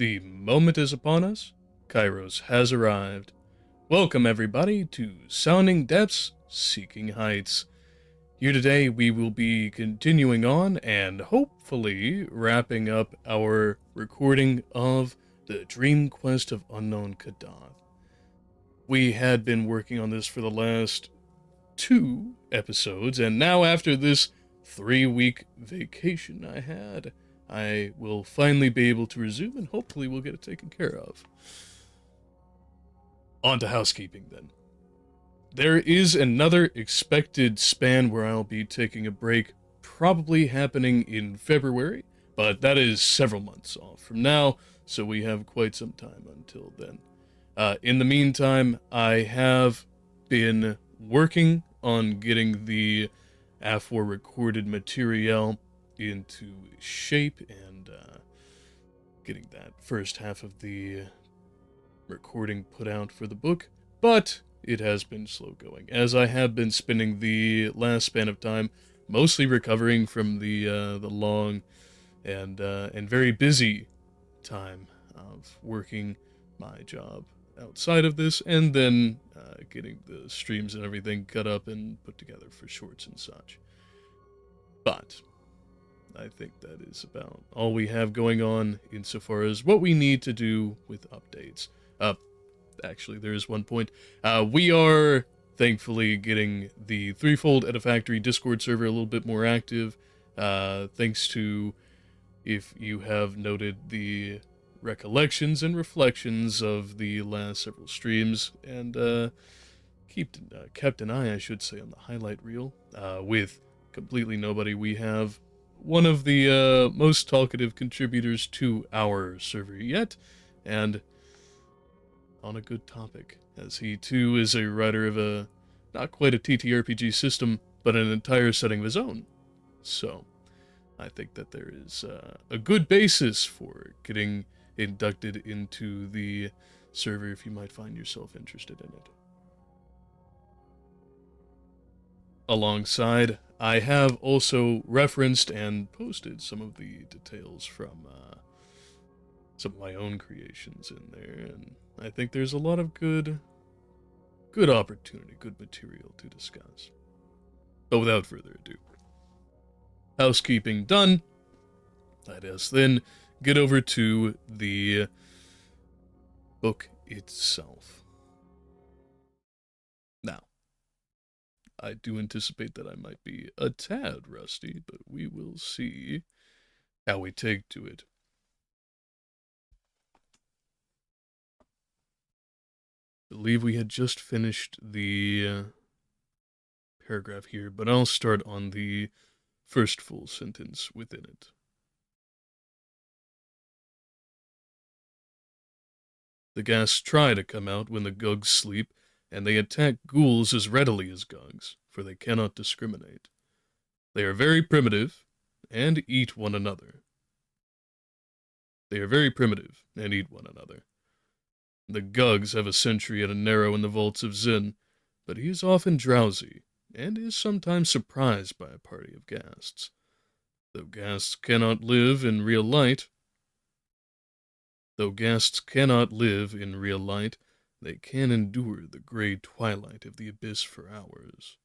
The moment is upon us. Kairos has arrived. Welcome, everybody, to Sounding Depths, Seeking Heights. Here today, we will be continuing on and hopefully wrapping up our recording of the Dream Quest of Unknown Kadath. We had been working on this for the last 2 episodes, and now after this 3-week vacation I will finally be able to resume, and hopefully we'll get it taken care of. On to housekeeping, then. There is another expected span where I'll be taking a break, probably happening in February, but that is several months off from now, so we have quite some time until then. In the meantime, I have been working on getting the AFOR recorded material into shape and getting that first half of the recording put out for the book, but it has been slow going, as I have been spending the last span of time mostly recovering from the long and very busy time of working my job outside of this, and then getting the streams and everything cut up and put together for shorts and such. But I think that is about all we have going on insofar as what we need to do with updates. Actually, there is one point. We are thankfully getting the Threefold Edifactory Discord server a little bit more active, thanks to, if you have noted, the recollections and reflections of the last several streams, and kept an eye, I should say, on the highlight reel, with completely nobody. We have one of the most talkative contributors to our server yet, and on a good topic, as he too is a writer of a, not quite a TTRPG system, but an entire setting of his own. So, I think that there is a good basis for getting inducted into the server if you might find yourself interested in it. Alongside, I have also referenced and posted some of the details from some of my own creations in there, and I think there's a lot of good opportunity, good material to discuss. But without further ado, housekeeping done, let us then get over to the book itself. Now, I do anticipate that I might be a tad rusty, but we will see how we take to it. I believe we had just finished the paragraph here, but I'll start on the first full sentence within it. The ghasts try to come out when the gugs sleep, and they attack ghouls as readily as gugs, for they cannot discriminate. They are very primitive, and eat one another. They are very primitive, and eat one another. The gugs have a sentry at a narrow in the vaults of Zin, but he is often drowsy, and is sometimes surprised by a party of ghasts. Though ghasts cannot live in real light, they can endure the gray twilight of the abyss for hours.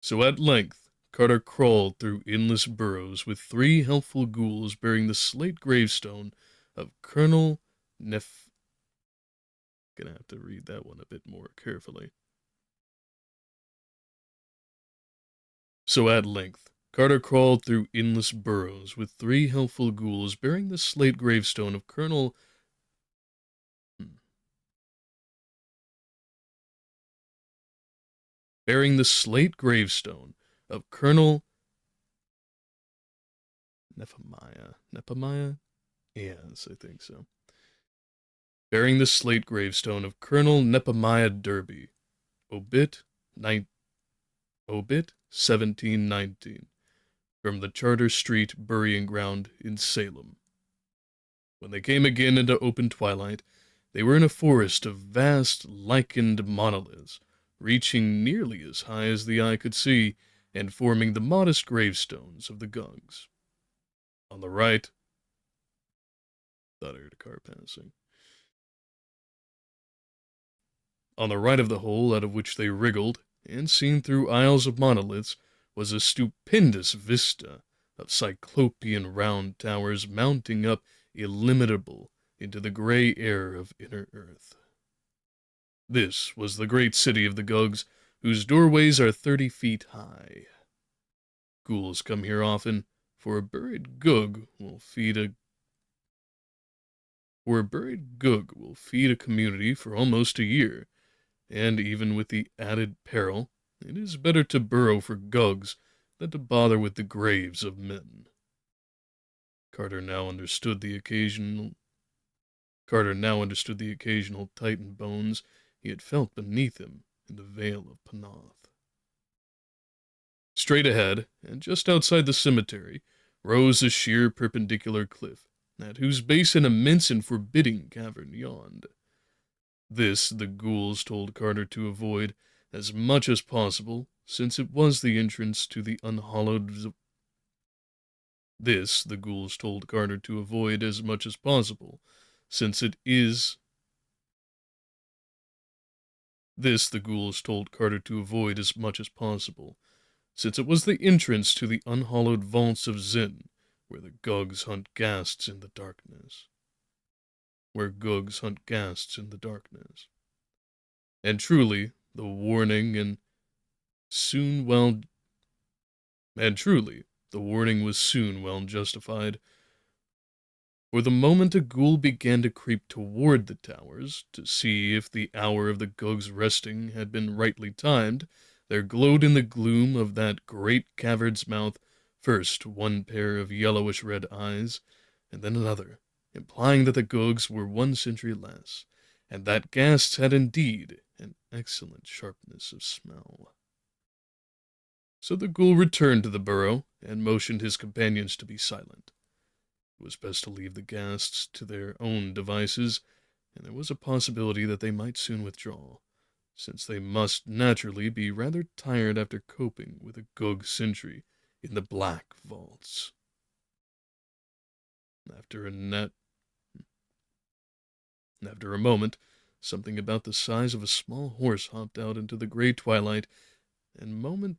So at length, Carter crawled through endless burrows with 3 helpful ghouls bearing the slate gravestone of Colonel Gonna have to read that one a bit more carefully. So at length, Carter crawled through endless burrows with 3 helpful ghouls bearing the slate gravestone of Colonel Nephemiah? Yes, I think so. Bearing the slate gravestone of Colonel Nephemiah Derby, obit 1719, from the Charter Street burying ground in Salem. When they came again into open twilight, they were in a forest of vast lichened monoliths, reaching nearly as high as the eye could see, and forming the modest gravestones of the gugs. On the right, Thought I heard a car passing. On the right of the hole out of which they wriggled, and seen through aisles of monoliths, was a stupendous vista of cyclopean round towers mounting up illimitable into the gray air of inner earth. This was the great city of the Gugs, whose doorways are 30 feet high. Ghouls come here often, for a buried Gug will feed a community for almost a year, and even with the added peril, it is better to burrow for Gugs than to bother with the graves of men. Carter now understood the occasional titan bones he had felt beneath him in the Vale of Panoth. Straight ahead, and just outside the cemetery, rose a sheer perpendicular cliff, at whose base an immense and forbidding cavern yawned. This the ghouls told Carter to avoid as much as possible, since it was the entrance to the unhallowed This the ghouls told Carter to avoid as much as possible, since it is This the ghouls told Carter to avoid as much as possible, since it was the entrance to the unhallowed vaults of Zin, where the Gugs hunt ghasts in the darkness. And truly, the warning was soon well justified. For the moment a ghoul began to creep toward the towers, to see if the hour of the Gug's resting had been rightly timed, there glowed in the gloom of that great cavern's mouth first one pair of yellowish-red eyes, and then another, implying that the Gugs were 1 century less, and that ghasts had indeed an excellent sharpness of smell. So the ghoul returned to the burrow, and motioned his companions to be silent. It was best to leave the ghasts to their own devices, and there was a possibility that they might soon withdraw, since they must naturally be rather tired after coping with a Gug sentry in the black vaults. After a moment, something about the size of a small horse hopped out into the gray twilight, and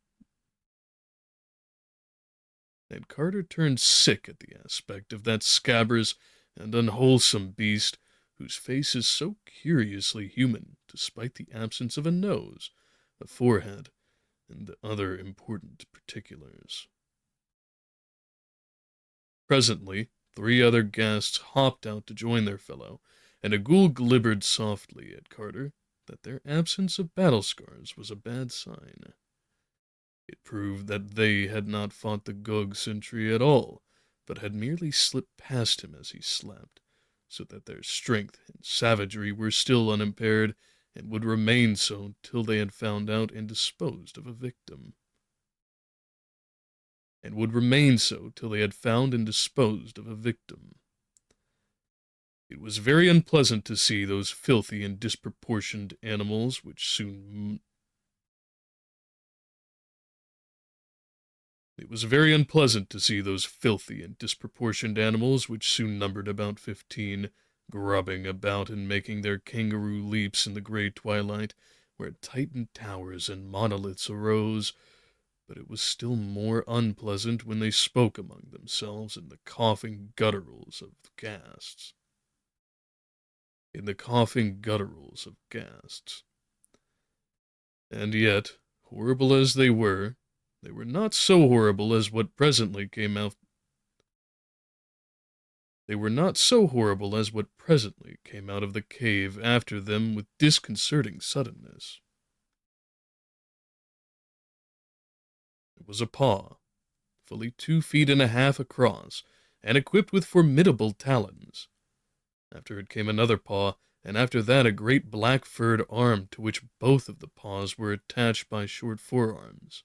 Carter turned sick at the aspect of that scabrous and unwholesome beast, whose face is so curiously human, despite the absence of a nose, a forehead, and other important particulars. Presently, 3 other ghasts hopped out to join their fellow, and a ghoul glibbered softly at Carter that their absence of battle scars was a bad sign. It proved that they had not fought the Gug sentry at all, but had merely slipped past him as he slept, so that their strength and savagery were still unimpaired, and would remain so till they had found out and disposed of a victim. It was very unpleasant to see those filthy and disproportioned animals which soon numbered about 15, grubbing about and making their kangaroo leaps in the gray twilight, where titan towers and monoliths arose, but it was still more unpleasant when they spoke among themselves in the coughing gutturals of ghasts. And yet, horrible as they were not so horrible as what presently came out of the cave after them with disconcerting suddenness. It was a paw, fully 2.5 feet across, and equipped with formidable talons. After it came another paw, and after that a great black furred arm to which both of the paws were attached by short forearms.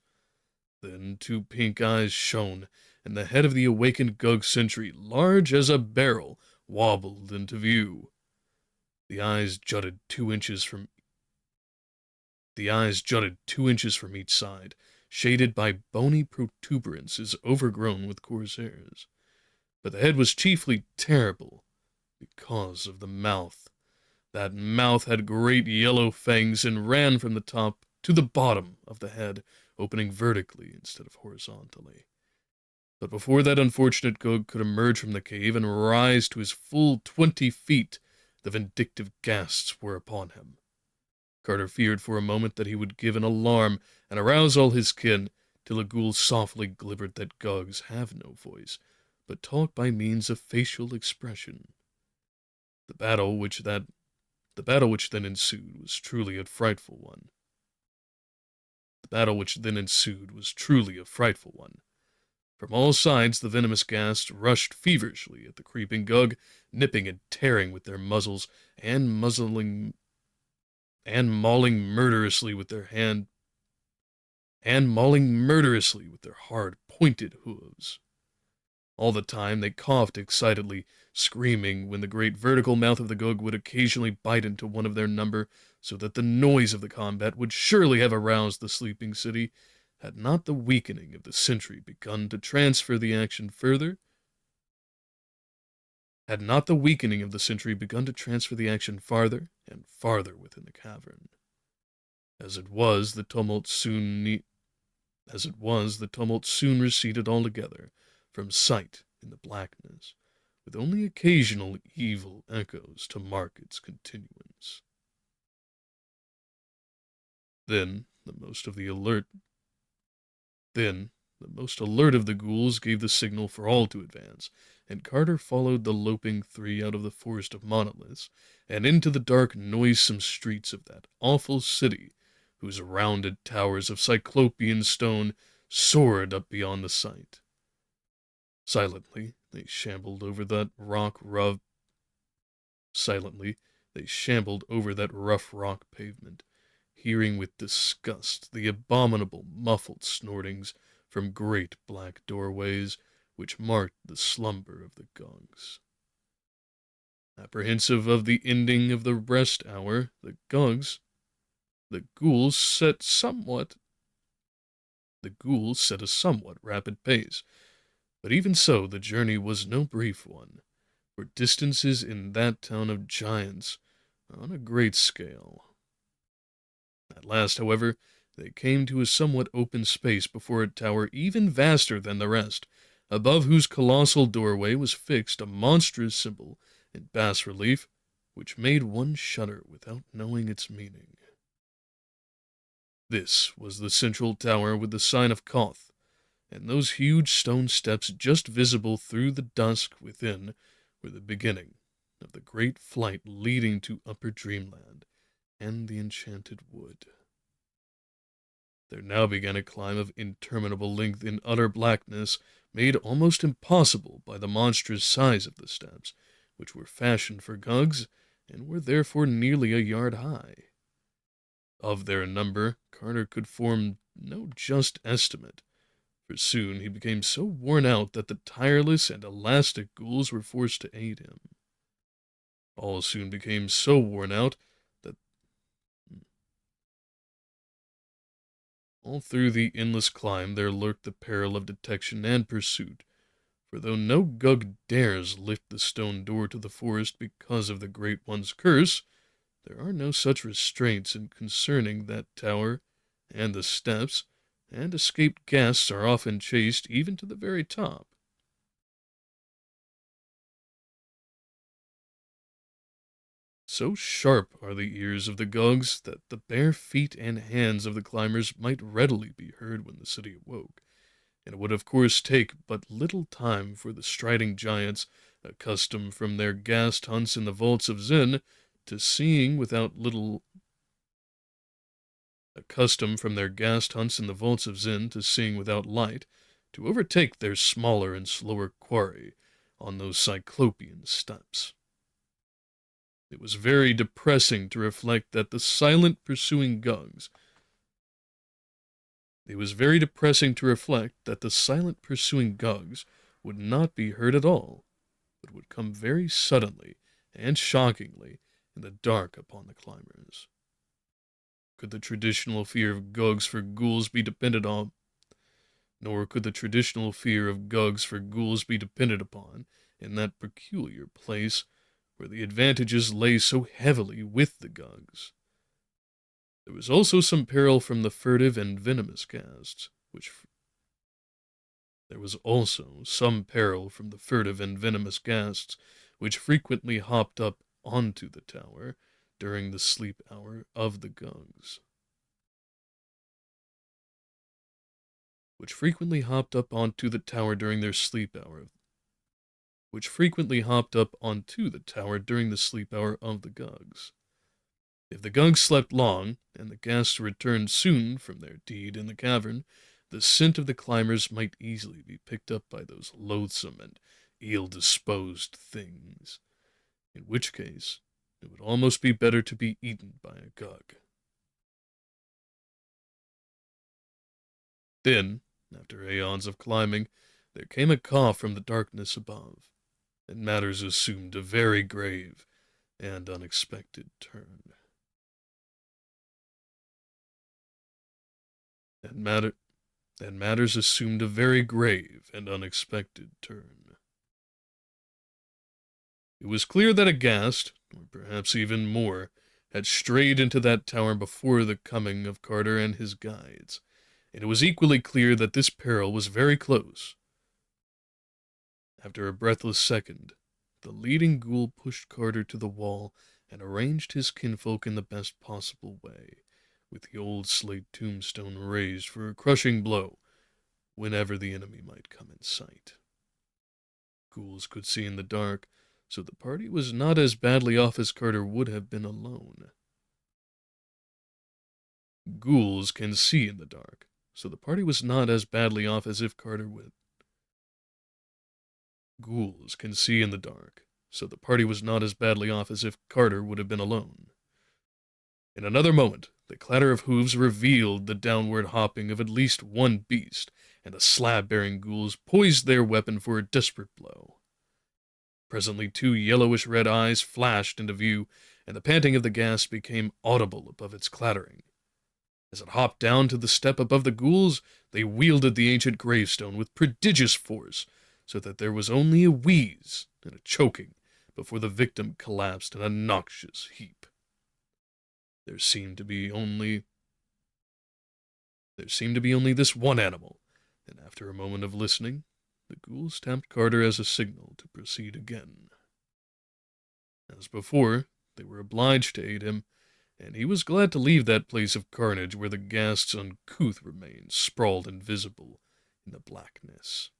Then 2 pink eyes shone, and the head of the awakened Gug sentry, large as a barrel, wobbled into view. The eyes jutted 2 inches from each side, shaded by bony protuberances overgrown with coarse hairs. But the head was chiefly terrible, Because of the mouth. That mouth had great yellow fangs and ran from the top to the bottom of the head, opening vertically instead of horizontally. But before that unfortunate Gug could emerge from the cave and rise to his full 20 feet, the vindictive ghasts were upon him. Carter feared for a moment that he would give an alarm and arouse all his kin, till a ghoul softly gibbered that Gugs have no voice, but talk by means of facial expression. The battle which then ensued was truly a frightful one. From all sides the venomous ghasts rushed feverishly at the creeping Gug, nipping and tearing with their muzzles, and mauling murderously with their hard, pointed hooves. All the time they coughed excitedly, screaming when the great vertical mouth of the Gug would occasionally bite into one of their number, so that the noise of the combat would surely have aroused the sleeping city, had not the weakening of the sentry begun to transfer the action farther and farther within the cavern. As it was, the tumult soon receded altogether from sight in the blackness, with only occasional evil echoes to mark its continuance. Then the most alert of the ghouls gave the signal for all to advance, and Carter followed the loping three out of the forest of monoliths and into the dark, noisome streets of that awful city, whose rounded towers of cyclopean stone soared up beyond the sight. Silently they shambled over that rough rock pavement, hearing with disgust the abominable muffled snortings from great black doorways which marked the slumber of the Gugs. Apprehensive of the ending of the rest hour, the ghouls set a somewhat rapid pace, but even so the journey was no brief one, for distances in that town of giants are on a great scale. At last, however, they came to a somewhat open space before a tower even vaster than the rest, above whose colossal doorway was fixed a monstrous symbol in bas-relief, which made one shudder without knowing its meaning. This was the central tower with the sign of Koth, and those huge stone steps just visible through the dusk within were the beginning of the great flight leading to Upper Dreamland and the Enchanted Wood. There now began a climb of interminable length in utter blackness, made almost impossible by the monstrous size of the steps, which were fashioned for Gugs, and were therefore nearly a yard high. Of their number, Carter could form no just estimate, for soon he became so worn out that the tireless and elastic ghouls were forced to aid him. All soon became so worn out that all through the endless climb there lurked the peril of detection and pursuit, for though no Gug dares lift the stone door to the forest because of the Great One's curse, there are no such restraints in concerning that tower and the steps, and escaped guests are often chased even to the very top. So sharp are the ears of the Gugs that the bare feet and hands of the climbers might readily be heard when the city awoke, and it would of course take but little time for the striding giants, accustomed from their ghast hunts in the vaults of Zen to seeing without light, to overtake their smaller and slower quarry on those cyclopean steps. It was very depressing to reflect that the silent pursuing Gugs would not be heard at all, but would come very suddenly and shockingly in the dark upon the climbers. Could the traditional fear of Gugs for ghouls be depended on? Nor could the traditional fear of Gugs for ghouls be depended upon in that peculiar place where the advantages lay so heavily with the Gugs. There was also some peril from the furtive and venomous casts, which frequently hopped up onto the tower during the sleep hour of the Gugs. Which frequently hopped up onto the tower during their sleep hour. Which frequently hopped up onto the tower during the sleep hour of the Gugs. If the Gugs slept long, and the guests returned soon from their deed in the cavern, the scent of the climbers might easily be picked up by those loathsome and ill-disposed things, in which case it would almost be better to be eaten by a Gug. Then, after aeons of climbing, there came a cough from the darkness above, and matters assumed a very grave and unexpected turn. Matters assumed a very grave and unexpected turn. It was clear that a ghast, or perhaps even more, had strayed into that tower before the coming of Carter and his guides, and it was equally clear that this peril was very close. After a breathless second, the leading ghoul pushed Carter to the wall and arranged his kinfolk in the best possible way, with the old slate tombstone raised for a crushing blow whenever the enemy might come in sight. Ghouls could see in the dark, so the party was not as badly off as Carter would have been alone. Ghouls can see in the dark, so the party was not as badly off as if Carter would. Ghouls can see in the dark, so the party was not as badly off as if Carter would have been alone. In another moment, the clatter of hooves revealed the downward hopping of at least one beast, and the slab-bearing ghouls poised their weapon for a desperate blow. Presently 2 yellowish-red eyes flashed into view, and the panting of the ghast became audible above its clattering. As it hopped down to the step above the ghouls, they wielded the ancient gravestone with prodigious force, so that there was only a wheeze and a choking before the victim collapsed in a noxious heap. There seemed to be only this one animal, and after a moment of listening, the ghouls tapped Carter as a signal to proceed again. As before, they were obliged to aid him, and he was glad to leave that place of carnage where the ghast's uncouth remains sprawled invisible in the blackness.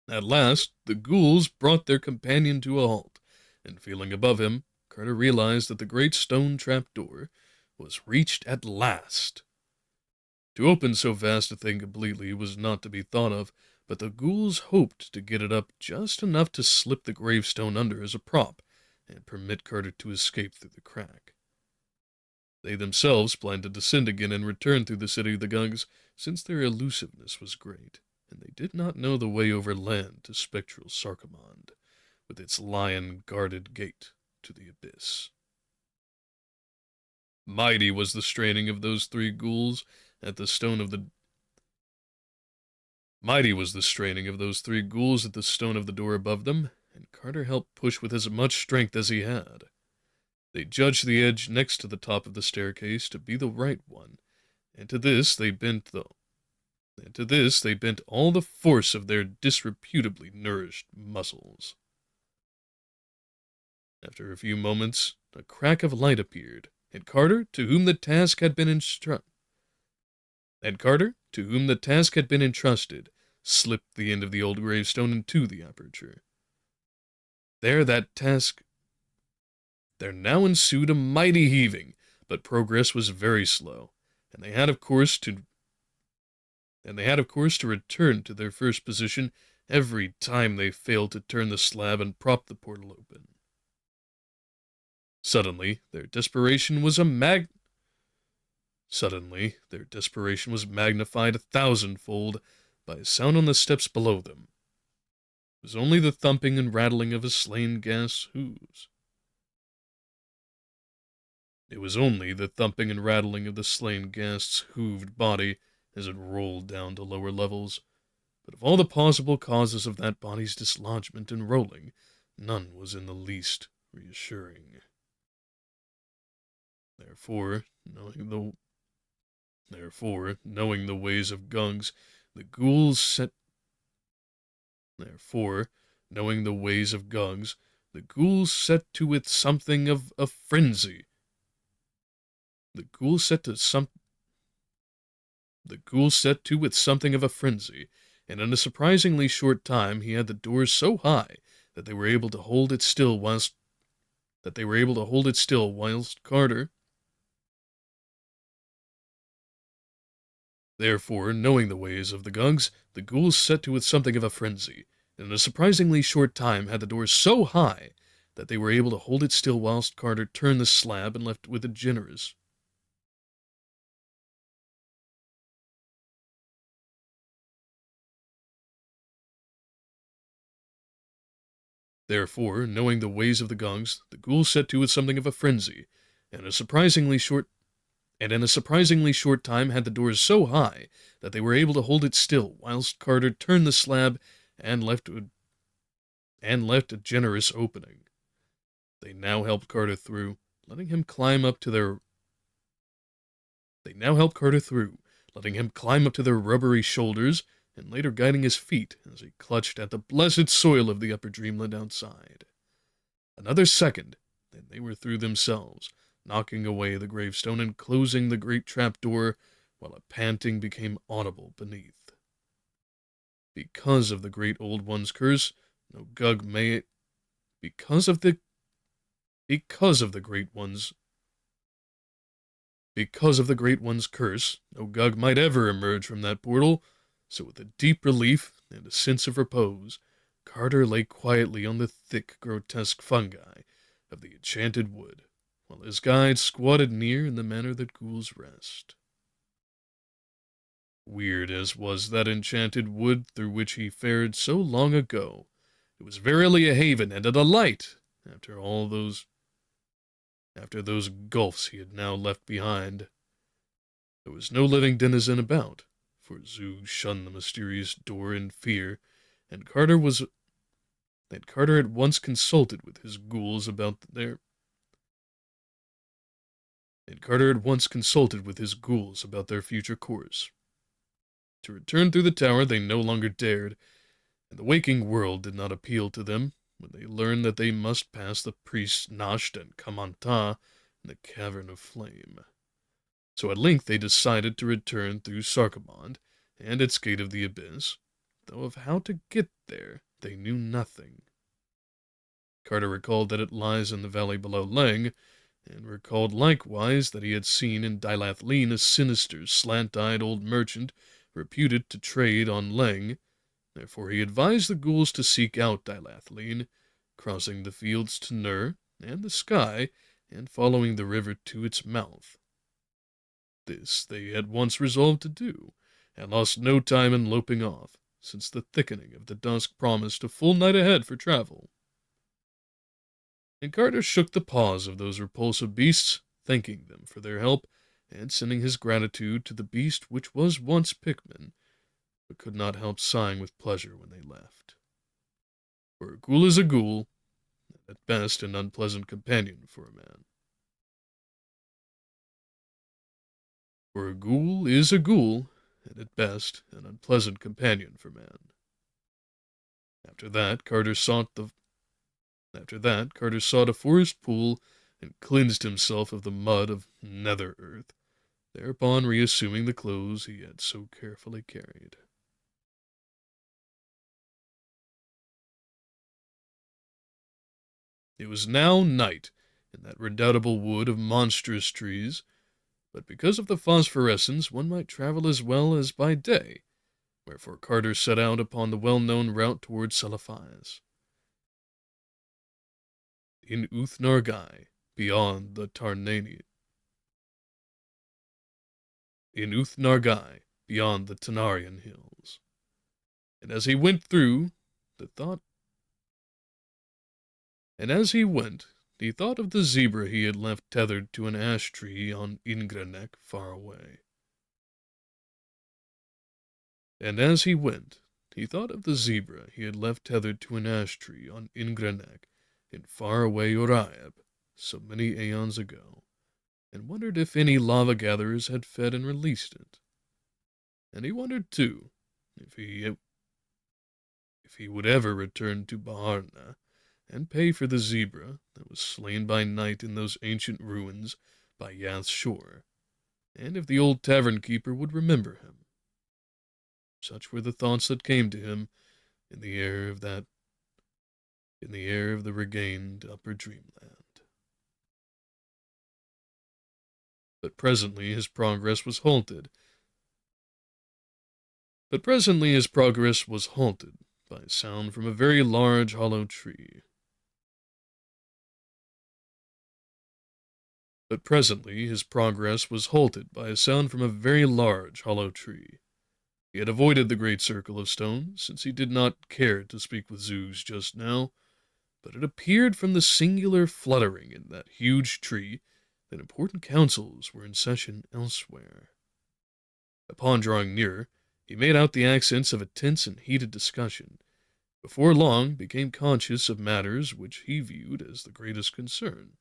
At last, the ghouls brought their companion to a halt, and feeling above him, Carter realized that the great stone trapdoor was reached at last. To open so vast a thing completely was not to be thought of, but the ghouls hoped to get it up just enough to slip the gravestone under as a prop, and permit Carter to escape through the crack. They themselves planned to descend again and return through the city of the Gugs, since their elusiveness was great, and they did not know the way over land to spectral Sarkomand, with its lion-guarded gate to the abyss. Mighty was the straining of those 3 ghouls at the stone of the door above them, and Carter helped push with as much strength as he had. They judged the edge next to the top of the staircase to be the right one, and to this they bent all the force of their disreputably nourished muscles. After a few moments, a crack of light appeared, and Carter, to whom the task had been entrusted, slipped the end of the old gravestone into the aperture. There now ensued a mighty heaving, but progress was very slow, and they had of course to return to their first position every time they failed to turn the slab and prop the portal open. Suddenly, their desperation was magnified 1,000-fold by a sound on the steps below them. It was only the thumping and rattling of a slain ghast's hooves. It was only the thumping and rattling of the slain guest's hooved body as it rolled down to lower levels. But of all the possible causes of that body's dislodgment and rolling, none was in the least reassuring. Therefore, knowing the ways of gungs, the ghouls set Therefore, knowing the ways of gungs, the ghouls set to it something of a frenzy. The ghouls set to some The ghoul set to with something of a frenzy, and in a surprisingly short time he had the doors so high that they were able to hold it still whilst Carter. Therefore, knowing the ways of the gungs, the ghouls set to with something of a frenzy, and in a surprisingly short time had the doors so high that they were able to hold it still whilst Carter turned the slab and left with a generous. Therefore, knowing the ways of the gungs, the ghouls set to with something of a frenzy, and in a surprisingly short time had the doors so high that they were able to hold it still whilst Carter turned the slab and left a generous opening. They now helped Carter through, letting him climb up to their rubbery shoulders, and later guiding his feet as he clutched at the blessed soil of the upper dreamland outside. Another second, then they were through themselves, knocking away the gravestone and closing the great trapdoor, while a panting became audible beneath. Because of the great old one's curse, no gug may because of the great one's curse, no gug might ever emerge from that portal. So with a deep relief and a sense of repose, Carter lay quietly on the thick, grotesque fungi of the enchanted wood, while his guide squatted near in the manner that ghouls rest. Weird as was that enchanted wood through which he fared so long ago, it was verily a haven and a delight after those gulfs he had now left behind. There was no living denizen about, for Zug shunned the mysterious door in fear, and Carter at once consulted with his ghouls about their future course. To return through the tower they no longer dared, and the waking world did not appeal to them when they learned that they must pass the priests Nasht and Kamanta in the Cavern of Flame. So at length they decided to return through Sarkabond and its Gate of the Abyss, though of how to get there they knew nothing. Carter recalled that it lies in the valley below Leng, and recalled likewise that he had seen in Dilathleen a sinister, slant-eyed old merchant reputed to trade on Leng. Therefore he advised the ghouls to seek out Dilathleen, crossing the fields to Nur and the sky, and following the river to its mouth. This they at once resolved to do, and lost no time in loping off, since the thickening of the dusk promised a full night ahead for travel. And Carter shook the paws of those repulsive beasts, thanking them for their help, and sending his gratitude to the beast which was once Pikmin, but could not help sighing with pleasure when they left. For a ghoul is a ghoul, and at best an unpleasant companion for a man. For a ghoul is a ghoul, and at best an unpleasant companion for man. After that, Carter sought a forest pool and cleansed himself of the mud of nether earth, thereupon reassuming the clothes he had so carefully carried. It was now night in that redoubtable wood of monstrous trees, but because of the phosphorescence one might travel as well as by day, wherefore Carter set out upon the well-known route toward Selaphias. In Uth-Nargai, beyond the Tanarian hills. And as he went, he thought of the zebra he had left tethered to an ash tree on Ingranek far away. And as he went, he thought of the zebra he had left tethered to an ash tree on Ingranek in far-away Uriab so many aeons ago, and wondered if any lava-gatherers had fed and released it. And he wondered, too, if he would ever return to Baharna and pay for the zebra that was slain by night in those ancient ruins by Yath's shore, and if the old tavern keeper would remember him. Such were the thoughts that came to him in the air of the regained upper dreamland. But presently his progress was halted by a sound from a very large hollow tree. He had avoided the great circle of stones, since he did not care to speak with Zeus just now, but it appeared from the singular fluttering in that huge tree that important councils were in session elsewhere. Upon drawing nearer, he made out the accents of a tense and heated discussion. Before long, became conscious of matters which he viewed as the greatest concern.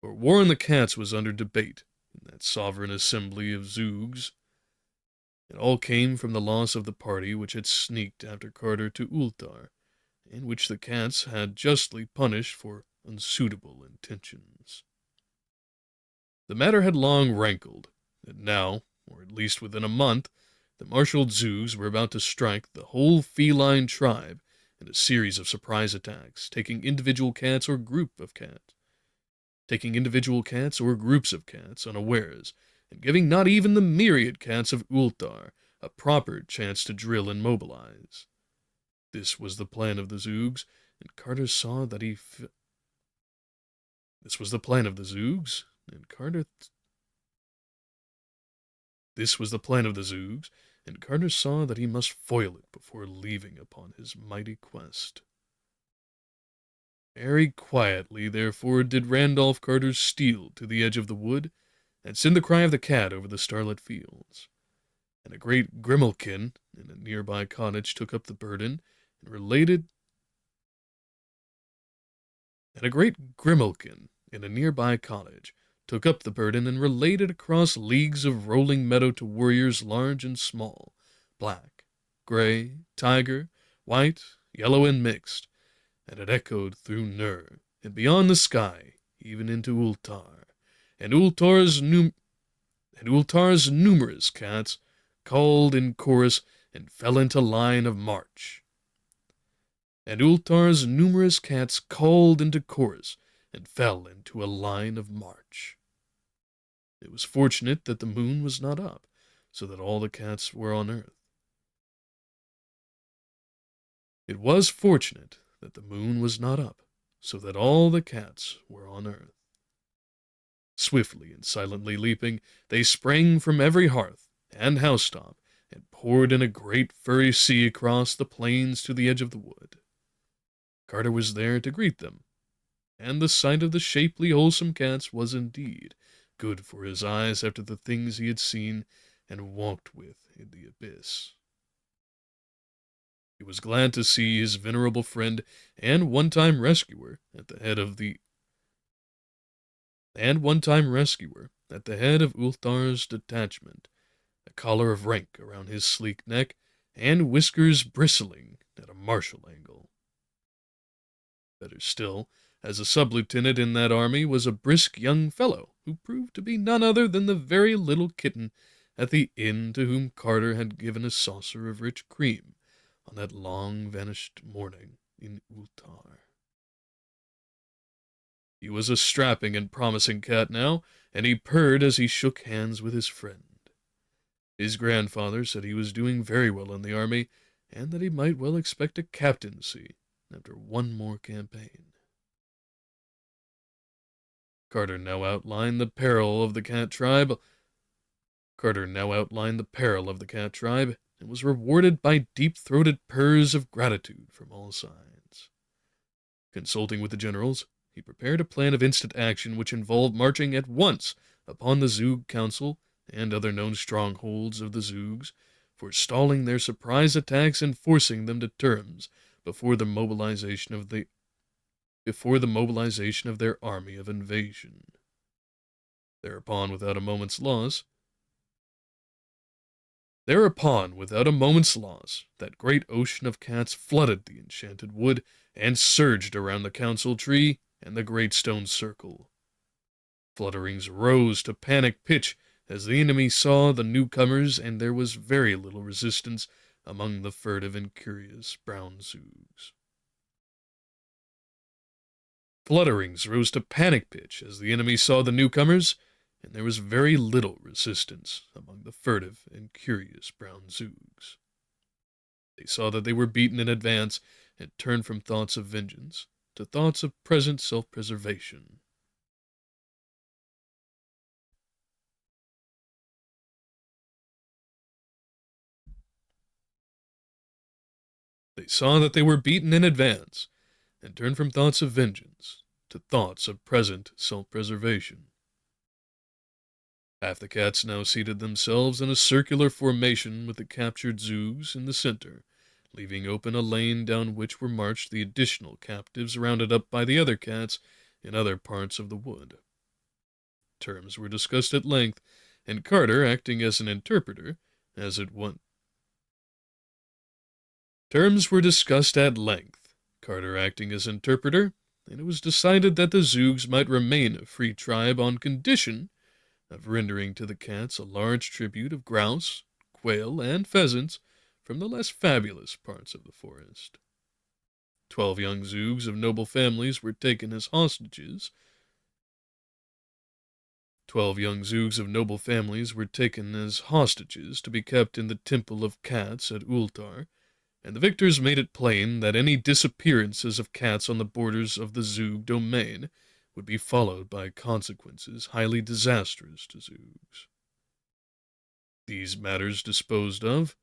For Warren the Cats was under debate in that sovereign assembly of Zoogs. It all came from the loss of the party which had sneaked after Carter to Ultar, and which the Cats had justly punished for unsuitable intentions. The matter had long rankled, and now, or at least within a month, the marshaled Zoogs were about to strike the whole feline tribe in a series of surprise attacks, taking individual cats or groups of cats unawares, and giving not even the myriad cats of Ultar a proper chance to drill and mobilize. This was the plan of the Zoogs, and Carter saw that he This was the plan of the Zoogs, and Carter saw that he must foil it before leaving upon his mighty quest. Very quietly, therefore, did Randolph Carter steal to the edge of the wood, and send the cry of the cat over the starlit fields. And a great grimalkin in a nearby cottage took up the burden, and related across leagues of rolling meadow to warriors large and small, black, gray, tiger, white, yellow, and mixed, and it echoed through Nur, and beyond the sky, even into Ultar, and Ultar's numerous cats called in chorus and fell into line of march. It was fortunate that the moon was not up, so that all the cats were on earth. Swiftly and silently leaping, they sprang from every hearth and housetop, and poured in a great furry sea across the plains to the edge of the wood. Carter was there to greet them, and the sight of the shapely, wholesome cats was indeed good for his eyes after the things he had seen and walked with in the abyss. He was glad to see his venerable friend and one-time rescuer at the head of Ulthar's detachment, a collar of rank around his sleek neck, and whiskers bristling at a martial angle. Better still, as a sub-lieutenant in that army was a brisk young fellow who proved to be none other than the very little kitten at the inn to whom Carter had given a saucer of rich cream on that long-vanished morning in Ultar. He was a strapping and promising cat now, and he purred as he shook hands with his friend. His grandfather said he was doing very well in the army, and that he might well expect a captaincy after one more campaign. Carter now outlined the peril of the cat tribe, and was rewarded by deep-throated purrs of gratitude from all sides. Consulting with the generals, he prepared a plan of instant action which involved marching at once upon the Zoog Council and other known strongholds of the Zoogs, forestalling their surprise attacks and forcing them to terms before the mobilization of their army of invasion. Thereupon, without a moment's loss, that great ocean of cats flooded the enchanted wood and surged around the council tree and the great stone circle. Flutterings rose to panic pitch as the enemy saw the newcomers, and there was very little resistance among the furtive and curious brown Zoogs. Flutterings rose to panic pitch as the enemy saw the newcomers, and there was very little resistance among the furtive and curious brown Zoogs. They saw that they were beaten in advance and turned from thoughts of vengeance to thoughts of present self-preservation. They saw that they were beaten in advance and turned from thoughts of vengeance to thoughts of present self-preservation. Half the cats now seated themselves in a circular formation with the captured Zoogs in the center, leaving open a lane down which were marched the additional captives rounded up by the other cats in other parts of the wood. Terms were discussed at length, and Carter, acting as an interpreter, as it went. Terms were discussed at length, Carter acting as interpreter, and it was decided that the Zoogs might remain a free tribe on condition of rendering to the cats a large tribute of grouse, quail, and pheasants from the less fabulous parts of the forest. 12 young Zoogs of noble families were taken as hostages. 12 young Zoogs of noble families were taken as hostages to be kept in the Temple of Cats at Ultar, and the victors made it plain that any disappearances of cats on the borders of the Zoog domain would be followed by consequences highly disastrous to Zoogs. These matters disposed of,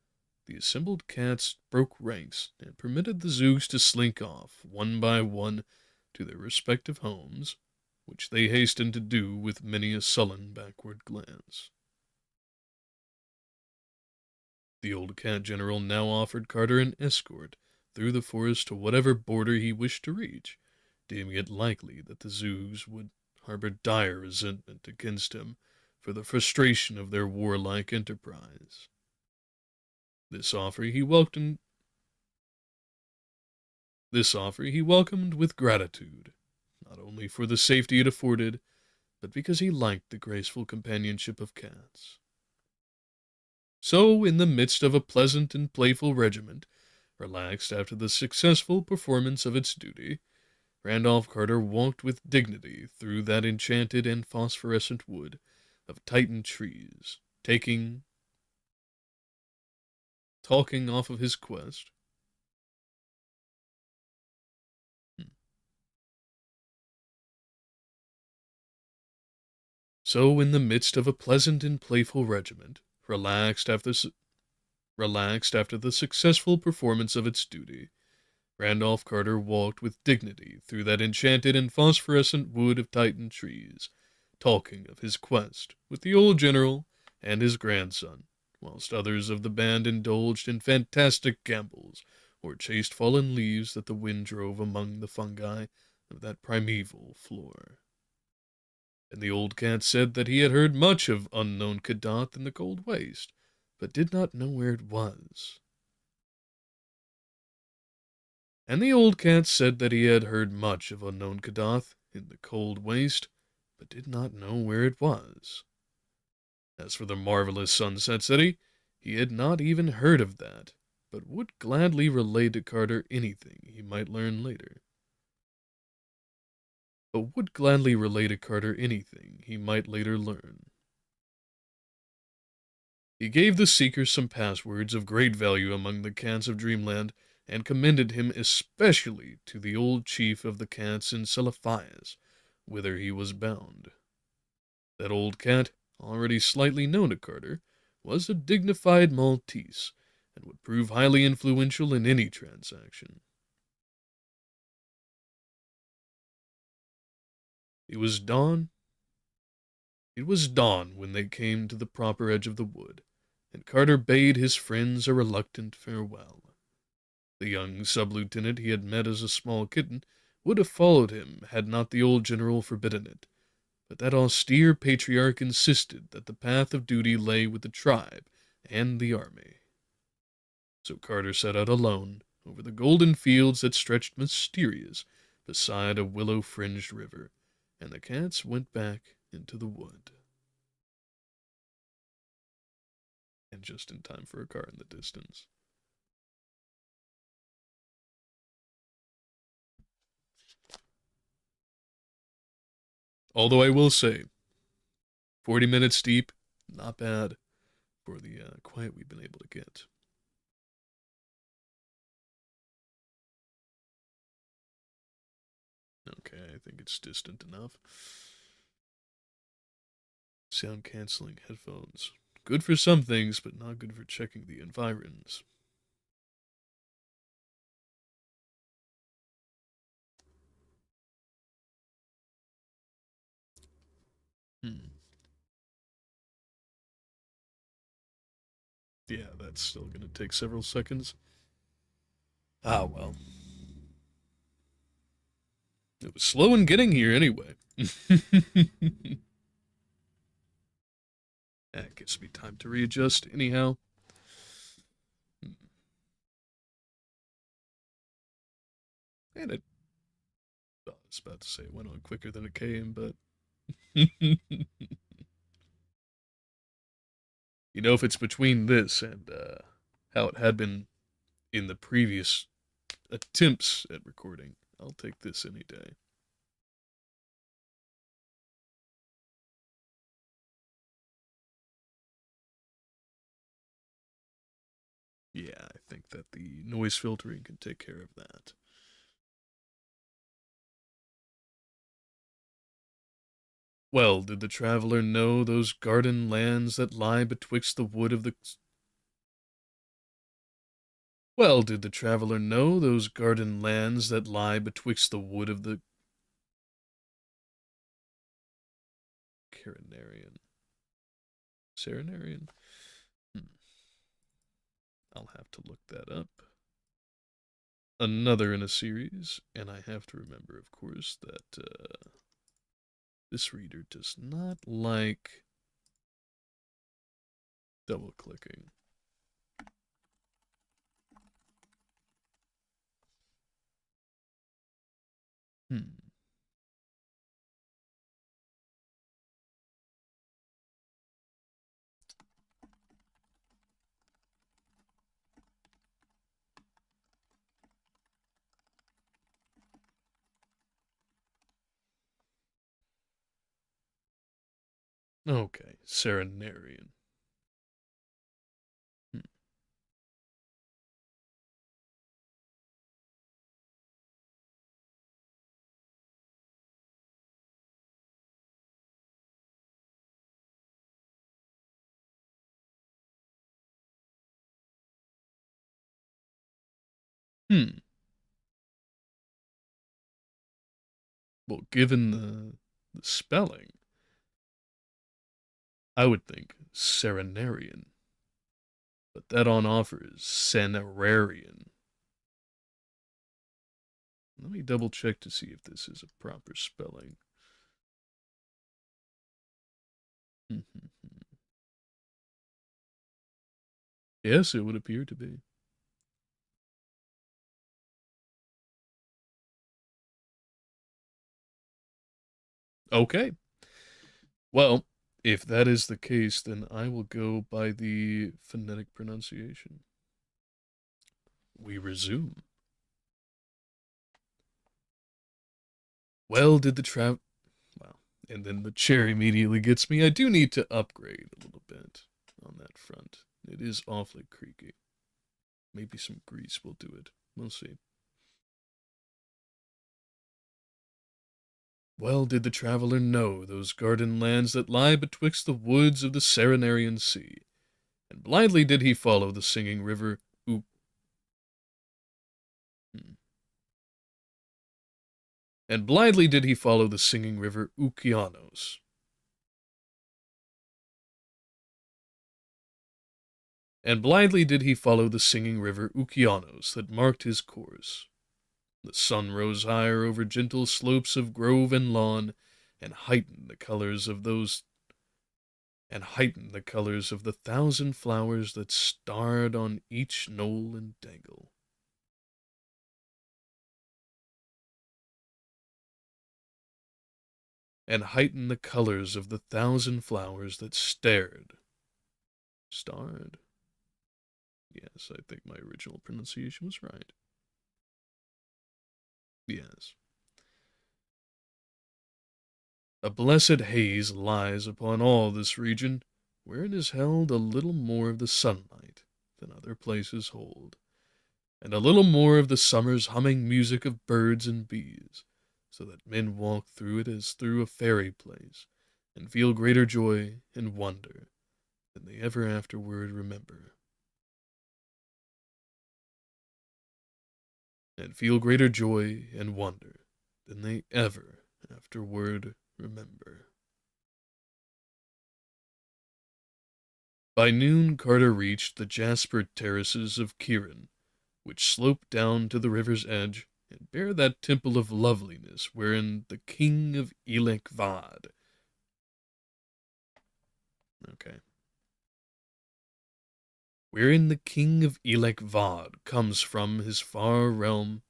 the assembled cats broke ranks and permitted the Zoogs to slink off, one by one, to their respective homes, which they hastened to do with many a sullen backward glance. The old cat general now offered Carter an escort through the forest to whatever border he wished to reach, deeming it likely that the Zoogs would harbor dire resentment against him for the frustration of their warlike enterprise. This offer he welcomed with gratitude, not only for the safety it afforded, but because he liked the graceful companionship of cats. So, in the midst of a pleasant and playful regiment, relaxed after the successful performance of its duty, Randolph Carter walked with dignity through that enchanted and phosphorescent wood of Titan trees, talking off of his quest. So, in the midst of a pleasant and playful regiment, relaxed after the successful performance of its duty, Randolph Carter walked with dignity through that enchanted and phosphorescent wood of Titan trees, talking of his quest with the old general and his grandson, whilst others of the band indulged in fantastic gambols, or chased fallen leaves that the wind drove among the fungi of that primeval floor. And the old cat said that he had heard much of unknown Kadath in the cold waste, but did not know where it was. And the old cat said that he had heard much of unknown Kadath in the cold waste, but did not know where it was. As for the marvelous Sunset City, he had not even heard of that, but would gladly relate to Carter anything he might learn later. He gave the seeker some passwords of great value among the cats of Dreamland, and commended him especially to the old chief of the cats in Celophias, whither he was bound. That old cat, already slightly known to Carter, was a dignified Maltese, and would prove highly influential in any transaction. It was dawn. It was dawn when they came to the proper edge of the wood, and Carter bade his friends a reluctant farewell. The young sub-lieutenant he had met as a small kitten would have followed him had not the old general forbidden it, but that austere patriarch insisted that the path of duty lay with the tribe and the army. So Carter set out alone over the golden fields that stretched mysterious beside a willow-fringed river, and the cats went back into the wood. And just in time for a car in the distance. Although I will say, 40 minutes deep, not bad for the quiet we've been able to get. Okay, I think it's distant enough. Sound canceling headphones. Good for some things, but not good for checking the environs. Yeah, that's still gonna take several seconds. Ah, well. It was slow in getting here anyway. That gives me time to readjust anyhow. And I was about to say it went on quicker than it came, but if it's between this and how it had been in the previous attempts at recording, I'll take this any day. Yeah, I think that the noise filtering can take care of that. Well, did the traveler know those garden lands that lie betwixt the wood of the... Well, did the traveler know those garden lands that lie betwixt the wood of the... Carinarian. Serenarian? I'll have to look that up. Another in a series, and I have to remember, of course, that this reader does not like double-clicking. Okay, Serenarian. Hmm. Hmm. Well, given the spelling, I would think Serenarian, but that on offer is Senerarian. Let me double check to see if this is a proper spelling. Yes, it would appear to be. Okay. Well, if that is the case, then I will go by the phonetic pronunciation. We resume. Well, did the Well, and then the chair immediately gets me. I do need to upgrade a little bit on that front. It is awfully creaky. Maybe some grease will do it. We'll see. Well did the traveler know those garden lands that lie betwixt the woods of the Serenarian Sea, and blindly did he follow the singing river And blindly did he follow the singing river Okeanos. And blindly did he follow the singing river Okeanos that marked his course. The sun rose higher over gentle slopes of grove and lawn, and heightened the colors of the thousand flowers that starred on each knoll and dangle. And heightened the colors of the thousand flowers that starred. Yes, I think my original pronunciation was right. Yes. A blessed haze lies upon all this region, wherein is held a little more of the sunlight than other places hold, and a little more of the summer's humming music of birds and bees, so that men walk through it as through a fairy place, and feel greater joy and wonder than they ever afterward remember. And feel greater joy and wonder than they ever afterward remember. By noon Carter reached the jaspered terraces of Kieran, which slope down to the river's edge and bear that temple of loveliness wherein the king of Elec-Vad. Okay. Wherein the king of Elec-Vad comes from his far realm.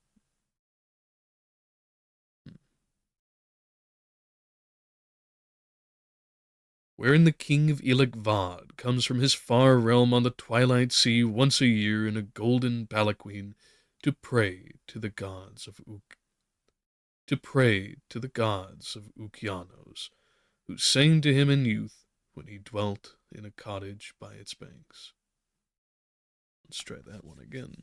Wherein the king of Elec-Vad comes from his far realm on the twilight sea once a year in a golden palanquin to pray to the gods of Okeanos, who sang to him in youth when he dwelt in a cottage by its banks. Let's try that one again.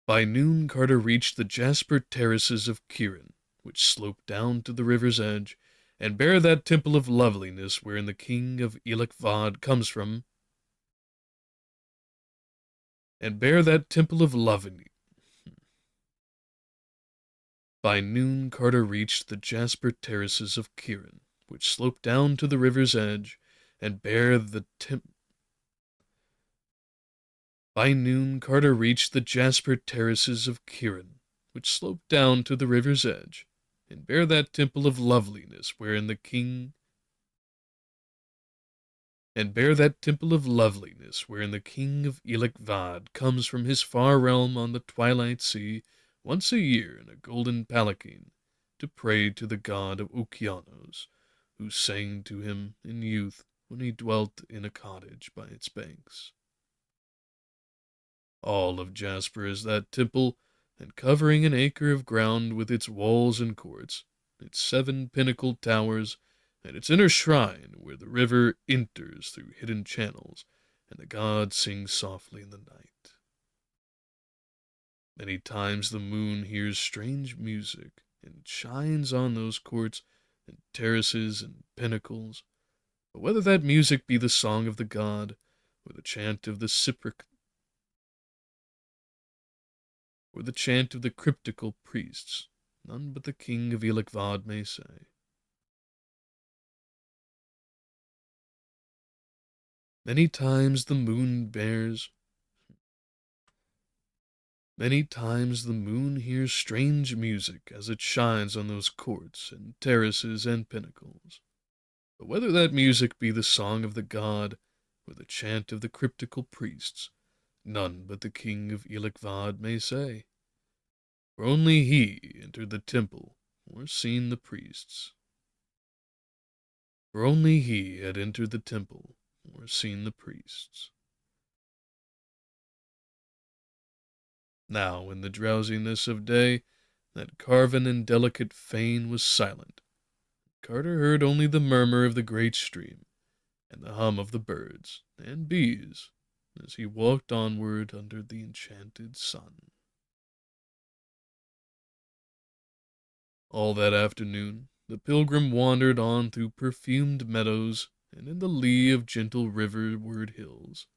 By noon Carter reached the jaspered terraces of Kieran, which slope down to the river's edge, and bear that temple of loveliness wherein the king of Elec-Vad comes from, and bear that temple of loveliness. By noon Carter reached the jaspered terraces of Kieran, which slope down to the river's edge, and bear the By noon Carter reached the jaspered terraces of Kieran, which slope down to the river's edge, and bear that temple of loveliness wherein the king of Elec-Vad comes from his far realm on the twilight sea once a year in a golden palanquin to pray to the god of Okeanos, who sang to him in youth when he dwelt in a cottage by its banks. All of jasper is that temple, and covering an acre of ground with its walls and courts, its 7 pinnacled towers, and its inner shrine where the river enters through hidden channels, and the god sings softly in the night. Many times the moon hears strange music, and shines on those courts, and terraces, and pinnacles, but whether that music be the song of the god, or the chant of the cryptical priests, none but the king of Elec-Vad may say. Many times the moon hears strange music as it shines on those courts and terraces and pinnacles. But whether that music be the song of the god or the chant of the cryptical priests, none but the king of Elec-Vad may say. For only he entered the temple or seen the priests. For only he had entered the temple or seen the priests. Now, in the drowsiness of day, that carven and delicate fane was silent. Carter heard only the murmur of the great stream, and the hum of the birds and bees, as he walked onward under the enchanted sun. All that afternoon, the pilgrim wandered on through perfumed meadows and in the lee of gentle riverward hills.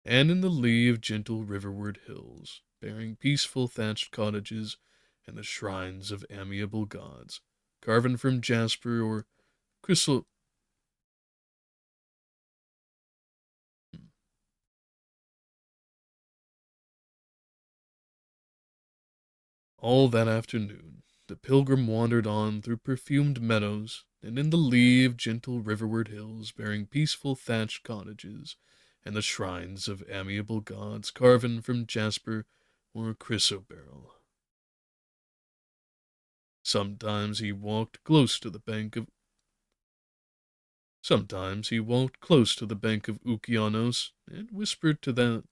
and in the lee of gentle riverward hills, bearing peaceful thatched cottages and the shrines of amiable gods, carven from jasper or crystal. All that afternoon, the pilgrim wandered on through perfumed meadows, and in the lee of gentle riverward hills, bearing peaceful thatched cottages, and the shrines of amiable gods carven from jasper or chrysoberyl. Sometimes he walked close to the bank of Sometimes he walked close to the bank of Okeanos and whispered to the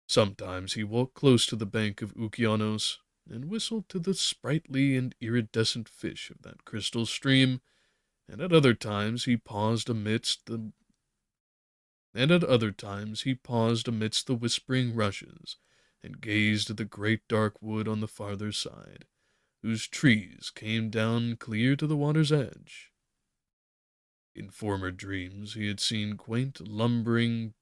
Sometimes he walked close to the bank of Okeanos and whistled to the sprightly and iridescent fish of that crystal stream, and at other times he paused amidst the whispering rushes, and gazed at the great dark wood on the farther side, whose trees came down clear to the water's edge. In former dreams he had seen quaint lumbering.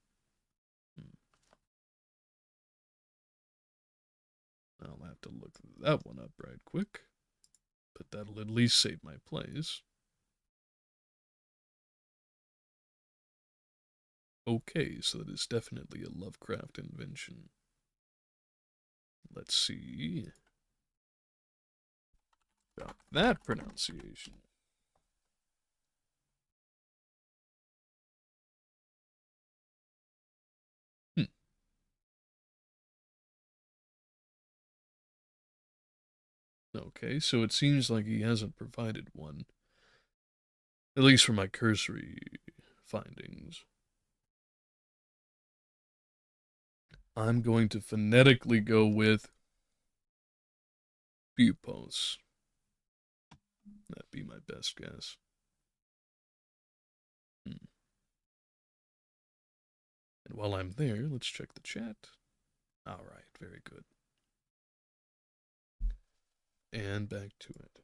I'll have to look that one up right quick, but that'll at least save my place. Okay, so that is definitely a Lovecraft invention. Let's see about that pronunciation. Hmm. Okay, so it seems like he hasn't provided one, at least for my cursory findings. I'm going to phonetically go with Bupos. That'd be my best guess. Hmm. And while I'm there, let's check the chat. All right, very good. And back to it.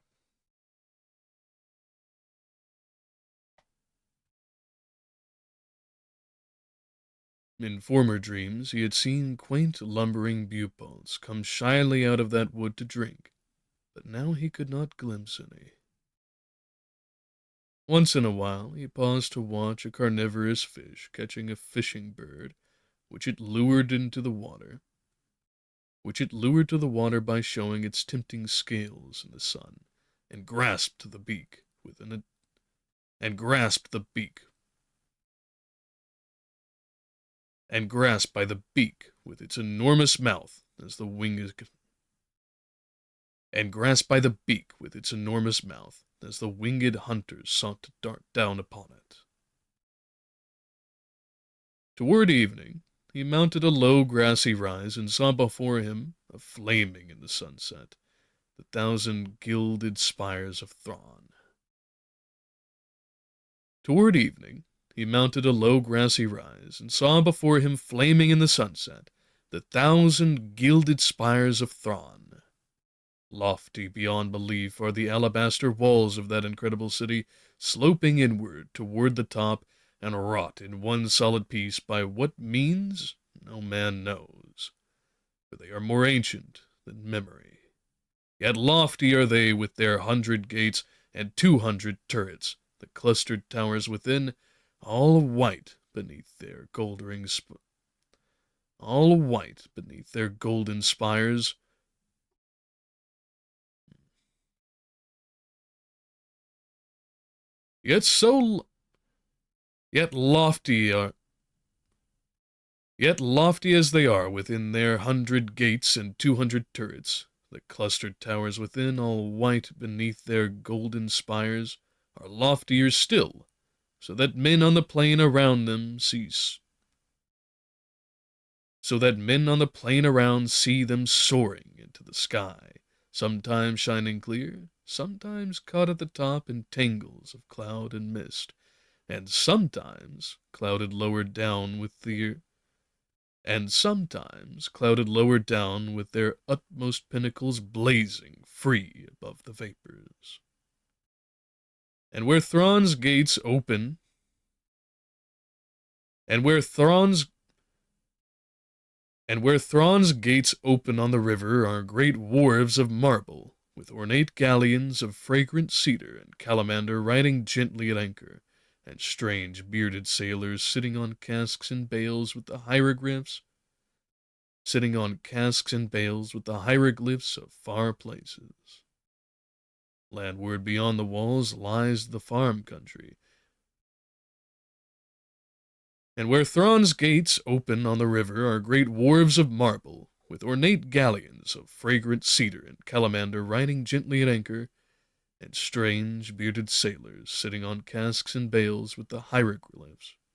In former dreams, he had seen quaint lumbering bupos come shyly out of that wood to drink, but now he could not glimpse any. Once in a while, he paused to watch a carnivorous fish catching a fishing bird, which it lured into the water, by showing its tempting scales in the sun, and grasped the beak within it, and grasped the beak, and grasped by the beak with its enormous mouth as the winged and grasped by the beak with its enormous mouth as the winged hunters sought to dart down upon it. Toward evening, he mounted a low grassy rise and saw before him, flaming in the sunset, the thousand gilded spires of Thrawn. Toward evening, he mounted a low grassy rise and saw before him, flaming in the sunset, the thousand gilded spires of Thrawn. Lofty beyond belief are the alabaster walls of that incredible city, sloping inward toward the top, and wrought in one solid piece by what means no man knows, for they are more ancient than memory. Yet lofty are they with their 100 gates and 200 turrets, the clustered towers within, all white beneath their golden spires. Yet so yet lofty are Yet lofty as they are within their 100 gates and 200 turrets, the clustered towers within, all white beneath their golden spires, are loftier still, so that men on the plain around see them soaring into the sky, sometimes shining clear, sometimes caught at the top in tangles of cloud and mist, and sometimes clouded lower down with their utmost pinnacles blazing free above the vapors. And where Thrawn's gates open, And where Thrawn's and where Thrawn's gates open on the river are great wharves of marble, with ornate galleons of fragrant cedar and calamander riding gently at anchor, and strange bearded sailors sitting on casks and bales with the hieroglyphs of far places. Landward beyond the walls lies the farm country, and where Thrawn's gates open on the river are great wharves of marble, with ornate galleons of fragrant cedar and calamander riding gently at anchor, and strange bearded sailors sitting on casks and bales with the hieroglyphs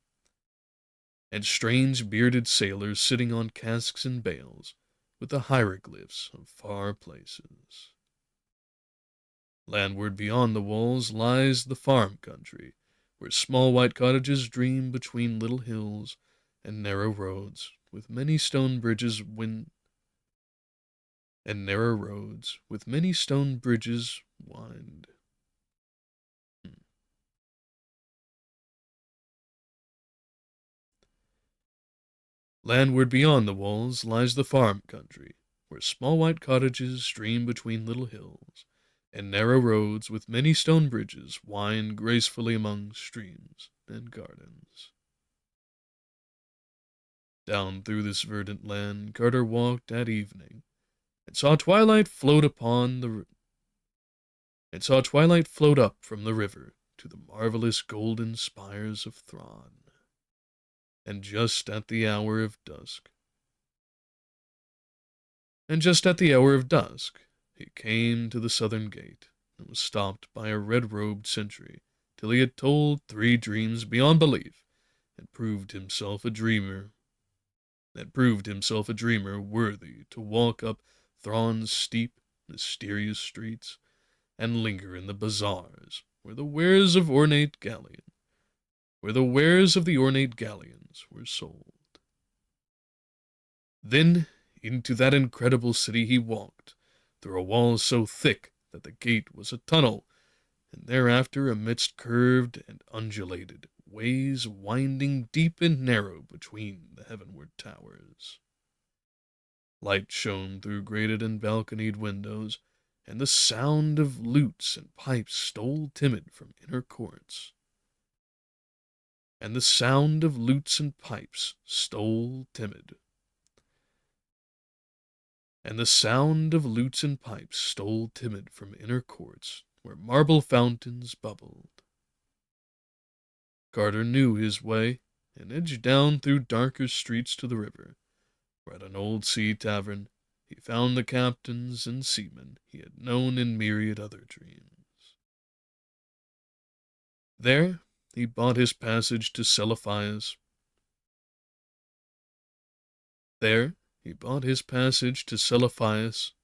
of far places. Landward beyond the walls lies the farm country, where small white cottages dream between little hills and narrow roads with many stone bridges wind wind. Landward beyond the walls lies the farm country, where small white cottages stream between little hills, and narrow roads with many stone bridges wind gracefully among streams and gardens. Down through this verdant land Carter walked at evening, and saw twilight float up from the river to the marvelous golden spires of Thrawn. And just at the hour of dusk, he came to the southern gate, and was stopped by a red-robed sentry, till he had told 3 dreams beyond belief, and proved himself a dreamer worthy to walk up Thrawn's steep, mysterious streets, and linger in the bazaars where the wares of the ornate galleons were sold. Then into that incredible city he walked, through a wall so thick that the gate was a tunnel, and thereafter amidst curved and undulated ways winding deep and narrow between the heavenward towers. Light shone through grated and balconied windows, and the sound of lutes and pipes stole timid from inner courts. And the sound of lutes and pipes stole timid from inner courts where marble fountains bubbled. Carter knew his way, and edged down through darker streets to the river, where at an old sea tavern he found the captains and seamen he had known in myriad other dreams. There he bought his passage to Celophaeus.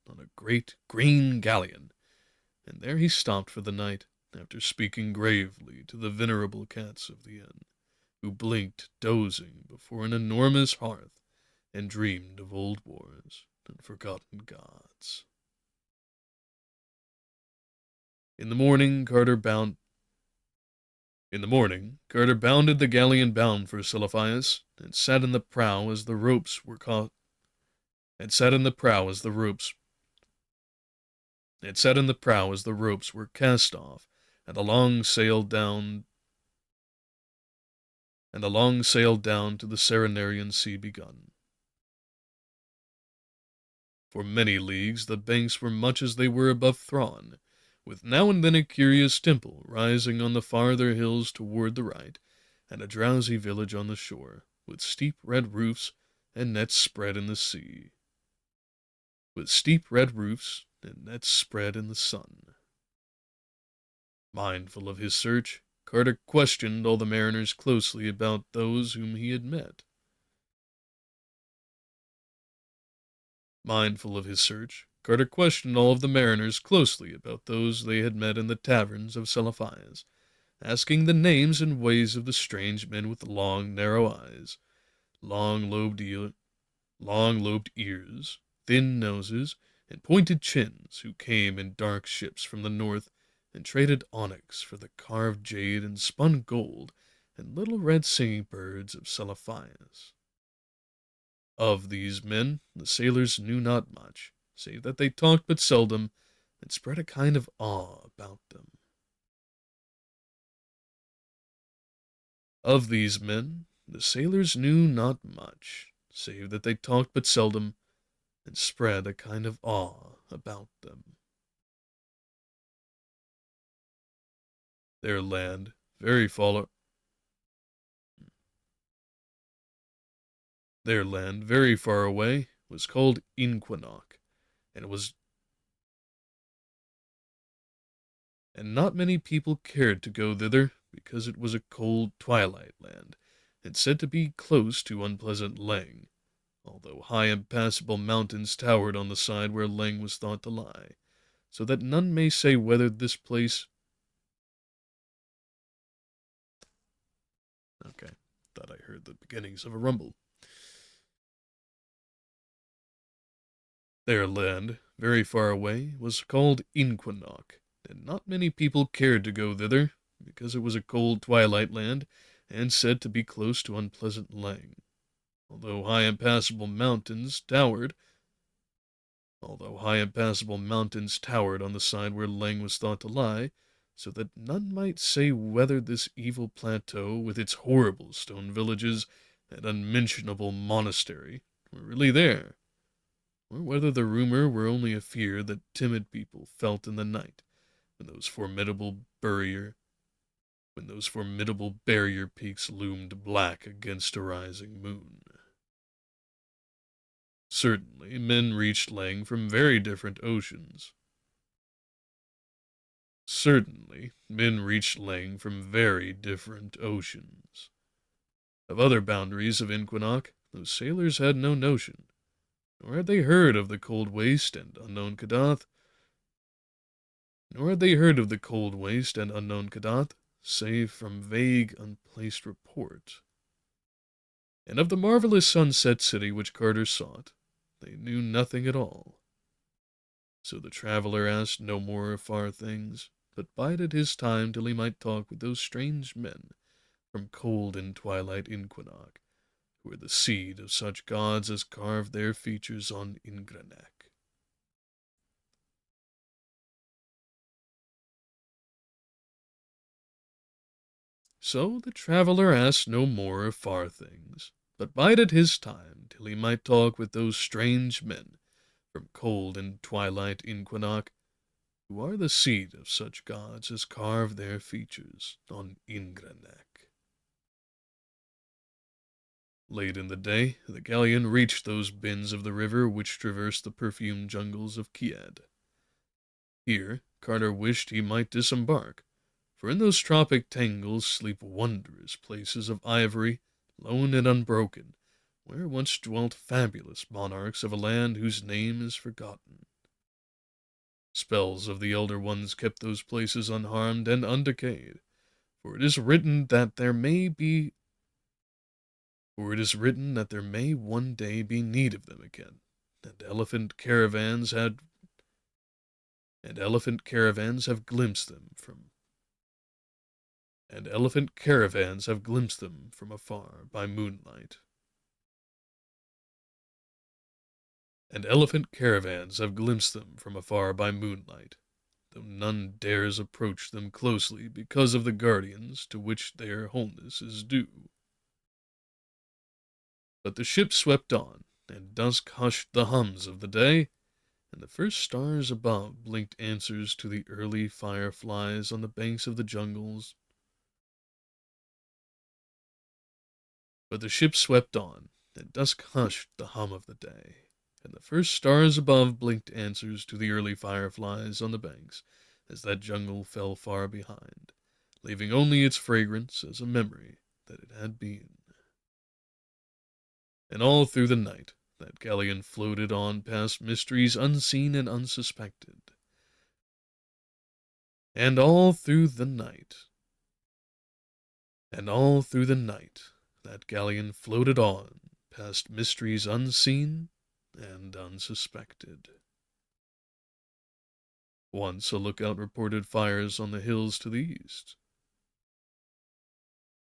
On a great green galleon, and there he stopped for the night, after speaking gravely to the venerable cats of the inn, who blinked dozing before an enormous hearth, and dreamed of old wars and forgotten gods. In the morning, Carter bounded the galleon bound for Celophaeus, and sat in the prow as the ropes were cast off, and the long sail down to the Serenarian Sea begun. For many leagues the banks were much as they were above Thrawn, with now and then a curious temple rising on the farther hills toward the right, and a drowsy village on the shore, with steep red roofs and nets spread in the sun. Mindful of his search, Carter questioned all the mariners closely about those whom he had met. They had met in the taverns of Celophaeus, asking the names and ways of the strange men with long, narrow eyes, long-lobed ears, thin noses, and pointed chins, who came in dark ships from the north and traded onyx for the carved jade and spun gold and little red singing birds of Salaphias. Of these men the sailors knew not much, save that they talked but seldom, and spread a kind of awe about them. Of these men the sailors knew not much, save that they talked but seldom, and spread a kind of awe about them. Their land, very far, their land, very far away, was called Inquinoc, and was and not many people cared to go thither, because it was a cold twilight land, and said to be close to unpleasant Leng, although high impassable mountains towered on the side where Leng was thought to lie, so that none may say whether this place... Okay, thought I heard the beginnings of a rumble. Their land, very far away, was called Inquinoc, and not many people cared to go thither, because it was a cold twilight land, and said to be close to unpleasant Leng, although high impassable mountains towered on the side where Leng was thought to lie, so that none might say whether this evil plateau, with its horrible stone villages and unmentionable monastery, were really there, or whether the rumor were only a fear that timid people felt in the night, when those formidable barrier peaks loomed black against a rising moon. Certainly, men reached Leng from very different oceans. Certainly, men reached Leng from very different oceans. Of other boundaries of Inquinoc, those sailors had no notion, nor had they heard of the cold waste and unknown Kadath, save from vague, unplaced report. And of the marvelous sunset city which Carter sought, they knew nothing at all. So the traveler asked no more of far things, but bided his time till he might talk with those strange men from cold and twilight Inquinoc, who were the seed of such gods as carved their features on Ingranek. So the traveler asked no more of far things, but bided his time till he might talk with those strange men from cold and twilight Inquinoc, who are the seed of such gods as carve their features on Ingranek. Late in the day, the galleon reached those bends of the river which traverse the perfumed jungles of Kiad. Here, Carter wished he might disembark, for in those tropic tangles sleep wondrous places of ivory, lone and unbroken, where once dwelt fabulous monarchs of a land whose name is forgotten. Spells of the Elder Ones kept those places unharmed and undecayed, for it is written that there may one day be need of them again, and elephant caravans have glimpsed them from afar by moonlight. Though none dares approach them closely because of the guardians to which their wholeness is due. But the ship swept on, and dusk hushed the hums of the day, and the first stars above blinked answers to the early fireflies on the banks of the jungles. But the ship swept on, and dusk hushed the hum of the day, and the first stars above blinked answers to the early fireflies on the banks, as that jungle fell far behind, leaving only its fragrance as a memory that it had been. And all through the night, that galleon floated on past mysteries unseen and unsuspected. And all through the night, that galleon floated on past mysteries unseen and unsuspected. Once a lookout reported fires on the hills to the east.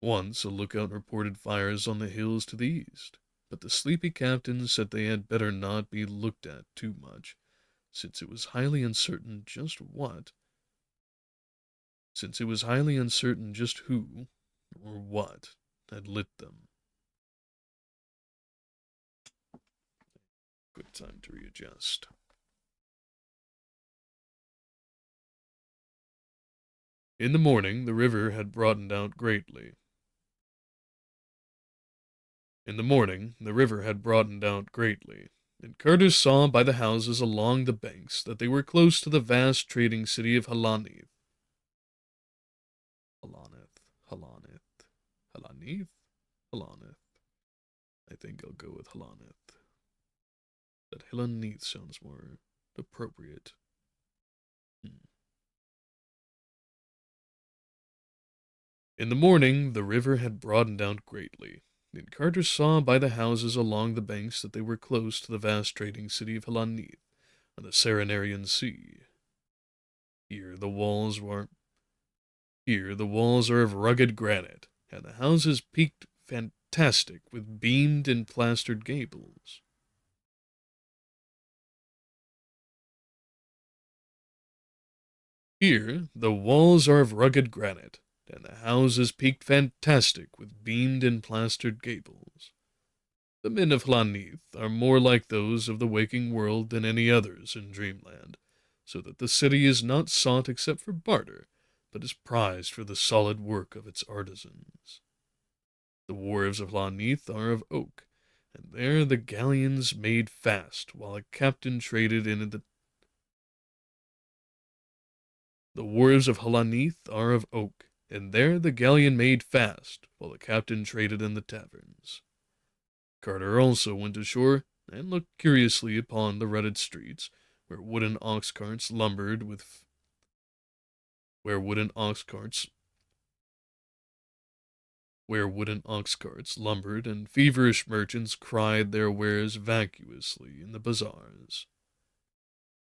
Once a lookout reported fires on the hills to the east, but the sleepy captain said they had better not be looked at too much, since it was highly uncertain just what, since it was highly uncertain just who or what had lit them. Good time to readjust. In the morning, the river had broadened out greatly. And Carter saw by the houses along the banks that they were close to the vast trading city of Halanith. Halanith. I think I'll go with Halanith. That Halanith sounds more appropriate. In the morning, the river had broadened out greatly, and Carter saw by the houses along the banks that they were close to the vast trading city of Halanith, on the Serenarian Sea. Here the walls are of rugged granite, and the houses peaked fantastic with beamed and plastered gables. Here the walls are of rugged granite, and the houses peaked fantastic with beamed and plastered gables. The men of Hlanith are more like those of the waking world than any others in Dreamland, so that the city is not sought except for barter, but is prized for the solid work of its artisans. The wharves of Hlanith are of oak, and there the galleons made fast, while a captain traded in the wharves of Halanith are of oak, and there the galleon made fast, while the captain traded in the taverns. Carter also went ashore, and looked curiously upon the rutted streets, where wooden ox carts lumbered and feverish merchants cried their wares vacuously in the bazaars.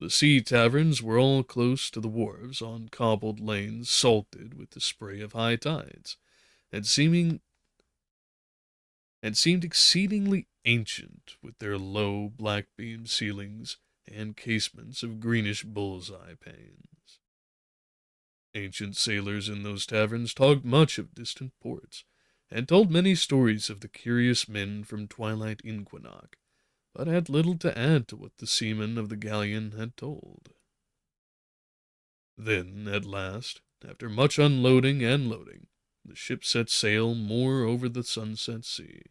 The sea taverns were all close to the wharves, on cobbled lanes salted with the spray of high tides, and seemed exceedingly ancient with their low, black-beamed ceilings and casements of greenish bull's-eye panes. Ancient sailors in those taverns talked much of distant ports, and told many stories of the curious men from twilight Inquinac, but had little to add to what the seamen of the galleon had told. Then, at last, after much unloading and loading, the ship set sail more over the sunset sea.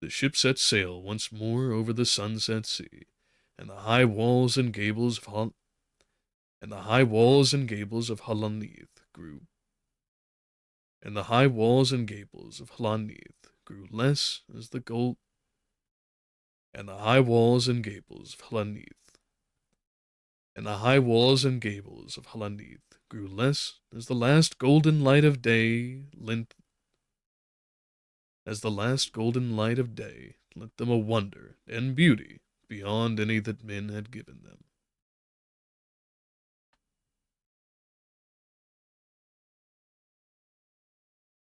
The ship set sail once more over the sunset sea, and the high walls and gables of Halanith grew. And the high walls and gables of Halanith grew less as the gold. And the high walls and gables of Halanith. And the high walls and gables of Halanith grew less as the last golden light of day lent them a wonder and beauty beyond any that men had given them.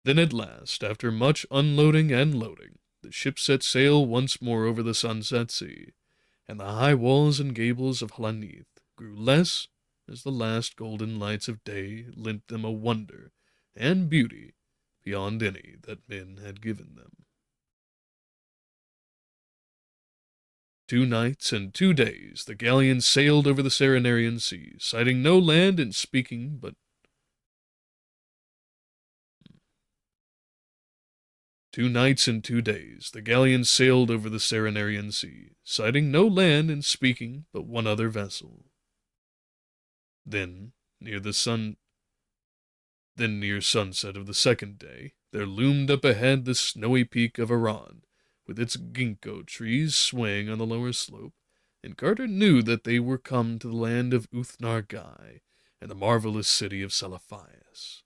Then at last, after much unloading and loading, the ship set sail once more over the sunset sea, and the high walls and gables of Halanith grew less as the last golden lights of day lent them a wonder and beauty beyond any that men had given them. 2 nights and 2 days the galleon sailed over the Serenarian Sea, sighting no land and speaking but 2 nights and 2 days the galleon sailed over the Serenarian Sea, sighting no land and speaking but one other vessel. Then, near sunset of the second day, there loomed up ahead the snowy peak of Iran, with its ginkgo trees swaying on the lower slope, and Carter knew that they were come to the land of Uthnar-Gai and the marvelous city of Salaphias.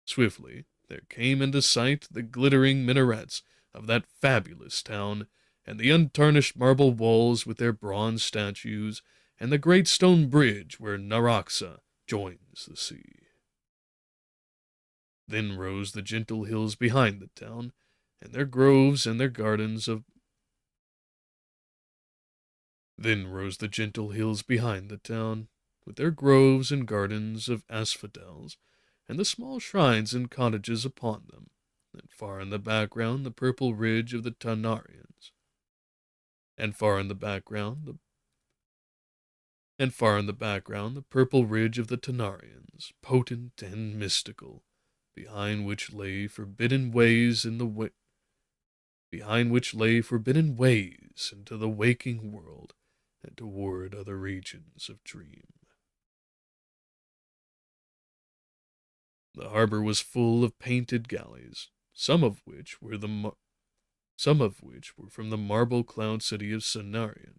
Swiftly there came into sight the glittering minarets of that fabulous town, and the untarnished marble walls with their bronze statues, and the great stone bridge where Naraksa joins the sea. Then rose the gentle hills behind the town, and their groves and their gardens of Then rose the gentle hills behind the town, with their groves and gardens of asphodels, and the small shrines and cottages upon them, and far in the background the purple ridge of the Tanarians, and far in the background the purple ridge of the Tanarians, potent and mystical, behind which lay forbidden ways into the waking world and toward other regions of dream. The harbor was full of painted galleys, some of which were from the marble cloud city of Cenarion.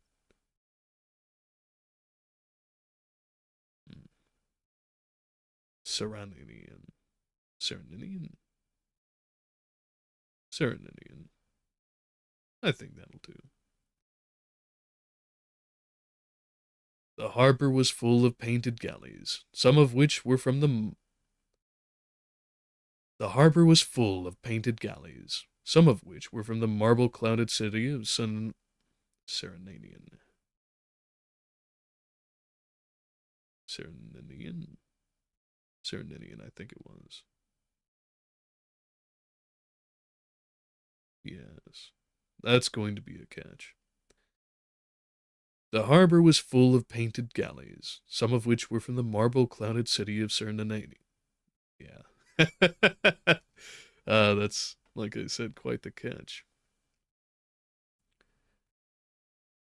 Sereninian. Sereninian? Sereninian. I think that'll do. The harbor was full of painted galleys, some of which were from the marble-clouded city of Serenanian. Serenanian? Serenanian, I think it was. Yes, that's going to be a catch. The harbor was full of painted galleys, some of which were from the marble-clouded city of Serenanian. Yeah. That's, like I said, quite the catch.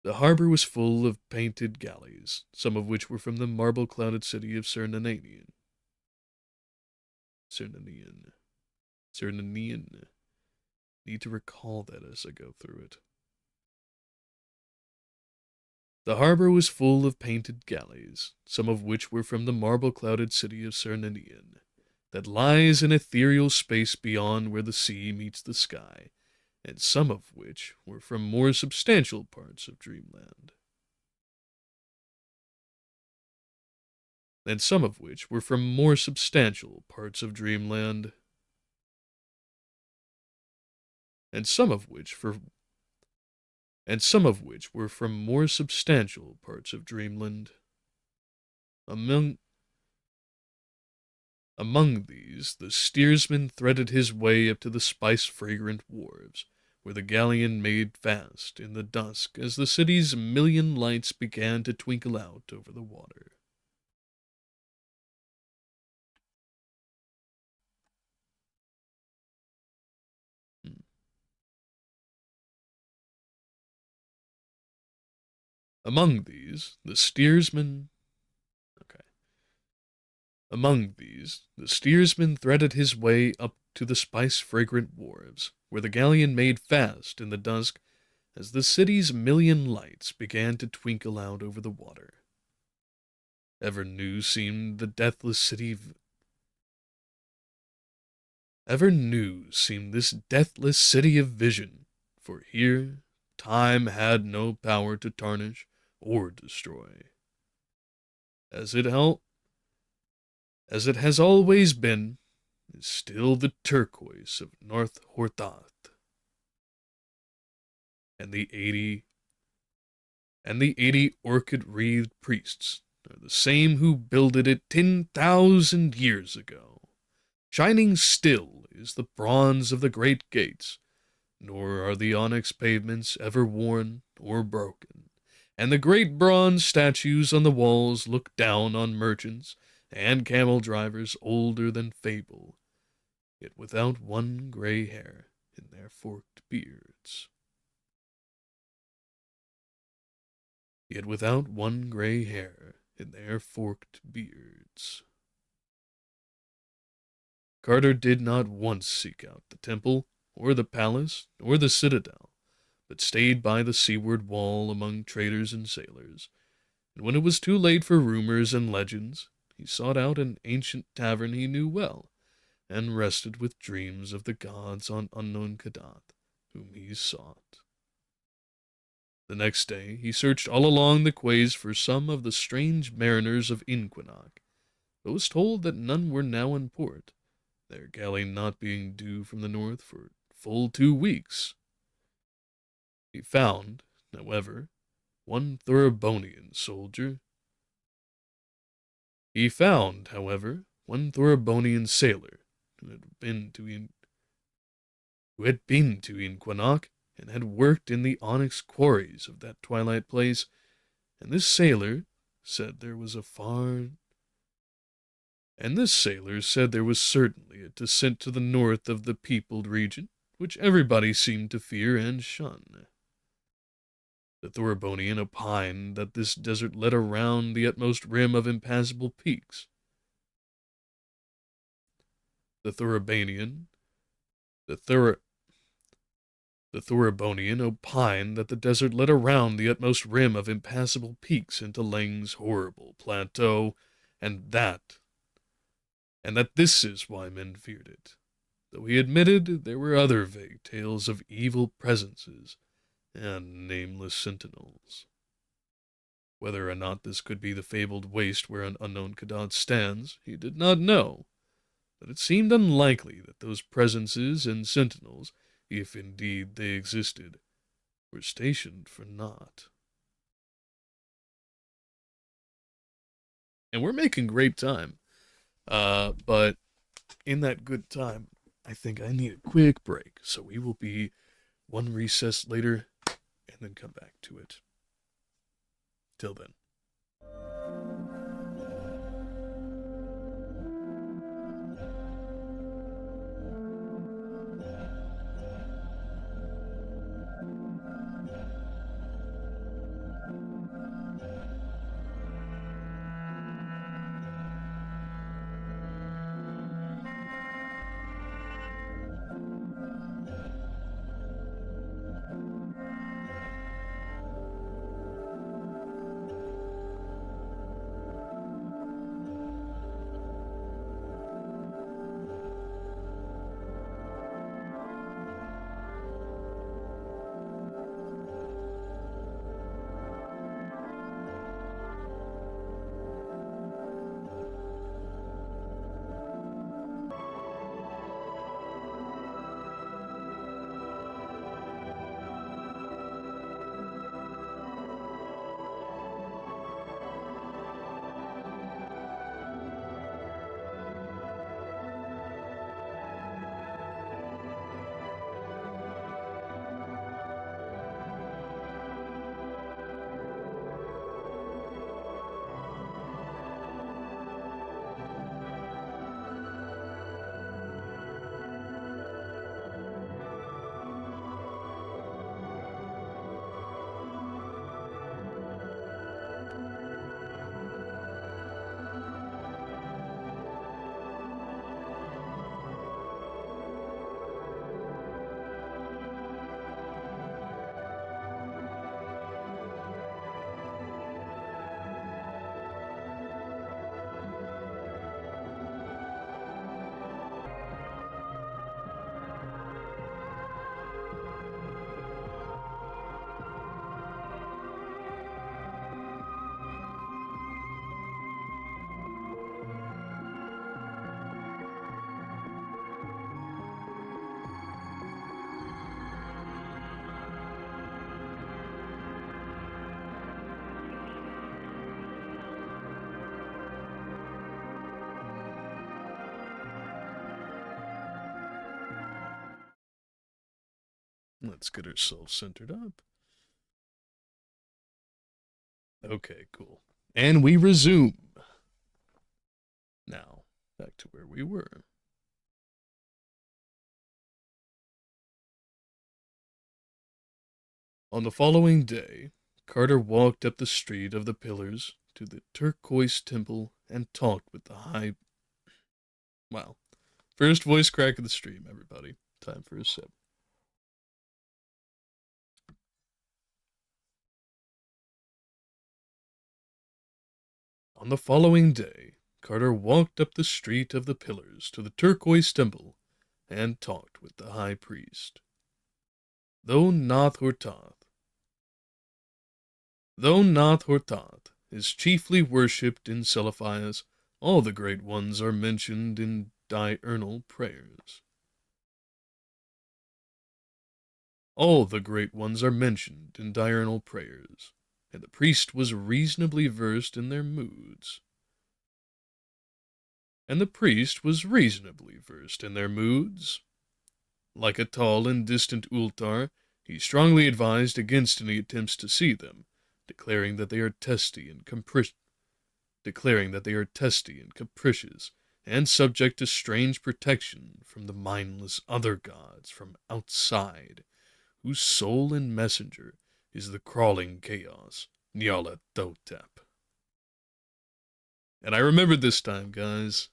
The harbor was full of painted galleys, some of which were from the marble-clouded city of Serenanian. Serenanian. Serenanian. Need to recall that as I go through it. The harbor was full of painted galleys, some of which were from the marble-clouded city of Serenanian, that lies in ethereal space beyond where the sea meets the sky, and some of which were from more substantial parts of dreamland. And some of which were from more substantial parts of dreamland. And some of which were from more substantial parts of dreamland. Among these, the steersman threaded his way up to the spice-fragrant wharves, where the galleon made fast in the dusk as the city's million lights began to twinkle out over the water. Among these, the steersman threaded his way up to the spice-fragrant wharves, where the galleon made fast in the dusk as the city's million lights began to twinkle out over the water. Ever new seemed this deathless city of vision, for here time had no power to tarnish or destroy. As it has always been, is still the turquoise of North Horthath, and the 80 orchid-wreathed priests are the same who builded it 10,000 years ago. Shining still is the bronze of the great gates, nor are the onyx pavements ever worn or broken, and the great bronze statues on the walls look down on merchants and camel drivers older than fable, yet without one gray hair in their forked beards. Carter did not once seek out the temple, or the palace, or the citadel, but stayed by the seaward wall among traders and sailors, and when it was too late for rumors and legends, he sought out an ancient tavern he knew well, and rested with dreams of the gods on unknown Kadath, whom he sought. The next day he searched all along the quays for some of the strange mariners of Inquinac, but was told that none were now in port, their galley not being due from the north for full 2 weeks. He found, however, one Thoroughbonian soldier. He found, however, one Thoroughbonian sailor who had been to Inquanac and had worked in the onyx quarries of that twilight place, and this sailor said there was certainly a descent to the north of the peopled region, which everybody seemed to fear and shun. The Thoroughbonian opined that this desert led around the utmost rim of impassable peaks. The Thoroughbonian, the Thor, the Thoroughbonian opined that the desert led around the utmost rim of impassable peaks into Lang's horrible plateau, and that this is why men feared it, though he admitted there were other vague tales of evil presences and nameless sentinels. Whether or not this could be the fabled waste where an unknown Kadath stands, he did not know, but it seemed unlikely that those presences and sentinels, if indeed they existed, were stationed for naught. And we're making great time, but in that good time, I think I need a quick break, so we will be one recess later and then come back to it. Till then. Let's get ourselves centered up. Okay, cool. And we resume. Now, back to where we were. On the following day, Carter walked up the street of the Pillars to the turquoise temple and talked with the high... Wow. First voice crack of the stream, everybody. Time for a sip. On the following day, Carter walked up the street of the Pillars to the turquoise temple and talked with the high priest. Though Nath Hortath is chiefly worshipped in Celiphias, all the great ones are mentioned in diurnal prayers. All the great ones are mentioned in diurnal prayers, and the priest was reasonably versed in their moods. Like a tall and distant Ultar, he strongly advised against any attempts to see them, declaring that they are testy and capricious, and subject to strange protection from the mindless other gods from outside, whose soul and messenger is the crawling chaos, Nyarlathotep. And I remembered this time, guys,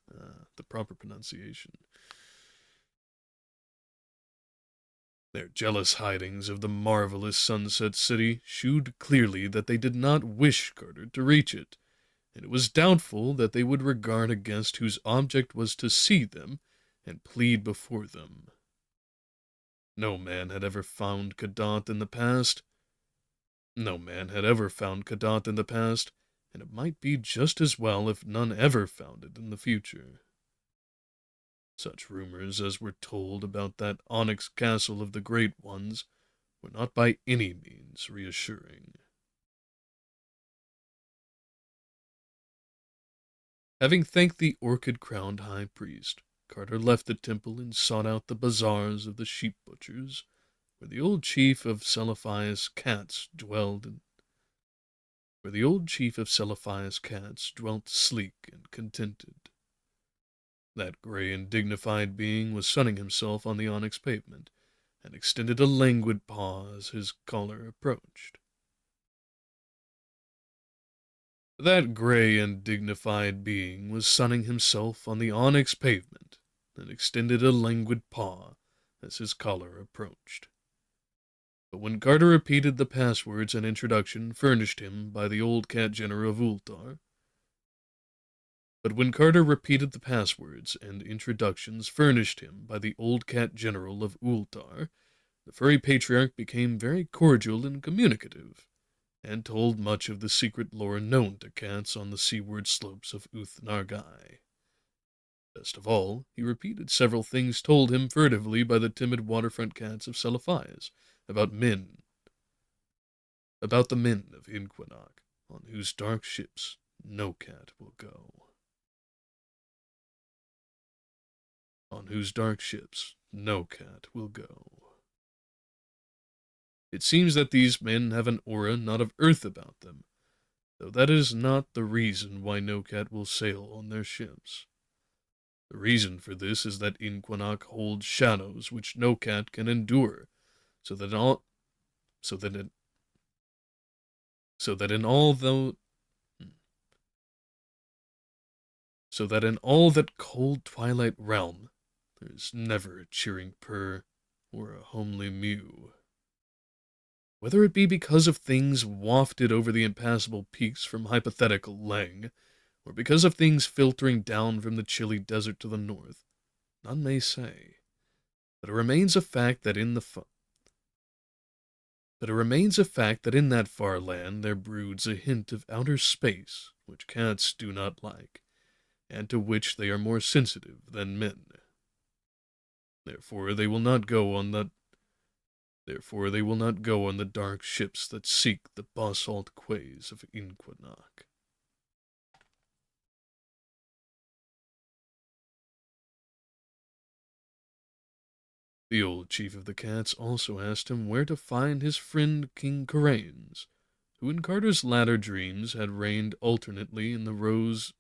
the proper pronunciation. Their jealous hidings of the marvelous Sunset City shewed clearly that they did not wish Carter to reach it, and it was doubtful that they would regard a guest whose object was to see them and plead before them. No man had ever found Kadath in the past. And it might be just as well if none ever found it in the future. Such rumors as were told about that onyx castle of the Great Ones were not by any means reassuring. Having thanked the orchid-crowned high priest, Carter left the temple and sought out the bazaars of the sheep butchers, where the old chief of Celiphias cats dwelt sleek and contented. That gray and dignified being was sunning himself on the onyx pavement, and extended a languid paw as his caller approached. That gray and dignified being was sunning himself on the onyx pavement, and extended a languid paw as his caller approached. But when Carter repeated the passwords and introduction furnished him by the old cat general of Ultar, the furry patriarch became very cordial and communicative, and told much of the secret lore known to cats on the seaward slopes of Uth-Nargai. Best of all, he repeated several things told him furtively by the timid waterfront cats of Celiphias about the men of Inquinac, on whose dark ships no cat will go. It seems that these men have an aura not of earth about them, though that is not the reason why no cat will sail on their ships. The reason for this is that Inquinac holds shadows which no cat can endure, so that in all that cold twilight realm there is never a cheering purr or a homely mew. Whether it be because of things wafted over the impassable peaks from hypothetical Lang, or because of things filtering down from the chilly desert to the north, none may say. But it remains a fact that in that far land there broods a hint of outer space which cats do not like, and to which they are more sensitive than men. Therefore they will not go on the dark ships that seek the basalt quays of Inquinac. The old chief of the cats also asked him where to find his friend King Karains, who in Carter's latter dreams had reigned alternately in the rose...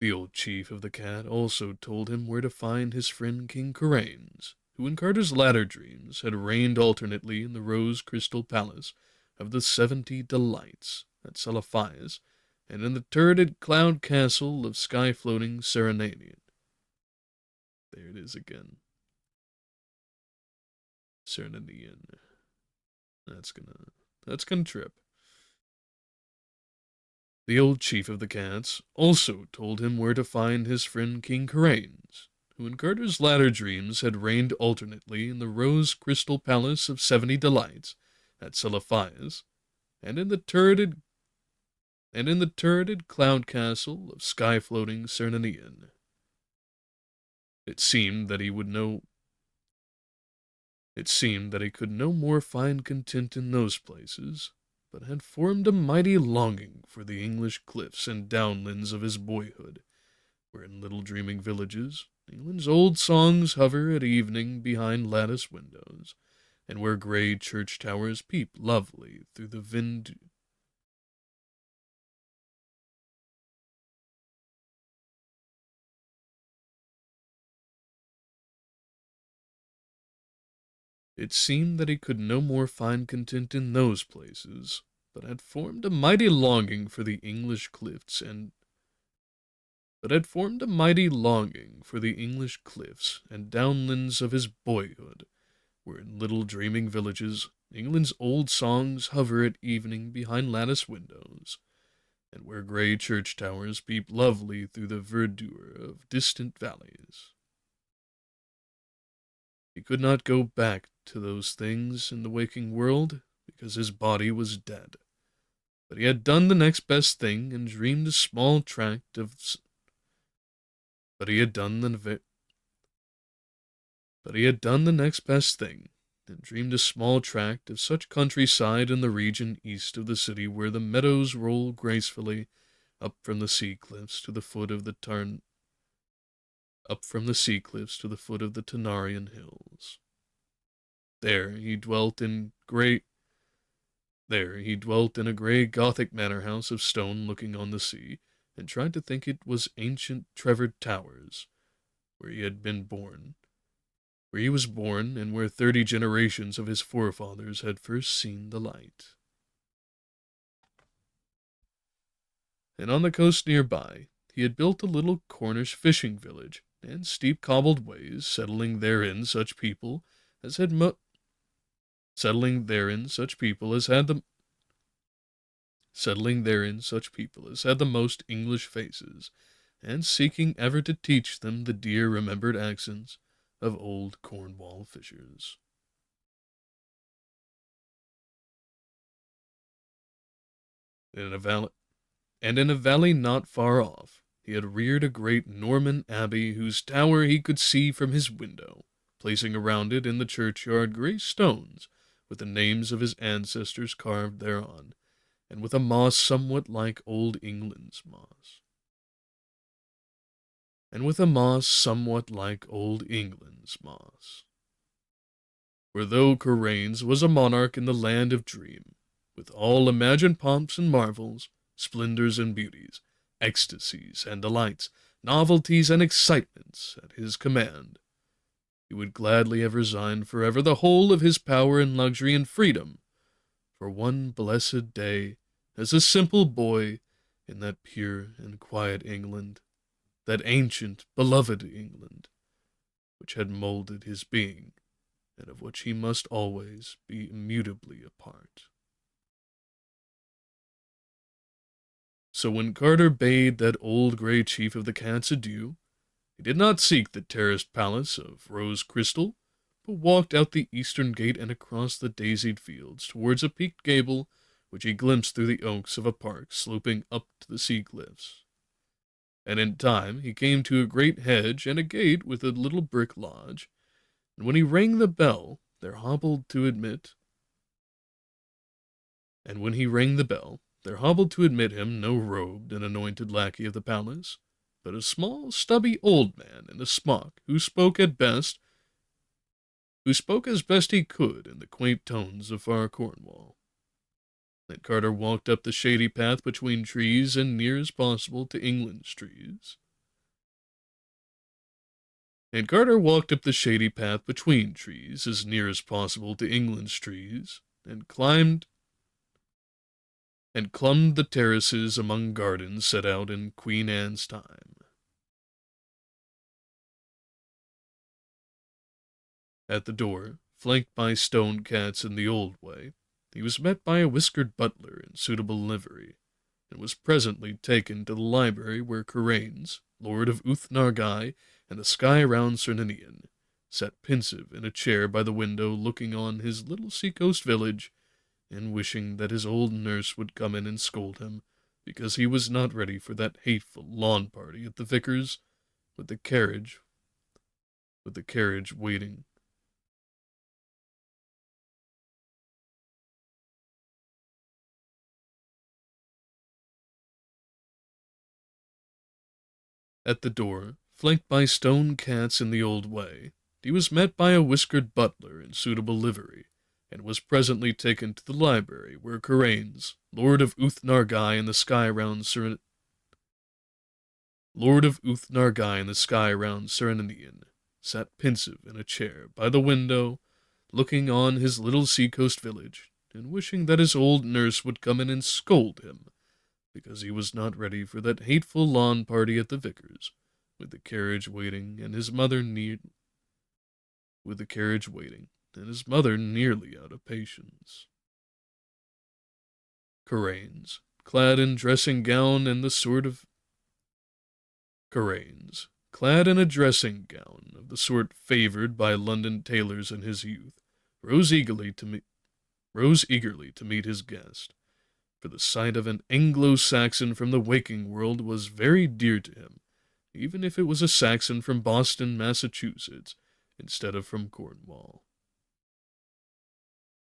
The old chief of the cat also told him where to find his friend King Karains, who in Carter's latter dreams had reigned alternately in the rose crystal palace of the 70 Delights at Celiphias, and in the turreted cloud castle of sky-floating Serenanian. There it is again. Serenanian. That's gonna trip. The old chief of the cats also told him where to find his friend King Karains, who in Carter's latter dreams had reigned alternately in the rose crystal palace of 70 Delights at Celiphias, and in the turreted and in the turreted cloud castle of sky-floating Cernanian. It seemed that he would no It seemed that he could no more find content in those places, but had formed a mighty longing for the English cliffs and downlands of his boyhood, where in little dreaming villages England's old songs hover at evening behind lattice windows, and where grey church towers peep lovely through the vind. It seemed that he could no more find content in those places, but had formed a mighty longing for the English cliffs and downlands of his boyhood, where in little dreaming villages England's old songs hover at evening behind lattice windows, and where grey church towers peep lovely through the verdure of distant valleys. He could not go back to those things in the waking world because his body was dead. But he had done the next best thing and dreamed a small tract of. But he had done the. But he had done the next best thing and dreamed a small tract of such countryside in the region east of the city where the meadows roll gracefully up from the sea cliffs to the foot of the Tanarian hills. There he dwelt in a grey Gothic manor house of stone looking on the sea, and tried to think it was ancient Trevored Towers, where he was born, and where 30 generations of his forefathers had first seen the light. And on the coast nearby, he had built a little Cornish fishing village, and steep cobbled ways, settling therein such people as had the most English faces, and seeking ever to teach them the dear remembered accents of old Cornwall fishers. In a valley not far off, he had reared a great Norman abbey whose tower he could see from his window, placing around it in the churchyard grey stones with the names of his ancestors carved thereon, and with a moss somewhat like old England's moss. For though Karains was a monarch in the land of dream, with all imagined pomps and marvels, splendors and beauties, ecstasies and delights, novelties and excitements at his command, he would gladly have resigned forever the whole of his power and luxury and freedom for one blessed day as a simple boy in that pure and quiet England, that ancient, beloved England, which had molded his being, and of which he must always be immutably a part. So when Carter bade that old grey chief of the cats adieu, he did not seek the terraced palace of rose crystal, but walked out the eastern gate and across the daisied fields towards a peaked gable which he glimpsed through the oaks of a park sloping up to the sea cliffs. And in time he came to a great hedge and a gate with a little brick lodge, and when he rang the bell, there hobbled to admit him no robed and anointed lackey of the palace, but a small, stubby old man in a smock who spoke as best he could in the quaint tones of far Cornwall. And Carter walked up the shady path between trees and near as possible to England's trees. And Carter walked up the shady path between trees as near as possible to England's trees, and climbed the terraces among gardens set out in Queen Anne's time. At the door, flanked by stone cats in the old way, he was met by a whiskered butler in suitable livery, and was presently taken to the library where Karains, Lord of Uth-Nargai and the sky round Cernanian, sat pensive in a chair by the window looking on his little seacoast village, and wishing that his old nurse would come in and scold him because he was not ready for that hateful lawn party at the vicar's, with the carriage, waiting. At the door, flanked by stone cats in the old way, he was met by a whiskered butler in suitable livery, and was presently taken to the library where Karains, Lord of Uth-Nargai and the sky round Sereninian, sat pensive in a chair by the window, looking on his little seacoast village, and wishing that his old nurse would come in and scold him, because he was not ready for that hateful lawn party at the vicar's, with the carriage waiting, and his mother nearly out of patience. Karains, clad in dressing gown and the sort of Karains, clad in a dressing gown of the sort favored by London tailors in his youth, rose eagerly to meet his guest, for the sight of an Anglo-Saxon from the waking world was very dear to him, even if it was a Saxon from Boston, Massachusetts, instead of from Cornwall.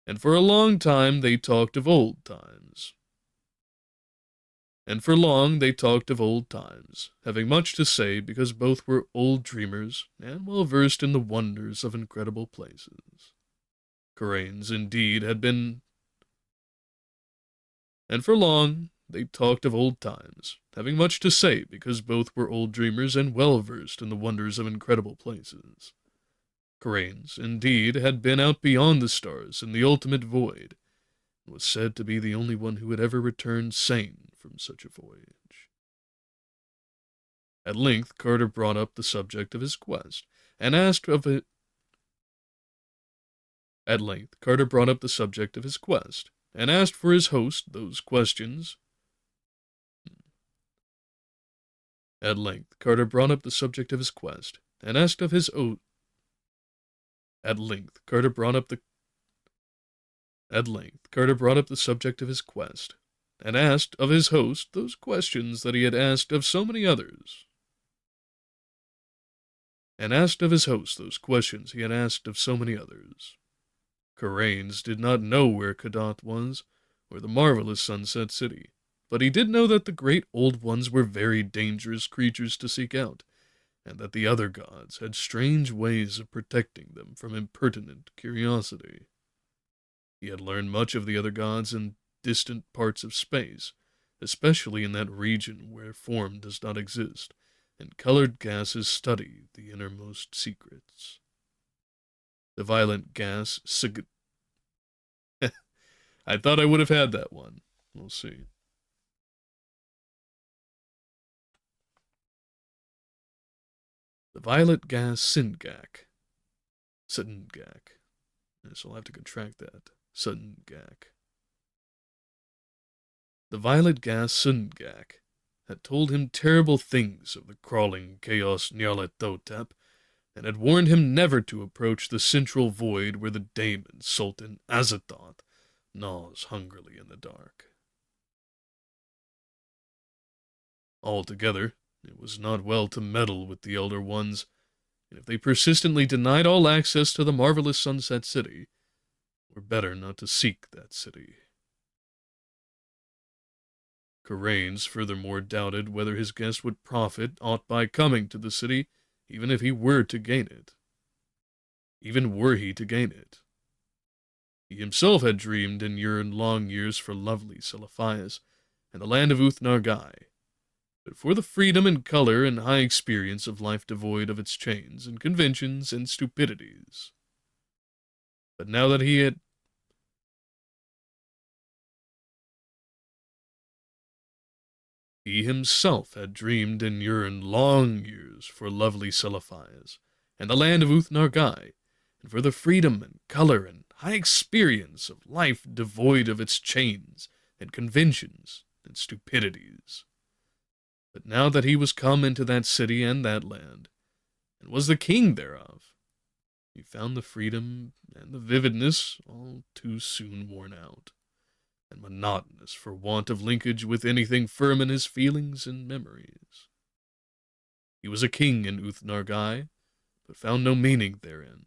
And for a long time they talked of old times. Having much to say because both were old dreamers and well versed in the wonders of incredible places. Karains, indeed, had been. And for long they talked of old times, having much to say because both were old dreamers and well versed in the wonders of incredible places. Karains, indeed, had been out beyond the stars in the ultimate void, and was said to be the only one who had ever returned sane from such a voyage. At length Carter brought up the subject of his quest, and asked for his host those questions. At length Carter brought up the subject of his quest, and asked of his host those questions that he had asked of so many others. Karains did not know where Kadath was, or the marvelous Sunset City, but he did know that the great old ones were very dangerous creatures to seek out, and that the other gods had strange ways of protecting them from impertinent curiosity. He had learned much of the other gods in distant parts of space, especially in that region where form does not exist, and colored gases study the innermost secrets. The violet gas I thought I would have had that one. We'll see. The violet gas Singak. Yes, I'll have to contract that. Sungak. The violet gas Sungak had told him terrible things of the crawling chaos Nyarlathotep, and had warned him never to approach the central void where the daemon Sultan Azathoth gnaws hungrily in the dark. Altogether, it was not well to meddle with the Elder Ones, and if they persistently denied all access to the marvelous Sunset City, it were better not to seek that city. Karains furthermore doubted whether his guest would profit aught by coming to the city, even if he were to gain it. He himself had dreamed and yearned long years for lovely Celophias and the land of Uth-Nargai, but for the freedom and color and high experience of life devoid of its chains and conventions and stupidities. But now that he himself had dreamed and yearned long years for lovely Celophias and the land of Uth-Nargai, and for the freedom and color and high experience of life devoid of its chains and conventions and stupidities. But now that he was come into that city and that land, and was the king thereof, he found the freedom and the vividness all too soon worn out, and monotonous for want of linkage with anything firm in his feelings and memories. He was a king in Uth-Nargai, but found no meaning therein,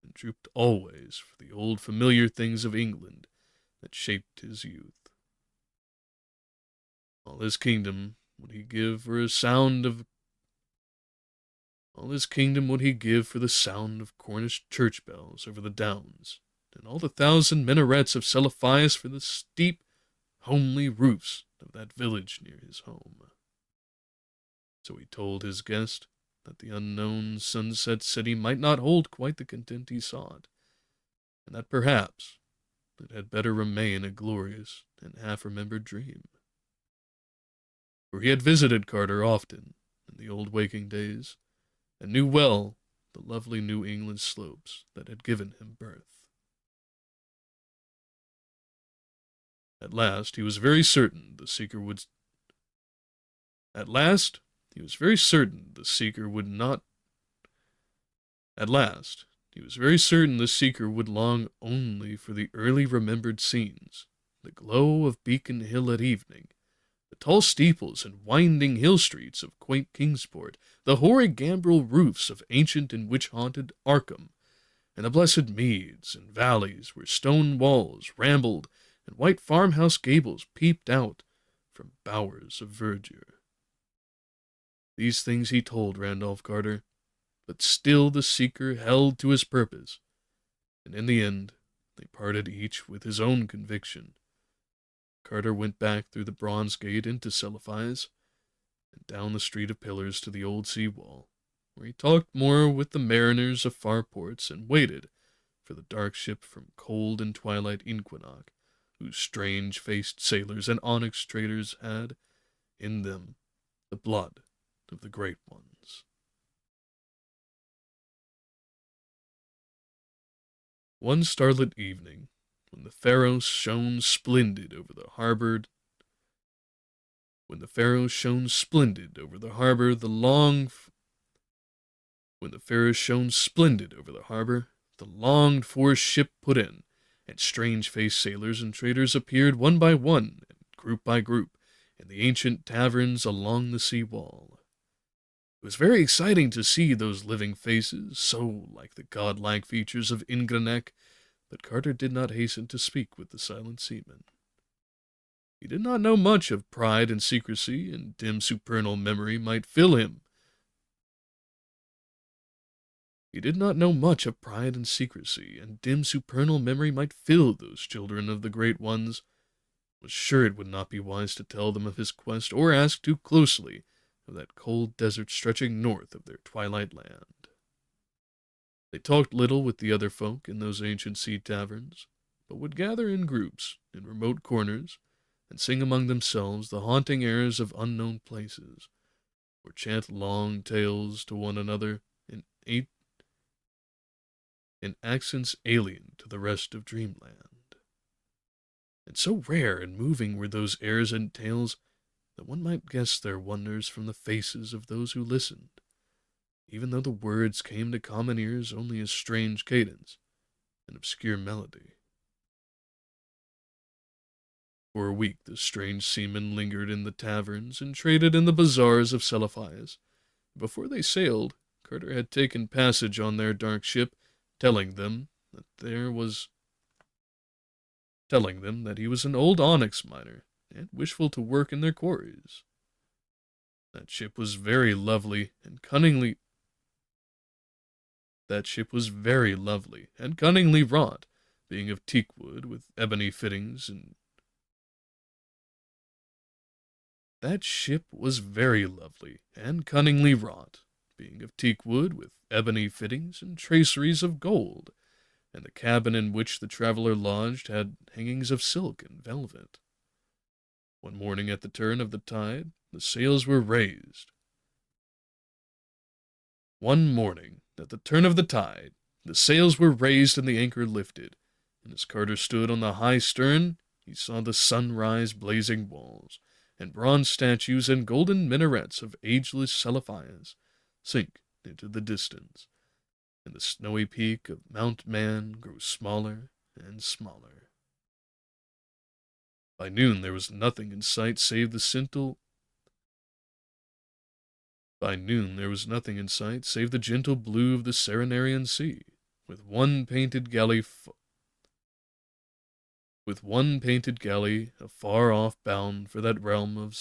and drooped always for the old familiar things of England that shaped his youth. All his kingdom would he give for a sound of All his kingdom would he give for the sound of Cornish church bells over the downs, and all the thousand minarets of Celiphias for the steep, homely roofs of that village near his home. So he told his guest that the unknown sunset city might not hold quite the content he sought, and that perhaps it had better remain a glorious and half-remembered dream. For he had visited Carter often in the old waking days, and knew well the lovely New England slopes that had given him birth. At last he was very certain the seeker would At last he was very certain the seeker would not At last he was very certain the seeker would long only for the early remembered scenes, the glow of Beacon Hill at evening, the tall steeples and winding hill streets of quaint Kingsport, the hoary gambrel roofs of ancient and witch-haunted Arkham, and the blessed meads and valleys where stone walls rambled and white farmhouse gables peeped out from bowers of verdure. These things he told Randolph Carter, but still the seeker held to his purpose, and in the end they parted each with his own conviction. Carter went back through the bronze gate into Celiphias, and down the street of pillars to the old sea wall, where he talked more with the mariners of far ports and waited for the dark ship from cold and twilight Inquinoc, whose strange-faced sailors and onyx traders had, in them, the blood of the great ones. One starlit evening, when the Pharos shone splendid over the harbor, when the Pharos shone splendid over the harbor, the longed for ship put in, and strange-faced sailors and traders appeared one by one and group by group in the ancient taverns along the sea wall. It was very exciting to see those living faces, so like the godlike features of Ingranec, but Carter did not hasten to speak with the silent seaman. He did not know much of pride and secrecy, and dim supernal memory might fill him. He did not know much of pride and secrecy, and dim supernal memory might fill those children of the great ones. Was sure it would not be wise to tell them of his quest, or ask too closely of that cold desert stretching north of their twilight land. They talked little with the other folk in those ancient sea taverns, but would gather in groups in remote corners and sing among themselves the haunting airs of unknown places, or chant long tales to one another in accents alien to the rest of dreamland. And so rare and moving were those airs and tales that one might guess their wonders from the faces of those who listened, even though the words came to common ears only as strange cadence and obscure melody. For a week the strange seamen lingered in the taverns and traded in the bazaars of Celiphias. Before they sailed, Carter had taken passage on their dark ship, telling them that he was an old onyx miner and wishful to work in their quarries. That ship was very lovely and cunningly wrought, being of teak wood with ebony fittings and That ship was very lovely and cunningly wrought, being of teak wood with ebony fittings and traceries of gold, and the cabin in which the traveler lodged had hangings of silk and velvet. One morning at the turn of the tide, the sails were raised. One morning, at the turn of the tide, the sails were raised and the anchor lifted, and as Carter stood on the high stern, he saw the sunrise blazing walls, and bronze statues and golden minarets of ageless Celiphias sink into the distance, and the snowy peak of Mount Man grow smaller and smaller. By noon there was nothing in sight save the gentle. By noon there was nothing in sight save the gentle blue of the Serenarian Sea, with one painted galley afar off bound for that realm of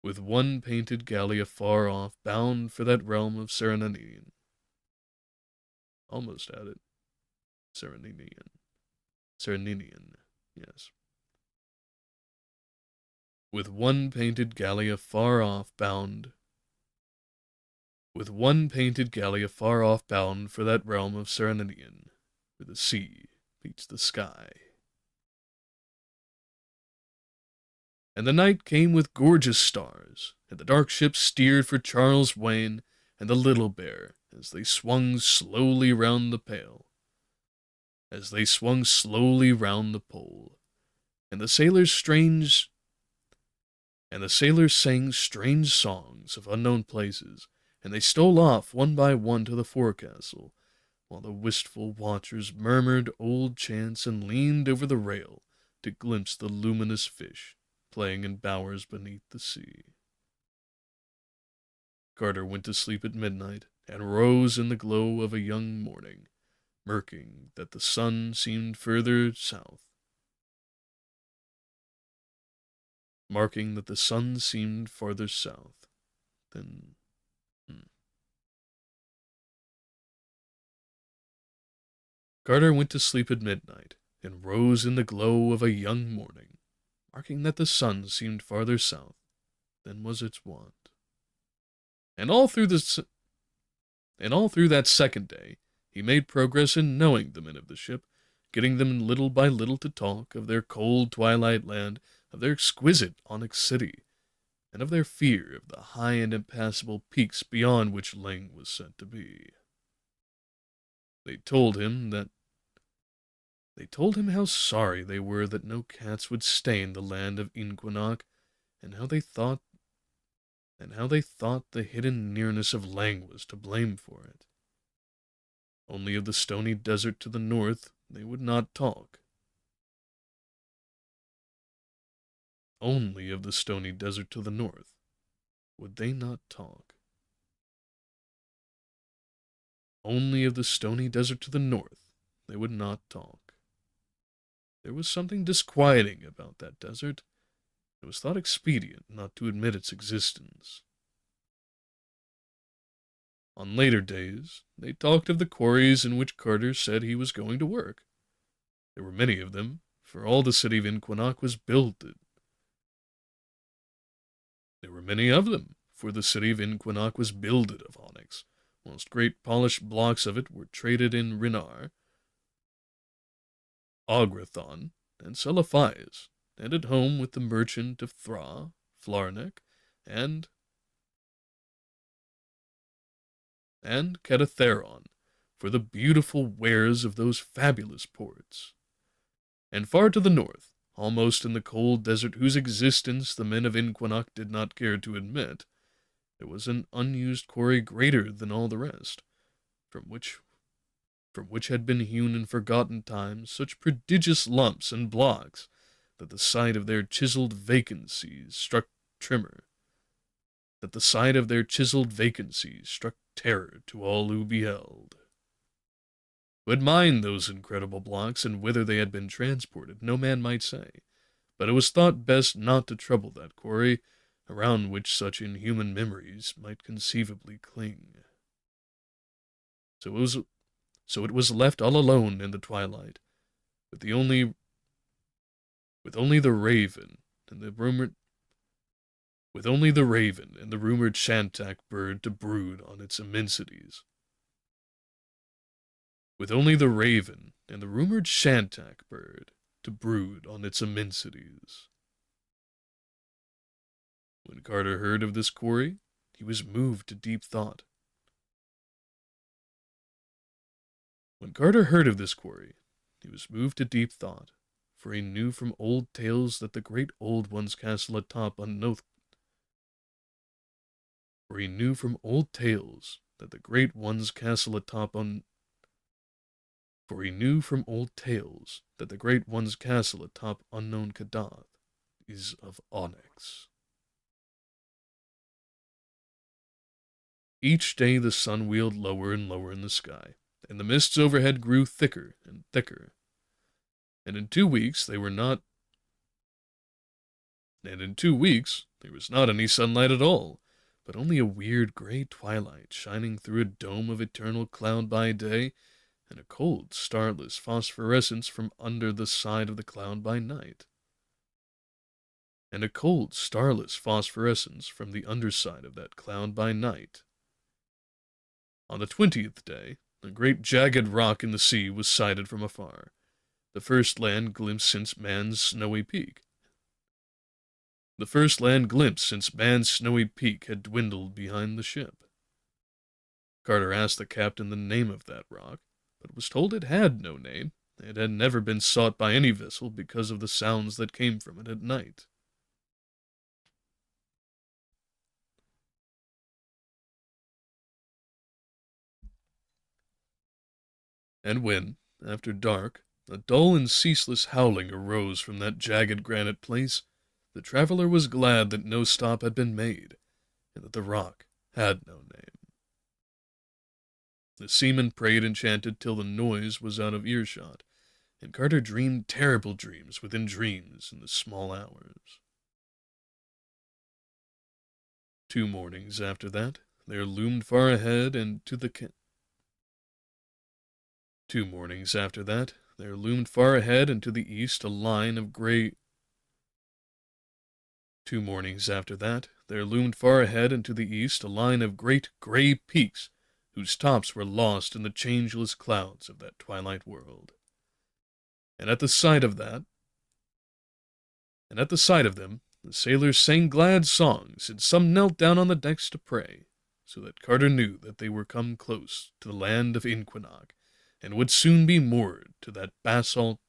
with one painted galley afar off bound for that realm of Serenanian. Almost had it. Serenanian. Sereninian, yes. With one painted galley afar off bound. With one painted galley afar off bound for that realm of Sereninian, where the sea beats the sky. And the night came with gorgeous stars, and the dark ship steered for Charles Wayne and the Little Bear as they swung slowly round the pale. As they swung slowly round the pole, and the sailors sang strange songs of unknown places, and they stole off one by one to the forecastle, while the wistful watchers murmured old chants and leaned over the rail to glimpse the luminous fish playing in bowers beneath the sea. Carter went to sleep at midnight and rose in the glow of a young morning, marking that the sun seemed farther south. Than... Carter went to sleep at midnight and rose in the glow of a young morning, marking that the sun seemed farther south than was its wont. And all through that second day, he made progress in knowing the men of the ship, getting them little by little to talk of their cold twilight land, of their exquisite onyx city, and of their fear of the high and impassable peaks beyond which Ling was said to be. They told him how sorry they were that no cats would stain the land of Inquinoc, and how they thought the hidden nearness of Lang was to blame for it. Only of the stony desert to the north they would not talk. Only of the stony desert to the north would they not talk. Only of the stony desert to the north they would not talk. There was something disquieting about that desert. It was thought expedient not to admit its existence. On later days, they talked of the quarries in which Carter said he was going to work. There were many of them, for all the city of Inquinoc was builded. There were many of them, for the city of Inquinoc was builded of onyx, whilst great polished blocks of it were traded in Rinar, Augrathon, and Celophias, and at home with the merchant of Thra, Flarnek, and Kadatheron, for the beautiful wares of those fabulous ports. And far to the north, almost in the cold desert whose existence the men of Inquinoc did not care to admit, there was an unused quarry greater than all the rest, from which had been hewn in forgotten times such prodigious lumps and blocks that the sight of their chiseled vacancies struck terror to all who beheld. Who had mined those incredible blocks, and whither they had been transported, no man might say, but it was thought best not to trouble that quarry, around which such inhuman memories might conceivably cling. So it was left all alone in the twilight, with only the raven and the rumored shantak bird to brood on its immensities. With only the raven and the rumored shantak bird to brood on its immensities. When Carter heard of this quarry, he was moved to deep thought. For he knew from old tales that the great old one's castle atop Unknoth For he knew from old tales that the Great One's castle atop unknown Kadath is of onyx. Each day the sun wheeled lower and lower in the sky, and the mists overhead grew thicker and thicker. And in 2 weeks they were not and in 2 weeks there was not any sunlight at all, but only a weird gray twilight shining through a dome of eternal cloud by day, and a cold, starless phosphorescence from under the side of the cloud by night. And a cold, starless phosphorescence from the underside of that cloud by night. On the 20th day, a great jagged rock in the sea was sighted from afar, the first land glimpsed since man's snowy peak. The first land glimpsed since man's snowy peak had dwindled behind the ship. Carter asked the captain the name of that rock, but was told it had no name. It had never been sought by any vessel because of the sounds that came from it at night. And when, after dark, a dull and ceaseless howling arose from that jagged granite place, the traveler was glad that no stop had been made, and that the rock had no name. The seaman prayed enchanted till the noise was out of earshot, and Carter dreamed terrible dreams within dreams in the small hours. 2 mornings after that, there loomed far ahead and to the 2 mornings after that, there loomed far ahead and to the east a line of gray. 2 mornings after that, there loomed far ahead and to the east a line of great gray peaks, whose tops were lost in the changeless clouds of that twilight world. And at the sight of them, the sailors sang glad songs, and some knelt down on the decks to pray, so that Carter knew that they were come close to the land of Inquinag, and would soon be moored to the basalt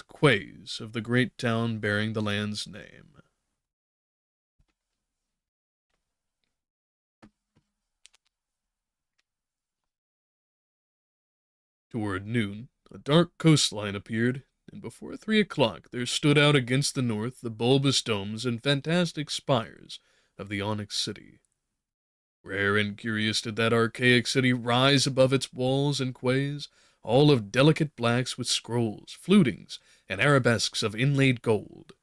quays of the great town bearing the land's name. Toward noon, a dark coastline appeared, and before 3 o'clock there stood out against the north the bulbous domes and fantastic spires of the onyx city. Rare and curious did that archaic city rise above its walls and quays, all of delicate blacks with scrolls, flutings, and arabesques of inlaid gold.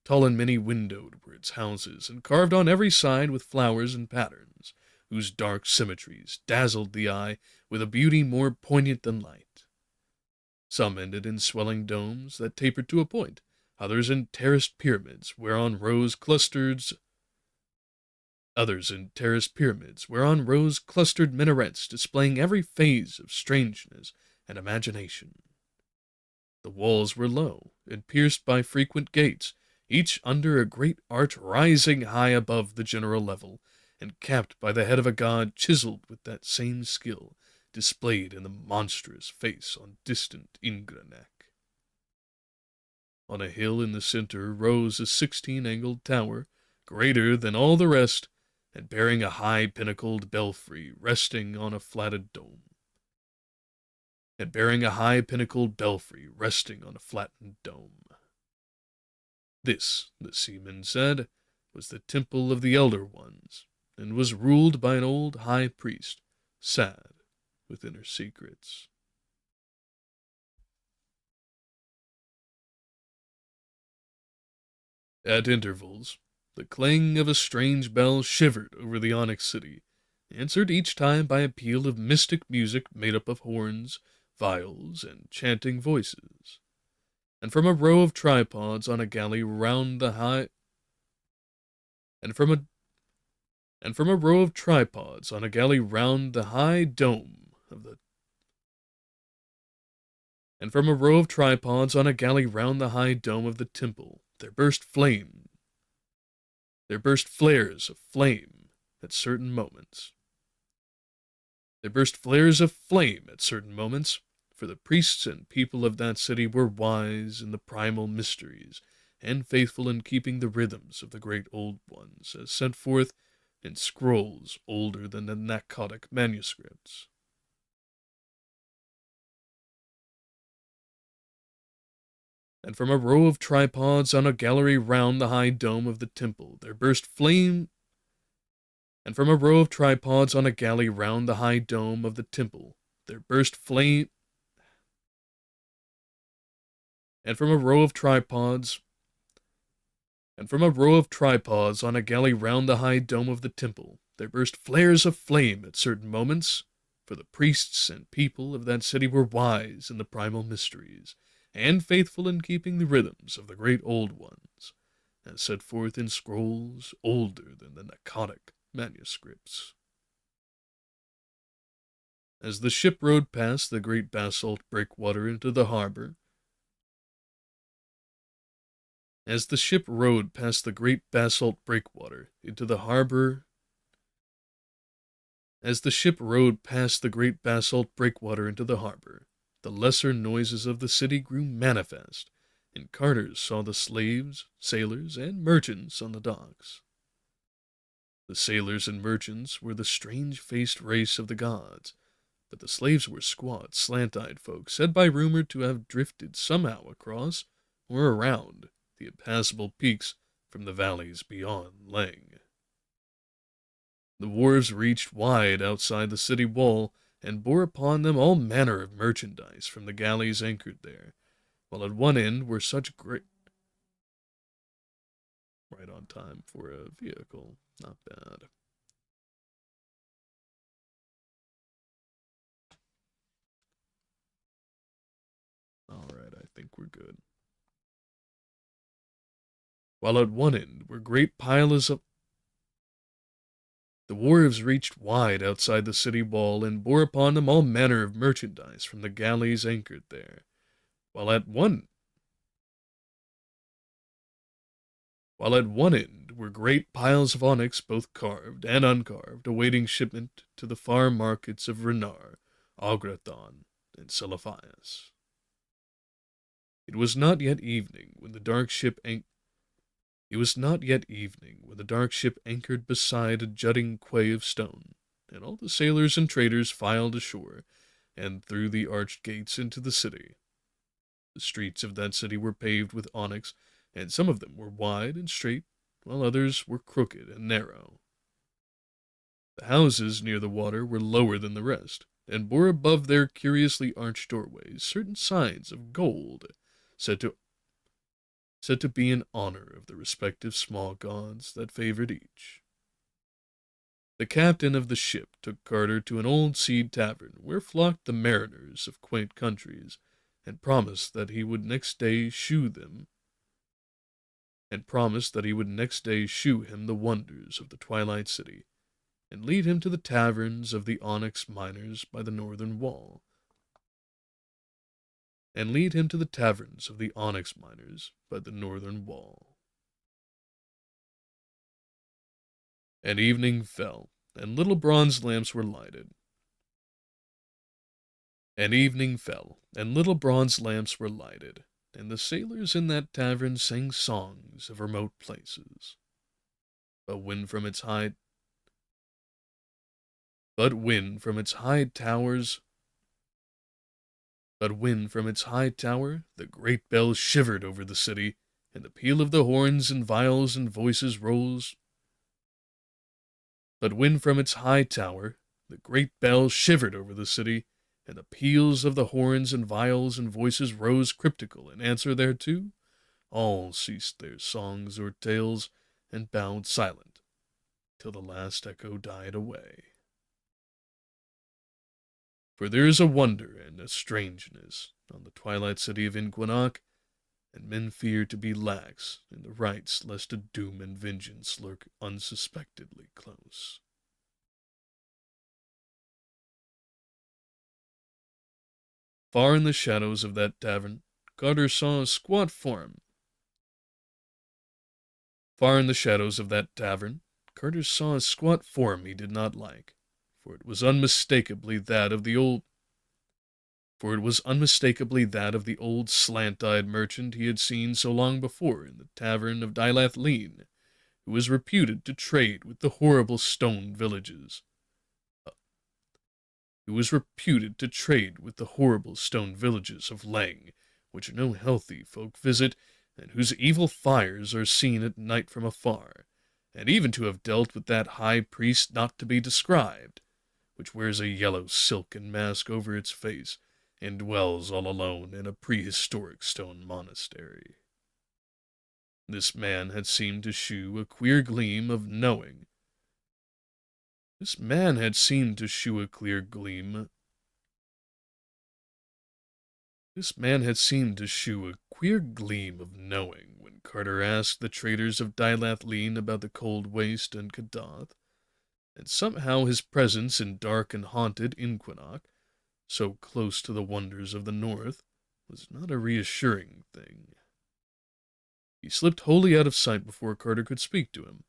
Tall and many-windowed were its houses, and carved on every side with flowers and patterns, whose dark symmetries dazzled the eye with a beauty more poignant than light. Some ended in swelling domes that tapered to a point, others in terraced pyramids whereon rose clustered minarets displaying every phase of strangeness and imagination. The walls were low, and pierced by frequent gates, each under a great arch rising high above the general level, and capped by the head of a god chiseled with that same skill displayed in the monstrous face on distant Ingranek. On a hill in the center rose a 16-angled tower, greater than all the rest, and bearing a high pinnacled belfry resting on a flattened dome. This, the seaman said, was the temple of the Elder Ones, and was ruled by an old high priest, sad with inner secrets. At intervals, the clang of a strange bell shivered over the onyx city, answered each time by a peal of mystic music made up of horns, viols, and chanting voices. And from a row of tripods on a galley round the high and from a row of tripods on a galley round the high dome of the and from a row of tripods on a galley round the high dome of the temple there burst flares of flame at certain moments. For the priests and people of that city were wise in the primal mysteries, and faithful in keeping the rhythms of the great old ones, as sent forth in scrolls older than the Nakhotic manuscripts. And from a row of tripods on a gallery round the high dome of the temple there burst flame. And from a row of tripods on a galley round the high dome of the temple there burst flame. And from a row of tripods on a galley round the high dome of the temple there burst flares of flame at certain moments, for the priests and people of that city were wise in the primal mysteries, and faithful in keeping the rhythms of the great old ones, as set forth in scrolls older than the Akkadic manuscripts. As the ship rode past the great basalt breakwater into the harbor, As the ship rode past the great basalt breakwater into the harbor, the lesser noises of the city grew manifest, and carters saw the slaves, sailors, and merchants on the docks. The sailors and merchants were the strange-faced race of the gods, but the slaves were squat, slant-eyed folk, said by rumor to have drifted somehow across or around the impassable peaks from the valleys beyond Lang. The wharves reached wide outside the city wall, and bore upon them all manner of merchandise from the galleys anchored there, while at one end were such great... Right on time for a vehicle, not bad. Alright, I think we're good. While at one end were great piles of... The wharves reached wide outside the city wall, and bore upon them all manner of merchandise from the galleys anchored there, while at one end were great piles of onyx, both carved and uncarved, awaiting shipment to the far markets of Renar, Augrathon, and Celophias. It was not yet evening when the dark ship anchored beside a jutting quay of stone, and all the sailors and traders filed ashore, and through the arched gates into the city. The streets of that city were paved with onyx, and some of them were wide and straight, while others were crooked and narrow. The houses near the water were lower than the rest, and bore above their curiously arched doorways certain signs of gold, said to be in honor of the respective small gods that favored each. The captain of the ship took Carter to an old seed tavern where flocked the mariners of quaint countries, and promised that he would next day shew him the wonders of the Twilight City, and lead him to the taverns of the onyx miners by the northern wall. And evening fell, and little bronze lamps were lighted. And the sailors in that tavern sang songs of remote places. But when from its high tower the great bell shivered over the city, and the peal of the horns and viols and voices rose. But when from its high tower the great bell shivered over the city, and the peals of the horns and viols and voices rose cryptical in answer thereto, all ceased their songs or tales, and bowed silent, till the last echo died away. For there is a wonder and a strangeness on the twilight city of Inquinac, and men fear to be lax in the rites lest a doom and vengeance lurk unsuspectedly close. Far in the shadows of that tavern, Carter saw a squat form. He did not like, for it was unmistakably that of the old slant-eyed merchant he had seen so long before in the tavern of Dilathleen, who was reputed to trade with the horrible stone villages of Lang, which no healthy folk visit, and whose evil fires are seen at night from afar, and even to have dealt with that high priest not to be described, which wears a yellow silken mask over its face, and dwells all alone in a prehistoric stone monastery. This man had seemed to shew a queer gleam of knowing. This man had seemed to shew a clear gleam. This man had seemed to shew a queer gleam of knowing when Carter asked the traders of Dilathleen about the cold waste and Kadath, and somehow his presence in dark and haunted Inquinoc, so close to the wonders of the North, was not a reassuring thing. He slipped wholly out of sight before Carter could speak to him,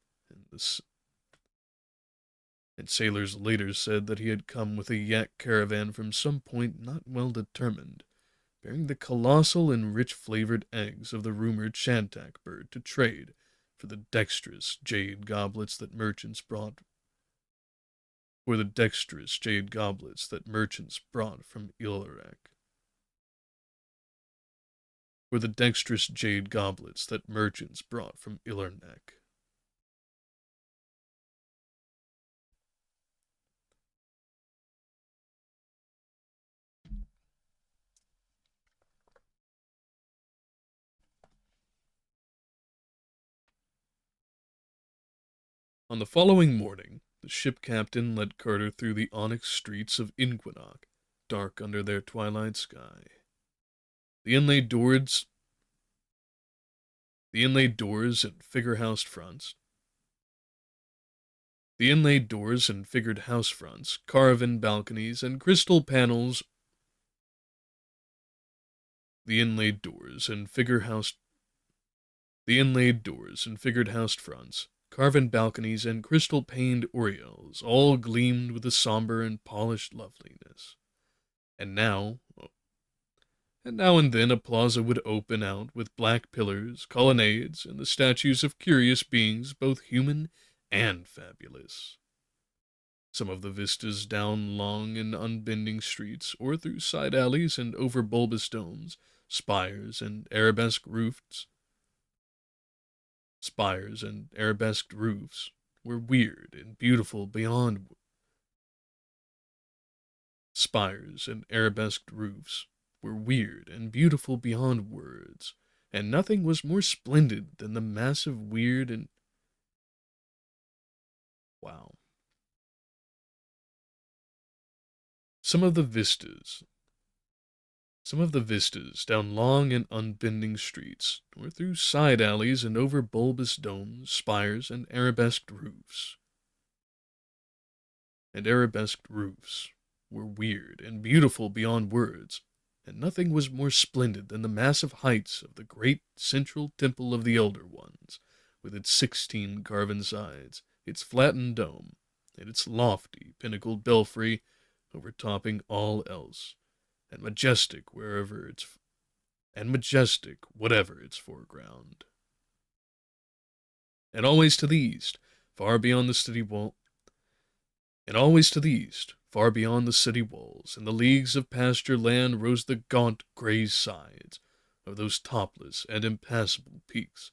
and sailors later said that he had come with a yak caravan from some point not well determined, bearing the colossal and rich-flavored eggs of the rumored shantak bird to trade for the dexterous jade goblets that merchants brought from Illirak. For the dexterous jade goblets that merchants brought from Illarneck. On the following morning, the ship captain led Carter through the onyx streets of Inquinoc, dark under their twilight sky. The inlaid doors and figured house fronts, carven balconies, and crystal panels. The inlaid doors and figured house fronts, carven balconies, and crystal-paned oriels all gleamed with a somber and polished loveliness. And now and then a plaza would open out with black pillars, colonnades, and the statues of curious beings both human and fabulous. Some of the vistas down long and unbending streets, or through side alleys and over bulbous domes, spires and arabesqued roofs, were weird and beautiful beyond words, and nothing was more splendid than the massive weird and wow. Some of the vistas down long and unbending streets, or through side alleys and over bulbous domes, spires, and arabesqued roofs, were weird and beautiful beyond words, and nothing was more splendid than the massive heights of the great central temple of the Elder Ones, with its 16 carven sides, its flattened dome, and its lofty, pinnacled belfry overtopping all else, and majestic whatever its foreground. And always to the east, far beyond the city walls, and the leagues of pasture land rose the gaunt gray sides of those topless and impassable peaks,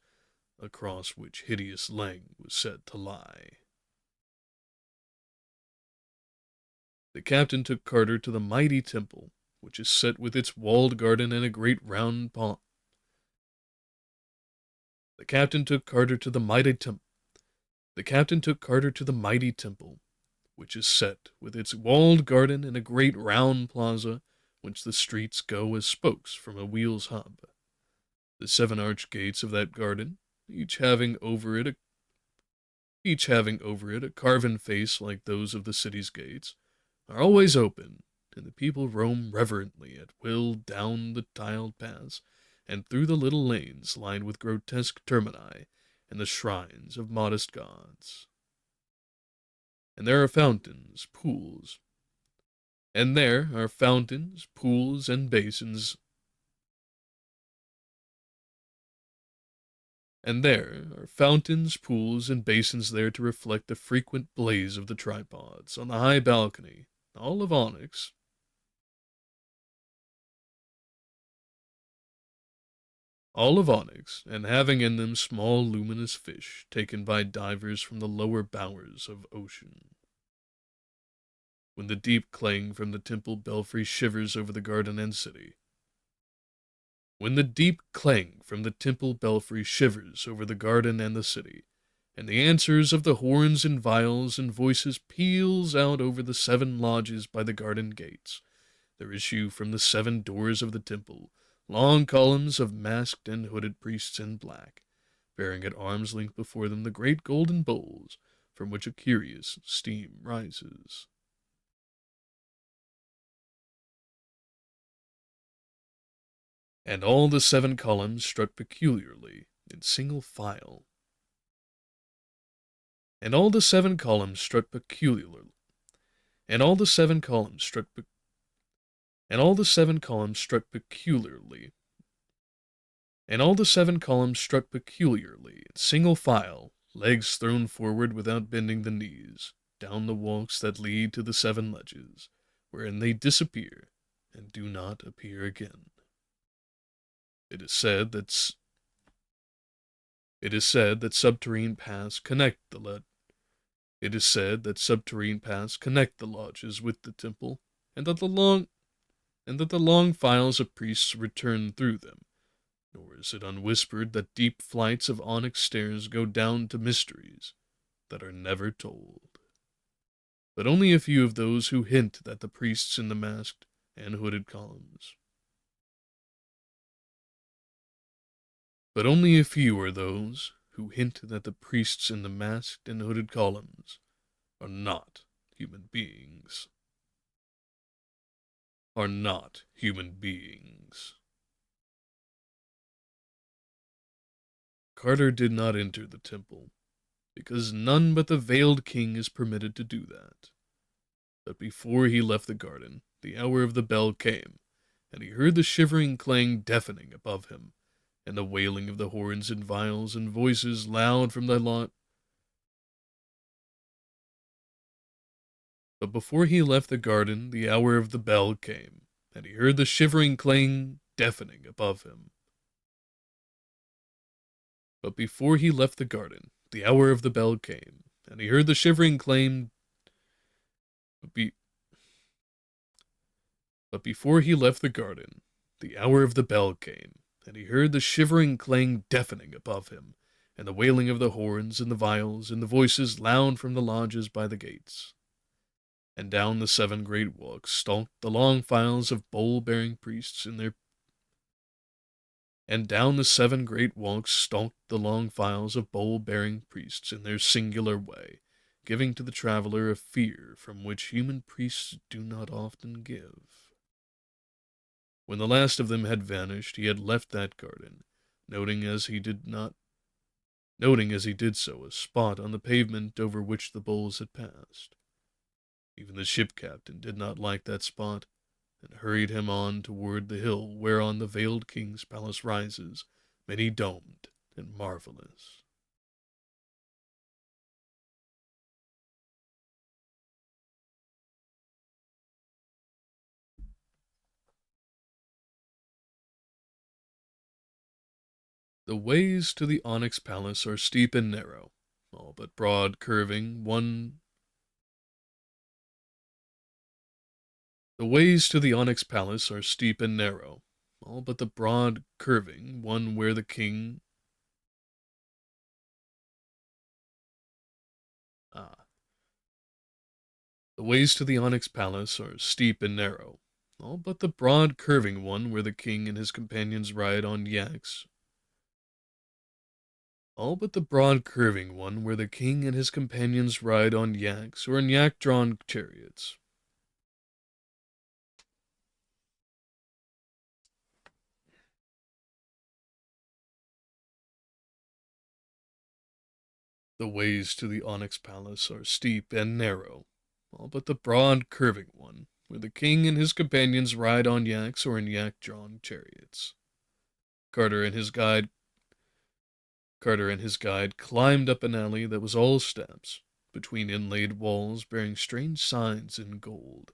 across which hideous Lang was said to lie. The captain took Carter to the mighty temple, which is set with its walled garden and a great round pond. The captain took Carter to the mighty temple, which is set with its walled garden and a great round plaza, whence the streets go as spokes from a wheel's hub. The 7 arched gates of that garden, each having over it a carven face like those of the city's gates, are always open, and the people roam reverently at will down the tiled paths and through the little lanes lined with grotesque termini and the shrines of modest gods. And there are fountains, pools, and basins. And there are fountains, pools, and basins there to reflect the frequent blaze of the tripods on the high balcony, all of onyx, all of onyx, and having in them small luminous fish taken by divers from the lower bowers of ocean. When the deep clang from the temple belfry shivers over the garden and city. When the deep clang from the temple belfry shivers over the garden and the city, and the answers of the horns and viols and voices peals out over the 7 lodges by the garden gates, there issue from the 7 doors of the temple long columns of masked and hooded priests in black, bearing at arm's length before them the great golden bowls from which a curious steam rises. And all the 7 columns strut peculiarly in single file. And all the 7 columns strut peculiarly. And all the 7 columns strut and all the 7 columns strut peculiarly. And all the 7 columns strut peculiarly in single file, legs thrown forward without bending the knees, down the walks that lead to the 7 ledges, wherein they disappear and do not appear again. It is said that subterranean paths connect the lodges with the temple, and that the long files of priests return through them. Nor is it unwhispered that deep flights of onyx stairs go down to mysteries that are never told. But only a few of those who hint that the priests in the masked and hooded columns. But only a few are those who hint that the priests in the masked and hooded columns are not human beings. Are not human beings. Carter did not enter the temple, because none but the veiled king is permitted to do that. But before he left the garden, the hour of the bell came, and he heard the shivering clang deafening above him, and the wailing of the horns and viols and voices loud from the lot. But before he left the garden, the hour of the bell came, and he heard the shivering clang deafening above him. But before he left the garden, the hour of the bell came, and he heard the shivering clang. But before he left the garden, the hour of the bell came, and he heard the shivering clang deafening above him, and the wailing of the horns and the viols and the voices loud from the lodges by the gates. And down the 7 great walks stalked the long files of bowl-bearing priests in their And down the 7 great walks stalked the long files of bowl-bearing priests in their singular way, giving to the traveler a fear from which human priests do not often give. When the last of them had vanished, he had left that garden, noting as he did so a spot on the pavement over which the bowls had passed. Even the ship captain did not like that spot, and hurried him on toward the hill whereon the veiled king's palace rises, many-domed and marvelous. The ways to the onyx palace are steep and narrow, all but broad curving, The ways to the onyx palace are steep and narrow, all but the broad curving one where the king... The ways to the onyx palace are steep and narrow, all but the broad curving one where the king and his companions ride on yaks. All but the broad curving one where the king and his companions ride on yaks or in yak-drawn chariots. The ways to the onyx palace are steep and narrow, all but the broad curving one, where the king and his companions ride on yaks or in yak-drawn chariots. Carter and his guide climbed up an alley that was all steps, between inlaid walls bearing strange signs in gold,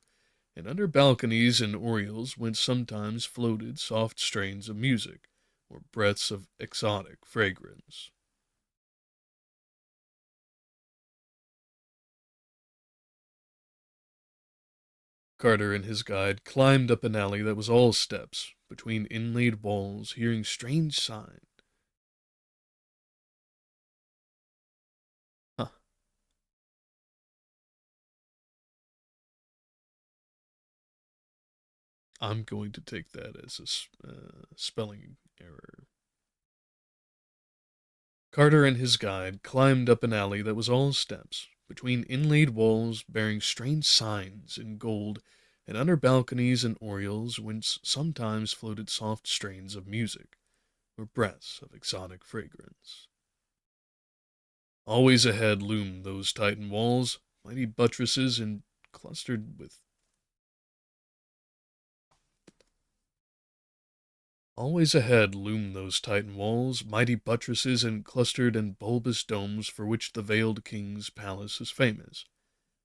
and under balconies and oriels whence sometimes floated soft strains of music, or breaths of exotic fragrance. Carter and his guide climbed up an alley that was all steps, between inlaid walls, hearing strange signs. Huh, I'm going to take that as a spelling error. Carter and his guide climbed up an alley that was all steps, between inlaid walls bearing strange signs in gold, and under balconies and oriels whence sometimes floated soft strains of music, or breaths of exotic fragrance. Always ahead loomed those Titan walls, mighty buttresses and clustered with Always ahead loomed those Titan walls, mighty buttresses and clustered and bulbous domes for which the veiled king's palace is famous,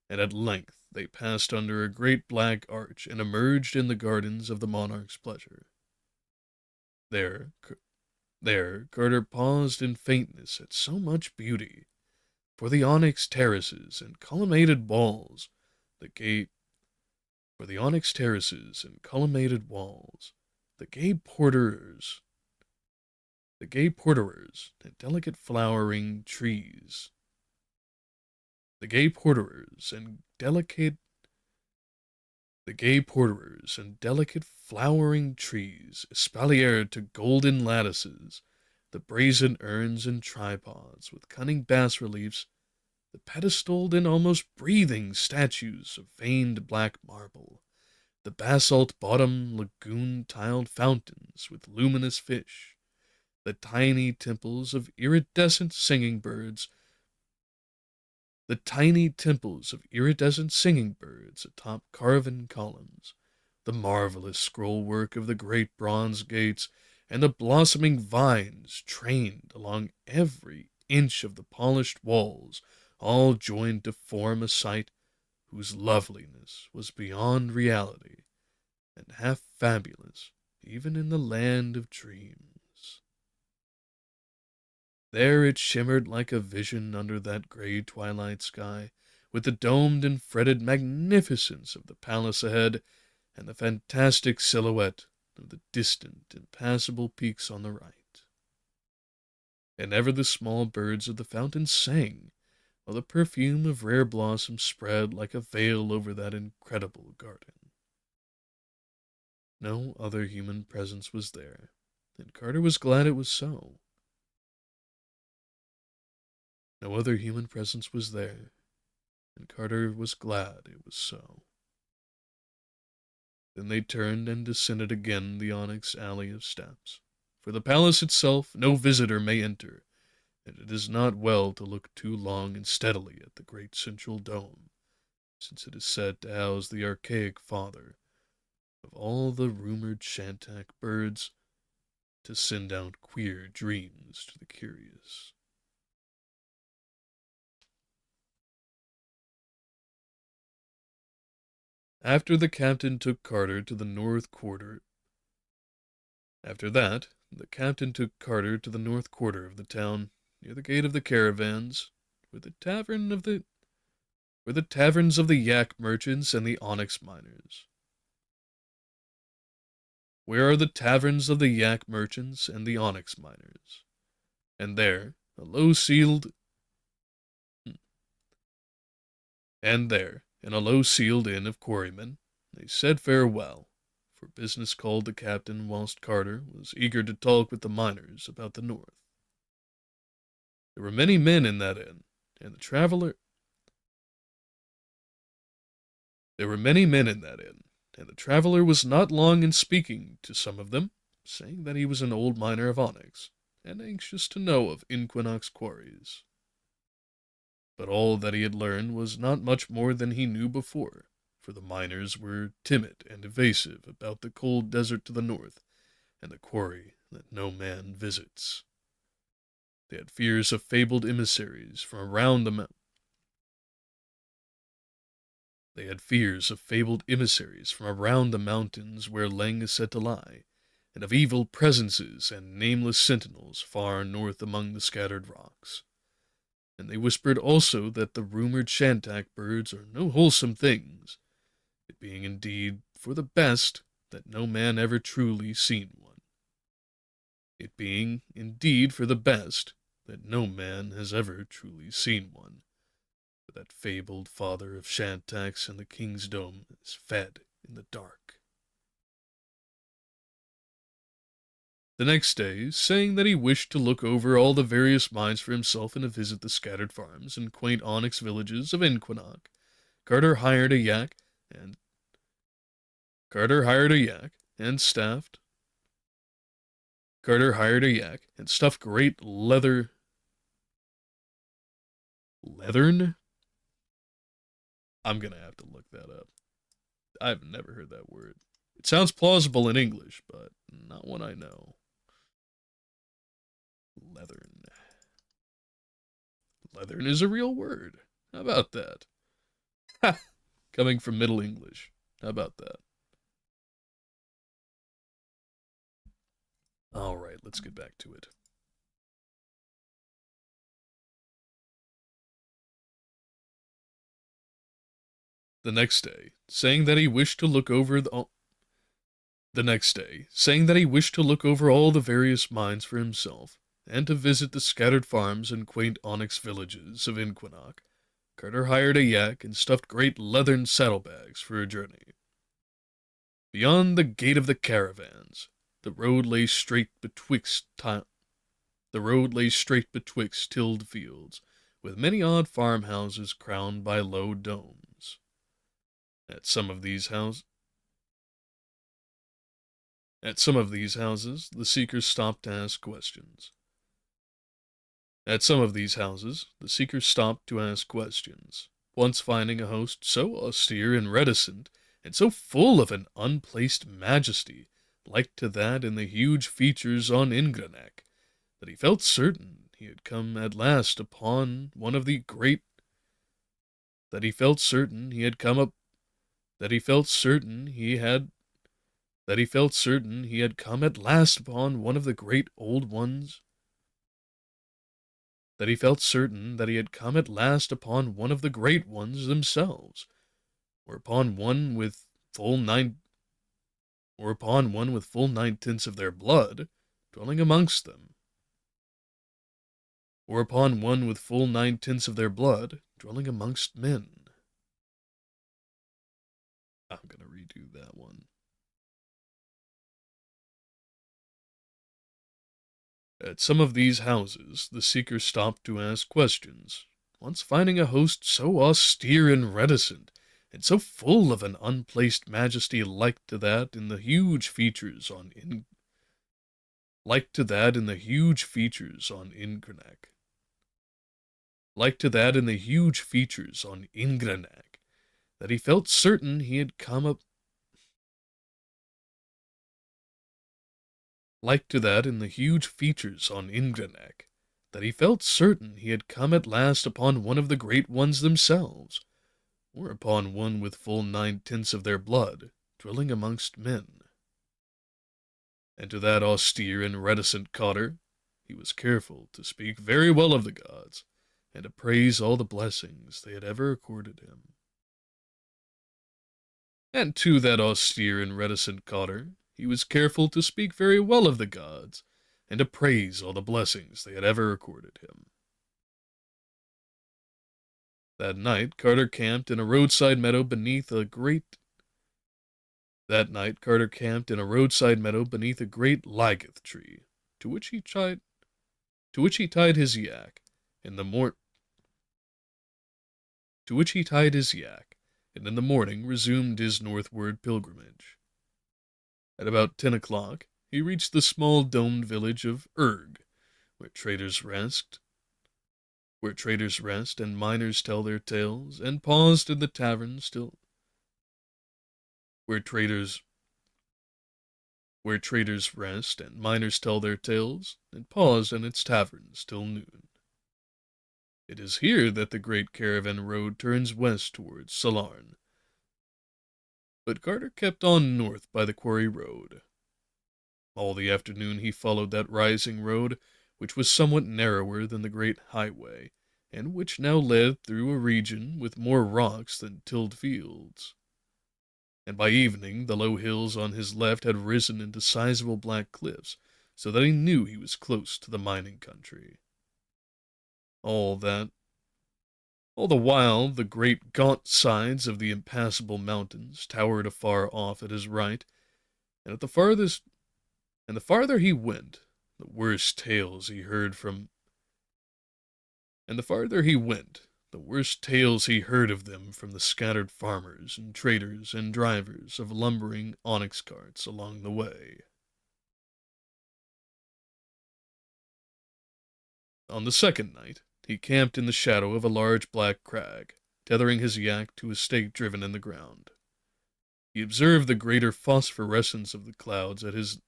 and at length they passed under a great black arch and emerged in the gardens of the monarch's pleasure. There, Carter paused in faintness at so much beauty, for the onyx terraces and colonnaded walls, the gay for the onyx terraces and colonnaded walls, the gay porterers, and delicate flowering trees, the gay porterers and delicate flowering trees, espaliered to golden lattices, the brazen urns and tripods with cunning bas reliefs, the pedestaled and almost breathing statues of veined black marble, the basalt bottom lagoon tiled fountains with luminous fish, the tiny temples of iridescent singing birds, atop carven columns, the marvelous scrollwork of the great bronze gates, and the blossoming vines trained along every inch of the polished walls, all joined to form a sight whose loveliness was beyond reality, and half fabulous even in the land of dreams. There it shimmered like a vision under that gray twilight sky, with the domed and fretted magnificence of the palace ahead, and the fantastic silhouette of the distant, impassable peaks on the right. And ever the small birds of the fountain sang, while the perfume of rare blossoms spread like a veil over that incredible garden. No other human presence was there, and Carter was glad it was so. No other human presence was there, and Carter was glad it was so. Then they turned and descended again the onyx alley of steps. For the palace itself no visitor may enter, and it is not well to look too long and steadily at the great central dome, since it is said to house the archaic father of all the rumored shantak birds, to send out queer dreams to the curious. After the captain took Carter to the north quarter, After that, the captain took Carter to the north quarter of the town, near the gate of the caravans, where the taverns of the yak merchants and the onyx miners. Where are the taverns of the yak merchants and the onyx miners? And there, a low ceiled and there, in a low-ceiled inn of quarrymen, they said farewell, for business called the captain whilst Carter was eager to talk with the miners about the north. There were many men in that inn, and the traveler There were many men in that inn, and the traveler was not long in speaking to some of them, saying that he was an old miner of onyx, and anxious to know of Inquinox quarries. But all that he had learned was not much more than he knew before, for the miners were timid and evasive about the cold desert to the north, and the quarry that no man visits. They had fears of fabled emissaries from around the mountains. They had fears of fabled emissaries from around the mountains where Leng is said to lie, and of evil presences and nameless sentinels far north among the scattered rocks. And they whispered also that the rumored shantak birds are no wholesome things, it being indeed for the best that no man ever truly seen one. It being indeed for the best that no man has ever truly seen one, for that fabled father of shantaks in the king's dome is fed in the dark. The next day, saying that he wished to look over all the various mines for himself and to visit the scattered farms and quaint onyx villages of Inquinoc, Carter hired a yak and staffed. Carter hired a yak and stuffed great leathern. I'm gonna have to look that up. I've never heard that word. It sounds plausible in English, but not one I know. Leathern. Leathern is a real word. How about that? Ha! Coming from Middle English. How about that? Alright, let's get back to it. The next day, saying that he wished to look over all the various mines for himself, and to visit the scattered farms and quaint onyx villages of Inquinoc, Carter hired a yak and stuffed great leathern saddlebags for a journey. Beyond the gate of the caravans, the road lay straight betwixt tilled fields, with many odd farmhouses crowned by low domes. At some of these houses, the seekers stopped to ask questions. Once finding a host so austere and reticent, and so full of an unplaced majesty, like to that in the huge features on Ingranek, that he felt certain he had come at last upon one of the great that he felt certain he had come at last upon one of the great old ones that he felt certain that he had come at last upon one of the great ones themselves, or upon one with full 9/10 of their blood dwelling amongst them, or upon one with full 9/10 of their blood dwelling amongst men. I'm gonna redo that one. At some of these houses, the seeker stopped to ask questions, once finding a host so austere and reticent, and so full of an unplaced majesty like to that in the huge features on Ingranek, that he felt certain he had come up like to that in the huge features on Ingranek, that he felt certain he had come at last upon one of the great ones themselves, or upon one with full 9/10 of their blood, dwelling amongst men. And to that austere and reticent cotter, he was careful to speak very well of the gods, and to praise all the blessings they had ever accorded him. And to that austere and reticent cotter, he was careful to speak very well of the gods, and to praise all the blessings they had ever accorded him. That night, Carter camped in a roadside meadow beneath a great Lygeth tree, to which he tied his yak, and in the morning resumed his northward pilgrimage. At about 10 o'clock, he reached the small domed village of Urg, where traders rest and miners tell their tales, and paused in the taverns till where traders rest and miners tell their tales, and paused in its taverns till noon. It is here that the great caravan road turns west towards Salarn, but Carter kept on north by the quarry road. All the afternoon he followed that rising road, which was somewhat narrower than the great highway, and which now led through a region with more rocks than tilled fields. And by evening the low hills on his left had risen into sizable black cliffs, so that he knew he was close to the mining country. All that All the while, the great gaunt sides of the impassable mountains towered afar off at his right, and at the farthest and the farther he went, the worse tales he heard from and the farther he went, the worse tales he heard of them from the scattered farmers and traders and drivers of lumbering onyx carts along the way. On the second night, he camped in the shadow of a large black crag, tethering his yak to a stake driven in the ground. He observed the greater phosphorescence of the clouds at his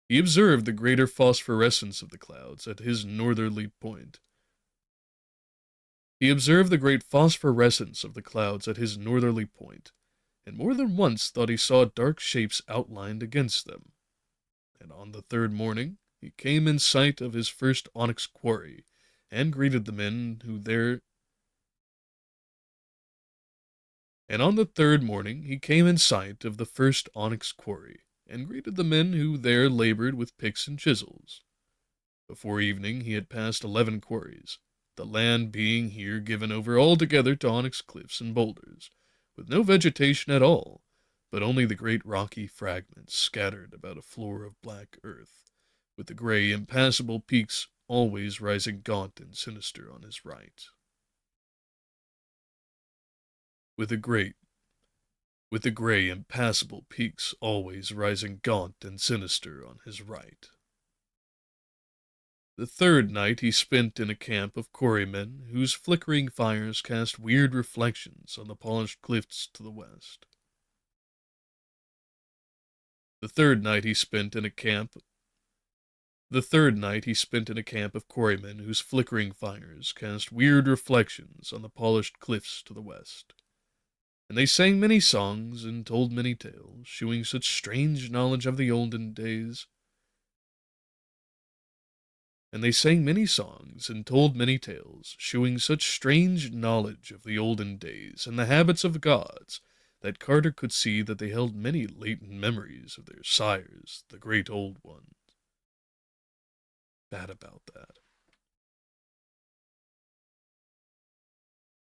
He observed the greater phosphorescence of the clouds at his northerly point. He observed the great phosphorescence of the clouds at his northerly point, and more than once thought he saw dark shapes outlined against them. And on the third morning he came in sight of his first onyx quarry, and greeted the men who there and on the third morning he came in sight of the first onyx quarry, and greeted the men who there labored with picks and chisels. Before evening he had passed 11 quarries, the land being here given over altogether to onyx cliffs and boulders, with no vegetation at all, but only the great rocky fragments scattered about a floor of black earth, with the gray, impassable peaks always rising gaunt and sinister on his right. With the great with the gray, impassable peaks always rising gaunt and sinister on his right. The third night he spent in a camp of quarrymen whose flickering fires cast weird reflections on the polished cliffs to the west. The third night he spent in a camp of quarrymen whose flickering fires cast weird reflections on the polished cliffs to the west. And they sang many songs and told many tales, shewing such strange knowledge of the olden days. And they sang many songs and told many tales, shewing such strange knowledge of the olden days and the habits of the gods, that Carter could see that they held many latent memories of their sires, the great old ones. Bad about that.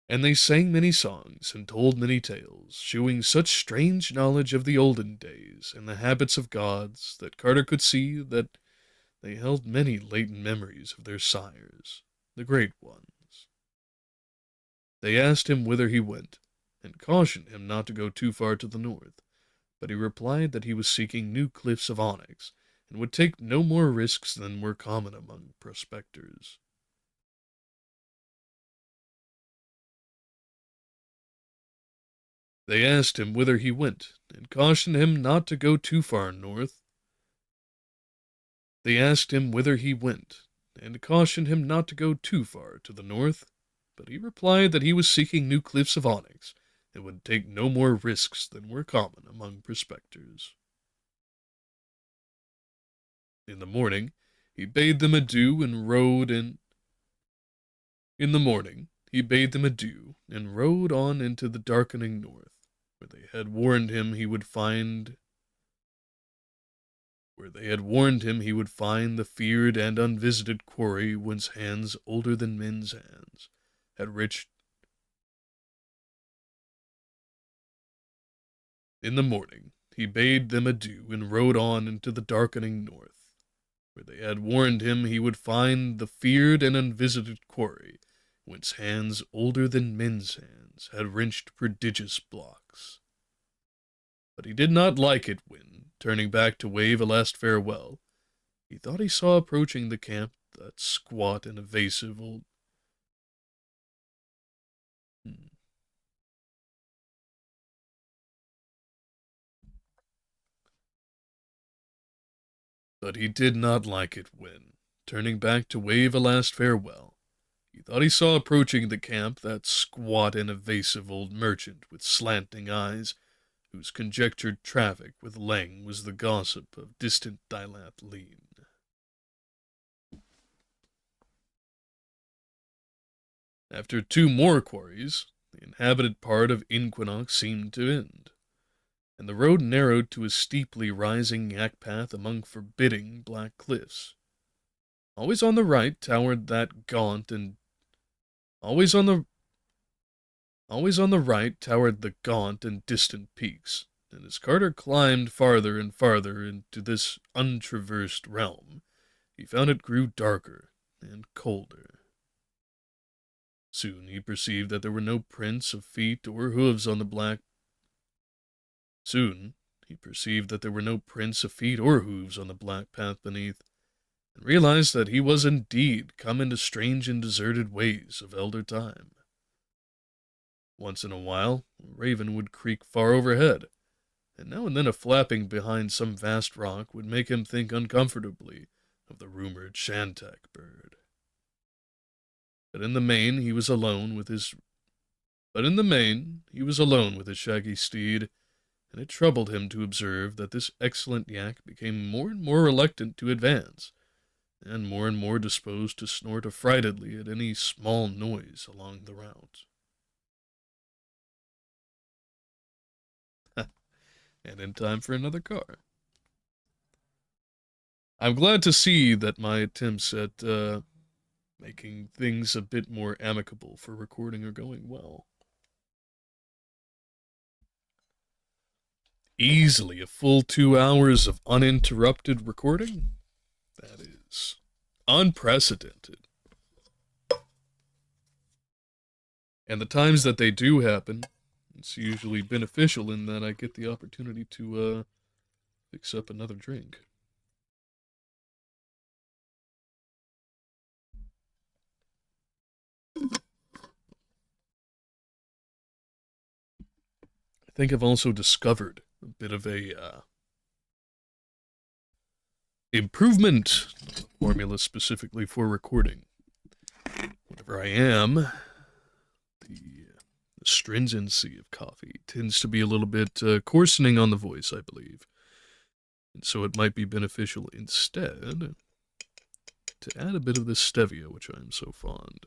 And they sang many songs and told many tales, shewing such strange knowledge of the olden days and the habits of gods, that Carter could see that they held many latent memories of their sires, the great ones. They asked him whither he went, and cautioned him not to go too far to the north, but he replied that he was seeking new cliffs of onyx, and would take no more risks than were common among prospectors. They asked him whither he went, and cautioned him not to go too far north. They asked him whither he went, and cautioned him not to go too far to the north, but he replied that he was seeking new cliffs of onyx, and would take no more risks than were common among prospectors. In the morning, he bade them adieu and rode in. In the morning, he bade them adieu and rode on into the darkening north, where they had warned him he would find the feared and unvisited quarry whence hands older than men's hands had reached. In the morning, he bade them adieu and rode on into the darkening north, where they had warned him he would find the feared and unvisited quarry whence hands older than men's hands had wrenched prodigious blocks. But he did not like it when, turning back to wave a last farewell, he thought he saw approaching the camp that squat and evasive old... But he did not like it when, turning back to wave a last farewell, he thought he saw approaching the camp that squat and evasive old merchant with slanting eyes, whose conjectured traffic with Leng was the gossip of distant Dilath Lean. After two more quarries, the inhabited part of Inquinox seemed to end, and the road narrowed to a steeply rising yak path among forbidding black cliffs. Always on the right towered that gaunt and always on the right towered the gaunt and distant peaks, and as Carter climbed farther and farther into this untraversed realm, he found it grew darker and colder. Soon he perceived that there were no prints of feet or hooves on the black. Soon he perceived that there were no prints of feet or hooves on the black path beneath, and realized that he was indeed come into strange and deserted ways of elder time. Once in a while, a raven would creak far overhead, and now and then a flapping behind some vast rock would make him think uncomfortably of the rumored Shantak bird. But in the main, he was alone with his shaggy steed, and it troubled him to observe that this excellent yak became more and more reluctant to advance, and more disposed to snort affrightedly at any small noise along the route. And in time for another car. I'm glad to see that my attempts at making things a bit more amicable for recording are going well. Easily a full 2 hours of uninterrupted recording? That is unprecedented. And the times that they do happen, it's usually beneficial in that I get the opportunity to fix up another drink. I think I've also discovered a bit of a improvement formula specifically for recording. Whenever I am, the stringency of coffee tends to be a little bit coarsening on the voice, I believe. And so it might be beneficial instead to add a bit of the stevia, which I am so fond.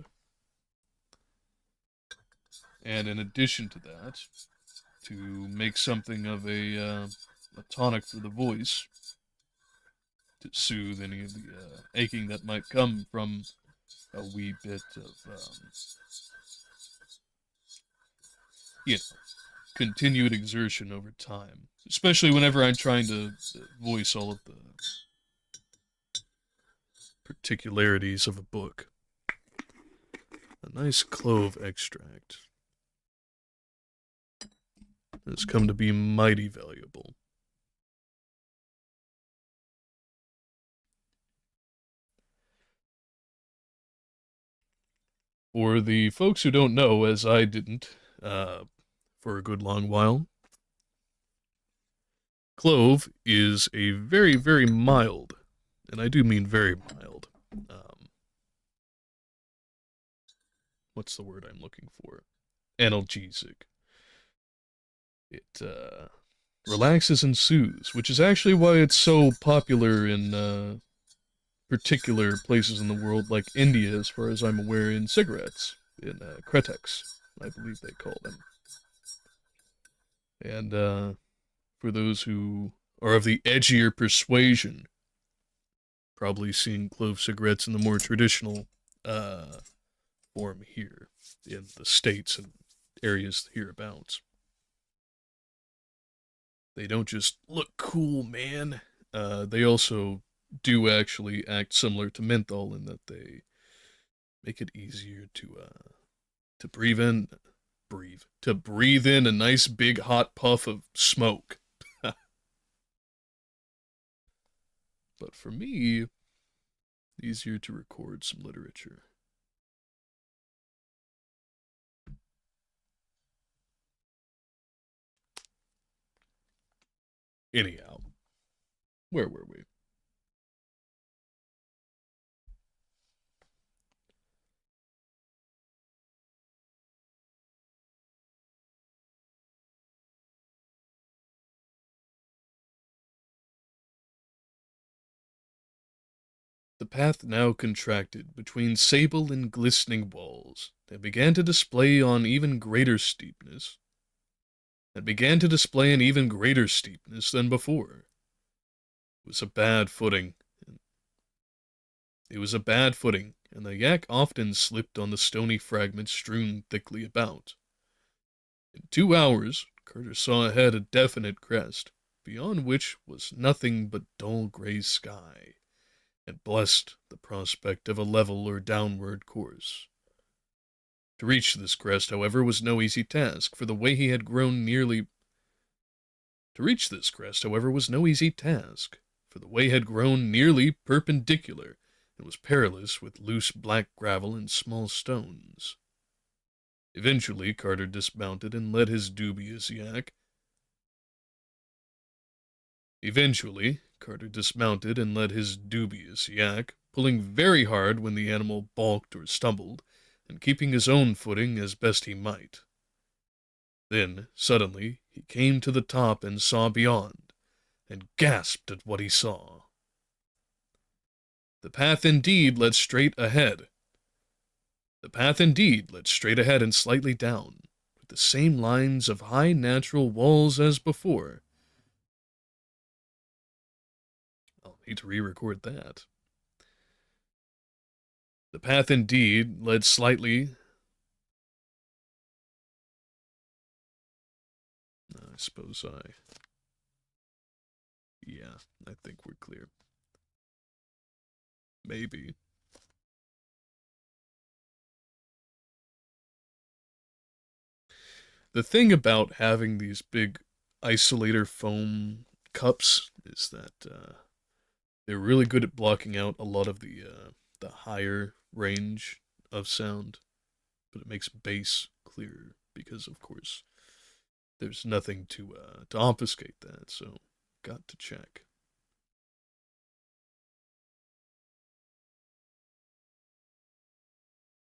And in addition to that, to make something of a tonic for the voice, to soothe any of the aching that might come from a wee bit of, you know, continued exertion over time. Especially whenever I'm trying to voice all of the particularities of a book. A nice clove extract has come to be mighty valuable. For the folks who don't know, as I didn't, for a good long while, clove is a very, very mild, and I do mean very mild, what's the word I'm looking for? Analgesic. It relaxes and soothes, which is actually why it's so popular in particular places in the world like India, as far as I'm aware, in cigarettes, in Kretex, I believe they call them. And for those who are of the edgier persuasion, probably seeing clove cigarettes in the more traditional form here in the States and areas hereabouts. They don't just look cool, man. They also do actually act similar to menthol in that they make it easier to breathe in a nice big hot puff of smoke. But for me, easier to record some literature. Anyhow, where were we? The path now contracted between sable and glistening walls, and began to display an even greater steepness than before. It was a bad footing. It was a bad footing, and the yak often slipped on the stony fragments strewn thickly about. In 2 hours, Carter saw ahead a definite crest, beyond which was nothing but dull gray sky, and blessed the prospect of a level or downward course. To reach this crest, however, was no easy task, for the way he had grown nearly perpendicular, and was perilous with loose black gravel and small stones. Eventually, Carter dismounted and led his dubious yak. Pulling very hard when the animal balked or stumbled, and keeping his own footing as best he might. Then, suddenly, he came to the top and saw beyond, and gasped at what he saw. The path indeed led straight ahead. And slightly down, with the same lines of high natural walls as before. I'll need to re-record that. The path indeed led slightly... I think we're clear. Maybe. The thing about having these big isolator foam cups is that they're really good at blocking out a lot of the higher range of sound, but it makes bass clearer because, of course, there's nothing to obfuscate that. So, got to check.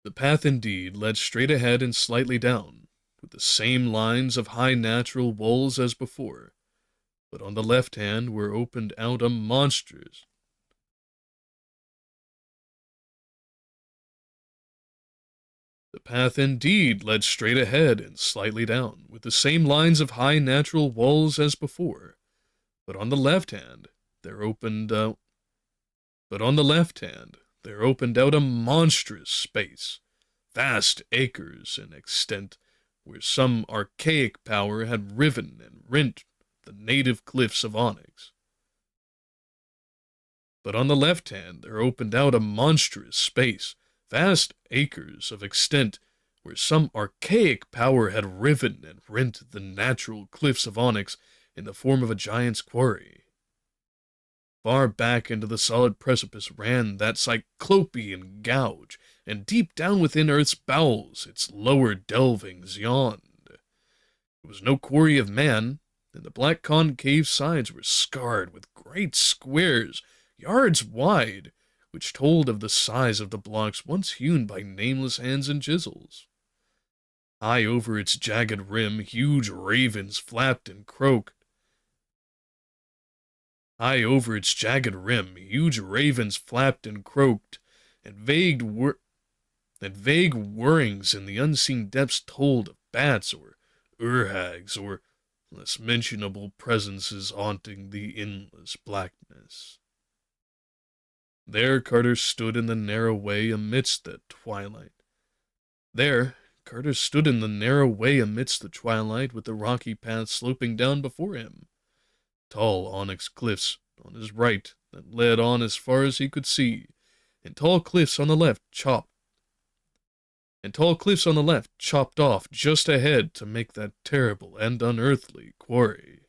The path indeed led straight ahead and slightly down, with the same lines of high natural walls as before, but on the left hand were opened out a monstrous... The path indeed led straight ahead and slightly down, with the same lines of high natural walls as before, but on the left hand there opened out a monstrous space, vast acres in extent, where some archaic power had riven and rent the native cliffs of onyx. But on the left hand there opened out a monstrous space, vast acres of extent, where some archaic power had riven and rent the natural cliffs of onyx in the form of a giant's quarry. Far back into the solid precipice ran that cyclopean gouge, and deep down within Earth's bowels its lower delvings yawned. It was no quarry of man, and the black concave sides were scarred with great squares, yards wide, which told of the size of the blocks once hewn by nameless hands and chisels. High over its jagged rim, huge ravens flapped and croaked. And vague whirrings in the unseen depths told of bats or urhags or less mentionable presences haunting the endless blackness. There Carter stood in the narrow way amidst the twilight, with the rocky path sloping down before him. Tall onyx cliffs on his right that led on as far as he could see, and tall cliffs on the left chopped off just ahead to make that terrible and unearthly quarry.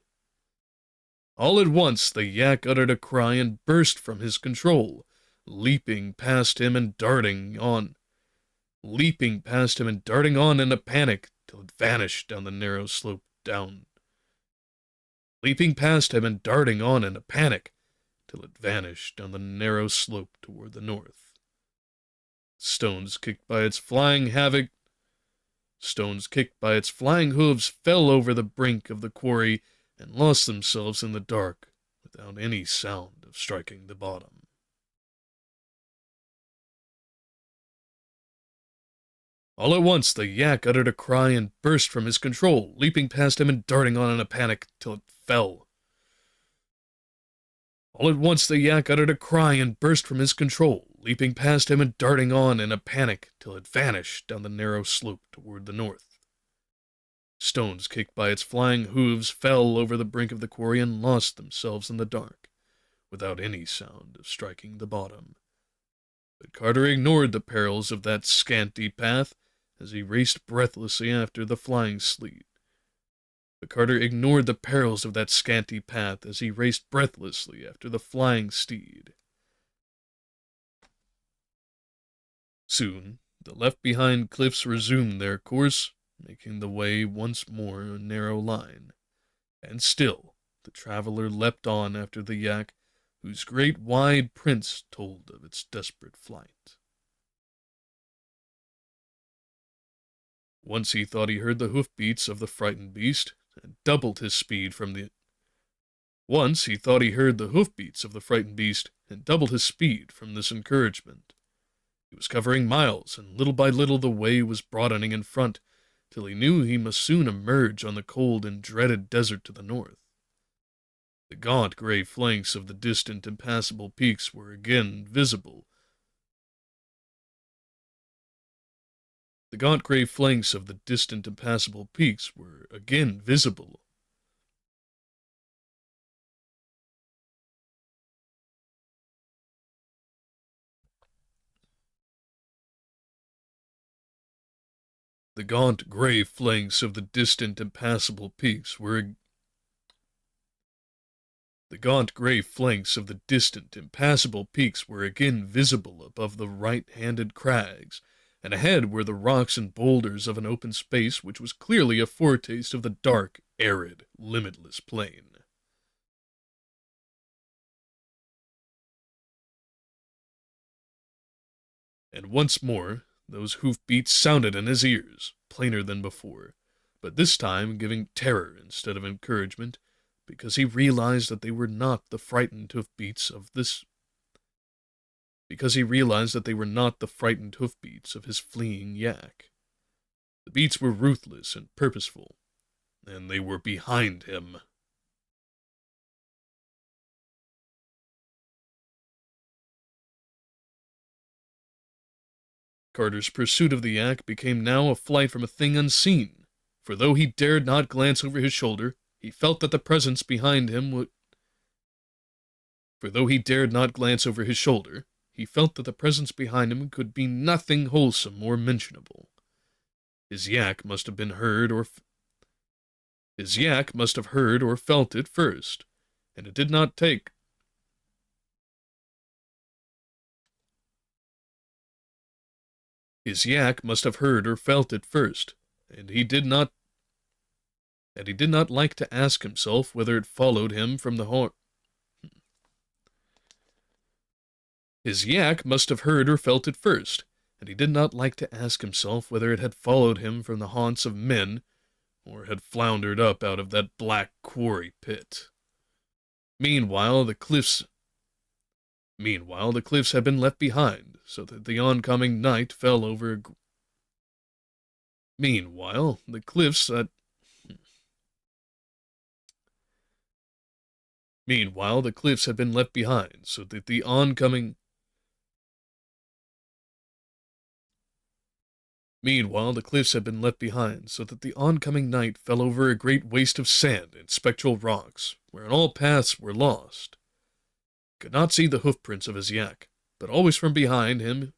All at once the yak uttered a cry and burst from his control, leaping past him and darting on in a panic till it vanished down the narrow slope toward the north. Stones kicked by its flying hooves fell over the brink of the quarry and lost themselves in the dark without any sound of striking the bottom. All at once, the yak uttered a cry and burst from his control, leaping past him and darting on in a panic till it fell. All at once, the yak uttered a cry and burst from his control, leaping past him and darting on in a panic till it vanished down the narrow slope toward the north. Stones kicked by its flying hooves fell over the brink of the quarry and lost themselves in the dark, without any sound of striking the bottom. But Carter ignored the perils of that scanty path as he raced breathlessly after the flying sleet. But Carter ignored the perils of that scanty path as he raced breathlessly after the flying steed. Soon, the left-behind cliffs resumed their course, making the way once more a narrow line. And still, the traveler leapt on after the yak, whose great wide prints told of its desperate flight. Once he thought he heard the hoof-beats of the frightened beast, and doubled his speed from the... Once he thought he heard the hoof-beats of the frightened beast, and doubled his speed from this encouragement. He was covering miles, and little by little the way was broadening in front, till he knew he must soon emerge on the cold and dreaded desert to the north. The gaunt gray flanks of the distant impassable peaks were again visible. The gaunt gray flanks of the distant impassable peaks were again visible. The gaunt gray flanks of the distant impassable peaks were The gaunt gray flanks of the distant, impassable peaks were again visible above the right-handed crags, and ahead were the rocks and boulders of an open space which was clearly a foretaste of the dark, arid, limitless plain. And once more, those hoof-beats sounded in his ears, plainer than before, but this time giving terror instead of encouragement, because he realized that they were not the frightened hoofbeats of this... Because he realized that they were not the frightened hoofbeats of his fleeing yak. The beats were ruthless and purposeful, and they were behind him. Carter's pursuit of the yak became now a flight from a thing unseen, for though he dared not glance over his shoulder, he felt that the presence behind him would... For though he dared not glance over his shoulder, he felt that the presence behind him could be nothing wholesome or mentionable. His yak must have heard or felt it first, and it did not take... His yak must have heard or felt it first, and he did not like to ask himself whether it followed him from the horn. His yak must have heard or felt it first, and he did not like to ask himself whether it had followed him from the haunts of men, or had floundered up out of that black quarry pit. Meanwhile, the cliffs had been left behind, so that the oncoming night fell over... Meanwhile, the cliffs had... Meanwhile, the cliffs had been left behind, so that the oncoming... Meanwhile, the cliffs had been left behind, so that the oncoming night fell over a great waste of sand and spectral rocks, wherein all paths were lost. He could not see the hoofprints of his yak, but always from behind him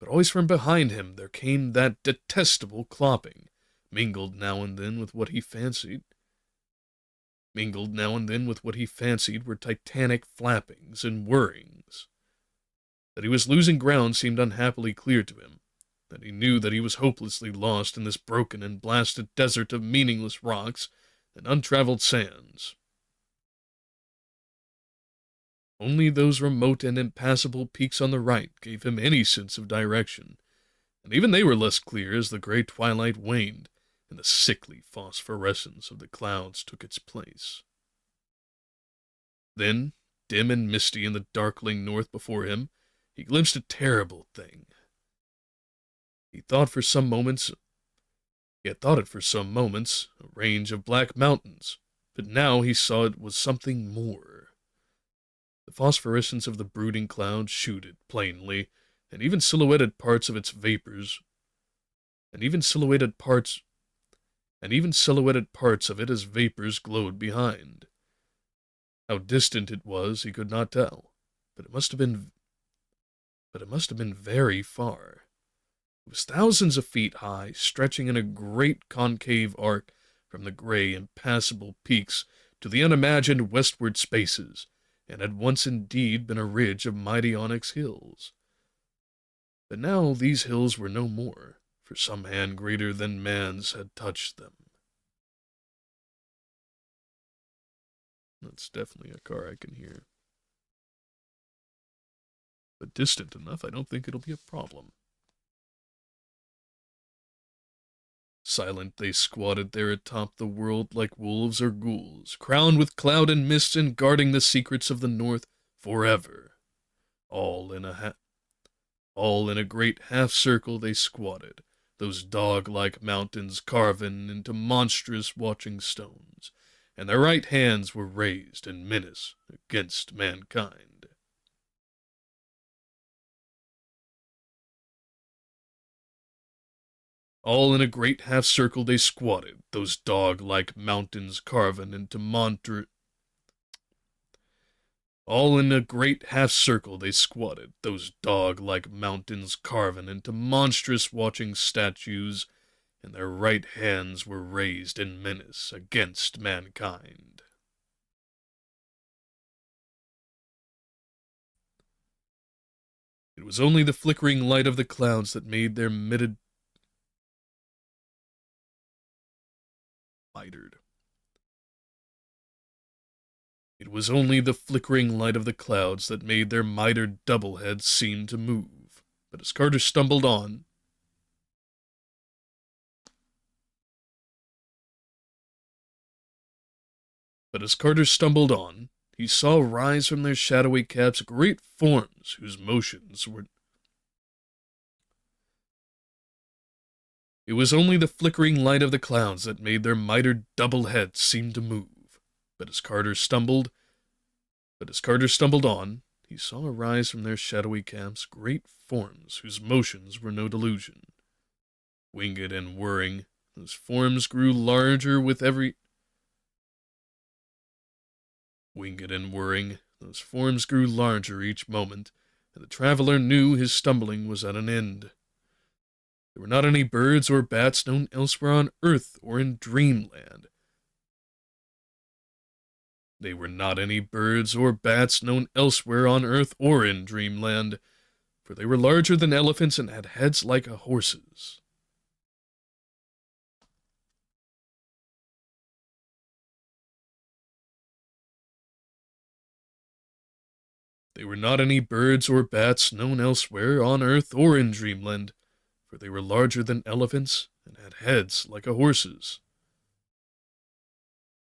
there came that detestable clopping, mingled now and then with what he fancied were titanic flappings and whirrings. That he was losing ground seemed unhappily clear to him, that he knew that he was hopelessly lost in this broken and blasted desert of meaningless rocks and untraveled sands. Only those remote and impassable peaks on the right gave him any sense of direction, and even they were less clear as the gray twilight waned, and the sickly phosphorescence of the clouds took its place. Then, dim and misty in the darkling north before him, he glimpsed a terrible thing. He thought for some moments, he had thought it for some moments, a range of black mountains, but now he saw it was something more. The phosphorescence of the brooding cloud shewed it plainly, and even silhouetted parts of its vapors, and even silhouetted parts, and even silhouetted parts of it as vapors glowed behind. How distant it was, he could not tell, but it must have been, very far. It was thousands of feet high, stretching in a great concave arc from the gray, impassable peaks to the unimagined westward spaces, and had once indeed been a ridge of mighty onyx hills. But now these hills were no more, for some hand greater than man's had touched them. That's definitely a car I can hear. But distant enough, I don't think it'll be a problem. Silent they squatted there atop the world like wolves or ghouls, crowned with cloud and mist and guarding the secrets of the north forever. All in a great half-circle they squatted, those dog-like mountains carven into monstrous watching stones, and their right hands were raised in menace against mankind. All in a great half-circle they squatted, those dog-like mountains carven into All in a great half-circle they squatted, those dog-like mountains carven into monstrous watching statues, and their right hands were raised in menace against mankind. It was only the flickering light of the clouds that made their mitered. It was only the flickering light of the clouds that made their mitered double heads seem to move. But as Carter stumbled on, he saw rise from their shadowy caps great forms whose motions were. It was only the flickering light of the clouds that made their mitered double heads seem to move. But as Carter stumbled on, he saw arise from their shadowy caps great forms whose motions were no delusion. Winged and whirring, those forms grew larger with every. Winged and whirring, those forms grew larger each moment, and the traveler knew his stumbling was at an end. There were not any birds or bats known elsewhere on earth or in dreamland. They were not any birds or bats known elsewhere on earth or in dreamland, for they were larger than elephants and had heads like a horse's. They were not any birds or bats known elsewhere on earth or in dreamland, for they were larger than elephants and had heads like a horse's.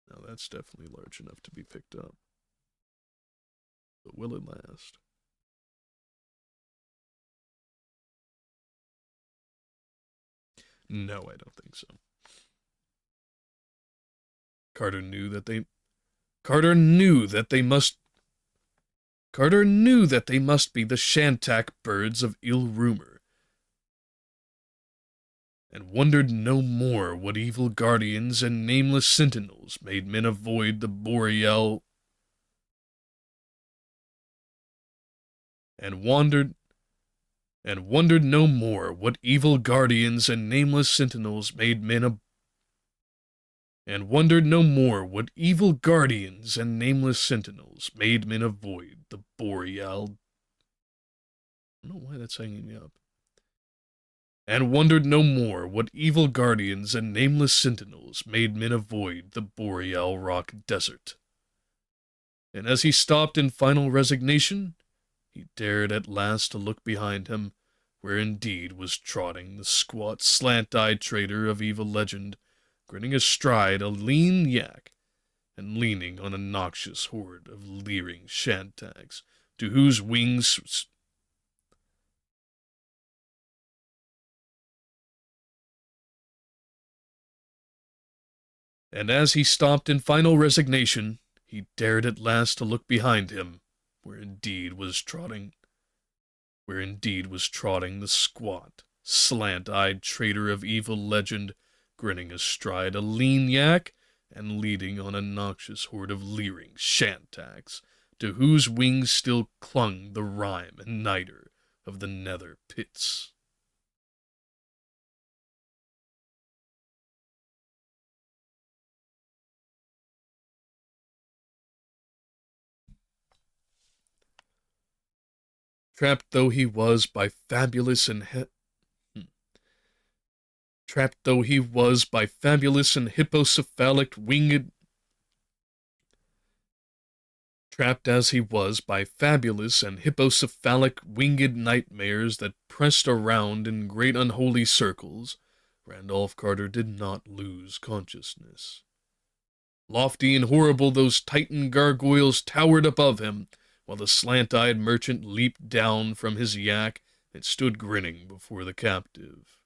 Now that's definitely large enough to be picked up. But will it last? No, I don't think so. Carter knew that they must be the shantak birds of ill rumor, and wondered no more what evil guardians and nameless sentinels made men avoid the boreal, and wondered no more what evil guardians and nameless sentinels made men and wondered no more what evil guardians and nameless sentinels made men avoid the boreal. I don't know why that's hanging me up. And wondered no more what evil guardians and nameless sentinels made men avoid the boreal rock desert. And as he stopped in final resignation, he dared at last to look behind him, where indeed was trotting the squat, slant-eyed trader of evil legend, grinning astride a lean yak, and leaning on a noxious horde of leering shantags, to whose wings And as he stopped in final resignation, he dared at last to look behind him, where indeed was trotting the squat, slant-eyed traitor of evil legend, grinning astride a lean yak, and leading on a noxious horde of leering shantacs, to whose wings still clung the rhyme and niter of the nether pits. Trapped though he was by fabulous and trapped though he was by fabulous and hippocephalic winged trapped as he was by fabulous and hippocephalic winged nightmares that pressed around in great unholy circles, Randolph Carter did not lose consciousness. Lofty and horrible those Titan gargoyles towered above him, while the slant-eyed merchant leaped down from his yak and stood grinning before the captive.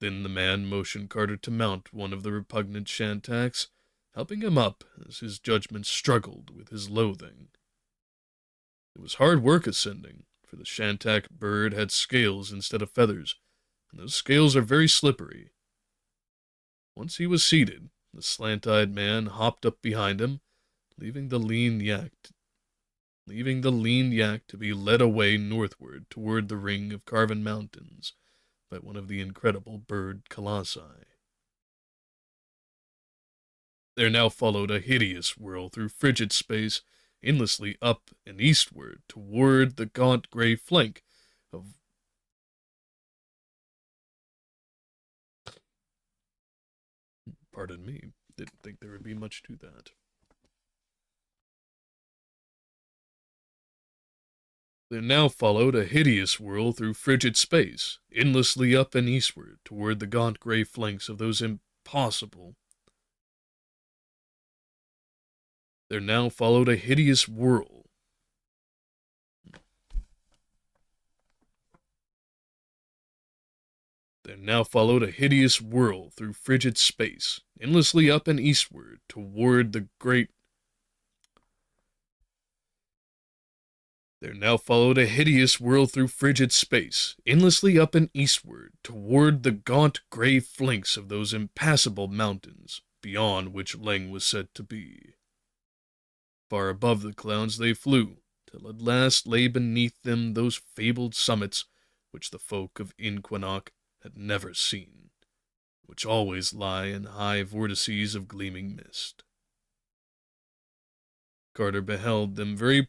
Then the man motioned Carter to mount one of the repugnant shantacs, helping him up as his judgment struggled with his loathing. It was hard work ascending, for the shantak bird had scales instead of feathers, and those scales are very slippery. Once he was seated, the slant-eyed man hopped up behind him, leaving the lean yak to be led away northward toward the ring of carven mountains by one of the incredible bird colossi. There now followed a hideous whirl through frigid space, endlessly up and eastward toward the gaunt gray flank of Pardon me, didn't think there would be much to that. There now followed a hideous whirl through frigid space, endlessly up and eastward toward the gaunt gray flanks of those impossible. There now followed a hideous whirl. There now followed a hideous whirl through frigid space, endlessly up and eastward toward the great. There now followed a hideous whirl through frigid space, endlessly up and eastward toward the gaunt gray flanks of those impassable mountains, beyond which Leng was said to be. Far above the clouds they flew, till at last lay beneath them those fabled summits which the folk of Inquanac had never seen, which always lie in high vortices of gleaming mist. Carter beheld them very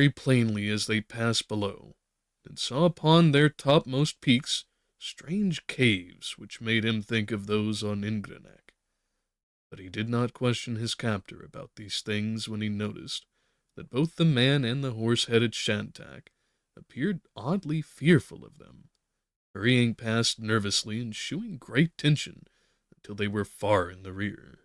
plainly as they passed below, and saw upon their topmost peaks strange caves which made him think of those on Ingranek. But he did not question his captor about these things when he noticed that both the man and the horse-headed shantak appeared oddly fearful of them, hurrying past nervously and shewing great tension until they were far in the rear.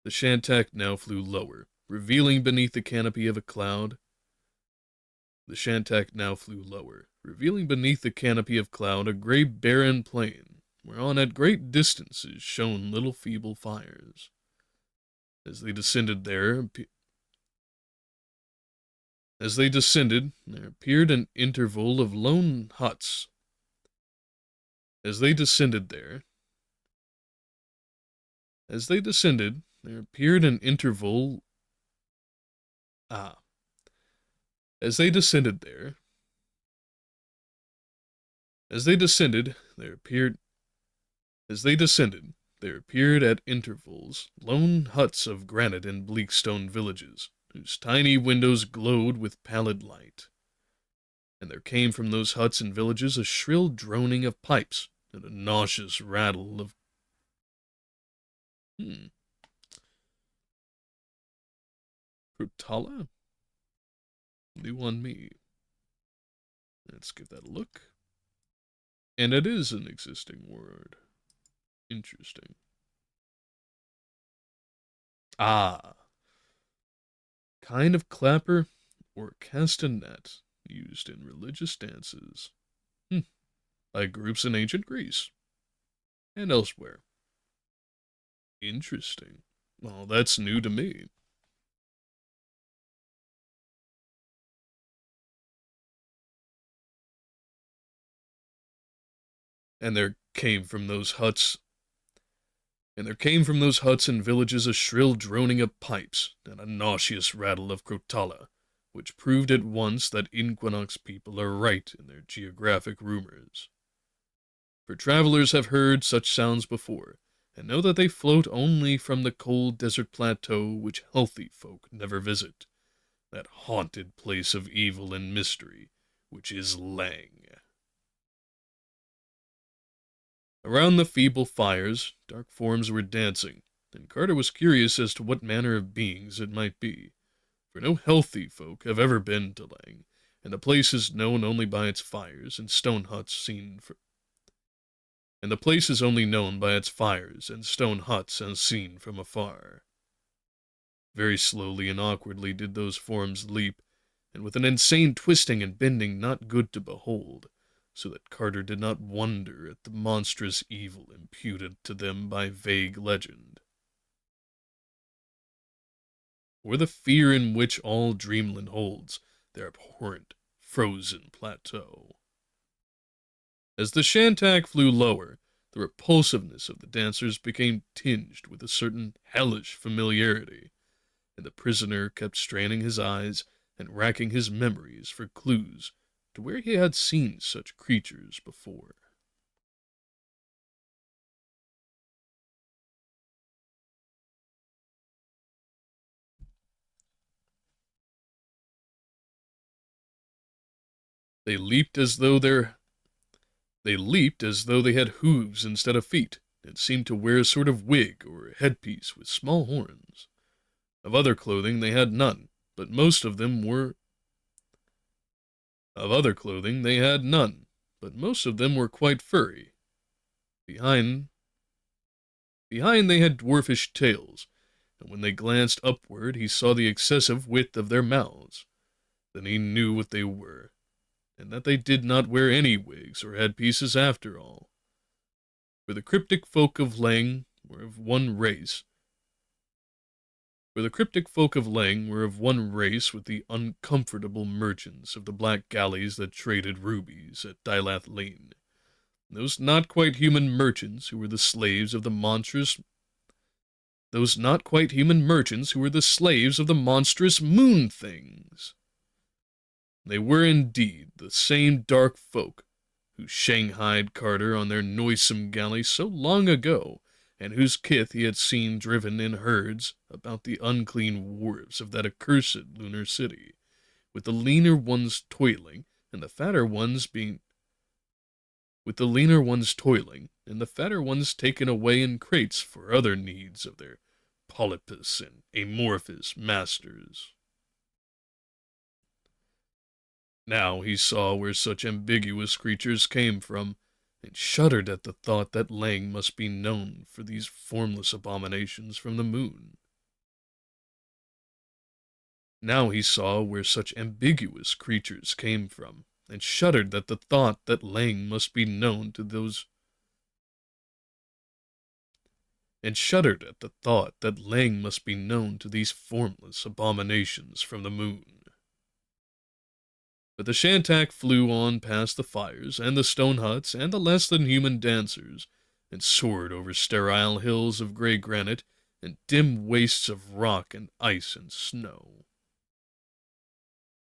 The shantak now flew lower, revealing beneath the canopy of a cloud. The shantak now flew lower, revealing beneath the canopy of cloud a gray barren plain, whereon at great distances shone little feeble fires. As they descended, there appeared an interval of lone huts. As they descended, there appeared an interval. As they descended, there appeared at intervals lone huts of granite and bleak stone villages, whose tiny windows glowed with pallid light. And there came from those huts and villages a shrill droning of pipes and a nauseous rattle of Krutala? New on me. Let's give that a look. And it is an existing word. Interesting. Kind of clapper or castanet used in religious dances. by groups in ancient Greece and elsewhere. Interesting. Well, that's new to me. And there came from those huts and there came from those huts and villages a shrill droning of pipes and a nauseous rattle of crotala, which proved at once that Inquinox people are right in their geographic rumors. For travelers have heard such sounds before, and know that they float only from the cold desert plateau which healthy folk never visit, that haunted place of evil and mystery, which is Lang. Around the feeble fires, dark forms were dancing, and Carter was curious as to what manner of beings it might be, for no healthy folk have ever been to Lang, and the place is known only by its fires and stone huts seen for and the place is only known by its fires and stone huts as seen from afar. Very slowly and awkwardly did those forms leap, and with an insane twisting and bending not good to behold, so that Carter did not wonder at the monstrous evil imputed to them by vague legend, or the fear in which all Dreamland holds their abhorrent, frozen plateau. As the Shantak flew lower, the repulsiveness of the dancers became tinged with a certain hellish familiarity, and the prisoner kept straining his eyes and racking his memories for clues to where he had seen such creatures before. They leaped as though their They leaped as though they had hooves instead of feet, and seemed to wear a sort of wig or headpiece with small horns. Of other clothing they had none, but most of them were Of other clothing they had none, but most of them were quite furry. Behind, behind they had dwarfish tails, and when they glanced upward he saw the excessive width of their mouths. Then he knew what they were, and that they did not wear any wigs or headpieces after all. For the cryptic folk of Lang were of one race. For the cryptic folk of Lang were of one race with the uncomfortable merchants of the black galleys that traded rubies at Dilath Lane. Those not quite human merchants who were the slaves of the monstrous those not quite human merchants who were the slaves of the monstrous moon things. They were indeed the same dark folk who shanghaied Carter on their noisome galley so long ago, and whose kith he had seen driven in herds about the unclean wharves of that accursed lunar city, with the leaner ones toiling, and the fatter ones being with the leaner ones toiling, and the fatter ones taken away in crates for other needs of their polypus and amorphous masters. Now he saw where such ambiguous creatures came from, and shuddered at the thought that Lang must be known for these formless abominations from the moon. Now he saw where such ambiguous creatures came from, and shuddered at the thought that Lang must be known to those and shuddered at the thought that Lang must be known to these formless abominations from the moon. But the Shantak flew on past the fires, and the stone huts, and the less-than-human dancers, and soared over sterile hills of gray granite, and dim wastes of rock and ice and snow.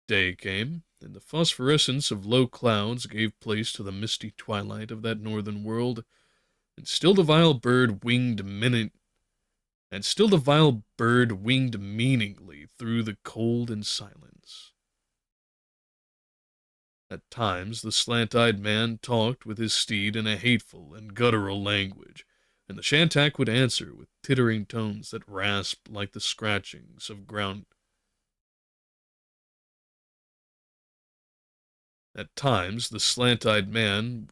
Day came, and the phosphorescence of low clouds gave place to the misty twilight of that northern world, and still the vile bird winged meaningly through the cold and silence. At times the slant-eyed man talked with his steed in a hateful and guttural language, and the Shantak would answer with tittering tones that rasped like the scratchings of ground. At times the slant-eyed man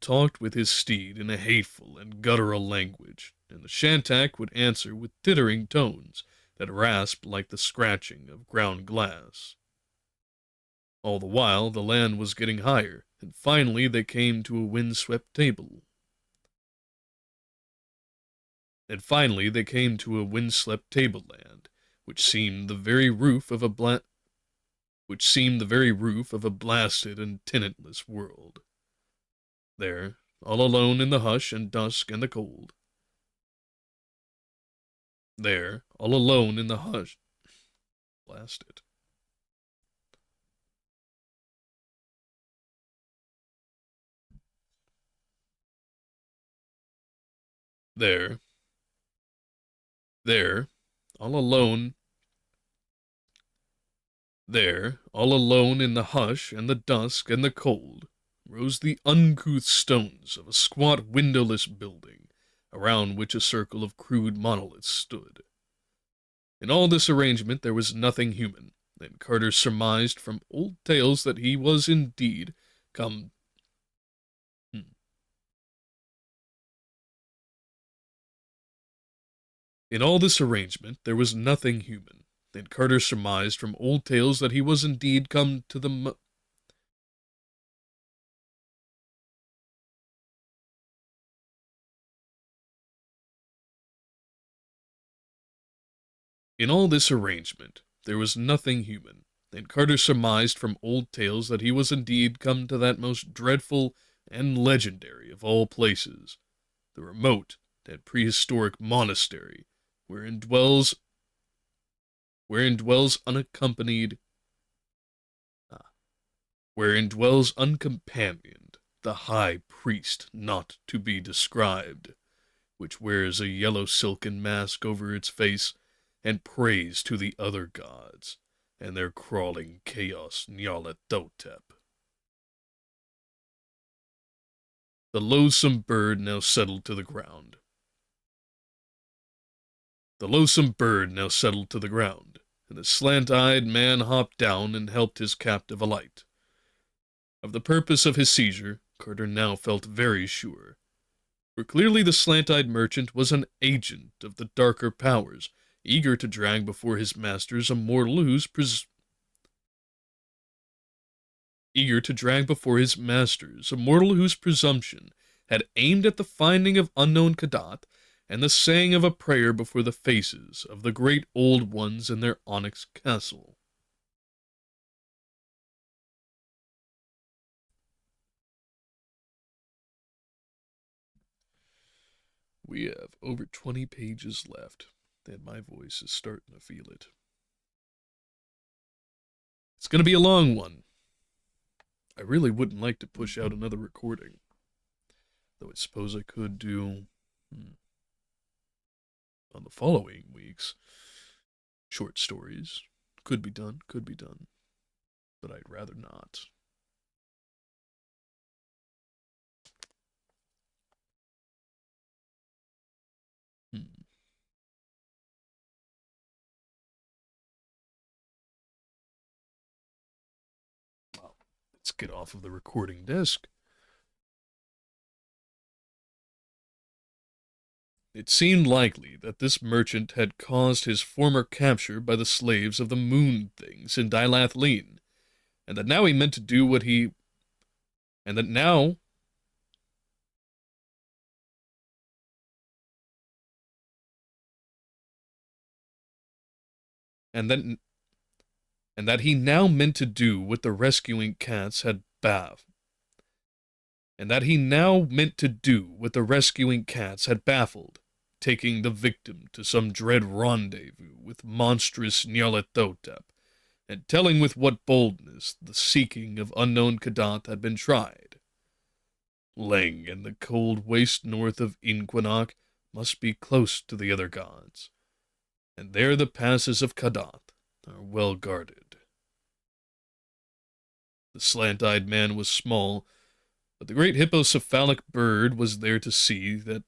talked with his steed in a hateful and guttural language, and the Shantak would answer with tittering tones that rasped like the scratching of ground glass. All the while, the land was getting higher, and finally they came to a windswept table. And finally they came to a windswept tableland, which seemed the very roof of a blasted and tenantless world. There, all alone in the hush and dusk and the cold. There, all alone in the hush. Blast it. There, there, all alone. There, all alone in the hush and the dusk and the cold, rose the uncouth stones of a squat windowless building, around which a circle of crude monoliths stood. In all this arrangement there was nothing human, and Carter surmised from old tales that he was indeed come. In all this arrangement there was nothing human, and Carter surmised from old tales that he was indeed come to the In all this arrangement there was nothing human, and Carter surmised from old tales that he was indeed come to that most dreadful and legendary of all places, the remote and prehistoric monastery, wherein dwells unaccompanied, wherein dwells uncompanioned, the high priest not to be described, which wears a yellow silken mask over its face, and prays to the other gods, and their crawling chaos Nyarlathotep. The loathsome bird now settled to the ground. And the slant-eyed man hopped down and helped his captive alight. Of the purpose of his seizure, Carter now felt very sure, for clearly the slant-eyed merchant was an agent of the darker powers, eager to drag before his masters a mortal whose presumption had aimed at the finding of unknown Kadath and the saying of a prayer before the faces of the great old ones in their onyx castle. We have over 20 pages left, and my voice is starting to feel it. It's going to be a long one. I really wouldn't like to push out another recording, though I suppose I could do on the following weeks. Short stories. Could be done, but I'd rather not. Well, let's get off of the recording desk. It seemed likely that this merchant had caused his former capture by the slaves of the moon things in Dilathleen, and that now he meant to do what he... and that now... and that... and that he now meant to do what the rescuing cats had baffled. Taking the victim to some dread rendezvous with monstrous Nyarlathotep, and telling with what boldness the seeking of unknown Kadath had been tried. Leng and the cold waste north of Inquinach must be close to the other gods, and there the passes of Kadath are well guarded. The slant-eyed man was small, but the great hippocephalic bird was there to see that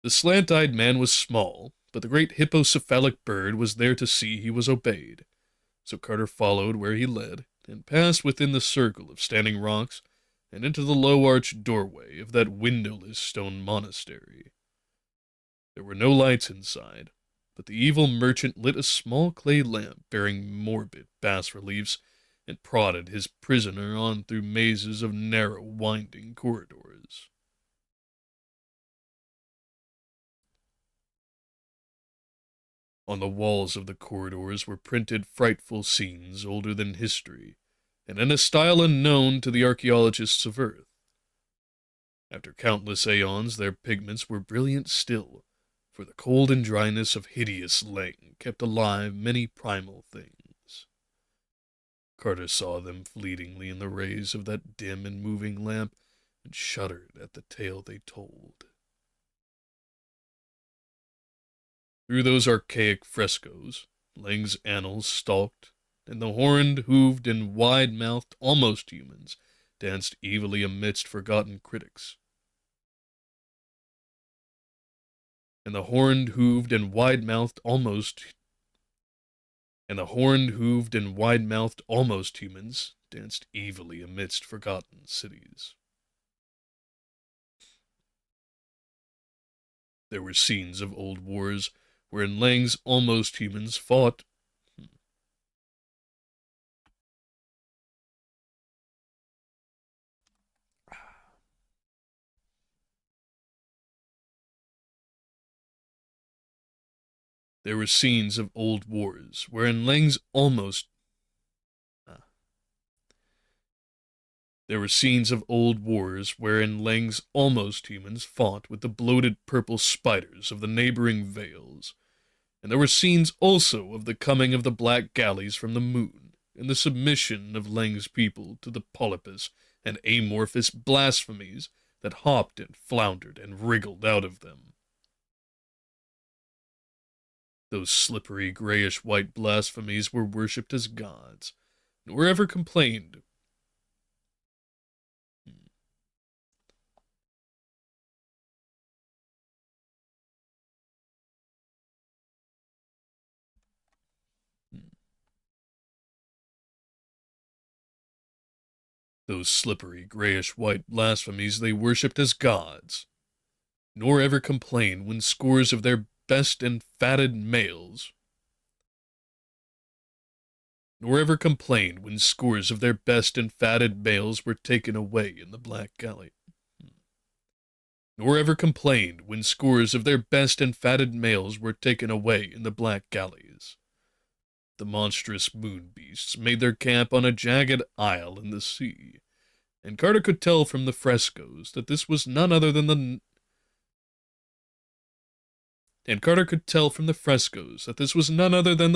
The slant-eyed man was small, but the great hippocephalic bird was there to see he was obeyed. So Carter followed where he led, and passed within the circle of standing rocks, and into the low-arched doorway of that windowless stone monastery. There were no lights inside, but the evil merchant lit a small clay lamp bearing morbid bas-reliefs and prodded his prisoner on through mazes of narrow, winding corridors. On the walls of the corridors were printed frightful scenes older than history, and in a style unknown to the archaeologists of Earth. After countless aeons, their pigments were brilliant still, for the cold and dryness of hideous Leng kept alive many primal things. Carter saw them fleetingly in the rays of that dim and moving lamp, and shuddered at the tale they told. Through those archaic frescoes, Leng's annals stalked, and the horned, hooved, and wide-mouthed almost humans danced evilly amidst forgotten critics. And the horned, hooved, and wide-mouthed almost humans danced evilly amidst forgotten cities. There were scenes of old wars wherein Leng's almost humans fought. There were scenes of old wars wherein Leng's almost There were scenes of old wars wherein Leng's almost humans fought with the bloated purple spiders of the neighboring vales, and there were scenes also of the coming of the black galleys from the moon, and the submission of Leng's people to the polypous and amorphous blasphemies that hopped and floundered and wriggled out of them. Those slippery grayish-white blasphemies were worshipped as gods, nor ever complained. Those slippery grayish-white blasphemies they worshipped as gods, nor ever complained when scores of their best and fatted males were taken away in the Black Galley. Nor ever complained when scores of their best and fatted males were taken away in the Black Galleys. The monstrous moon beasts made their camp on a jagged isle in the sea, and Carter could tell from the frescoes that this was none other than the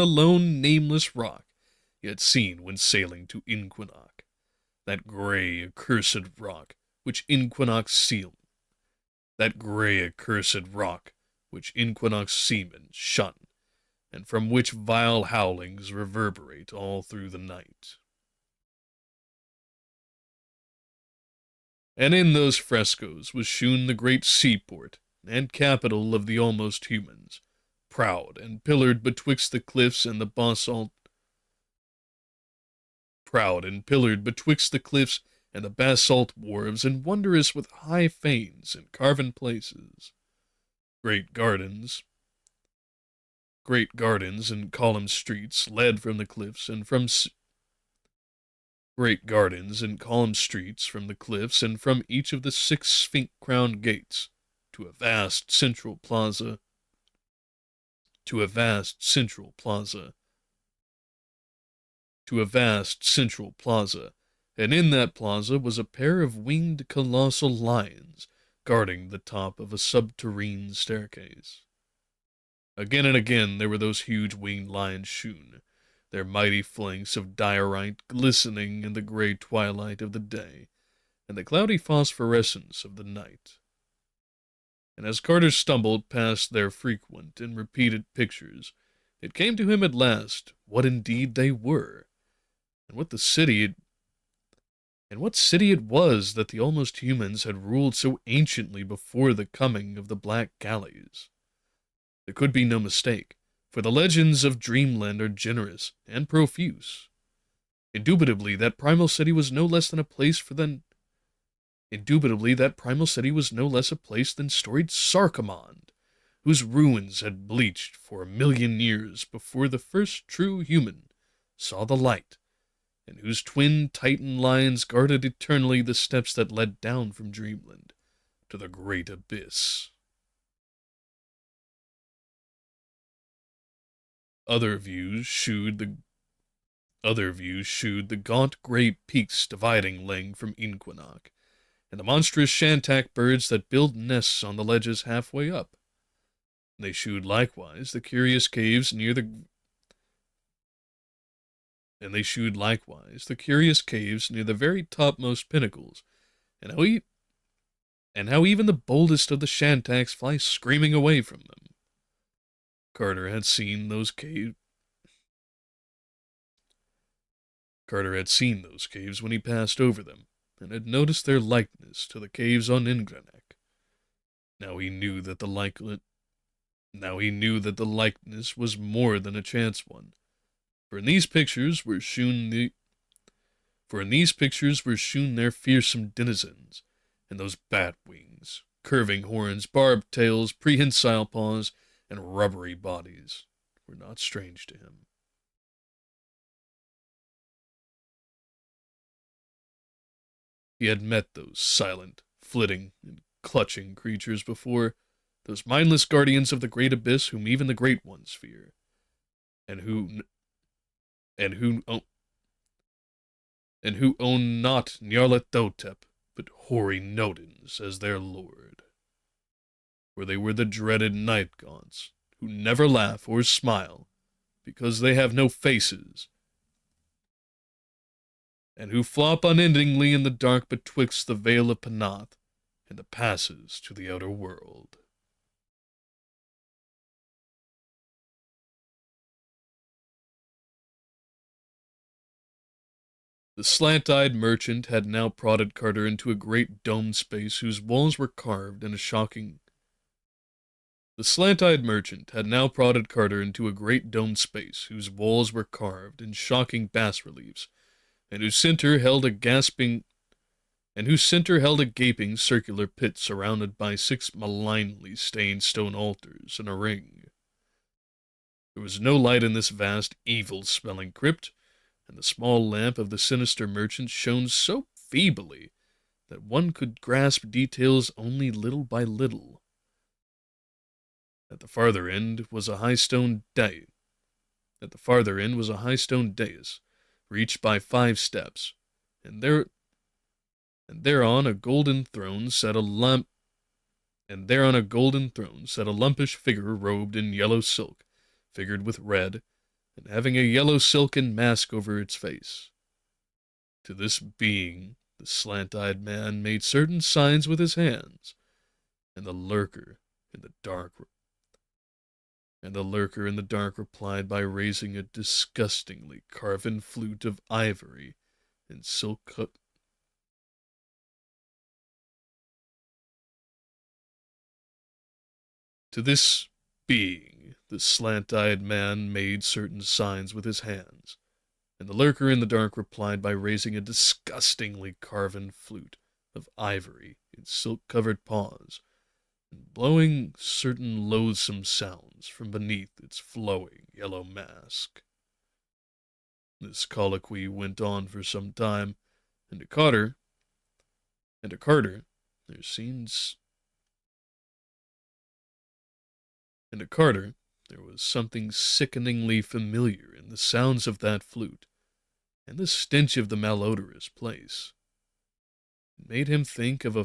lone nameless rock he had seen when sailing to Inquinoc, that gray, accursed rock which Inquinoc's seamen shun, and from which vile howlings reverberate all through the night. And in those frescoes was shewn the great seaport and capital of the almost humans, proud and pillared betwixt the cliffs and the basalt wharves, and wondrous with high fanes and carven places. Great gardens and column streets led from the cliffs and from each of the 6 sphinx-crowned gates to a vast central plaza, and in that plaza was a pair of winged colossal lions guarding the top of a subterranean staircase. Again and again there were those huge winged lions shewn, their mighty flanks of diorite glistening in the gray twilight of the day and the cloudy phosphorescence of the night. And as Carter stumbled past their frequent and repeated pictures, it came to him at last what indeed they were, and what city it was that the almost humans had ruled so anciently before the coming of the Black Galleys. There could be no mistake, for the legends of Dreamland are generous and profuse. Indubitably, that primal city was no less a place than storied Sarkomond, whose ruins had bleached for 1,000,000 years before the first true human saw the light, and whose twin Titan lions guarded eternally the steps that led down from Dreamland to the great abyss. Other views shewed the gaunt gray peaks dividing Leng from Inquinac, and the monstrous shantak birds that build nests on the ledges halfway up. They shewed likewise the curious caves near the very topmost pinnacles, and how even the boldest of the shantaks fly screaming away from them. Carter had seen those caves when he passed over them, and had noticed their likeness to the caves on Ingranek. Now he knew that the likeness was more than a chance one, for in these pictures were shewn their fearsome denizens, and those bat wings, curving horns, barbed tails, prehensile paws, and rubbery bodies were not strange to him. He had met those silent, flitting, and clutching creatures before, those mindless guardians of the great abyss whom even the great ones fear, and who own not Nyarlathotep, but hoary Nodens as their lord. For they were the dreaded night gaunts, who never laugh or smile, because they have no faces, and who flop unendingly in the dark betwixt the Vale of Panath and the passes to the outer world. The slant-eyed merchant had now prodded Carter into a great domed space whose walls were carved in shocking bas-reliefs, and whose center held a gaping circular pit surrounded by 6 malignly stained stone altars in a ring. There was no light in this vast, evil-smelling crypt, and the small lamp of the sinister merchant shone so feebly that one could grasp details only little by little. At the farther end was a high stone dais, reached by 5 steps, and thereon a golden throne sat a lumpish figure robed in yellow silk, figured with red, and having a yellow silken mask over its face. To this being the slant-eyed man made certain signs with his hands, and the lurker in the dark replied by raising a disgustingly carven flute of ivory and silk cut. To this being, the slant-eyed man made certain signs with his hands, and the lurker in the dark replied by raising a disgustingly carven flute of ivory in silk-covered paws, and blowing certain loathsome sounds from beneath its flowing yellow mask. This colloquy went on for some time, and to Carter, there was something sickeningly familiar in the sounds of that flute, and the stench of the malodorous place. It made him think of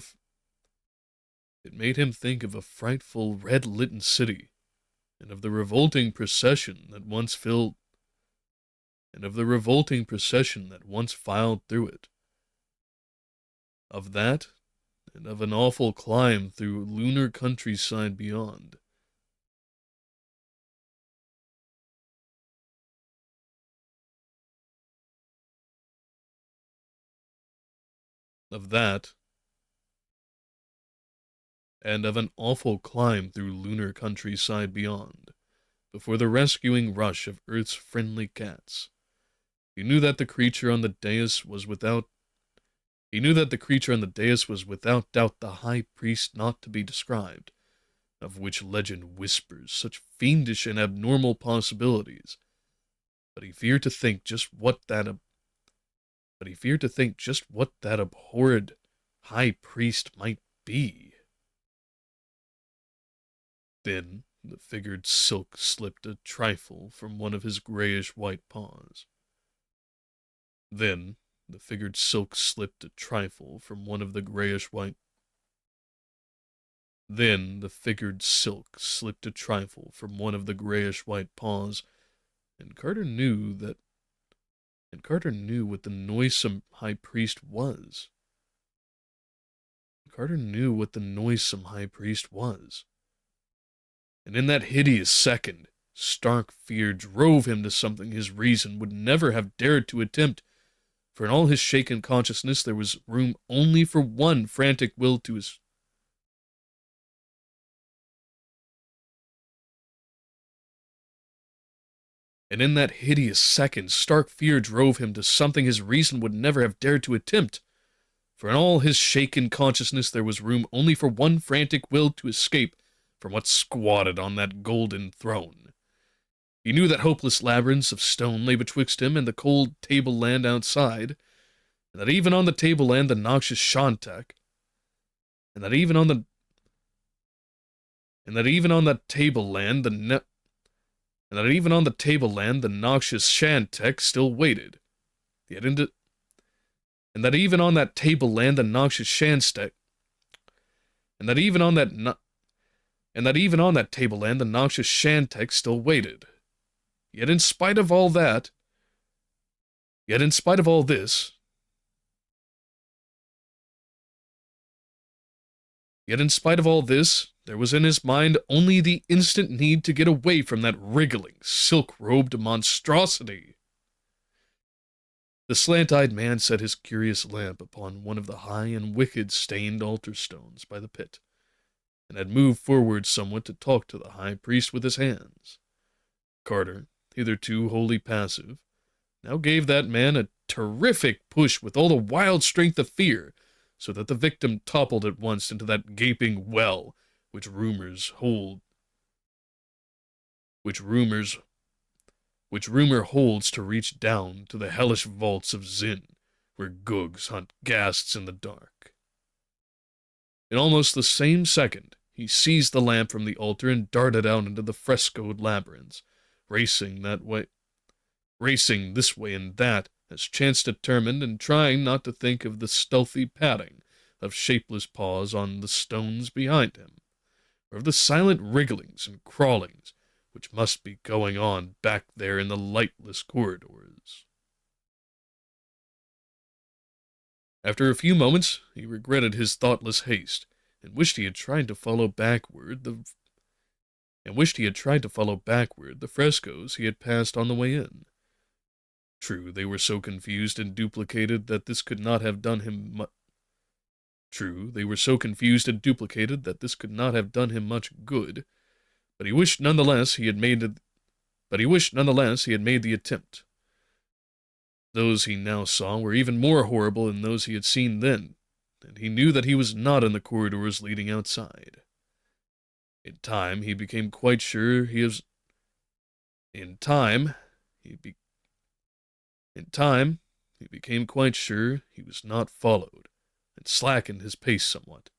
a frightful red-litten city, and of the revolting procession that once filed through it. Of that, and of an awful climb through lunar countryside beyond. Of that, and of an awful climb through lunar countryside beyond, before the rescuing rush of Earth's friendly cats. He knew that the creature on the dais was without doubt the high priest not to be described, of which legend whispers such fiendish and abnormal possibilities. But he feared to think just what that abhorred high priest might be. Then the figured silk slipped a trifle from one of his grayish-white paws. Then the figured silk slipped a trifle from one of the grayish-white. Then the figured silk slipped a trifle from one of the grayish-white paws, and Carter knew what the noisome high priest was. Carter knew what the noisome high priest was. And in that hideous second, stark fear drove him to something his reason would never have dared to attempt, for in all his shaken consciousness there was room only for one frantic will to his... And in that hideous second, stark fear drove him to something his reason would never have dared to attempt, for in all his shaken consciousness there was room only for one frantic will to escape from what squatted on that golden throne. He knew that hopeless labyrinths of stone lay betwixt him and the cold tableland outside, and that even on the tableland the noxious Shantak, and that even on that tableland the noxious Shantek still waited. And that even on that tableland the noxious Shantek, and that even on that tableland the noxious Shantek still waited. Yet in spite of all this, there was in his mind only the instant need to get away from that wriggling, silk-robed monstrosity. The slant-eyed man set his curious lamp upon one of the high and wicked stained altar stones by the pit, and had moved forward somewhat to talk to the high priest with his hands. Carter, hitherto wholly passive, now gave that man a terrific push with all the wild strength of fear, so that the victim toppled at once into that gaping well which rumor holds to reach down to the hellish vaults of Zin, where googs hunt ghasts in the dark. In almost the same second, he seized the lamp from the altar and darted out into the frescoed labyrinths, racing this way and that, as chance determined, and trying not to think of the stealthy padding of shapeless paws on the stones behind him, or of the silent wrigglings and crawlings which must be going on back there in the lightless corridors. After a few moments, he regretted his thoughtless haste, and wished he had tried to follow backward the frescoes he had passed on the way in. True, they were so confused and duplicated that this could not have done him much good, but he wished nonetheless he had made the attempt. Those he now saw were even more horrible than those he had seen then, and he knew that he was not in the corridors leading outside. In time, he became quite sure he was not followed, and slackened his pace somewhat,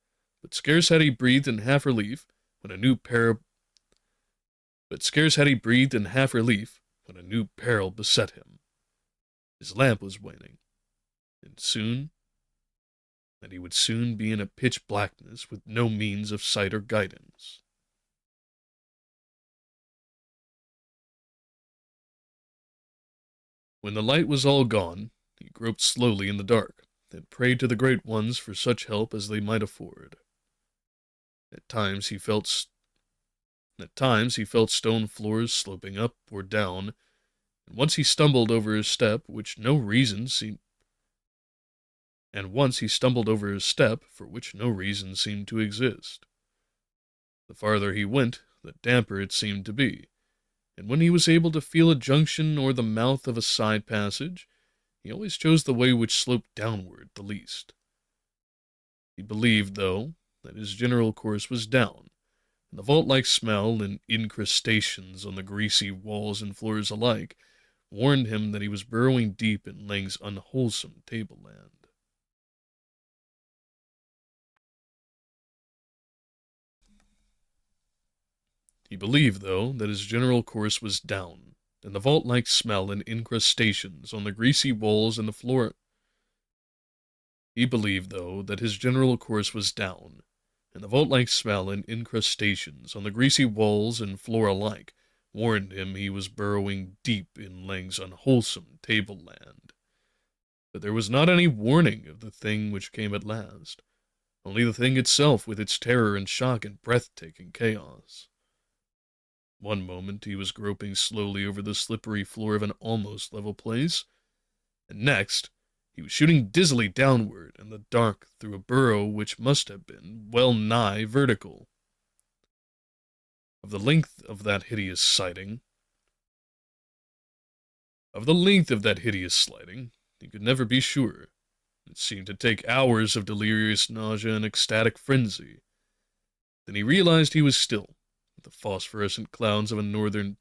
but scarce had he breathed in half relief when a new peril beset him. His lamp was waning, and he would soon be in a pitch blackness with no means of sight or guidance. When the light was all gone, he groped slowly in the dark, and prayed to the great ones for such help as they might afford. At times he felt stone floors sloping up or down, and once he stumbled over a step for which no reason seemed to exist. The farther he went, the damper it seemed to be, and when he was able to feel a junction or the mouth of a side passage, he always chose the way which sloped downward the least. He believed, though, that his general course was down, and the vault-like smell and incrustations on the greasy walls and floors alike warned him that he was burrowing deep in Lang's unwholesome tableland. He believed, though, that his general course was down, and the vault-like smell and incrustations on the greasy walls and the floor. He believed, though, that his general course was down, and the vault-like smell and incrustations on the greasy walls and floor alike warned him he was burrowing deep in Lang's unwholesome tableland. But there was not any warning of the thing which came at last, only the thing itself with its terror and shock and breathtaking chaos. One moment he was groping slowly over the slippery floor of an almost level place, and next he was shooting dizzily downward in the dark through a burrow which must have been well nigh vertical. Of the length of that hideous sliding, he could never be sure. It seemed to take hours of delirious nausea and ecstatic frenzy. Then he realized he was still, with the phosphorescent clouds of a northern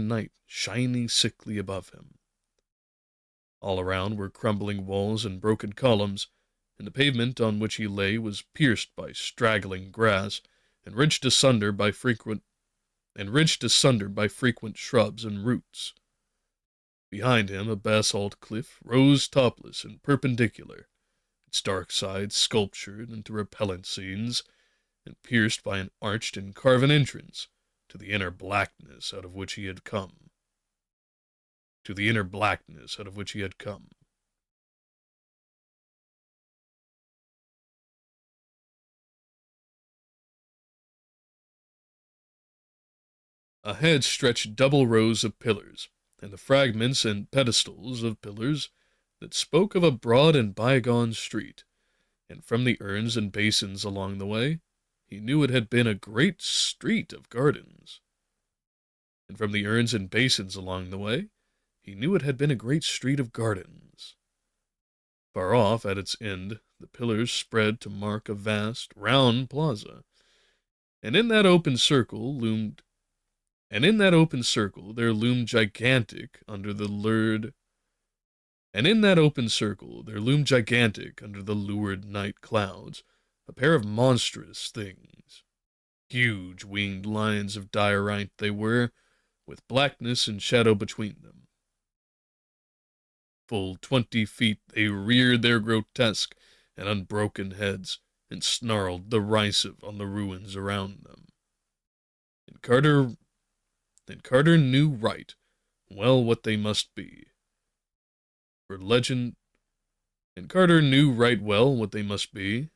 night shining sickly above him. All around were crumbling walls and broken columns, and the pavement on which he lay was pierced by straggling grass and ridged asunder by frequent shrubs and roots. Behind him a basalt cliff rose topless and perpendicular, its dark sides sculptured into repellent scenes, and pierced by an arched and carven entrance to the inner blackness out of which he had come. Ahead stretched double rows of pillars, and the fragments and pedestals of pillars that spoke of a broad and bygone street, and from the urns and basins along the way, he knew it had been a great street of gardens. And from the urns and basins along the way, he knew it had been a great street of gardens. Far off, at its end, the pillars spread to mark a vast, round plaza, and in that open circle there loomed gigantic under the lurid night clouds a pair of monstrous things. Huge winged lions of diorite they were, with blackness and shadow between them. Full 20 feet they reared their grotesque and unbroken heads, and snarled derisive on the ruins around them. And Carter knew right well what they must be.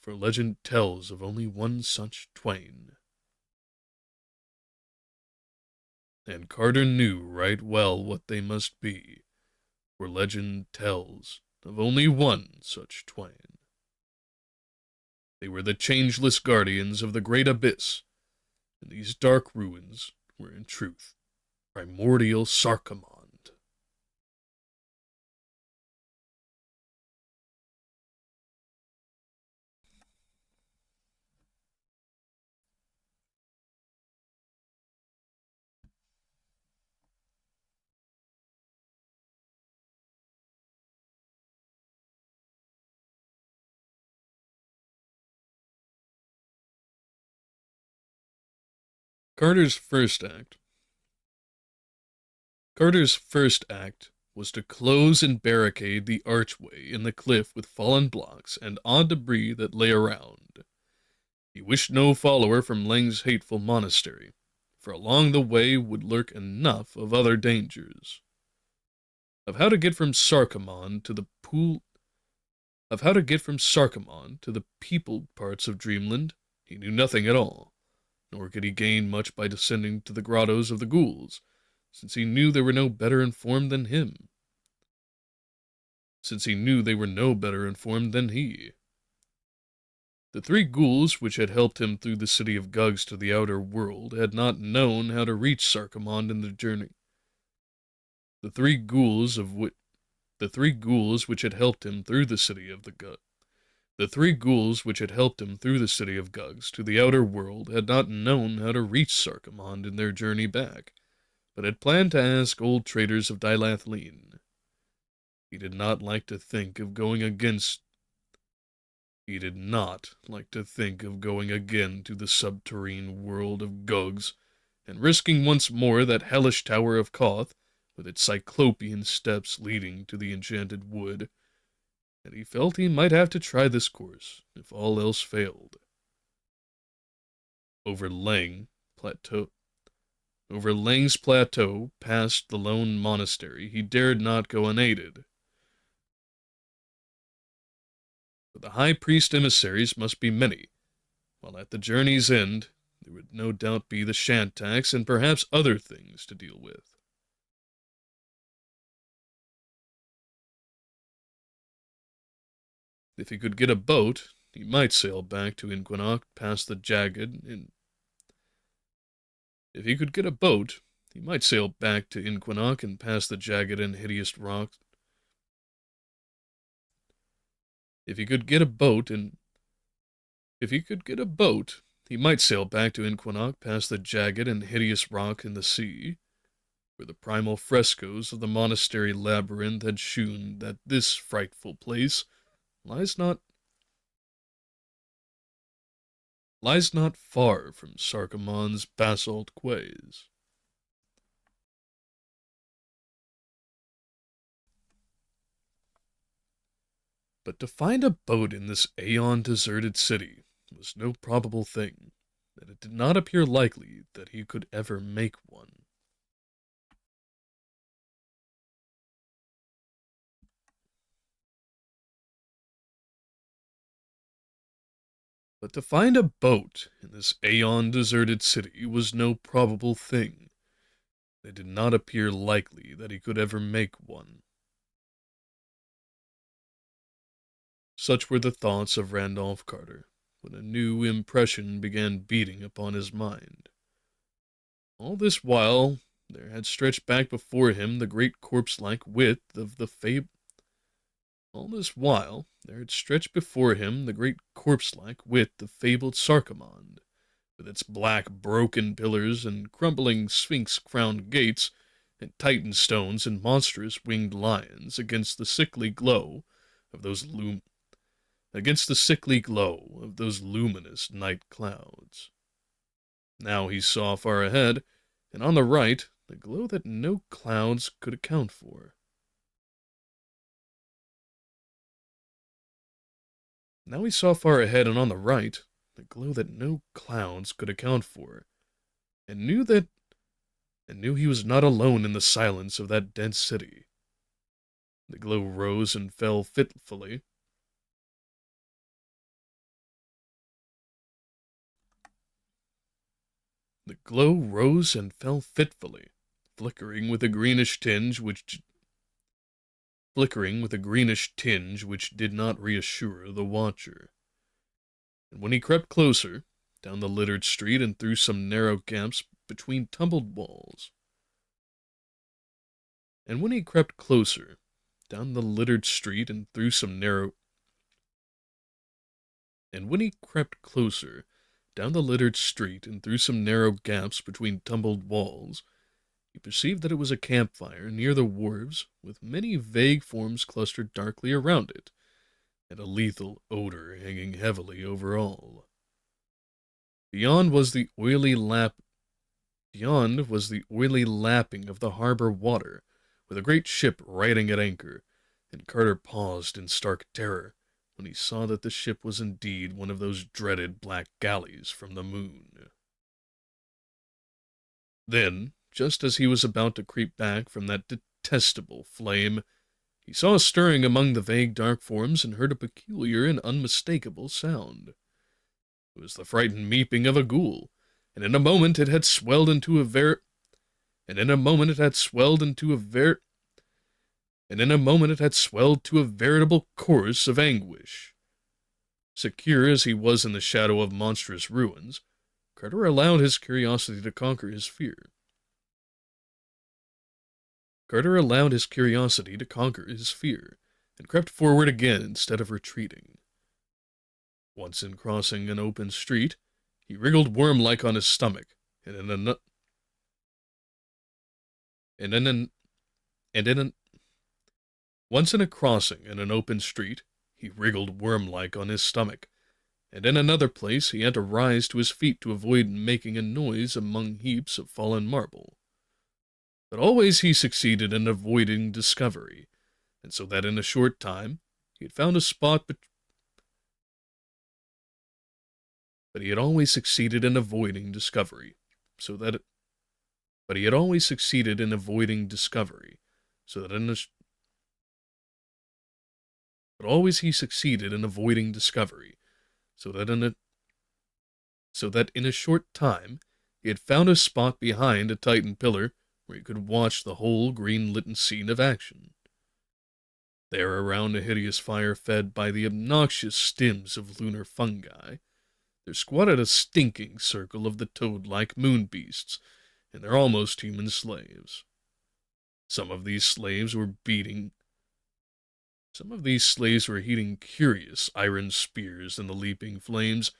For legend tells of only one such twain. And Carter knew right well what they must be, for legend tells of only one such twain. They were the changeless guardians of the great abyss, and these dark ruins were in truth primordial Sarcomond. Carter's first act was to close and barricade the archway in the cliff with fallen blocks and odd debris that lay around. He wished no follower from Leng's hateful monastery, for along the way would lurk enough of other dangers. Of how to get from Sarcomond to the peopled parts of Dreamland, he knew nothing at all, nor could he gain much by descending to the grottos of the ghouls, since he knew they were no better informed than he. The three ghouls which had helped him through the city of Gugs to the outer world had not known how to reach Sarcomond in the journey. The three ghouls which had helped him through the city of The three ghouls which had helped him through the city of Gugs to the outer world had not known how to reach Sarkamond in their journey back, but had planned to ask old traders of Dilathleen. He did not like to think of going against He did not like to think of going again to the subterrene world of Gugs, and risking once more that hellish tower of Koth, with its cyclopean steps leading to the enchanted wood, and he felt he might have to try this course, if all else failed. Over Lang Plateau. Over Lang's plateau, past the lone monastery, he dared not go unaided. For the high priest emissaries must be many, while at the journey's end there would no doubt be the Shantax and perhaps other things to deal with. If he could get a boat, he might sail back to Inquinoc past the jagged and If he could get a boat, he might sail back to Inquinoc and past the jagged and hideous rocks. If he could get a boat and If he could get a boat, he might sail back to Inquinoc past the jagged and hideous rock in the sea, where the primal frescoes of the monastery labyrinth had shewn that this frightful place lies not far from Sarkamond's basalt quays. But to find a boat in this aeon-deserted city was no probable thing, that it did not appear likely that he could ever make one. But to find a boat in this aeon-deserted city was no probable thing. It did not appear likely that he could ever make one. Such were the thoughts of Randolph Carter, when a new impression began beating upon his mind. All this while, there had stretched back before him the great corpse-like width of the All this while, there had stretched before him the great corpse-like width of fabled Sarkamond, with its black broken pillars and crumbling sphinx-crowned gates, and Titan stones and monstrous winged lions against the sickly glow of those luminous night clouds. Now he saw far ahead, and on the right, the glow that no clouds could account for. Now he saw far ahead and on the right, the glow that no clouds could account for, and knew he was not alone in the silence of that dense city. The glow rose and fell fitfully. The glow rose and fell fitfully, flickering with a greenish tinge which did not reassure the watcher. And when he crept closer, down the littered street and through some narrow gaps between tumbled walls. And when he crept closer, down the littered street and through some narrow gaps between tumbled walls, he perceived that it was a campfire near the wharves, with many vague forms clustered darkly around it, and a lethal odor hanging heavily over all. Beyond was the oily lapping of the harbor water, with a great ship riding at anchor, and Carter paused in stark terror when he saw that the ship was indeed one of those dreaded black galleys from the moon. Then, just as he was about to creep back from that detestable flame, he saw a stirring among the vague dark forms and heard a peculiar and unmistakable sound. It was the frightened meeping of a ghoul, and in a moment it had swelled into a veritable chorus of anguish. Secure as he was in the shadow of monstrous ruins, Carter allowed his curiosity to conquer his fear. And crept forward again instead of retreating. Once in crossing an open street, he wriggled worm-like on his stomach, and in a and in an and in an once in a crossing in an open street, he wriggled worm-like on his stomach, and in another place he had to rise to his feet to avoid making a noise among heaps of fallen marble. But always he succeeded in avoiding discovery, and so that in a short time he had found a spot but he had always succeeded in avoiding discovery, so that but he had always succeeded in avoiding discovery, so that in a but always he succeeded in avoiding discovery, so that in a short time he had found a spot behind a Titan pillar where he could watch the whole green-lit scene of action. There, around a hideous fire fed by the obnoxious stems of lunar fungi, there squatted a stinking circle of the toad-like moon beasts, and their almost human slaves. Some of these slaves were heating curious iron spears in the leaping flames,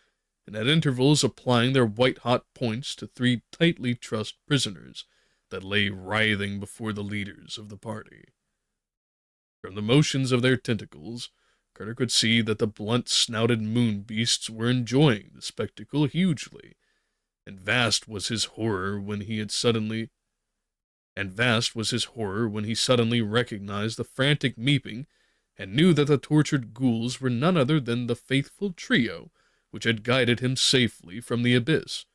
and at intervals applying their white-hot points to three tightly trussed prisoners that lay writhing before the leaders of the party. From the motions of their tentacles, Carter could see that the blunt-snouted moon beasts were enjoying the spectacle hugely, and vast was his horror when he suddenly recognized the frantic meeping and knew that the tortured ghouls were none other than the faithful trio which had guided him safely from the abyss,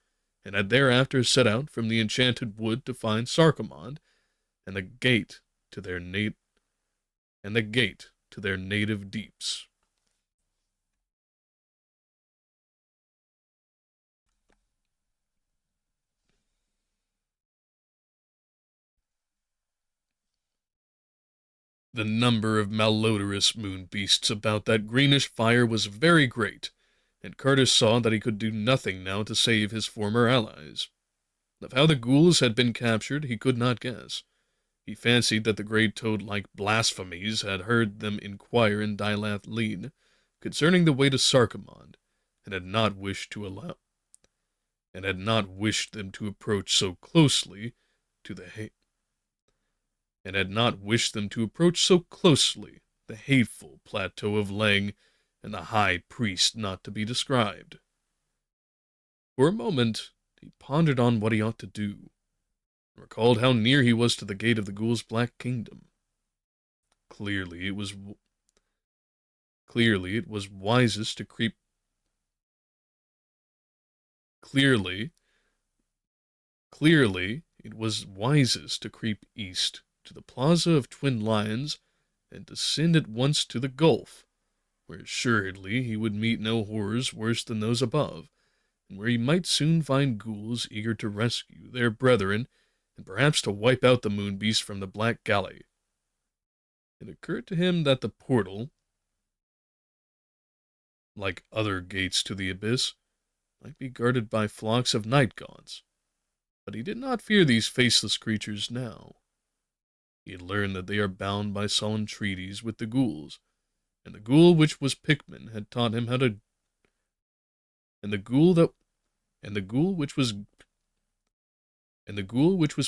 and had thereafter set out from the enchanted wood to find Sarkomond and the gate to their native deeps. The number of malodorous moon beasts about that greenish fire was very great, and Carter saw that he could do nothing now to save his former allies. Of how the ghouls had been captured he could not guess. He fancied that the great toad-like blasphemies had heard them inquire in Dilath Lean concerning the way to Sarkomond, and had not wished them to approach so closely the hateful plateau of Leng and the high priest not to be described. For a moment he pondered on what he ought to do, and recalled how near he was to the gate of the ghouls' black kingdom. Clearly it was wisest to creep east to the Plaza of Twin Lions and descend at once to the Gulf, where assuredly he would meet no horrors worse than those above, and where he might soon find ghouls eager to rescue their brethren and perhaps to wipe out the moon beast from the Black Galley. It occurred to him that the portal, like other gates to the abyss, might be guarded by flocks of night gaunts, but he did not fear these faceless creatures now. He had learned that they are bound by sullen treaties with the ghouls, and the ghoul which was Pikmin had taught him how to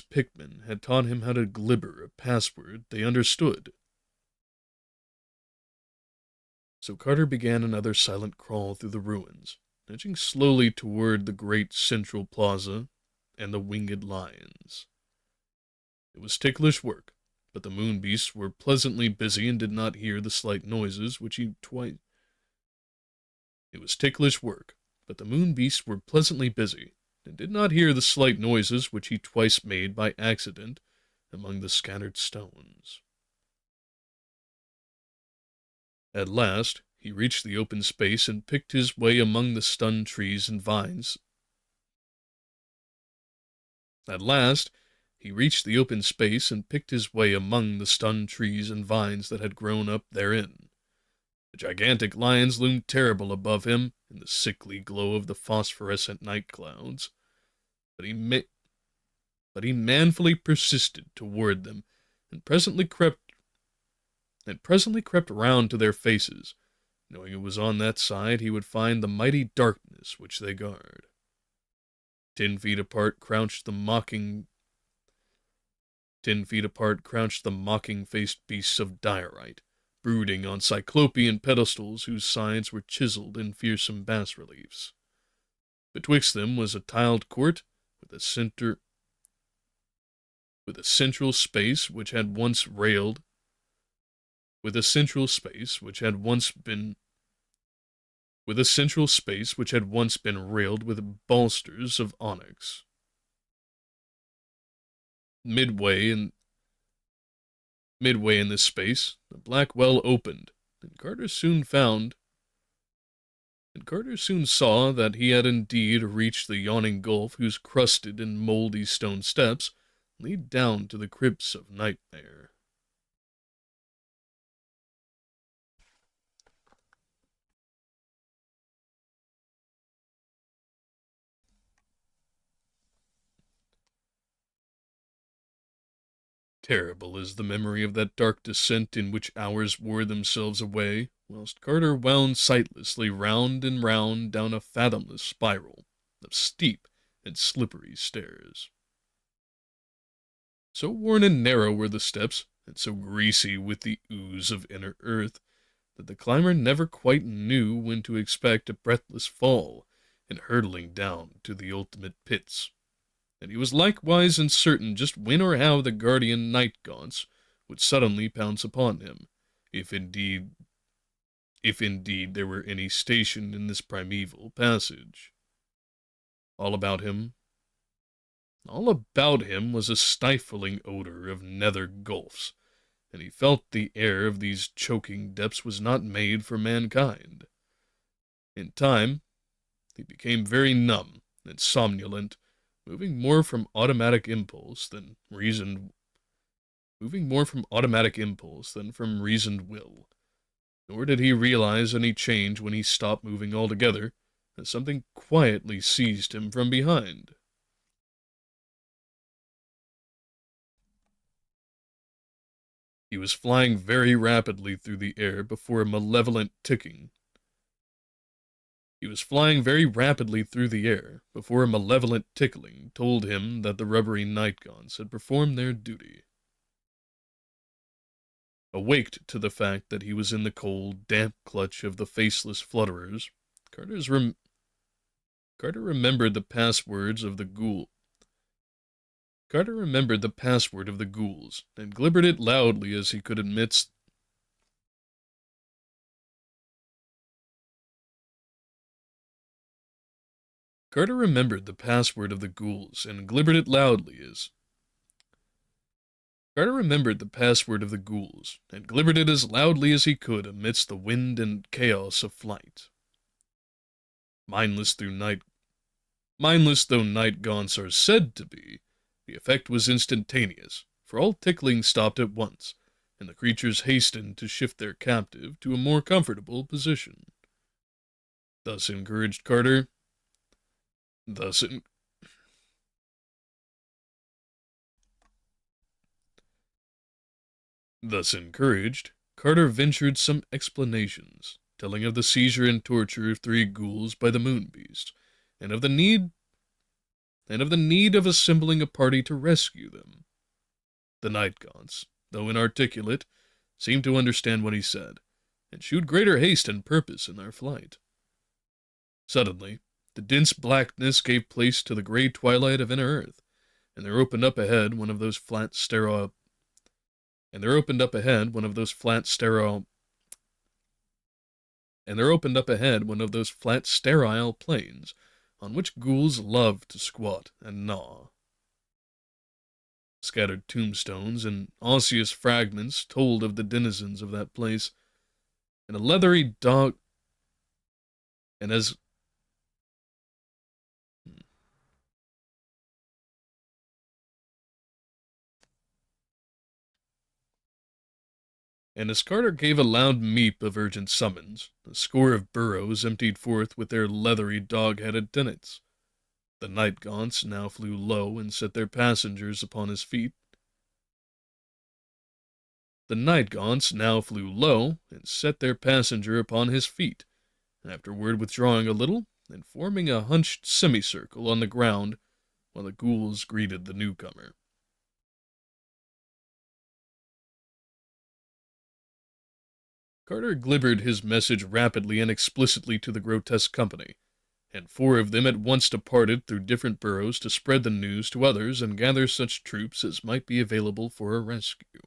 Pikmin had taught him how to glibber a password they understood. So Carter began another silent crawl through the ruins, edging slowly toward the great central plaza and the winged lions. It was ticklish work, but the moon beasts were pleasantly busy and did not hear the slight noises which he twice made by accident among the scattered stones. At last, he reached the open space and picked his way among the stunned trees and vines. That had grown up therein. The gigantic lions loomed terrible above him in the sickly glow of the phosphorescent night clouds, but he manfully persisted toward them, and presently crept round to their faces, Knowing it was on that side, he would find the mighty darkness which they guard. 10 feet apart crouched the mocking 10 feet apart crouched the mocking-faced beasts of diorite, brooding on cyclopean pedestals whose sides were chiseled in fearsome bas-reliefs. Betwixt them was a tiled court with a central space which had once railed with a central space which had once been railed with balusters of onyx. Midway in this space, the black well opened, and Carter soon saw that he had indeed reached the yawning gulf whose crusted and moldy stone steps lead down to the crypts of nightmare. Terrible is the memory of that dark descent in which hours wore themselves away, whilst Carter wound sightlessly round and round down a fathomless spiral of steep and slippery stairs. So worn and narrow were the steps, and so greasy with the ooze of inner earth, that the climber never quite knew when to expect a breathless fall and hurtling down to the ultimate pits. And he was likewise uncertain just when or how the guardian night gaunts would suddenly pounce upon him, if indeed there were any stationed in this primeval passage. All about him was a stifling odor of nether gulfs, and he felt the air of these choking depths was not made for mankind. In time, he became very numb and somnolent, moving more from automatic impulse than from reasoned will. Nor did he realize any change when he stopped moving altogether, as something quietly seized him from behind. He was flying very rapidly through the air before a malevolent tickling told him that the rubbery night gaunts had performed their duty. Awaked to the fact that he was in the cold, damp clutch of the faceless flutterers, Carter remembered the password of the ghouls, and glibbered it loudly as he could amidst Carter remembered the password of the ghouls, and glibbered it loudly as he could amidst the wind and chaos of flight. Mindless though night gaunts are said to be, the effect was instantaneous, for all tickling stopped at once, and the creatures hastened to shift their captive to a more comfortable position. Thus encouraged, Carter ventured some explanations, telling of the seizure and torture of 3 ghouls by the moon beast, and of the need of assembling a party to rescue them. The night gaunts, though inarticulate, seemed to understand what he said, and shewed greater haste and purpose in their flight. Suddenly, the dense blackness gave place to the gray twilight of inner earth, and there opened up ahead one of those flat, sterile plains on which ghouls love to squat and gnaw. Scattered tombstones and osseous fragments told of the denizens of that place, and a leathery dog, and as Carter gave a loud meep of urgent summons, a score of burrows emptied forth with their leathery dog-headed tenants. The night gaunts now flew low and set their passengers upon his feet. The night gaunts now flew low and set their passenger upon his feet, afterward withdrawing a little and forming a hunched semicircle on the ground while the ghouls greeted the newcomer. Carter glibbered his message rapidly and explicitly to the grotesque company, and 4 of them at once departed through different burrows to spread the news to others and gather such troops as might be available for a rescue.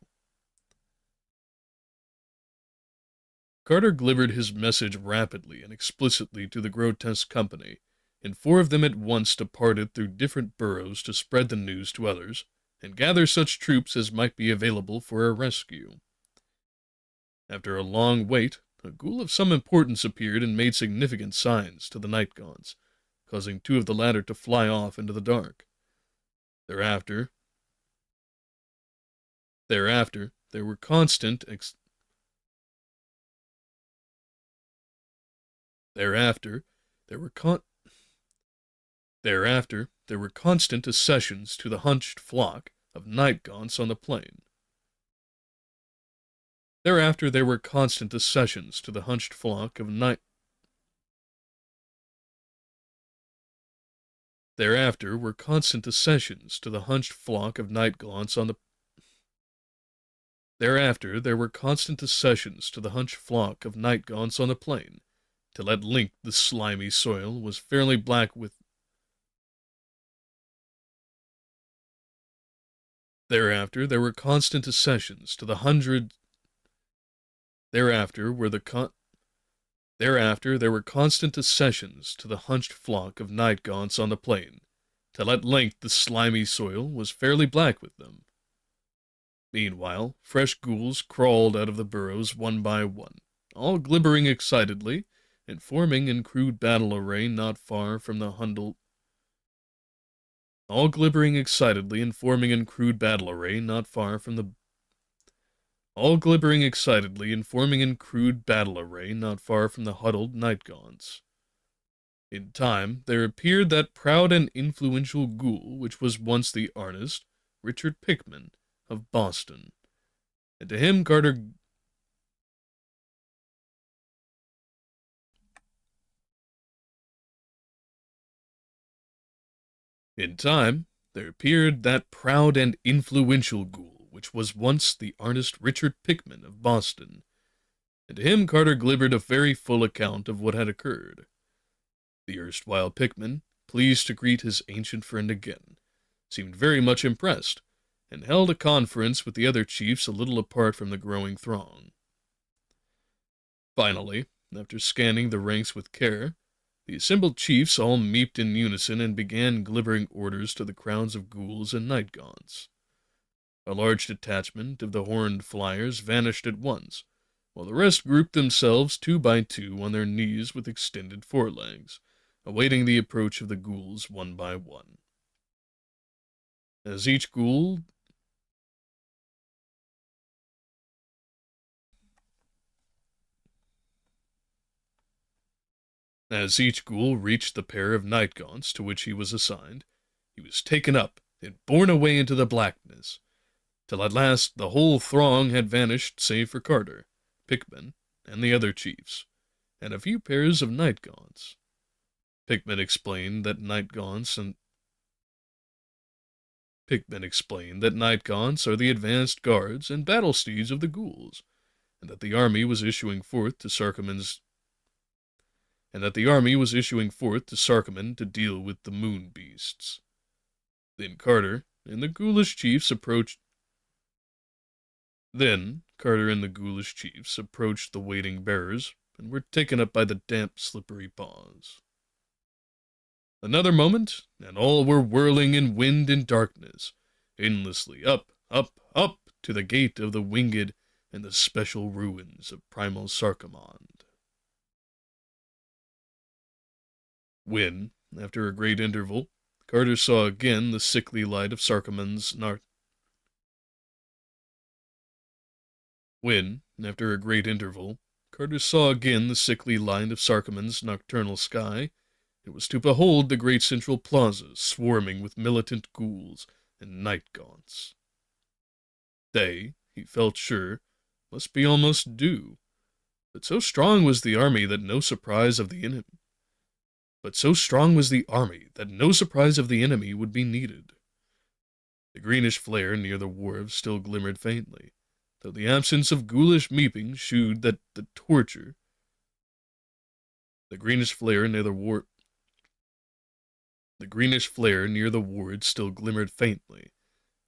Carter glibbered his message rapidly and explicitly to the grotesque company, and 4 of them at once departed through different burrows to spread the news to others and gather such troops as might be available for a rescue. After a long wait, a ghoul of some importance appeared and made significant signs to the night gaunts, causing 2 of the latter to fly off into the dark. Thereafter, there were constant accessions to the hunched flock of night gaunts on the plain. Thereafter there were constant accessions to the hunched flock of night. Thereafter were constant accessions to the hunched flock of night gaunts on the. Thereafter there were constant accessions to the hunched flock of night gaunts on the plain, till at length the slimy soil was fairly black with. Thereafter there were constant accessions to the hundred. Thereafter there were constant accessions to the hunched flock of night gaunts on the plain, till at length the slimy soil was fairly black with them. Meanwhile, fresh ghouls crawled out of the burrows one by one, all glibbering excitedly, and forming in crude battle array not far from the hundle. All glibbering excitedly and forming in crude battle array not far from the. All glibbering excitedly and forming in crude battle array not far from the huddled night gaunts. In time, there appeared that proud and influential ghoul which was once the artist, Richard Pickman, of Boston. And to him Carter. In time, there appeared that proud and influential ghoul which was once the artist Richard Pickman of Boston, and to him Carter glibbered a very full account of what had occurred. The erstwhile Pickman, pleased to greet his ancient friend again, seemed very much impressed, and held a conference with the other chiefs a little apart from the growing throng. Finally, after scanning the ranks with care, the assembled chiefs all meeped in unison and began glibbering orders to the crowds of ghouls and night gaunts. A large detachment of the horned flyers vanished at once, while the rest grouped themselves 2 by 2 on their knees with extended forelegs, awaiting the approach of the ghouls one by one. As each ghoul reached the pair of night gaunts to which he was assigned, he was taken up and borne away into the blackness, till at last the whole throng had vanished save for Carter, Pickman, and the other chiefs, and a few pairs of night gaunts. Pickman explained that night gaunts are the advanced guards and battle steeds of the ghouls, and that the army was issuing forth to Sarkomen to deal with the moon beasts. Then Carter and the ghoulish chiefs approached the waiting bearers and were taken up by the damp, slippery paws. Another moment, and all were whirling in wind and darkness, endlessly up, up, up, to the gate of the winged and the special ruins of primal Sarkomand. When, after a great interval, Carter saw again the sickly light of Sarkomand's nocturnal sky, it was to behold the great central plaza swarming with militant ghouls and night gaunts. They, he felt sure, must be almost due. But so strong was the army that no surprise of the enemy. But so strong was the army that no surprise of the enemy would be needed. The greenish flare near the wharves still glimmered faintly, though the absence of ghoulish meeping shewed that the torture. The greenish flare near the war. The greenish flare near the wards still glimmered faintly,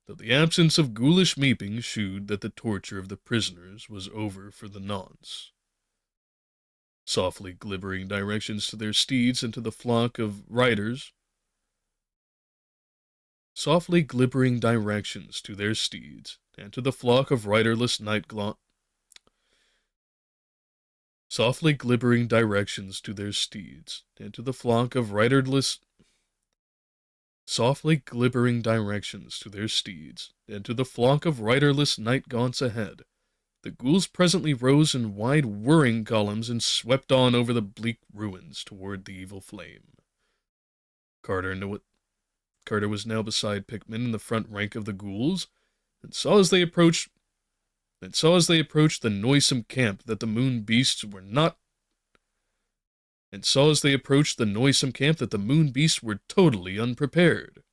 though the absence of ghoulish meeping shewed that the torture of the prisoners was over for the nonce. Softly glibbering directions to their steeds and to the flock of riders. Softly glibbering directions to their steeds and to the flock of riderless Softly glibbering directions to their steeds and to the flock of riderless. Softly glibbering directions to their steeds and to the flock of riderless night gaunts ahead. The ghouls presently rose in wide whirring columns and swept on over the bleak ruins toward the evil flame. Carter was now beside Pickman in the front rank of the ghouls, and saw as they approached the noisome camp that the moon beasts were totally unprepared.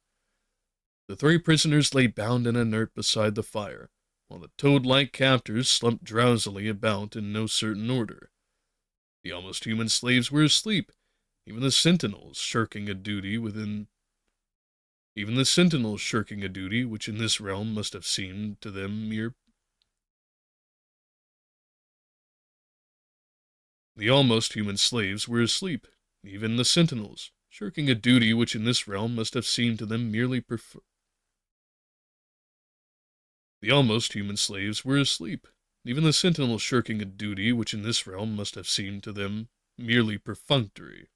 The three prisoners lay bound and inert beside the fire, while the toad-like captors slumped drowsily about in no certain order. The almost human slaves were asleep, even the sentinels shirking a duty which in this realm must have seemed to them mere. The almost human slaves were asleep, even the sentinels, shirking a duty which in this realm must have seemed to them The almost human slaves were asleep, even the sentinels shirking a duty which in this realm must have seemed to them merely perfunctory.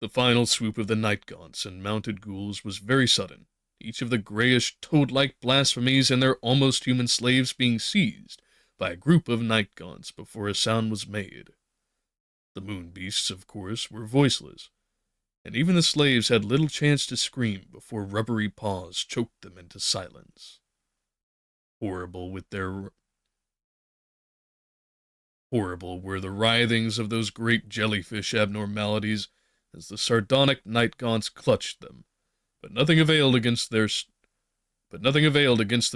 The final swoop of the night gaunts and mounted ghouls was very sudden, each of the grayish, toad-like blasphemies and their almost human slaves being seized by a group of night gaunts before a sound was made. The moon beasts, of course, were voiceless, and even the slaves had little chance to scream before rubbery paws choked them into silence. Horrible were the writhings of those great jellyfish abnormalities as the sardonic night gaunts clutched them, but nothing availed against the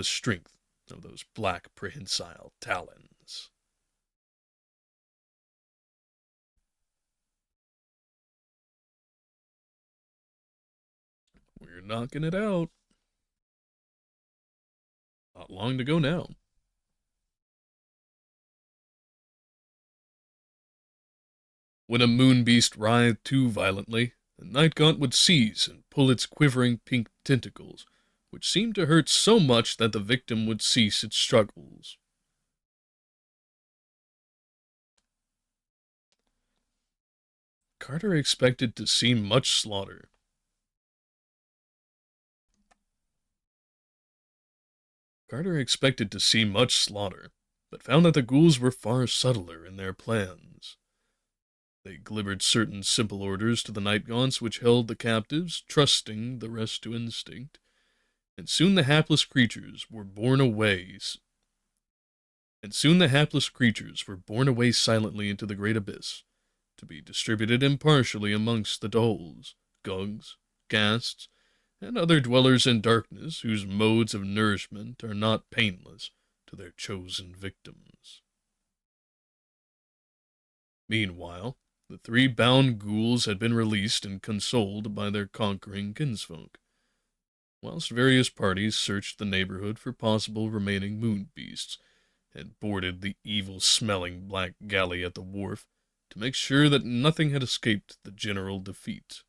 strength of those black prehensile talons. We're knocking it out. Not long to go now. When a moon beast writhed too violently, the night gaunt would seize and pull its quivering pink tentacles, which seemed to hurt so much that the victim would cease its struggles. Carter expected to see much slaughter. But found that the ghouls were far subtler in their plans. They glibbered certain simple orders to the night gaunts which held the captives, trusting the rest to instinct, and soon the hapless creatures were borne away silently into the great abyss, to be distributed impartially amongst the doles, gugs, ghasts, and other dwellers in darkness whose modes of nourishment are not painless to their chosen victims. Meanwhile, the three bound ghouls had been released and consoled by their conquering kinsfolk, whilst various parties searched the neighborhood for possible remaining moon beasts, and boarded the evil-smelling black galley at the wharf to make sure that nothing had escaped the general defeat.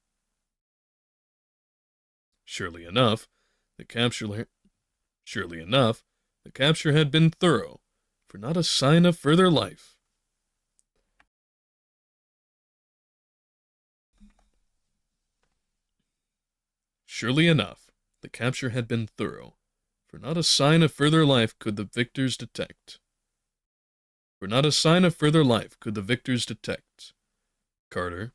Surely enough, the capture had been thorough, for not a sign of further life. Surely enough, the capture had been thorough, for not a sign of further life could the victors detect. Carter.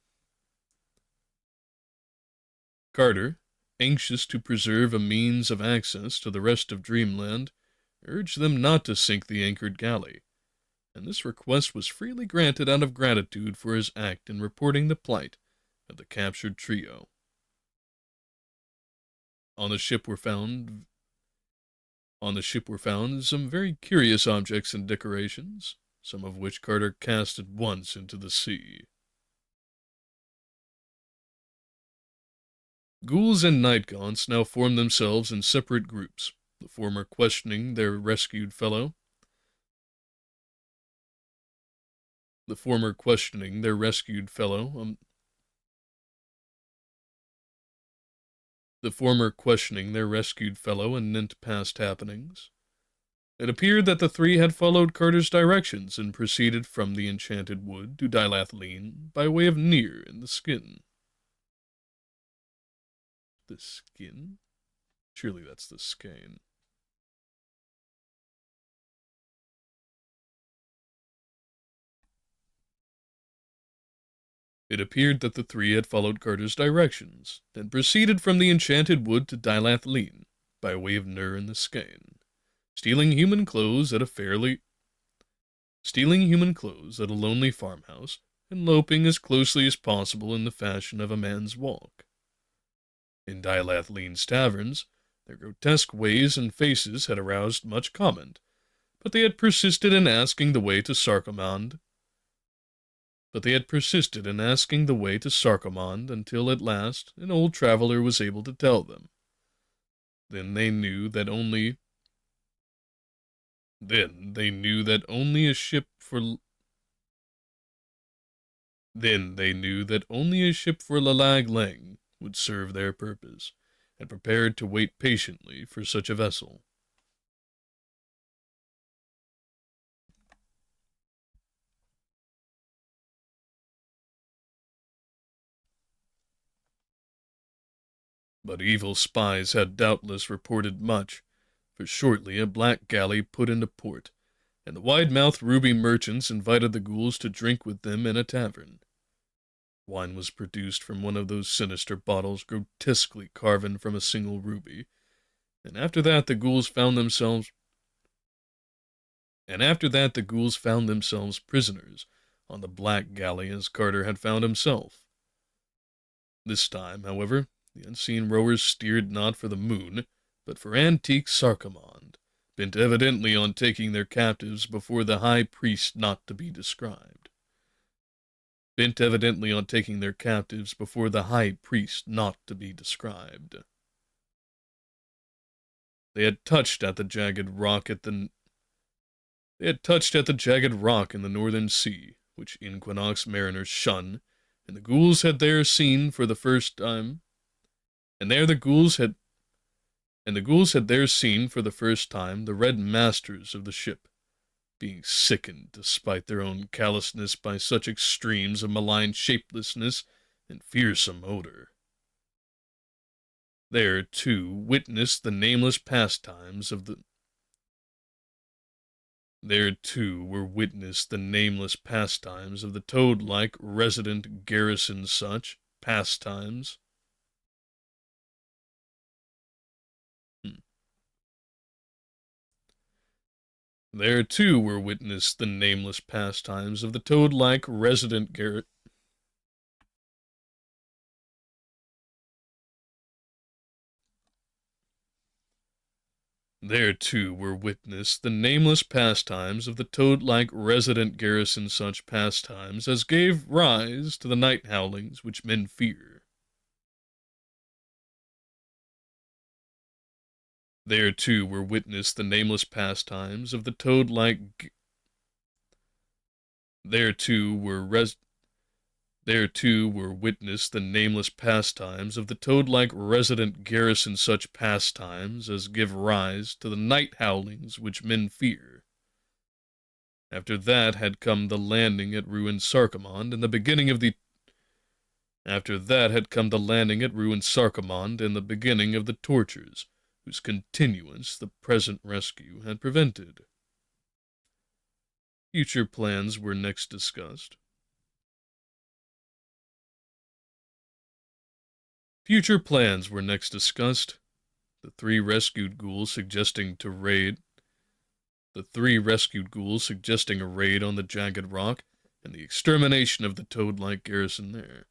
Carter, anxious to preserve a means of access to the rest of Dreamland, urged them not to sink the anchored galley, and this request was freely granted out of gratitude for his act in reporting the plight of the captured trio. On the ship were found some very curious objects and decorations, some of which Carter cast at once into the sea. Ghouls and night-gaunts now formed themselves in separate groups, the former questioning their rescued fellow, the former questioning their rescued fellow, um, the former questioning their rescued fellow anent past happenings. It appeared that the three had followed Carter's directions and proceeded from the enchanted wood to Dilathleen by way of Near in the Skin. The Skin? Surely that's the Skein. It appeared that the three had followed Carter's directions, and proceeded from the enchanted wood to Dilathleen, by way of Nur in the Skein, stealing human clothes at a lonely farmhouse, and loping as closely as possible in the fashion of a man's walk. In Dilathleen's taverns, their grotesque ways and faces had aroused much comment, but they had persisted in asking the way to Sarkomand until at last an old traveler was able to tell them. Then they knew that only a ship for Lalag Lang would serve their purpose, and prepared to wait patiently for such a vessel. But evil spies had doubtless reported much, for shortly a black galley put into port, and the wide-mouthed ruby merchants invited the ghouls to drink with them in a tavern. Wine was produced from one of those sinister bottles grotesquely carven from a single ruby, and after that the ghouls found themselves prisoners on the black galley as Carter had found himself. This time, however, the unseen rowers steered not for the moon, but for antique Sarkomand, bent evidently on taking their captives before the high priest not to be described. They had touched at the jagged rock in the northern sea, which Inquinox mariners shun, and the ghouls had there seen for the first time the red masters of the ship, being sickened despite their own callousness by such extremes of malign shapelessness and fearsome odor. There, too, were witnessed the nameless pastimes of the toad-like resident garrison such pastimes. There, too, were witnessed the nameless pastimes of the toad-like resident garret. There, too, were witnessed the nameless pastimes of the toad-like resident garrison such pastimes as gave rise to the night howlings which men fear. There, too, were witnessed the nameless pastimes of the toad-like... There, too, were witnessed the nameless pastimes of the toad-like resident garrison such pastimes as give rise to the night howlings which men fear. After that had come the landing at ruined Sarkomand and the beginning of the tortures, whose continuance the present rescue had prevented. Future plans were next discussed. Future plans were next discussed, the three rescued ghouls suggesting a raid on the jagged rock, and the extermination of the toad-like garrison there.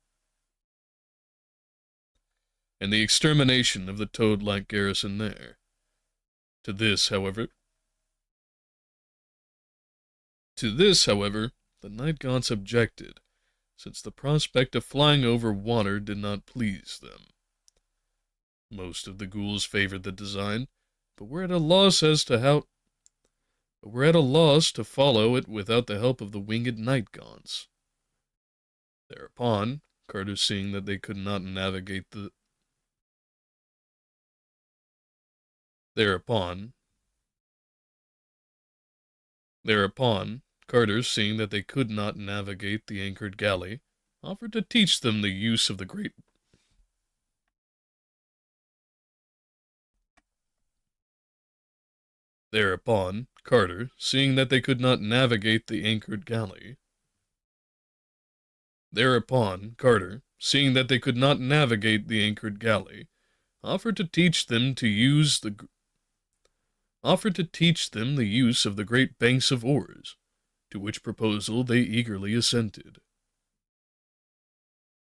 To this, however, the night gods objected, since the prospect of flying over water did not please them. Most of the ghouls favored the design, but were at a loss to follow it without the help of the winged night gods. Thereupon, Carter, seeing that they could not navigate the anchored galley, offered to teach them the use of the great Thereupon, Carter, seeing that they could not navigate the anchored galley, offered to teach them the use of the great banks of oars, to which proposal they eagerly assented.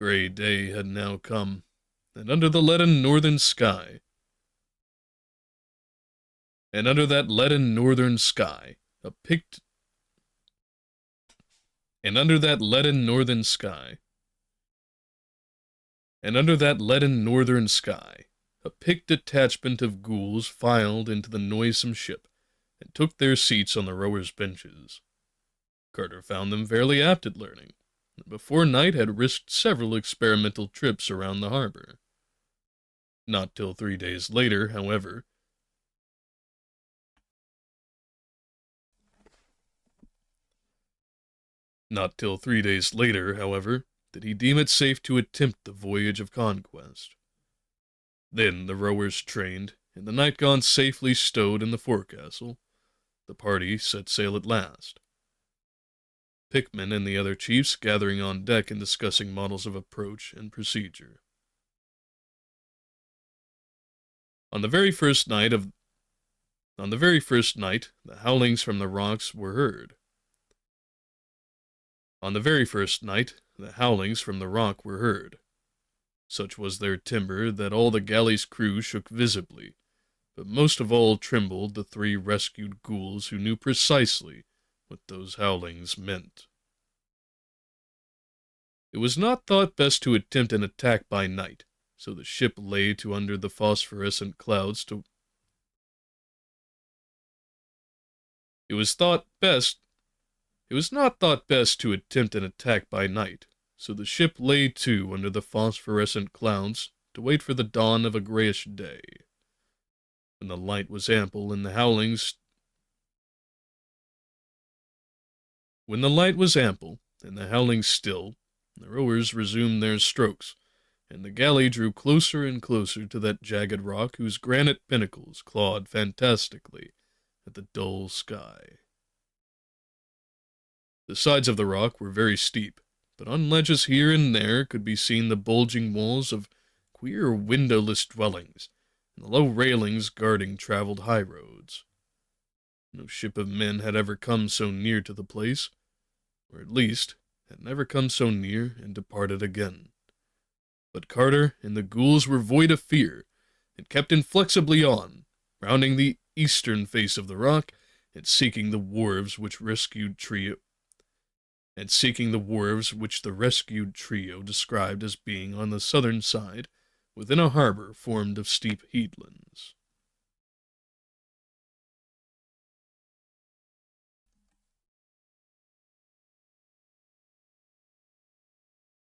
Gray day had now come, and under that leaden northern sky, a picked detachment of ghouls filed into the noisome ship, and took their seats on the rowers' benches. Carter found them fairly apt at learning, and before night had risked several experimental trips around the harbor. Not till 3 days later, however, did he deem it safe to attempt the voyage of conquest. Then, the rowers trained, and the night gods safely stowed in the forecastle, the party set sail at last. Pickman and the other chiefs gathering on deck and discussing models of approach and procedure. On the very first night, the howlings from the rocks were heard. Such was their timber that all the galley's crew shook visibly, but most of all trembled the three rescued ghouls who knew precisely what those howlings meant. It was not thought best to attempt an attack by night, so the ship lay to under the phosphorescent clouds to... It was not thought best to attempt an attack by night, so the ship lay to under the phosphorescent clouds to wait for the dawn of a grayish day. When the light was ample and the howlings still, the rowers resumed their strokes, and the galley drew closer and closer to that jagged rock whose granite pinnacles clawed fantastically at the dull sky. The sides of the rock were very steep, but on ledges here and there could be seen the bulging walls of queer windowless dwellings, and the low railings guarding traveled highroads. No ship of men had ever come so near to the place, or at least had never come so near and departed again. But Carter and the ghouls were void of fear, and kept inflexibly on, rounding the eastern face of the rock, and seeking the wharves which the rescued trio described as being on the southern side, within a harbor formed of steep headlands.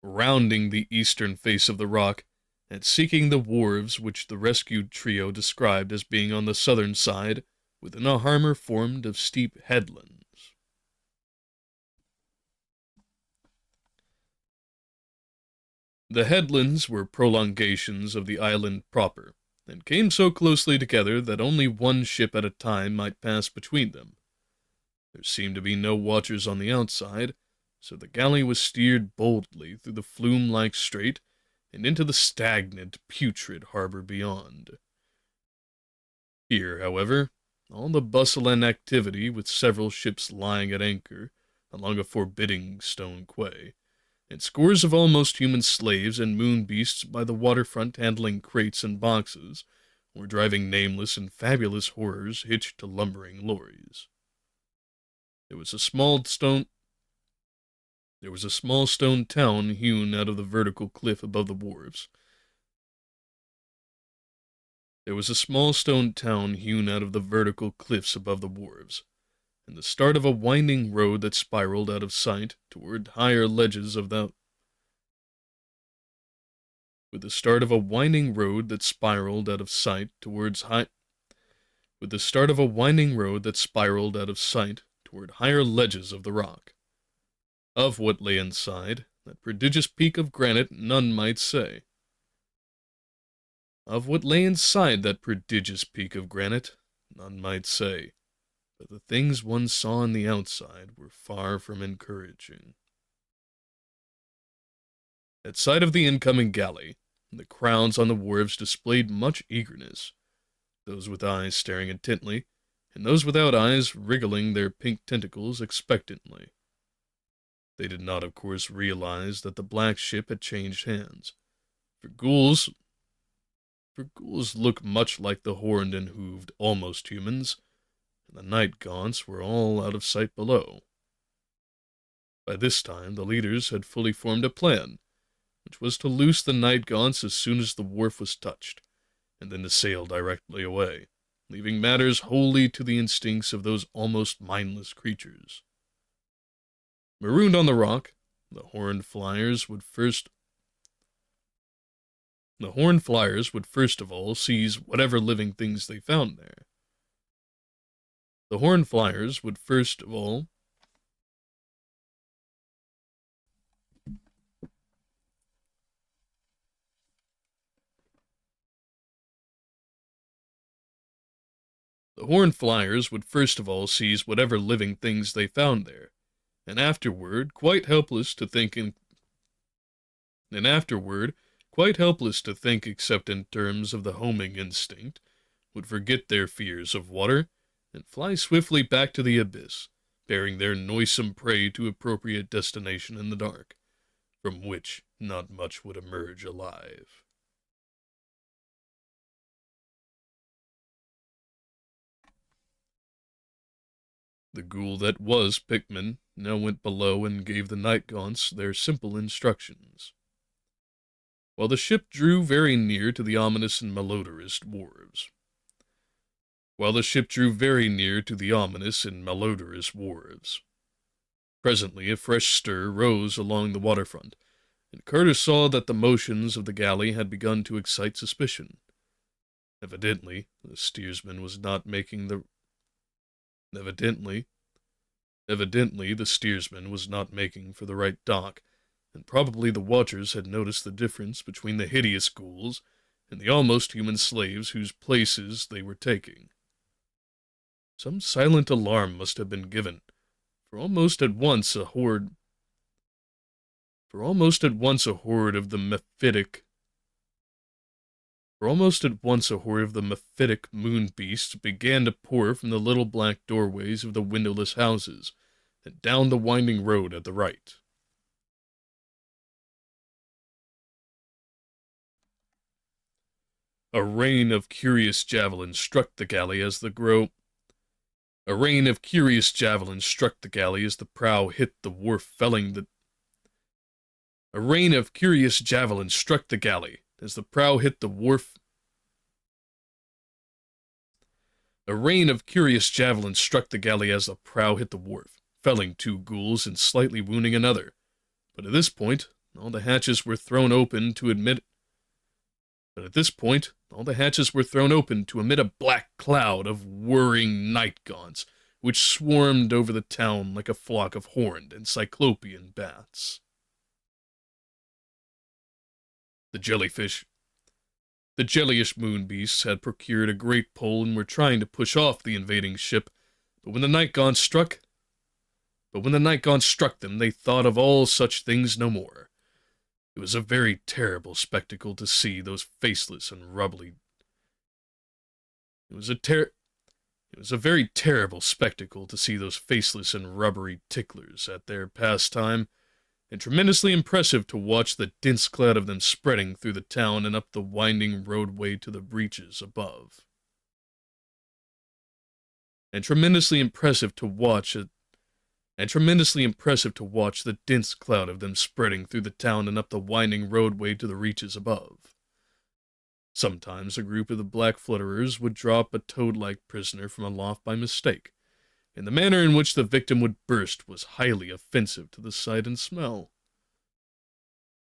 Rounding the eastern face of the rock, and seeking the wharves which the rescued trio described as being on the southern side, within a harbor formed of steep headlands. The headlands were prolongations of the island proper, and came so closely together that only one ship at a time might pass between them. There seemed to be no watchers on the outside, so the galley was steered boldly through the flume-like strait, and into the stagnant, putrid harbor beyond. Here, however, all the bustle and activity, with several ships lying at anchor along a forbidding stone quay, and scores of almost human slaves and moon beasts by the waterfront handling crates and boxes, or driving nameless and fabulous horrors hitched to lumbering lorries. There was a small stone town hewn out of the vertical cliff above the wharves. There was a small stone town hewn out of the vertical cliffs above the wharves, and the start of a winding road that spiraled out of sight toward higher ledges of the with the start of a winding road that spiraled out of sight towards with the start of a winding road that spiraled out of sight toward higher ledges of the rock. Of what lay inside that prodigious peak of granite none might say. Of what lay inside that prodigious peak of granite none might say, but the things one saw on the outside were far from encouraging. At sight of the incoming galley, the crowds on the wharves displayed much eagerness, those with eyes staring intently, and those without eyes wriggling their pink tentacles expectantly. They did not, of course, realize that the black ship had changed hands, for ghouls look much like the horned and hooved almost humans, and the night gaunts were all out of sight below. By this time, the leaders had fully formed a plan, which was to loose the night gaunts as soon as the wharf was touched, and then to sail directly away, leaving matters wholly to the instincts of those almost mindless creatures. Marooned on the rock, the horned flyers would first of all seize whatever living things they found there. The horned flyers would first of all seize whatever living things they found there, and afterward, quite helpless to think except in terms of the homing instinct, would forget their fears of water, and fly swiftly back to the abyss, bearing their noisome prey to appropriate destination in the dark, from which not much would emerge alive. The ghoul that was Pickman now went below and gave the night gaunts their simple instructions. While the ship drew very near to the ominous and malodorous wharves. Presently a fresh stir rose along the waterfront, and Carter saw that the motions of the galley had begun to excite suspicion. Evidently, the steersman was not making for the right dock, and probably the watchers had noticed the difference between the hideous ghouls and the almost human slaves whose places they were taking. Some silent alarm must have been given, for almost at once a horde of the mephitic moon beasts began to pour from the little black doorways of the windowless houses, and down the winding road at the right. A rain of curious javelins struck the galley as the prow hit the wharf, felling the felling two ghouls and slightly wounding another. But at this point, all the hatches were thrown open to admit a black cloud of whirring night gaunts, which swarmed over the town like a flock of horned and cyclopean bats. The jellyish moon beasts had procured a great pole and were trying to push off the invading ship, but when the night gaunts struck them, they thought of all such things no more. It was a very terrible spectacle to see those faceless and rubbly. It was a ter. It was a very terrible spectacle to see those faceless and rubbery ticklers at their pastime, and tremendously impressive to watch the dense cloud of them spreading through the town and up the winding roadway to the reaches above. And tremendously impressive to watch the dense cloud of them spreading through the town and up the winding roadway to the reaches above. Sometimes a group of the black flutterers would drop a toad-like prisoner from aloft by mistake, and the manner in which the victim would burst was highly offensive to the sight and smell.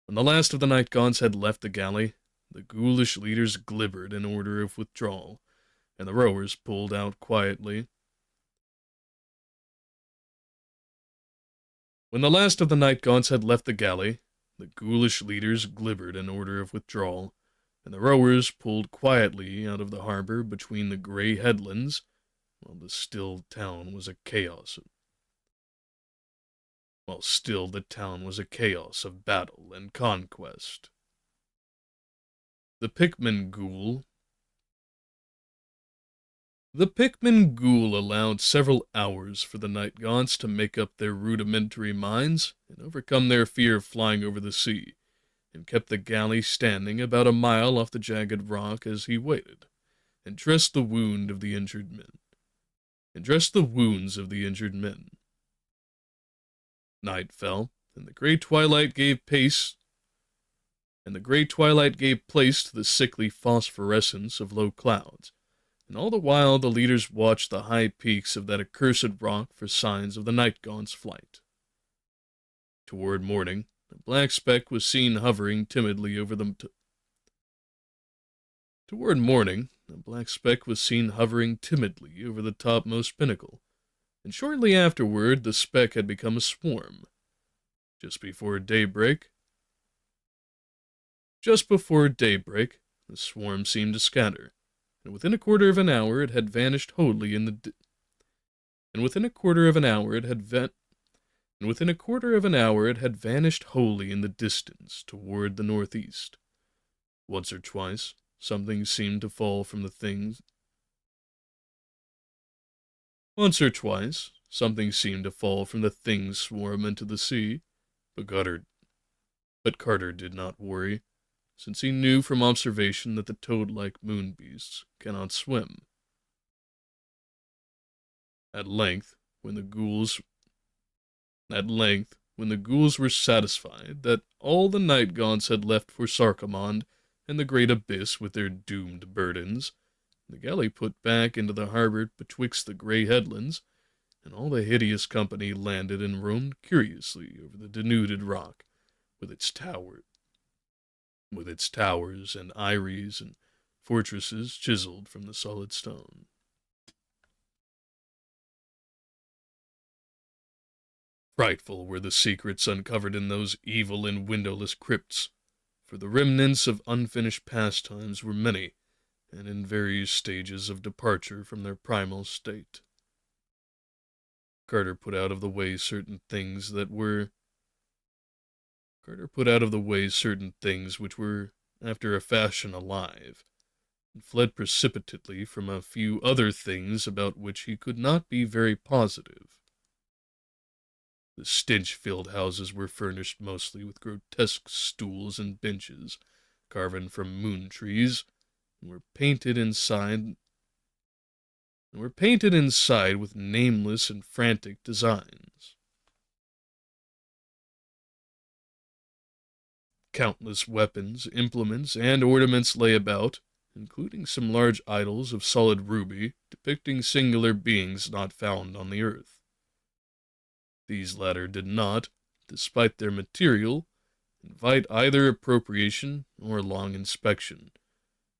When the last of the night gaunts had left the galley, the ghoulish leaders glibbered in order of withdrawal, and the rowers pulled out quietly. When the last of the night gaunts had left the galley, the ghoulish leaders glibbered in order of withdrawal, and the rowers pulled quietly out of the harbor between the gray headlands, while still the town was a chaos of battle and conquest. The Pikmin Ghoul allowed several hours for the night gaunts to make up their rudimentary minds and overcome their fear of flying over the sea, and kept the galley standing about a mile off the jagged rock as he waited, and dressed the wounds of the injured men. Night fell, and the grey twilight gave place to the sickly phosphorescence of low clouds, and all the while the leaders watched the high peaks of that accursed rock for signs of the night gaunt's flight. Toward morning, a black speck was seen hovering timidly over the topmost pinnacle, and shortly afterward the speck had become a swarm. Just before daybreak, the swarm seemed to scatter, and within a quarter of an hour it had vanished wholly in the distance toward the northeast. Once or twice, something seemed to fall from the things swarm into the sea, but Carter did not worry, since he knew from observation that the toad-like moon beasts cannot swim. At length, when the ghouls were satisfied that all the night gaunts had left for Sarkomand and the great abyss with their doomed burdens, the galley put back into the harbor betwixt the grey headlands, and all the hideous company landed and roamed curiously over the denuded rock, with its towers and eyries and fortresses chiseled from the solid stone. Frightful were the secrets uncovered in those evil and windowless crypts, for the remnants of unfinished pastimes were many, and in various stages of departure from their primal state. Carter put out of the way certain things which were, after a fashion, alive, and fled precipitately from a few other things about which he could not be very positive. The stench-filled houses were furnished mostly with grotesque stools and benches, carven from moon trees, and were painted inside with nameless and frantic designs. Countless weapons, implements, and ornaments lay about, including some large idols of solid ruby depicting singular beings not found on the earth. These latter did not, despite their material, invite either appropriation or long inspection,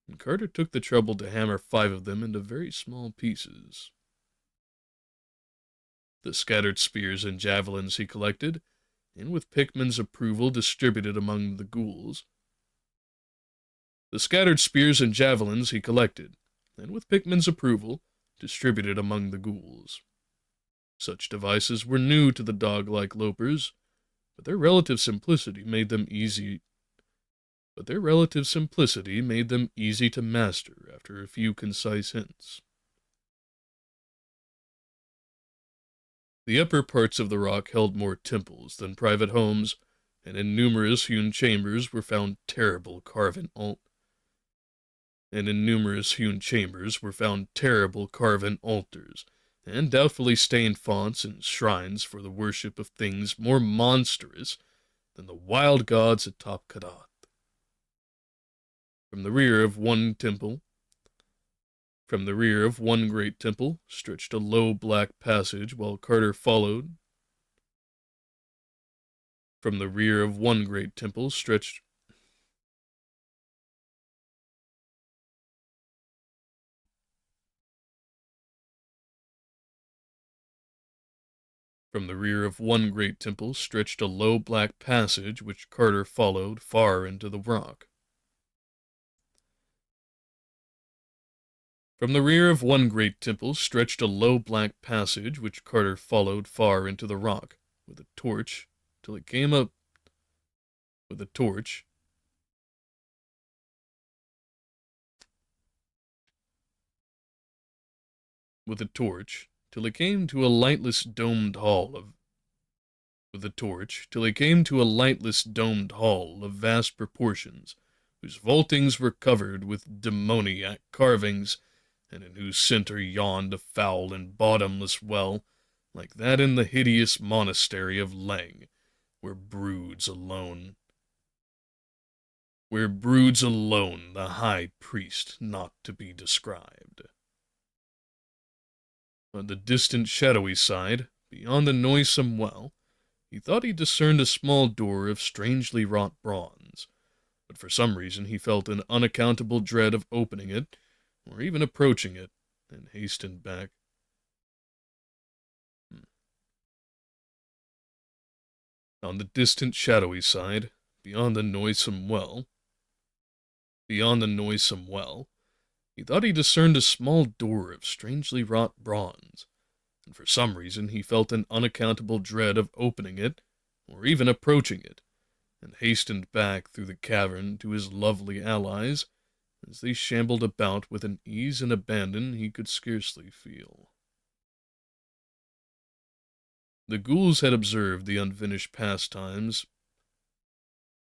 and Carter took the trouble to hammer 5 of them into very small pieces. The scattered spears and javelins he collected, and with Pikmin's approval distributed among the ghouls. Such devices were new to the dog-like lopers, but their relative simplicity made them easy to master after a few concise hints. The upper parts of the rock held more temples than private homes, and in numerous hewn chambers were found terrible carven altars, and doubtfully stained fonts and shrines for the worship of things more monstrous than the wild gods atop Kadath. From the rear of one great temple stretched a low black passage while Carter followed. From the rear of one great temple stretched From the rear of one great temple stretched a low black passage which Carter followed far into the rock. From the rear of one great temple stretched a low black passage which Carter followed far into the rock, with a torch, till it came up with a torch. With a torch, till it came to a lightless domed hall of vast proportions, whose vaultings were covered with demoniac carvings, and in whose center yawned a foul and bottomless well, like that in the hideous monastery of Leng, where broods alone the high priest not to be described. On the distant shadowy side, beyond the noisome well, he thought he discerned a small door of strangely wrought bronze, but for some reason he felt an unaccountable dread of opening it, or even approaching it, and hastened back. On the distant shadowy side, beyond the noisome well, he thought he discerned a small door of strangely wrought bronze, and for some reason he felt an unaccountable dread of opening it, or even approaching it, and hastened back through the cavern to his lovely allies, as they shambled about with an ease and abandon he could scarcely feel. The ghouls had observed the unfinished pastimes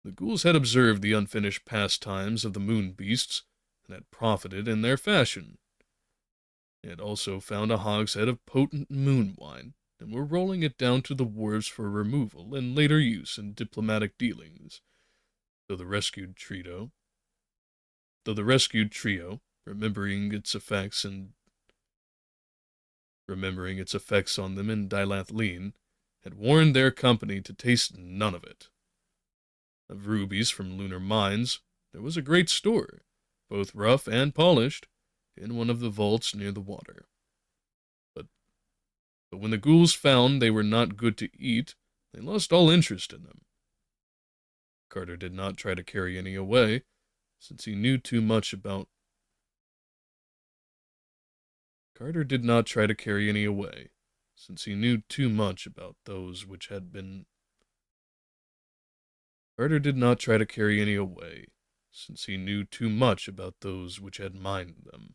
of the moon beasts, and had profited in their fashion. They had also found a hogshead of potent moon wine, and were rolling it down to the wharves for removal and later use in diplomatic dealings, though the rescued trio, remembering its effects on them in Dilathleen, had warned their company to taste none of it. Of rubies from lunar mines there was a great store, both rough and polished, in one of the vaults near the water. But when the ghouls found they were not good to eat, they lost all interest in them. Carter did not try to carry any away, since he knew too much about those which had mined them.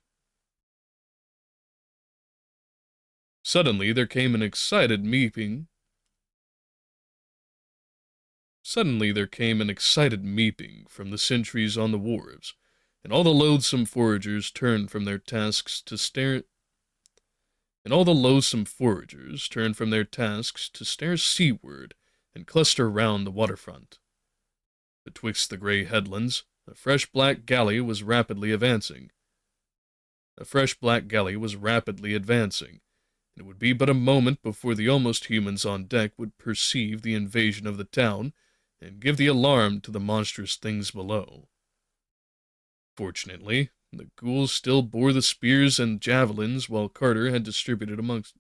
Suddenly there came an excited meeping from the sentries on the wharves, and all the loathsome foragers turned from their tasks to stare seaward and cluster round the waterfront. Betwixt the grey headlands, a fresh black galley was rapidly advancing. And it would be but a moment before the almost humans on deck would perceive the invasion of the town, and give the alarm to the monstrous things below. Fortunately, the ghouls still bore the spears and javelins which Carter had distributed amongst them,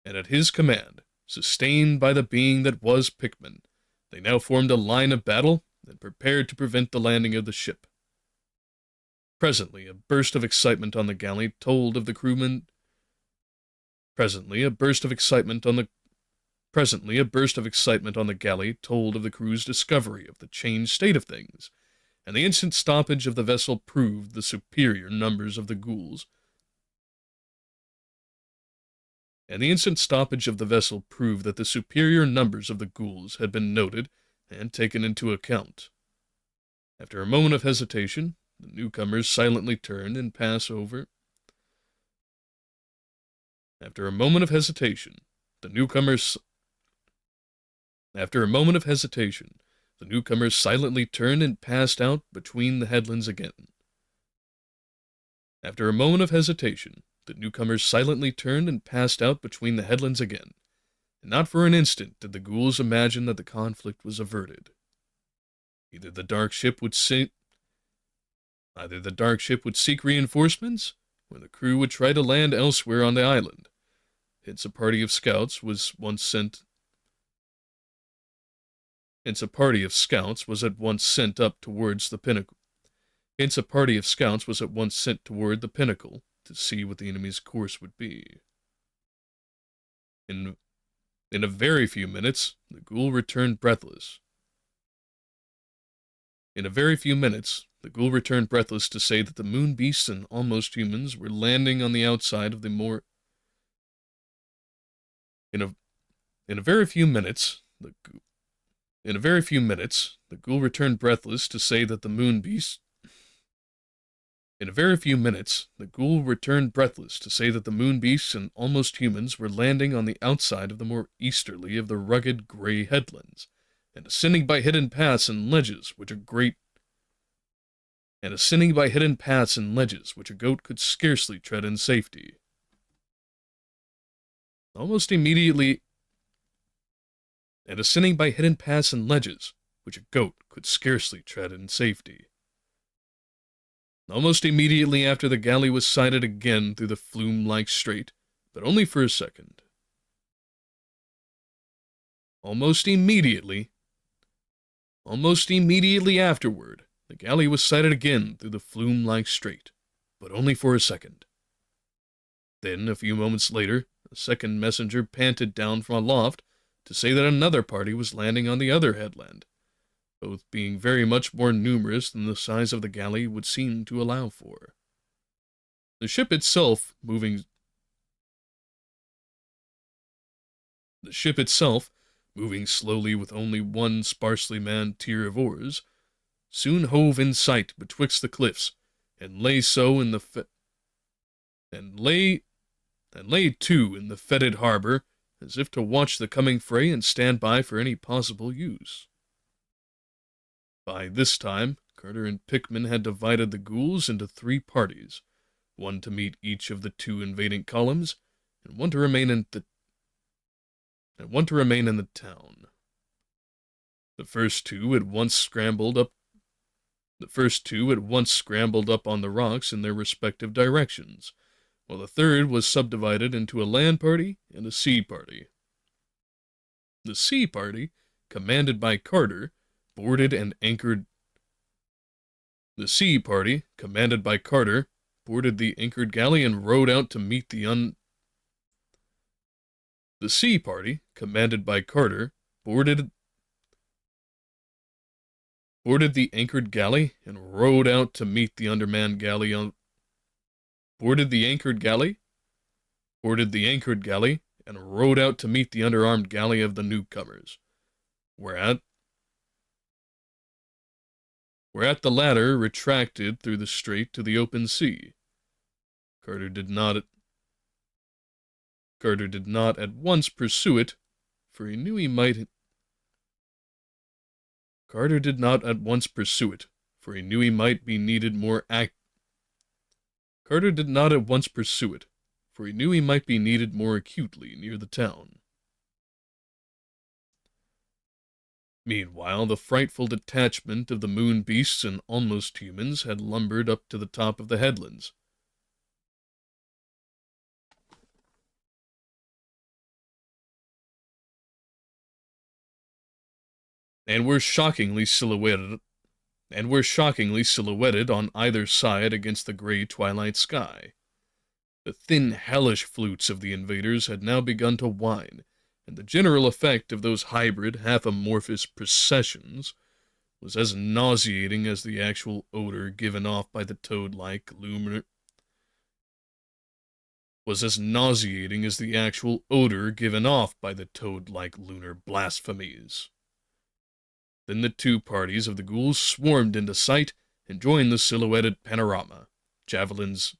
and at his command, sustained by the being that was Pickman, they now formed a line of battle and prepared to prevent the landing of the ship. Presently, a burst of excitement on the galley told of the crewmen. Presently, a burst of excitement on the galley told of the crew's discovery of the changed state of things, and the instant stoppage of the vessel proved the superior numbers of the ghouls. And the instant stoppage of the vessel proved that the superior numbers of the ghouls had been noted and taken into account. After a moment of hesitation, the newcomers silently turned and passed over. After a moment of hesitation, the newcomers silently turned and passed out between the headlands again. After a moment of hesitation, the newcomers silently turned and passed out between the headlands again, and not for an instant did the ghouls imagine that the conflict was averted. Either the dark ship would seek reinforcements, or the crew would try to land elsewhere on the island. Hence a party of scouts was at once sent up towards the pinnacle. To see what the enemy's course would be. In a very few minutes, the ghoul returned breathless. To say that the moon beasts and almost humans were landing on the outside of the more. In a very few minutes, the ghoul returned breathless to say that the moon beasts. In a very few minutes, the ghoul returned breathless to say that the moon beasts and almost humans were landing on the outside of the more easterly of the rugged gray headlands, and ascending by hidden paths and ledges which a goat could scarcely tread in safety. Almost immediately after the galley was sighted again through the flume-like strait, but only for a second. Almost immediately afterward, the galley was sighted again through the flume-like strait, but only for a second. Then, a few moments later, a second messenger panted down from aloft to say that another party was landing on the other headland, both being very much more numerous than the size of the galley would seem to allow for. The ship itself, moving slowly with only one sparsely manned tier of oars, soon hove in sight betwixt the cliffs, and lay to in the fetid harbor, as if to watch the coming fray and stand by for any possible use. By this time, Carter and Pickman had divided the ghouls into 3 parties, one to meet each of the 2 invading columns, and one to remain in the town. The first two at once scrambled up on the rocks in their respective directions, while the third was subdivided into a land party and a sea party. The sea party, commanded by Carter, boarded the anchored galley and rowed out to meet the undermanned galley underarmed galley of the newcomers, whereat the latter retracted through the strait to the open sea. Carter did not at once pursue it, for he knew he might be needed more acutely near the town. Meanwhile, the frightful detachment of the moon beasts and almost humans had lumbered up to the top of the headlands. and were shockingly silhouetted on either side against the gray twilight sky. The thin, hellish flutes of the invaders had now begun to whine, and the general effect of those hybrid, half-amorphous processions was as nauseating as the actual odor given off by the toad-like lunar blasphemies. Then the two parties of the ghouls swarmed into sight and joined the silhouetted panorama. Javelins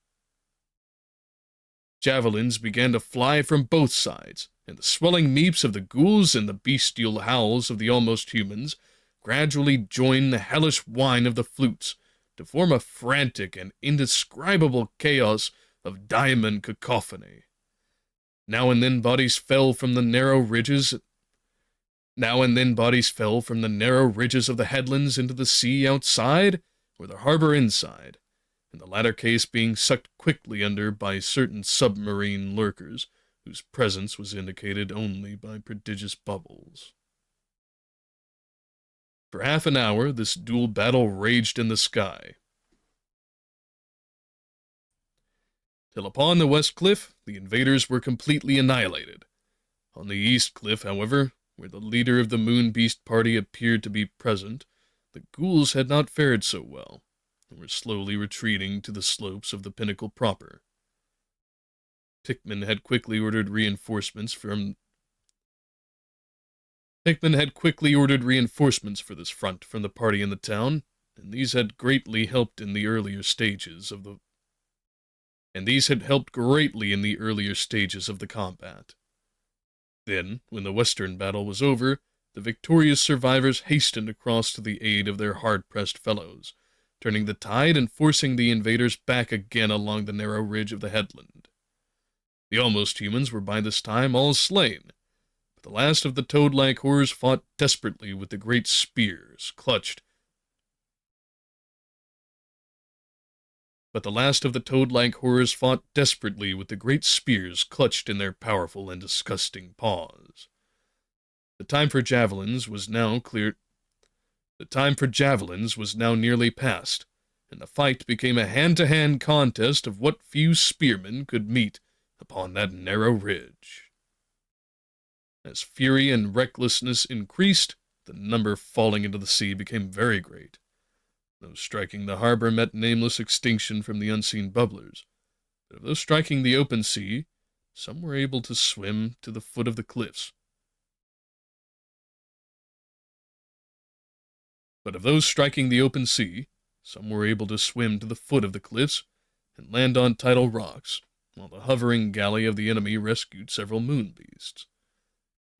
began to fly from both sides, and the swelling meeps of the ghouls and the bestial howls of the almost humans gradually joined the hellish whine of the flutes to form a frantic and indescribable chaos of diamond cacophony. Now and then bodies fell from the narrow ridges of the headlands into the sea outside or the harbor inside, in the latter case being sucked quickly under by certain submarine lurkers, whose presence was indicated only by prodigious bubbles. For half an hour, this dual battle raged in the sky, till upon the west cliff, the invaders were completely annihilated. On the east cliff, however, where the leader of the Moon Beast party appeared to be present, the ghouls had not fared so well, and were slowly retreating to the slopes of the pinnacle proper. Hickman had quickly ordered reinforcements for this front from the party in the town, and these had greatly helped in the earlier stages of the combat. Then, when the western battle was over, the victorious survivors hastened across to the aid of their hard-pressed fellows, turning the tide and forcing the invaders back again along the narrow ridge of the headland. The almost humans were by this time all slain, but the last of the toad-like horrors fought desperately with the great spears clutched in their powerful and disgusting paws. The time for javelins was now nearly past, and the fight became a hand-to-hand contest of what few spearmen could meet upon that narrow ridge. As fury and recklessness increased, the number falling into the sea became very great. Those striking the harbor met nameless extinction from the unseen bubblers, but of those striking the open sea, some were able to swim to the foot of the cliffs. And land on tidal rocks, while the hovering galley of the enemy rescued several moon beasts.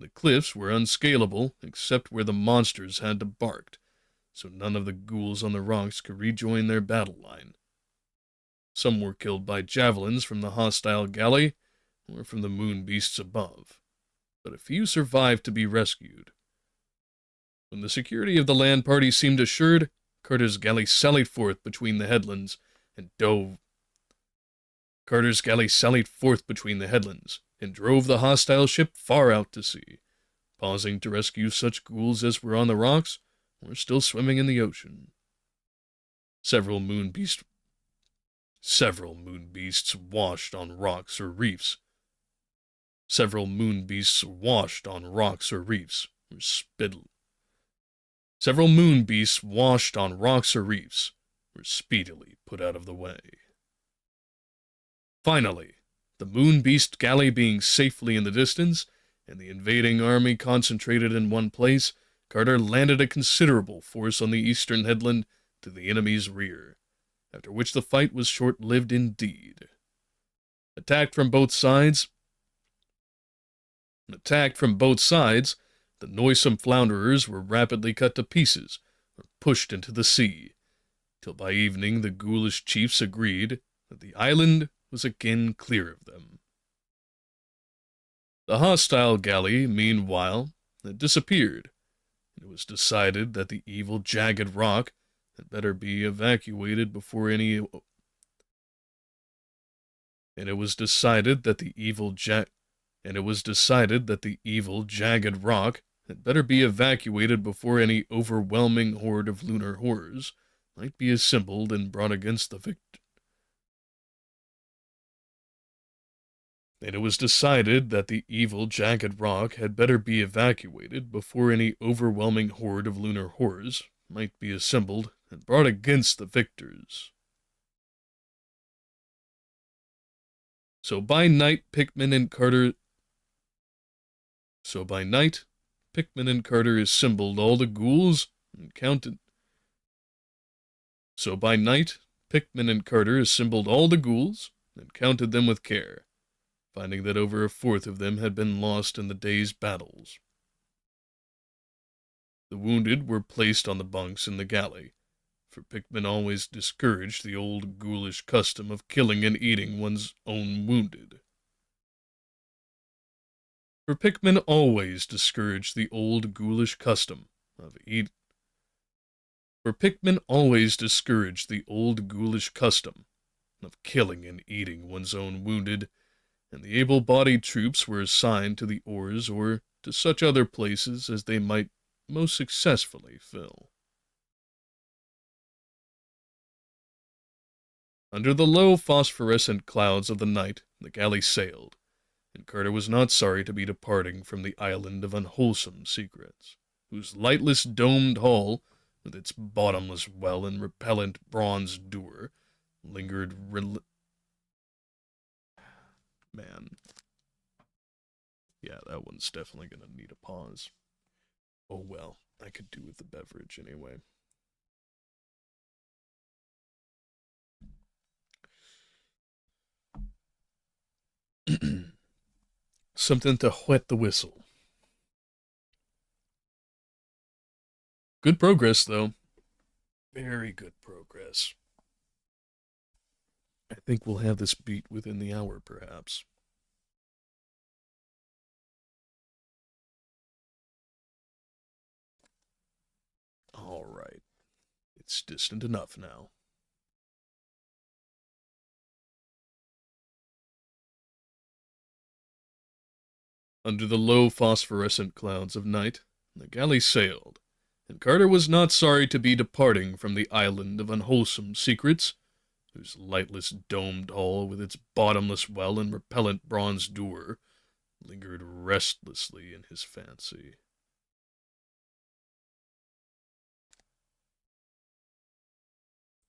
The cliffs were unscalable except where the monsters had debarked, so none of the ghouls on the rocks could rejoin their battle line. Some were killed by javelins from the hostile galley or from the moon beasts above, but a few survived to be rescued. When the security of the land party seemed assured, Carter's galley sallied forth between the headlands and drove the hostile ship far out to sea, pausing to rescue such ghouls as were on the rocks or still swimming in the ocean. Several moon beasts washed on rocks or reefs. Were speedily put out of the way. Finally, the moon beast galley being safely in the distance, and the invading army concentrated in one place, Carter landed a considerable force on the eastern headland to the enemy's rear, after which the fight was short-lived indeed. Attacked from both sides, the noisome flounderers were rapidly cut to pieces or pushed into the sea, till by evening the ghoulish chiefs agreed that the island was again clear of them. The hostile galley, meanwhile, had disappeared, and it was decided that the evil jagged rock had better be evacuated before any jagged rock had better be evacuated before any overwhelming horde of lunar horrors might be assembled and brought against the victor. And it was decided that the evil jagged rock had better be evacuated before any overwhelming horde of lunar horrors might be assembled and brought against the victors. So by night, Pickman and Carter assembled all the ghouls and counted. So by night, Pickman and Carter assembled all the ghouls and counted them with care, finding that over a fourth of them had been lost in the day's battles. The wounded were placed on the bunks in the galley, for Pickman always discouraged the old ghoulish custom of killing and eating one's own wounded. For Pickman always discouraged the old ghoulish custom of eating. For Pickman always discouraged the old ghoulish custom of killing and eating one's own wounded, and the able-bodied troops were assigned to the oars or to such other places as they might most successfully fill. Under the low phosphorescent clouds of the night, the galley sailed, and Carter was not sorry to be departing from the island of unwholesome secrets, whose lightless domed hull, with its bottomless well and repellent bronze door, lingered Man. Yeah, that one's definitely gonna need a pause. Oh well, I could do with the beverage anyway. Something to whet the whistle. Good progress, though. Very good progress. I think we'll have this beat within the hour, perhaps. All right. It's distant enough now. Under the low phosphorescent clouds of night, the galley sailed, and Carter was not sorry to be departing from the island of unwholesome secrets, whose lightless domed hull, with its bottomless well and repellent bronze door, lingered restlessly in his fancy.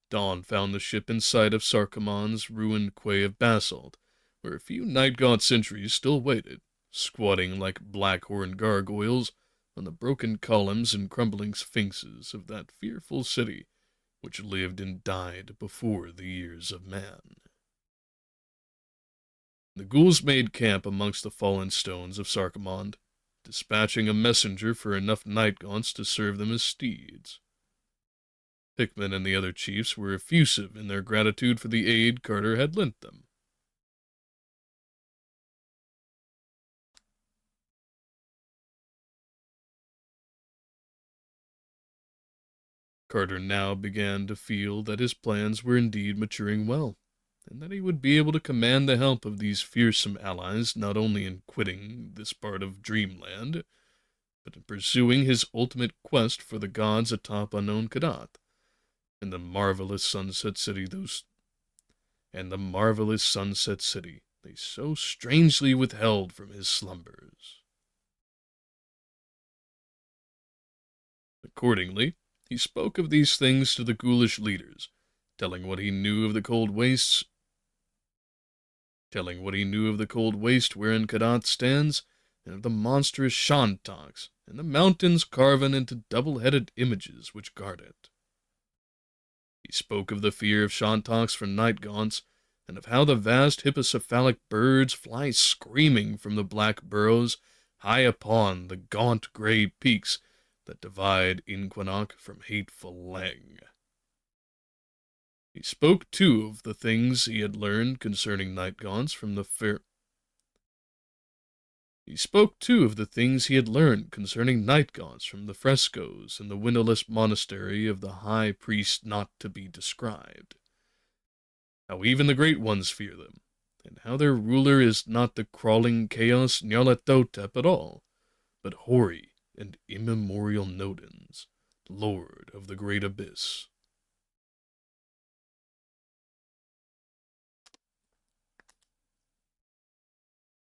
Dawn found the ship in sight of Sarkomon's ruined quay of basalt, where a few night-god sentries still waited, squatting like black-horned gargoyles on the broken columns and crumbling sphinxes of that fearful city which lived and died before the years of man. The ghouls made camp amongst the fallen stones of Sarkomond, dispatching a messenger for enough night-gaunts to serve them as steeds. Pickman and the other chiefs were effusive in their gratitude for the aid Carter had lent them. Carter now began to feel that his plans were indeed maturing well, and that he would be able to command the help of these fearsome allies not only in quitting this part of Dreamland, but in pursuing his ultimate quest for the gods atop unknown Kadath, and the marvelous sunset city they so strangely withheld from his slumbers. Accordingly, he spoke of these things to the ghoulish leaders, telling what he knew of the cold waste wherein Kadath stands, and of the monstrous Shantoks, and the mountains carven into double-headed images which guard it. He spoke of the fear of Shantoks from night-gaunts, and of how the vast hippocephalic birds fly screaming from the black burrows high upon the gaunt gray peaks that divide Inquanok from hateful Leng. He spoke, too, of the things he had learned concerning night-gaunts from the frescoes in the windowless monastery of the high priest not to be described. How even the great ones fear them, and how their ruler is not the crawling chaos Nyarlathotep at all, but hoary and immemorial Nodens, Lord of the Great Abyss.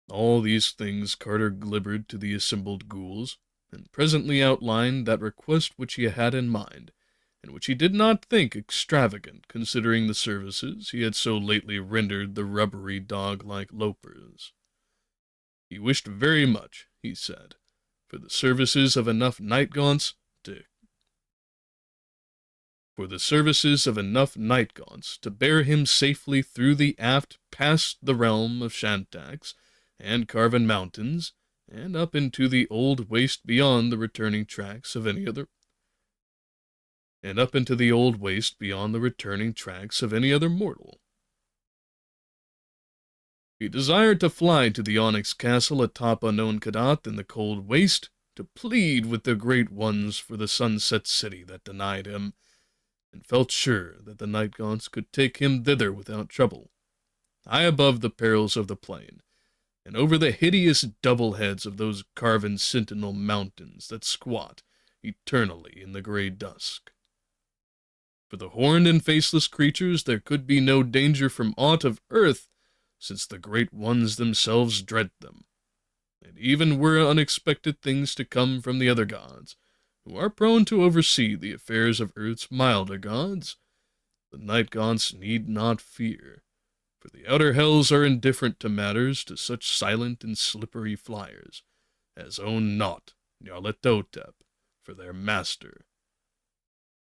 All these things Carter glibbered to the assembled ghouls, and presently outlined that request which he had in mind, and which he did not think extravagant considering the services he had so lately rendered the rubbery dog-like lopers. He wished very much, he said, for the services of enough night-gaunts to bear him safely through the aft past the realm of Shantax and Carven Mountains, and up into the old waste beyond the returning tracks of any other mortal. He desired to fly to the onyx castle atop unknown Kadath in the cold waste, to plead with the great ones for the sunset city that denied him, and felt sure that the Night-Gaunts could take him thither without trouble, high above the perils of the plain, and over the hideous double heads of those carven sentinel mountains that squat eternally in the grey dusk. For the horned and faceless creatures there could be no danger from aught of earth, since the great ones themselves dread them, and even were unexpected things to come from the other gods, who are prone to oversee the affairs of earth's milder gods, the Night-Gaunts need not fear, for the outer hells are indifferent to matters to such silent and slippery flyers as own not Nyarlathotep for their master,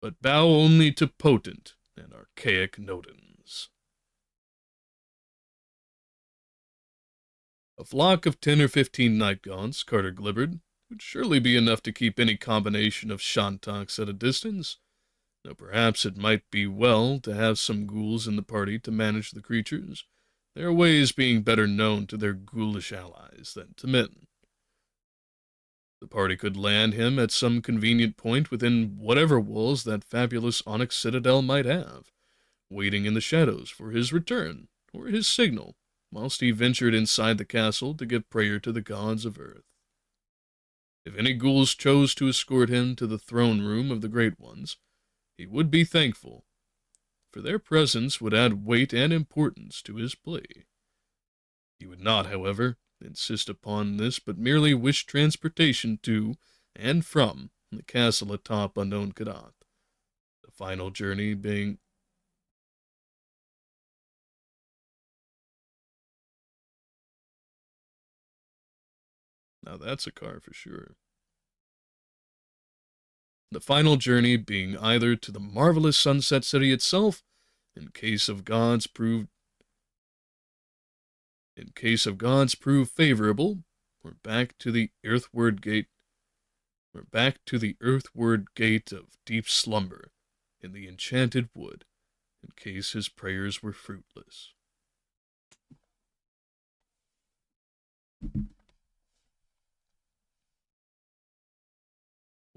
but bow only to potent and archaic Nodens. A flock of 10 or 15 Night-Gaunts, Carter glibbered, would surely be enough to keep any combination of Shantax at a distance, though perhaps it might be well to have some ghouls in the party to manage the creatures, their ways being better known to their ghoulish allies than to men. The party could land him at some convenient point within whatever walls that fabulous onyx citadel might have, waiting in the shadows for his return, or his signal, whilst he ventured inside the castle to give prayer to the gods of earth. If any ghouls chose to escort him to the throne room of the Great Ones, he would be thankful, for their presence would add weight and importance to his plea. He would not, however, insist upon this, but merely wish transportation to and from the castle atop unknown Kadath, the final journey being... Now that's a car for sure. The final journey being either to the marvelous Sunset City itself, in case of gods prove favorable, or back to the earthward gate of deep slumber in the enchanted wood, in case his prayers were fruitless.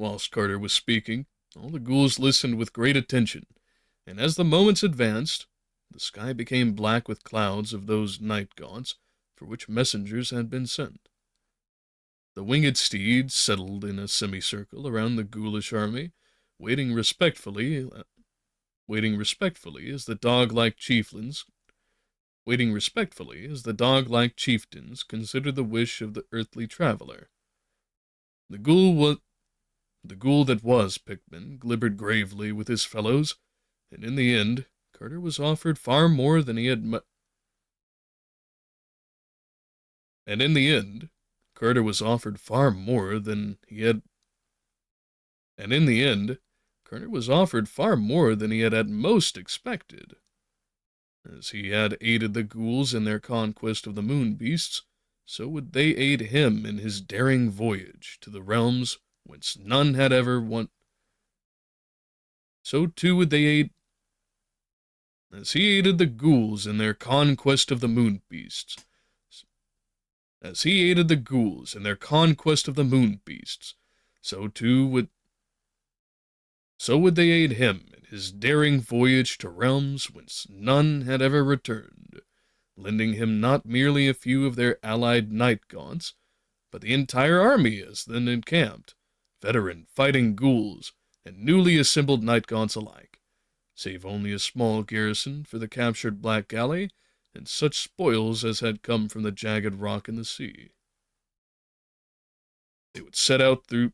Whilst Carter was speaking, all the ghouls listened with great attention, and as the moments advanced, the sky became black with clouds of those Night-Gaunts for which messengers had been sent. The winged steeds settled in a semicircle around the ghoulish army, waiting respectfully as the dog-like chieftains considered the wish of the earthly traveler. The ghoul that was Pickman glibbered gravely with his fellows, and in the end, Carter was offered far more than he had at most expected. As he had aided the ghouls in their conquest of the moon beasts, so would they aid him in his daring voyage to the realms whence none had ever won. So too would they aid, as he aided the ghouls in their conquest of the moon beasts. So would they aid him in his daring voyage to realms whence none had ever returned, lending him not merely a few of their allied Night-Gaunts, but the entire army as then encamped, veteran fighting ghouls, and newly assembled night gaunts alike, save only a small garrison for the captured Black Galley and such spoils as had come from the jagged rock in the sea. They would set out through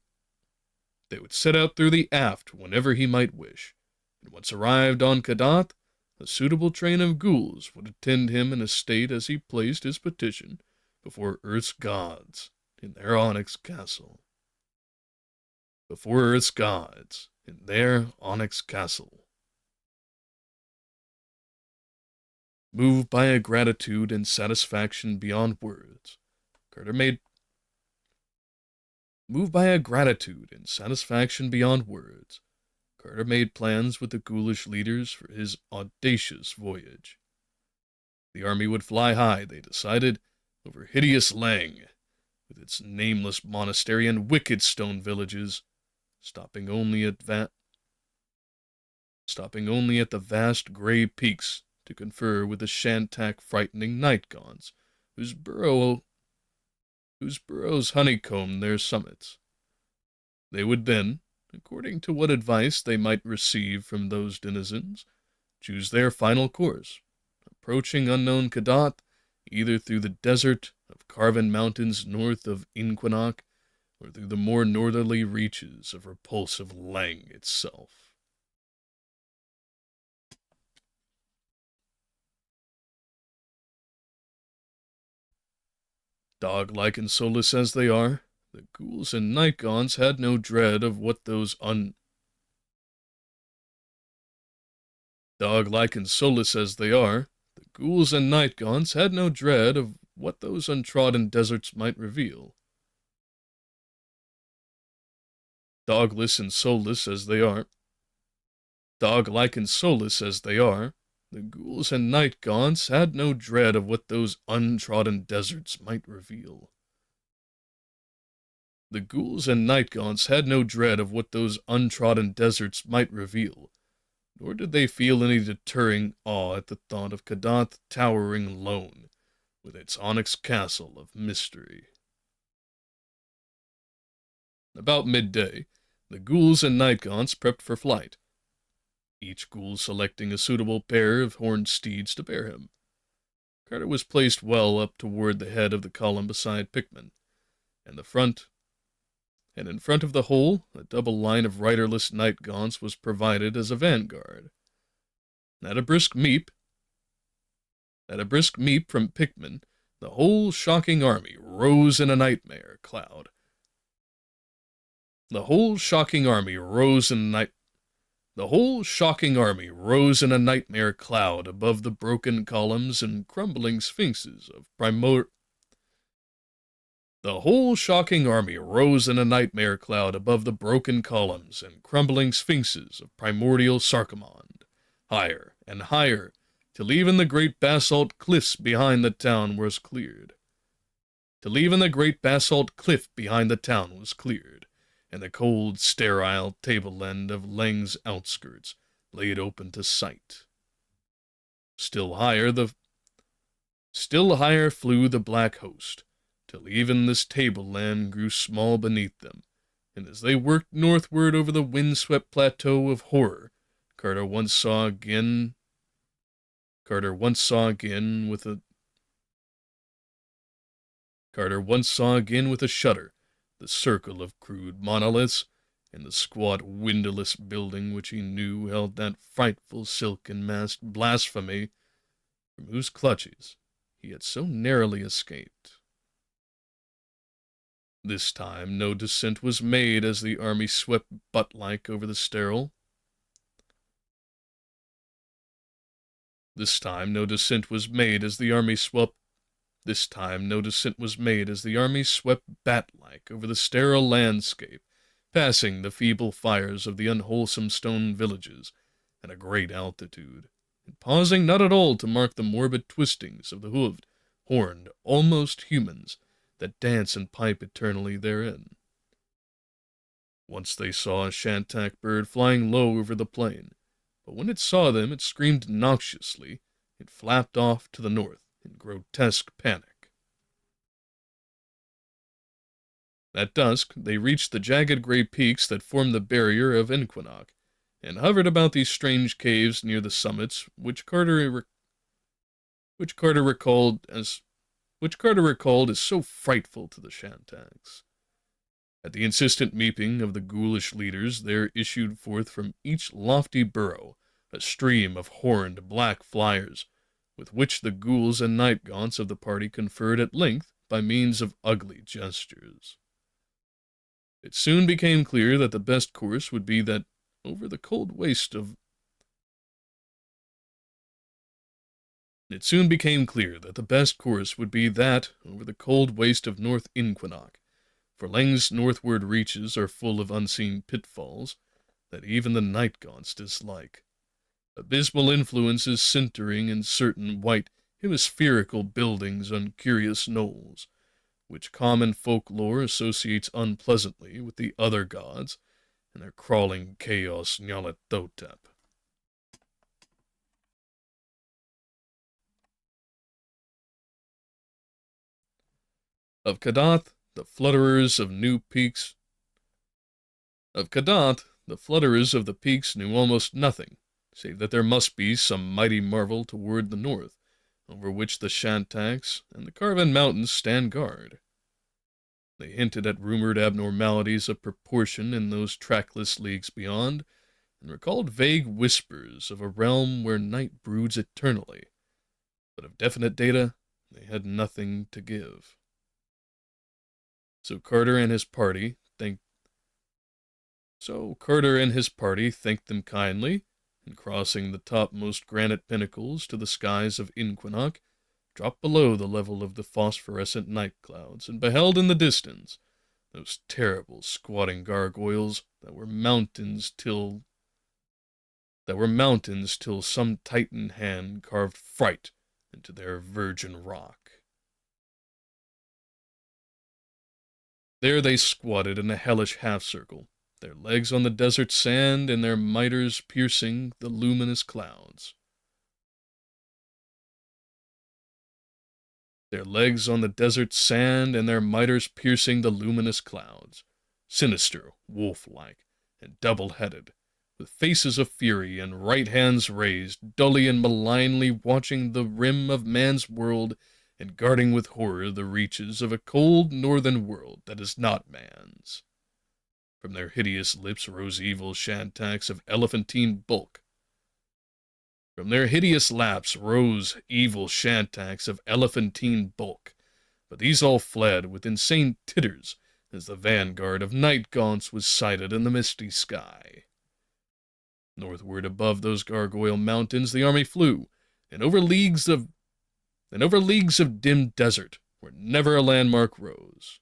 the aft whenever he might wish, and once arrived on Kadath, a suitable train of ghouls would attend him in a state as he placed his petition before Earth's gods in their onyx castle. Before Earth's gods in their onyx castle. Moved by a gratitude and satisfaction beyond words, Carter made plans with the ghoulish leaders for his audacious voyage. The army would fly high, they decided, over hideous Lang, with its nameless monastery and wicked stone villages, stopping only at the vast gray peaks to confer with the Shantak frightening night gaunts, whose burrows honeycomb their summits. They would then, according to what advice they might receive from those denizens, choose their final course, approaching unknown Kadath, either through the desert of carven mountains north of Inquinnock, or through the more northerly reaches of repulsive Lang itself. Dog-like and soulless as they are, the ghouls and night gaunts had no dread of what those Dog-like and soulless as they are, the ghouls and night gaunts had no dread of what those untrodden deserts might reveal. Dogless and soulless as they are, Dog-like and soulless as they are, the ghouls and night gaunts had no dread of what those untrodden deserts might reveal. The ghouls and night gaunts had no dread of what those untrodden deserts might reveal, nor did they feel any deterring awe at the thought of Kadath towering lone, with its onyx castle of mystery. About midday, the ghouls and night gaunts prepped for flight, each ghoul selecting a suitable pair of horned steeds to bear him. Carter was placed well up toward the head of the column beside Pickman, and in front of the whole, a double line of riderless night gaunts was provided as a vanguard. At a brisk meep from Pickman, the whole shocking army rose in a nightmare cloud. The whole shocking army rose in a nightmare cloud above the broken columns and crumbling sphinxes of primordial Sarkomond, higher and higher, till even the great basalt cliffs behind the town was cleared. And the cold, sterile tableland of Lang's outskirts laid open to sight. Still higher flew the black host, till even this tableland grew small beneath them, and as they worked northward over the windswept plateau of horror, Carter once saw again with a shudder the circle of crude monoliths, and the squat windowless building which he knew held that frightful silken-masked blasphemy from whose clutches he had so narrowly escaped. This time no descent was made as the army swept butt-like over the sterile. This time no descent was made as the army swept bat-like over the sterile landscape, passing the feeble fires of the unwholesome stone villages at a great altitude, and pausing not at all to mark the morbid twistings of the hooved, horned, almost humans that dance and pipe eternally therein. Once they saw a Shantak bird flying low over the plain, but when it saw them it screamed noxiously. It flapped off to the north in grotesque panic. At dusk, they reached the jagged gray peaks that formed the barrier of Inquinoc, and hovered about these strange caves near the summits, which Carter recalled as so frightful to the Shantax. At the insistent meeping of the ghoulish leaders, there issued forth from each lofty burrow a stream of horned black flyers, with which the ghouls and night gaunts of the party conferred at length by means of ugly gestures. It soon became clear that the best course would be that over the cold waste of North Inquinoc, for Leng's northward reaches are full of unseen pitfalls that even the night gaunts dislike. Abysmal influences centering in certain white hemispherical buildings on curious knolls, which common folklore associates unpleasantly with the other gods and their crawling chaos Nyarlathotep. Of Kadath, the flutterers of the peaks knew almost nothing, save that there must be some mighty marvel toward the north, over which the Shantax and the Carven Mountains stand guard. They hinted at rumored abnormalities of proportion in those trackless leagues beyond, and recalled vague whispers of a realm where night broods eternally, but of definite data they had nothing to give. So Carter and his party thanked them kindly, and crossing the topmost granite pinnacles to the skies of Inquinoc, dropped below the level of the phosphorescent night clouds, and beheld in the distance those terrible squatting gargoyles that were mountains till some titan hand carved fright into their virgin rock. There they squatted in a hellish half-circle, their legs on the desert sand and their miters piercing the luminous clouds. Sinister, wolf-like, and double-headed, with faces of fury and right hands raised, dully and malignly watching the rim of man's world and guarding with horror the reaches of a cold northern world that is not man's. From their hideous lips rose evil Shantax of elephantine bulk. But these all fled with insane titters as the vanguard of night gaunts was sighted in the misty sky. Northward above those gargoyle mountains the army flew, and over leagues of dim desert where never a landmark rose.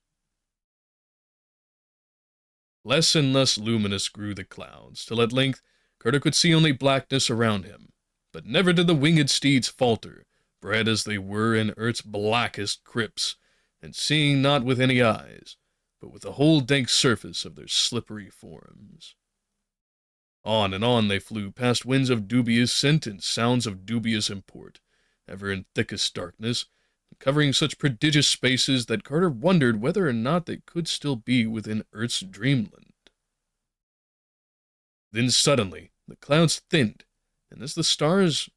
Less and less luminous grew the clouds, till at length Carter could see only blackness around him. But never did the winged steeds falter, bred as they were in earth's blackest crypts, and seeing not with any eyes, but with the whole dank surface of their slippery forms. On and on they flew, past winds of dubious scent and sounds of dubious import, ever in thickest darkness, covering such prodigious spaces that Carter wondered whether or not they could still be within Earth's dreamland. Then suddenly the clouds thinned, and as the stars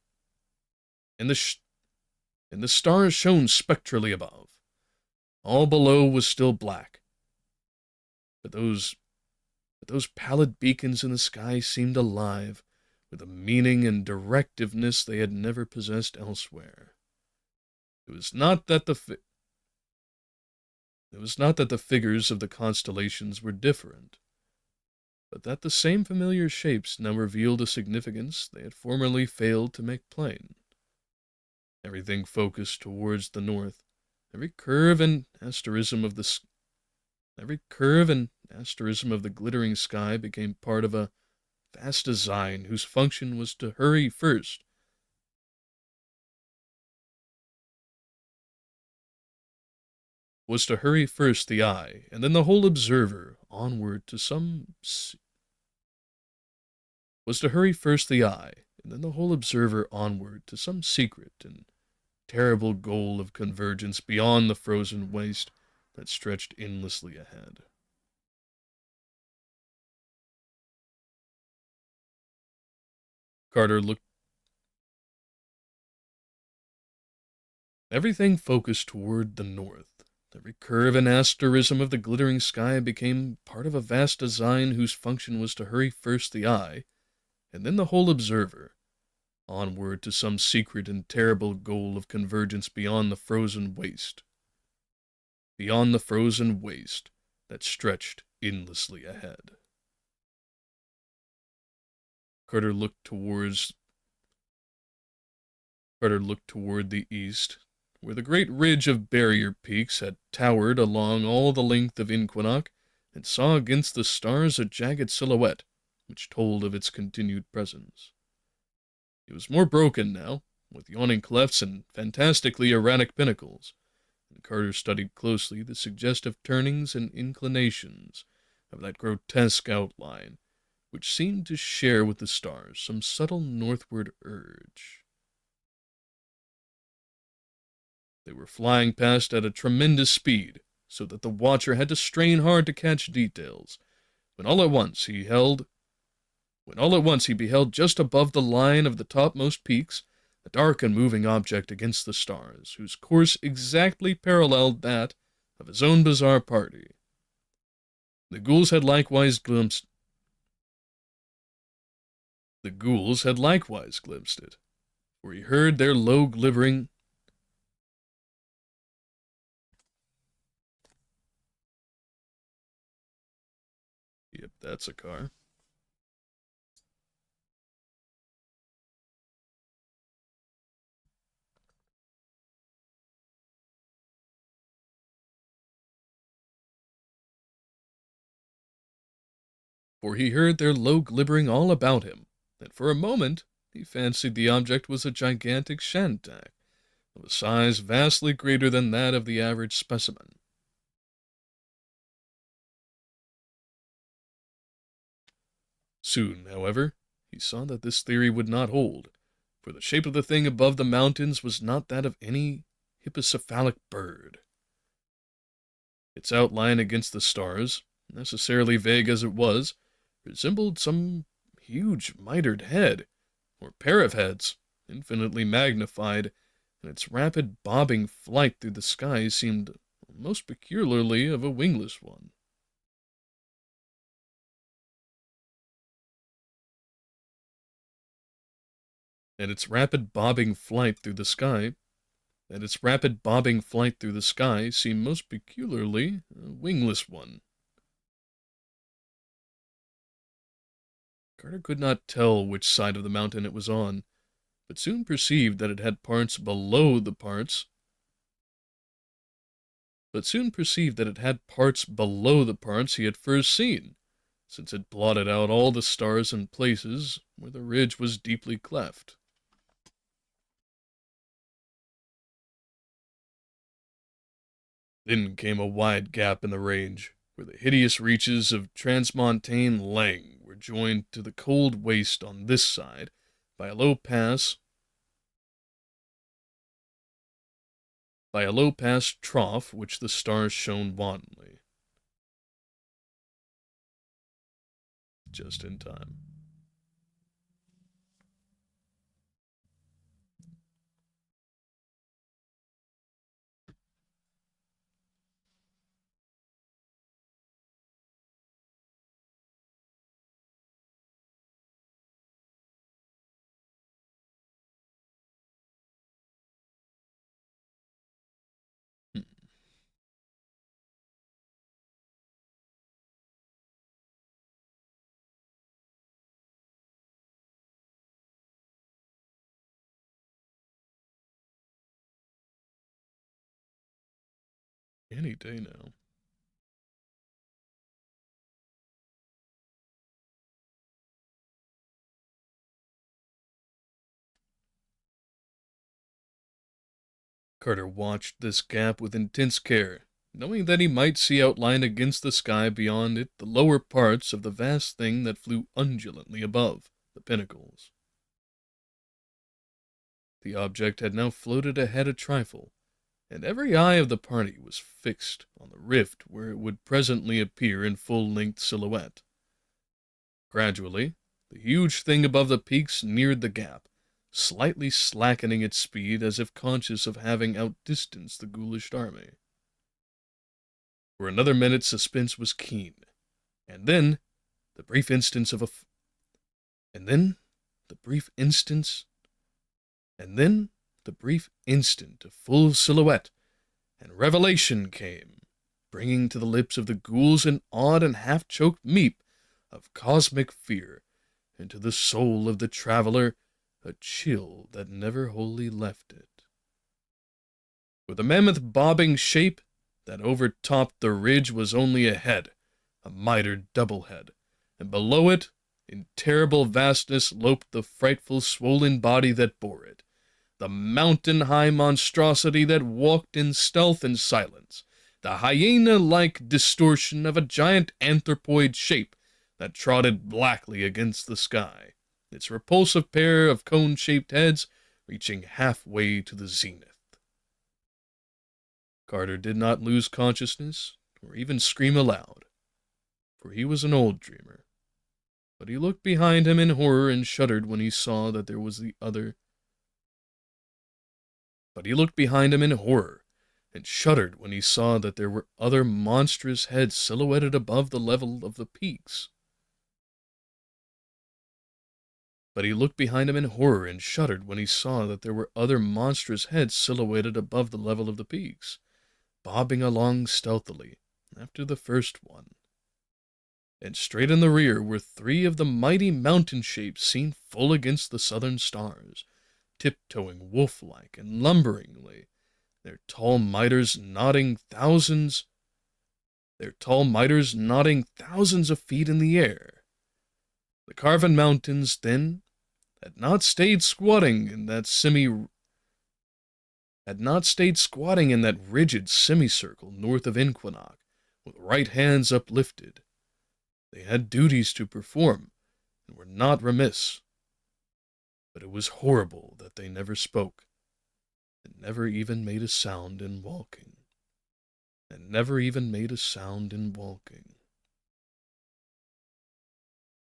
shone spectrally above. All below was still black, but those pallid beacons in the sky seemed alive with a meaning and directiveness they had never possessed elsewhere. It was not that the figures of the constellations were different, but that the same familiar shapes now revealed a significance they had formerly failed to make plain. Everything focused towards the north. Every curve and asterism of the glittering sky became part of a vast design whose function was to hurry first the eye, and then the whole observer onward to some secret and terrible goal of convergence beyond the frozen waste that stretched endlessly ahead. Carter looked. Everything focused toward the north. Every curve and asterism of the glittering sky became part of a vast design whose function was to hurry first the eye, and then the whole observer, onward to some secret and terrible goal of convergence beyond the frozen waste. Beyond the frozen waste that stretched endlessly ahead. Carter looked towards Carter looked toward the east, where the great ridge of barrier peaks had towered along all the length of Inquinoc, and saw against the stars a jagged silhouette, which told of its continued presence. It was more broken now, with yawning clefts and fantastically erratic pinnacles, and Carter studied closely the suggestive turnings and inclinations of that grotesque outline, which seemed to share with the stars some subtle northward urge. They were flying past at a tremendous speed, so that the watcher had to strain hard to catch details, when all at once he beheld just above the line of the topmost peaks a dark and moving object against the stars, whose course exactly paralleled that of his own bizarre party. The ghouls had likewise glimpsed it, for he heard their low glimmering. Yep, that's a car. For he heard their low glimmering all about him, and for a moment he fancied the object was a gigantic shantak, of a size vastly greater than that of the average specimen. Soon, however, he saw that this theory would not hold, for the shape of the thing above the mountains was not that of any hippocephalic bird. Its outline against the stars, necessarily vague as it was, resembled some huge mitred head, or pair of heads, infinitely magnified, and its rapid bobbing flight through the sky seemed most peculiarly of a wingless one. And its rapid bobbing flight through the sky seemed most peculiarly a wingless one. Carter could not tell which side of the mountain it was on, but soon perceived that it had parts below the parts he had first seen, since it blotted out all the stars and places where the ridge was deeply cleft. Then came a wide gap in the range, where the hideous reaches of transmontane Lang were joined to the cold waste on this side by a low pass trough which the stars shone wantonly. Just in time. Any day now. Carter watched this gap with intense care, knowing that he might see outlined against the sky beyond it the lower parts of the vast thing that flew undulantly above the pinnacles. The object had now floated ahead a trifle, and every eye of the party was fixed on the rift where it would presently appear in full-length silhouette. Gradually, the huge thing above the peaks neared the gap, slightly slackening its speed as if conscious of having outdistanced the ghoulish army. For another minute suspense was keen, and then the brief instance of a and then the brief instance and then the brief instant of full silhouette and revelation came, bringing to the lips of the ghouls an odd and half-choked meep of cosmic fear, and to the soul of the traveler a chill that never wholly left it. For the mammoth bobbing shape that overtopped the ridge was only a head, a mitered double head, and below it, in terrible vastness, loped the frightful swollen body that bore it, the mountain-high monstrosity that walked in stealth and silence, the hyena-like distortion of a giant anthropoid shape that trotted blackly against the sky, its repulsive pair of cone-shaped heads reaching halfway to the zenith. Carter did not lose consciousness, or even scream aloud, for he was an old dreamer. But he looked behind him in horror and shuddered when he saw that there was the other. But he looked behind him in horror and shuddered when he saw that there were other monstrous heads silhouetted above the level of the peaks. But he looked behind him in horror and shuddered when he saw that there were other monstrous heads silhouetted above the level of the peaks, bobbing along stealthily after the first one. And straight in the rear were three of the mighty mountain shapes seen full against the southern stars, tiptoeing wolf-like and lumberingly, their tall miters nodding thousands of feet in the air. The carven mountains, then, had not stayed squatting in that rigid semicircle north of Inquinoc, with right hands uplifted. They had duties to perform, and were not remiss. But it was horrible that they never spoke, and never even made a sound in walking.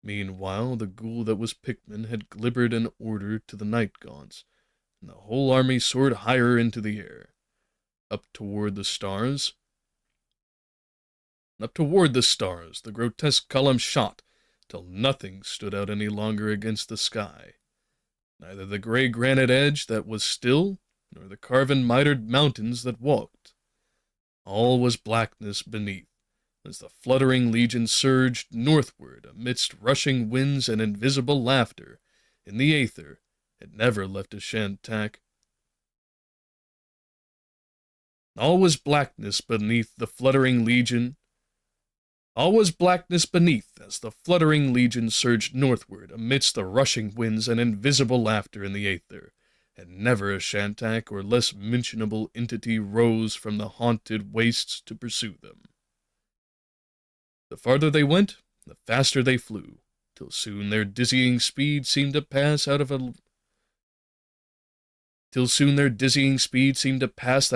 Meanwhile, the ghoul that was Pickman had gibbered an order to the night gaunts, and the whole army soared higher into the air, up toward the stars, the grotesque column shot, till nothing stood out any longer against the sky. Neither the gray granite edge that was still, nor the carven mitered mountains that walked. All was blackness beneath, as the fluttering legion surged northward amidst rushing winds and invisible laughter. In the aether, it never left a shantak. All was blackness beneath the fluttering legion. All was blackness beneath as the fluttering legion surged northward amidst the rushing winds and invisible laughter in the aether, and never a shantak or less mentionable entity rose from the haunted wastes to pursue them. The farther they went, the faster they flew, till soon their dizzying speed seemed to pass that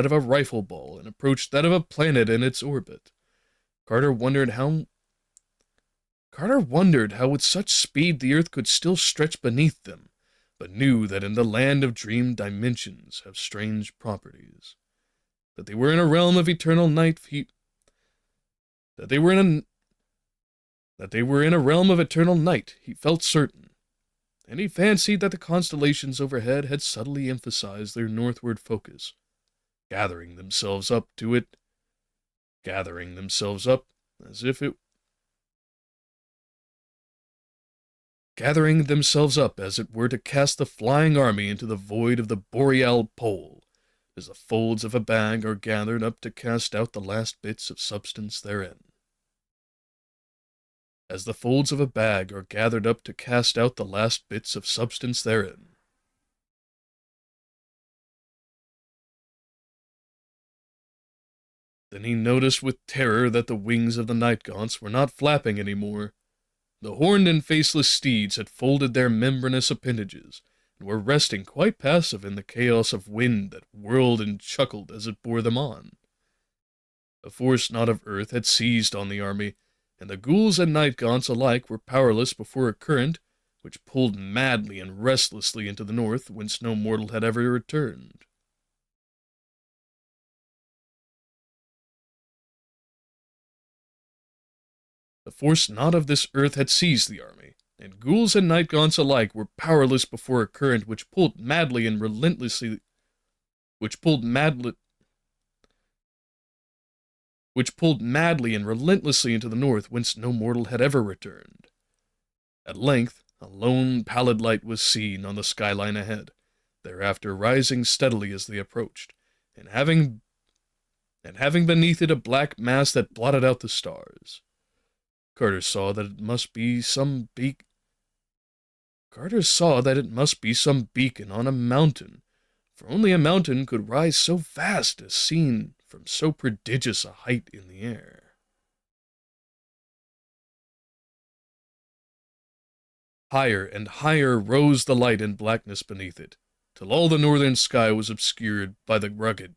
of a rifle ball and approach that of a planet in its orbit. Carter wondered how with such speed the earth could still stretch beneath them, but knew that in the land of dream dimensions have strange properties. That they were in a realm of eternal night, he felt certain, and he fancied that the constellations overhead had subtly emphasized their northward focus, gathering themselves up as it were to cast the flying army into the void of the boreal pole, as the folds of a bag are gathered up to cast out the last bits of substance therein. Then he noticed with terror that the wings of the night gaunts were not flapping any more. The horned and faceless steeds had folded their membranous appendages, and were resting quite passive in the chaos of wind that whirled and chuckled as it bore them on. A force not of earth had seized on the army, and the ghouls and night-gaunts alike were powerless before a current which pulled madly and restlessly into the north, whence no mortal had ever returned. The force not of this earth had seized the army, and ghouls and night-gaunts alike were powerless before a current which pulled madly and relentlessly which pulled madly into the north, whence no mortal had ever returned. At length, a lone, pallid light was seen on the skyline ahead, thereafter rising steadily as they approached, and having beneath it a black mass that blotted out the stars. Carter saw that it must be some beacon on a mountain, for only a mountain could rise so vast as seen from so prodigious a height in the air. Higher and higher rose the light and blackness beneath it, till all the northern sky was obscured by the rugged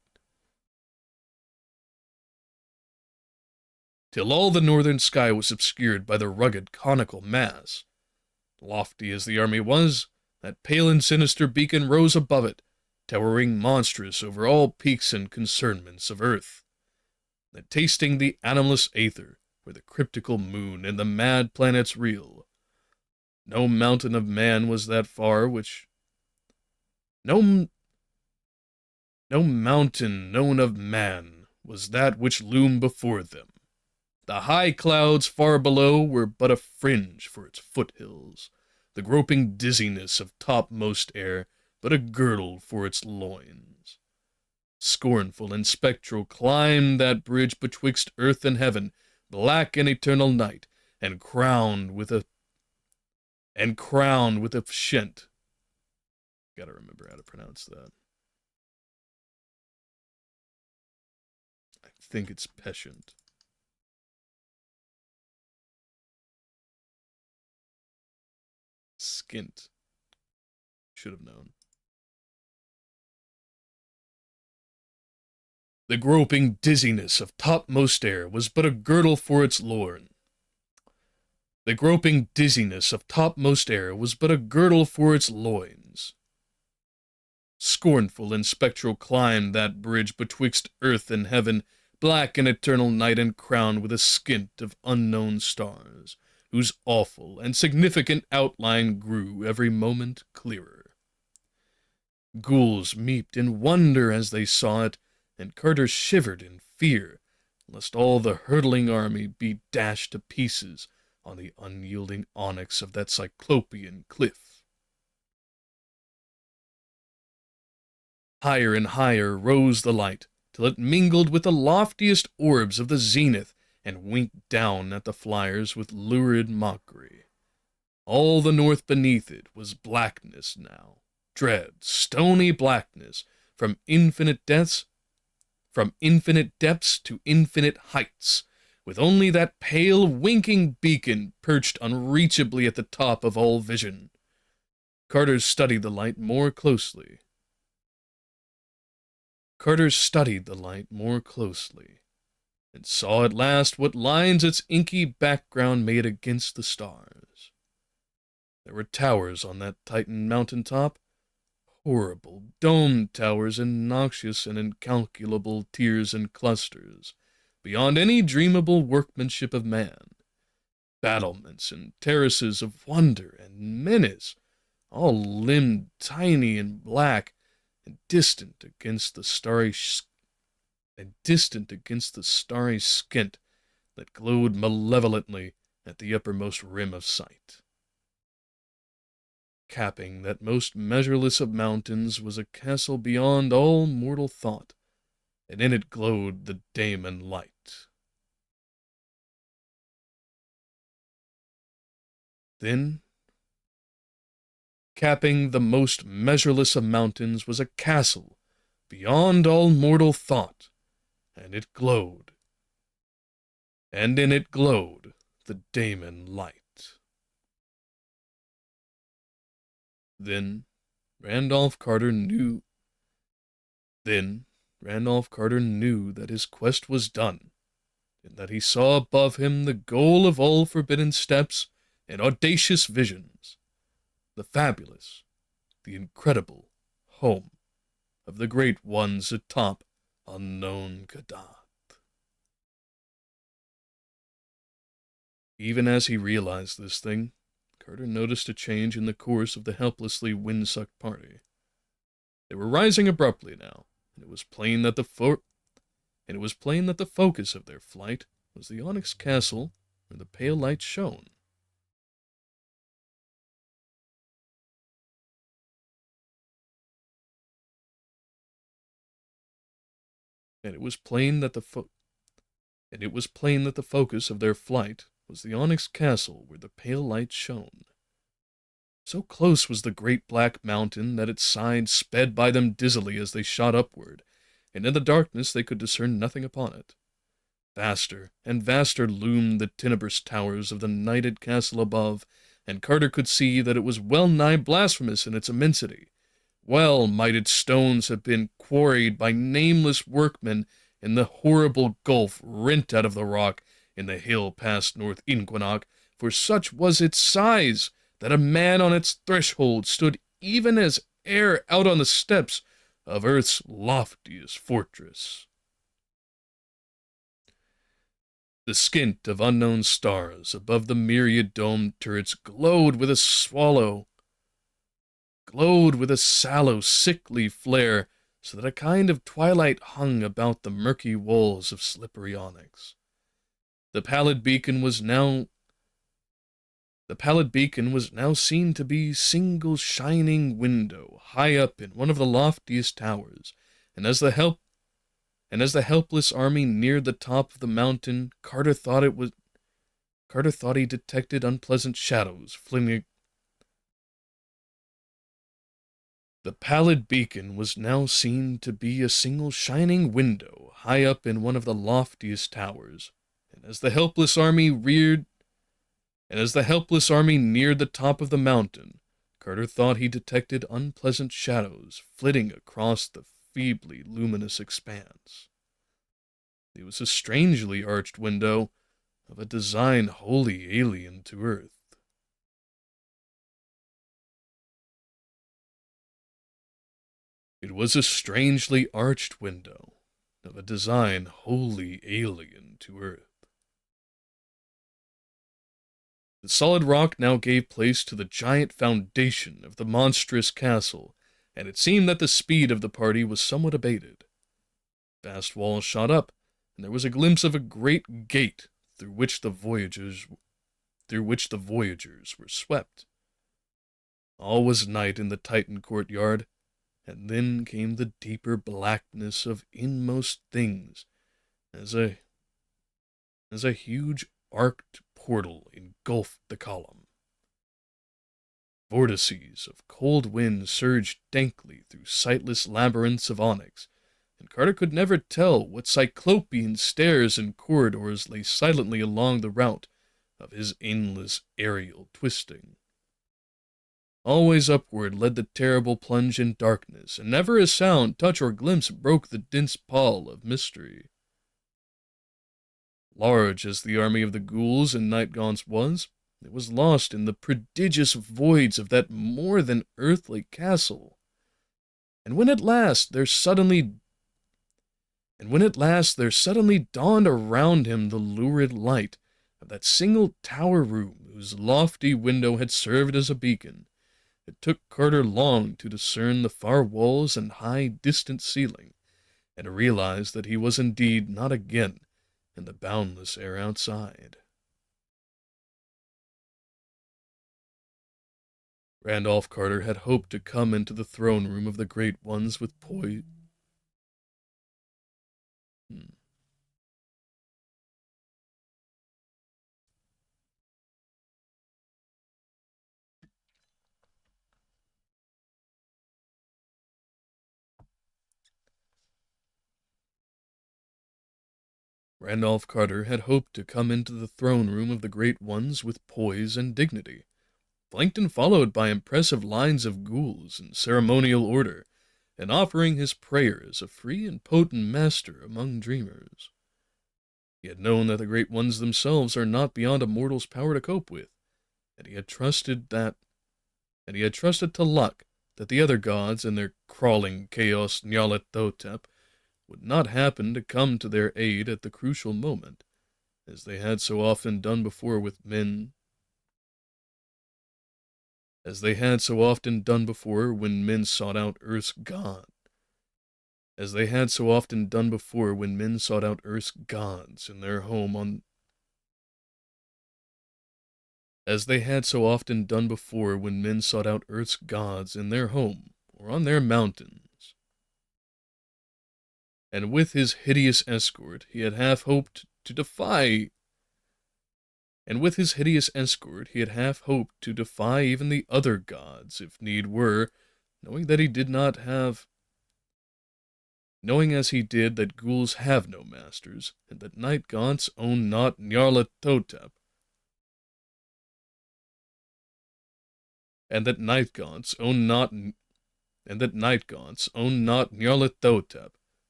conical mass. Lofty as the army was, that pale and sinister beacon rose above it, towering monstrous over all peaks and concernments of earth, that tasting the animalous aether, where the cryptical moon and the mad planets reel. No mountain of man was that far which... No mountain known of man was that which loomed before them. The high clouds far below were but a fringe for its foothills, the groping dizziness of topmost air but a girdle for its loins. Scornful and spectral climbed that bridge betwixt earth and heaven, black and eternal night, and crowned with a shent. Gotta remember how to pronounce that. I think it's pescient. Skint. Should have known. The groping dizziness of topmost air was but a girdle for its loins. The groping dizziness of topmost air was but a girdle for its loins. Scornful and spectral climbed that bridge betwixt earth and heaven, black and eternal night, and crowned with a skint of unknown stars, whose awful and significant outline grew every moment clearer. Ghouls meeped in wonder as they saw it, and Carter shivered in fear, lest all the hurtling army be dashed to pieces on the unyielding onyx of that cyclopean cliff. Higher and higher rose the light, till it mingled with the loftiest orbs of the zenith, and winked down at the flyers with lurid mockery. All the north beneath it was blackness now, dread, stony blackness, from infinite depths to infinite heights, with only that pale, winking beacon perched unreachably at the top of all vision. Carter studied the light more closely, and saw at last what lines its inky background made against the stars. There were towers on that Titan mountain-top, horrible, domed towers in noxious and incalculable tiers and clusters, beyond any dreamable workmanship of man. Battlements and terraces of wonder and menace, all limbed tiny and black, and distant against the starry skint that glowed malevolently at the uppermost rim of sight. Capping that most measureless of mountains was a castle beyond all mortal thought, and in it glowed the daemon light. Then, capping the most measureless of mountains was a castle beyond all mortal thought, and in it glowed the daemon light. Then, Randolph Carter knew. Then Randolph Carter knew that his quest was done, and that he saw above him the goal of all forbidden steps and audacious visions, the fabulous, the incredible home of the great ones atop unknown Kadath. Even as he realized this thing, Carter noticed a change in the course of the helplessly wind-sucked party. They were rising abruptly now, and it was plain that the focus of their flight was the onyx castle where the pale light shone. And it was plain that the focus of their flight was the onyx castle where the pale light shone. So close was the great black mountain that its sides sped by them dizzily as they shot upward, and in the darkness they could discern nothing upon it. Vaster and vaster loomed the tenebrous towers of the nighted castle above, and Carter could see that it was well nigh blasphemous in its immensity. Well might its stones have been quarried by nameless workmen in the horrible gulf rent out of the rock in the hill past North Inquinoc, for such was its size that a man on its threshold stood even as air out on the steps of Earth's loftiest fortress. The skint of unknown stars above the myriad domed turrets glowed with a sallow, sickly flare, so that a kind of twilight hung about the murky walls of slippery onyx. The pallid beacon was now seen to be single shining window high up in one of the loftiest towers, and as the helpless army neared the top of the mountain, Carter thought he detected unpleasant shadows flitting. The pallid beacon was now seen to be a single shining window high up in one of the loftiest towers, and as the helpless army neared the top of the mountain, Carter thought he detected unpleasant shadows flitting across the feebly luminous expanse. It was a strangely arched window, of a design wholly alien to Earth. It was a strangely arched window, of a design wholly alien to Earth. The solid rock now gave place to the giant foundation of the monstrous castle, and it seemed that the speed of the party was somewhat abated. Vast walls shot up, and there was a glimpse of a great gate through which the voyagers were swept. All was night in the Titan courtyard, and then came the deeper blackness of inmost things, as a huge arced portal engulfed the column. Vortices of cold wind surged dankly through sightless labyrinths of onyx, and Carter could never tell what cyclopean stairs and corridors lay silently along the route of his endless aerial twisting. Always upward led the terrible plunge in darkness, and never a sound, touch, or glimpse broke the dense pall of mystery. Large as the army of the ghouls and nightgaunts was, it was lost in the prodigious voids of that more than earthly castle. And when at last there suddenly dawned around him the lurid light of that single tower room whose lofty window had served as a beacon, it took Carter long to discern the far walls and high, distant ceiling, and realize that he was indeed not again in the boundless air outside. Randolph Carter had hoped to come into the throne room of the Great Ones with poise. Randolph Carter had hoped to come into the throne room of the Great Ones with poise and dignity, flanked and followed by impressive lines of ghouls in ceremonial order, and offering his prayer as a free and potent master among dreamers. He had known that the great ones themselves are not beyond a mortal's power to cope with, and he had trusted to luck that the other gods and their crawling chaos Nyarlathotep would not happen to come to their aid at the crucial moment, as they had so often done before when men sought out Earth's gods in their home on or on their mountains. And with his hideous escort, he had half hoped to defy even the other gods, if need were, knowing as he did that ghouls have no masters, and that night gaunts own not Nyarlathotep,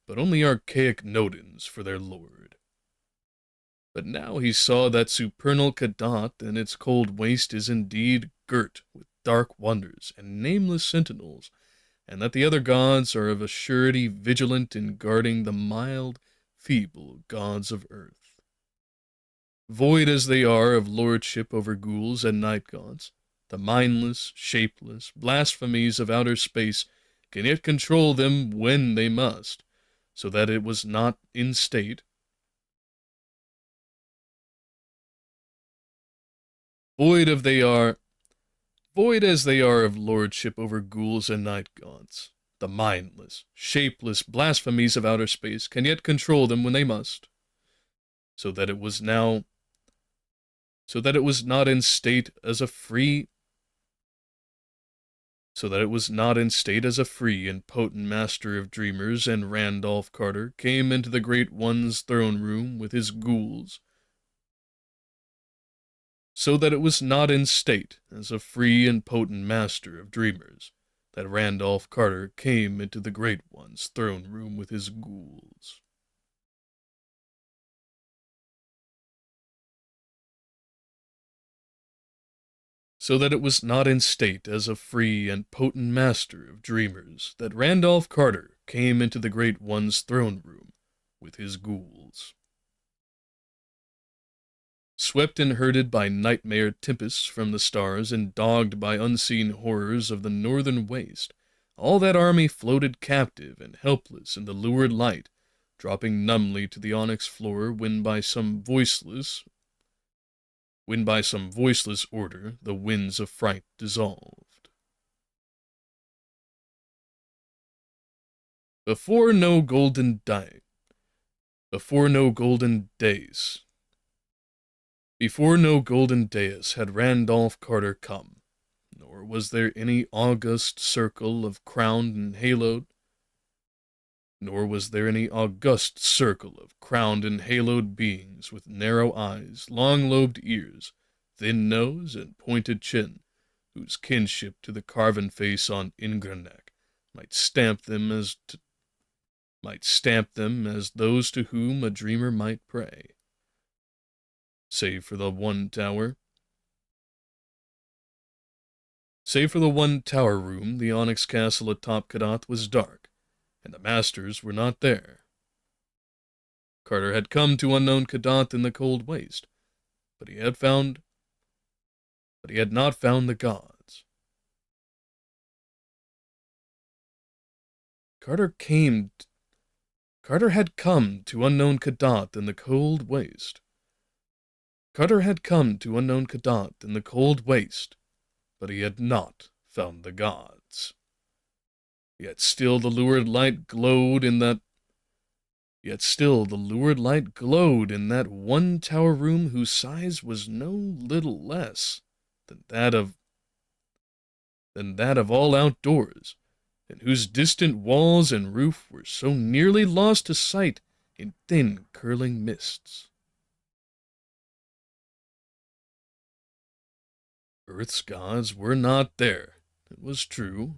but only archaic Nodens for their lord. But now he saw that supernal Kadath and its cold waste is indeed girt with dark wonders and nameless sentinels, and that the other gods are of a surety vigilant in guarding the mild, feeble gods of earth. Void as they are of lordship over ghouls and night gaunts, the mindless, shapeless blasphemies of outer space can yet control them when they must, so that it was not in state. Void as they are of lordship over ghouls and night gaunts, the mindless, shapeless blasphemies of outer space can yet control them when they must, so that it was not in state as a free and potent master of dreamers, and Randolph Carter came into the Great One's throne room with his ghouls. So that it was not in state as a free and potent master of dreamers that Randolph Carter came into the Great One's throne room with his ghouls. So that it was not in state as a free and potent master of dreamers that Randolph Carter came into the Great One's throne room with his ghouls. Swept and herded by nightmare tempests from the stars and dogged by unseen horrors of the northern waste, all that army floated captive and helpless in the lurid light, dropping numbly to the onyx floor when by some voiceless order the winds of fright dissolved. Before no golden days had Randolph Carter come, nor was there any august circle of crowned and haloed beings with narrow eyes, long-lobed ears, thin nose, and pointed chin, whose kinship to the carven face on Ingranek might stamp them as those to whom a dreamer might pray. Save for the one tower room, the onyx castle atop Kadath was dark, and the masters were not there. Carter had come to unknown Kadath in the cold waste, but he had not found the gods. Carter had come to unknown Kadath in the cold waste. But he had not found the gods. Yet still the lurid light glowed in that one tower room whose size was no little less than that of all outdoors, and whose distant walls and roof were so nearly lost to sight in thin curling mists. Earth's gods were not there, it was true.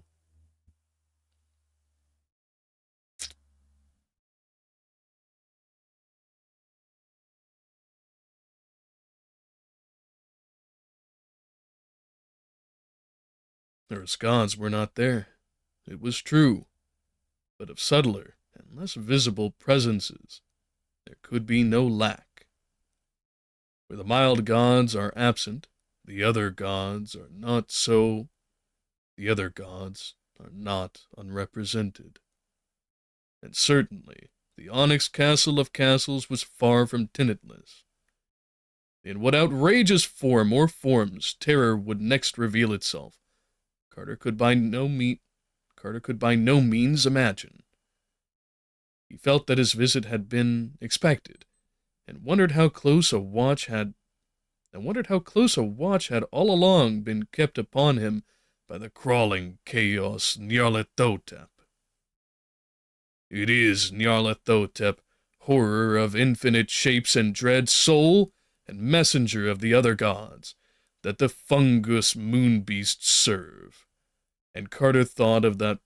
Earth's gods were not there, it was true. But of subtler and less visible presences there could be no lack. Where the mild gods are absent, the other gods are not so. The other gods are not unrepresented. And certainly, the onyx castle of castles was far from tenantless. In what outrageous form or forms terror would next reveal itself, Carter could by no means imagine. He felt that his visit had been expected, and wondered how close a watch had all along been kept upon him by the crawling chaos Nyarlathotep. It is Nyarlathotep, horror of infinite shapes and dread, soul and messenger of the other gods, that the fungus moon beasts serve. And Carter thought of the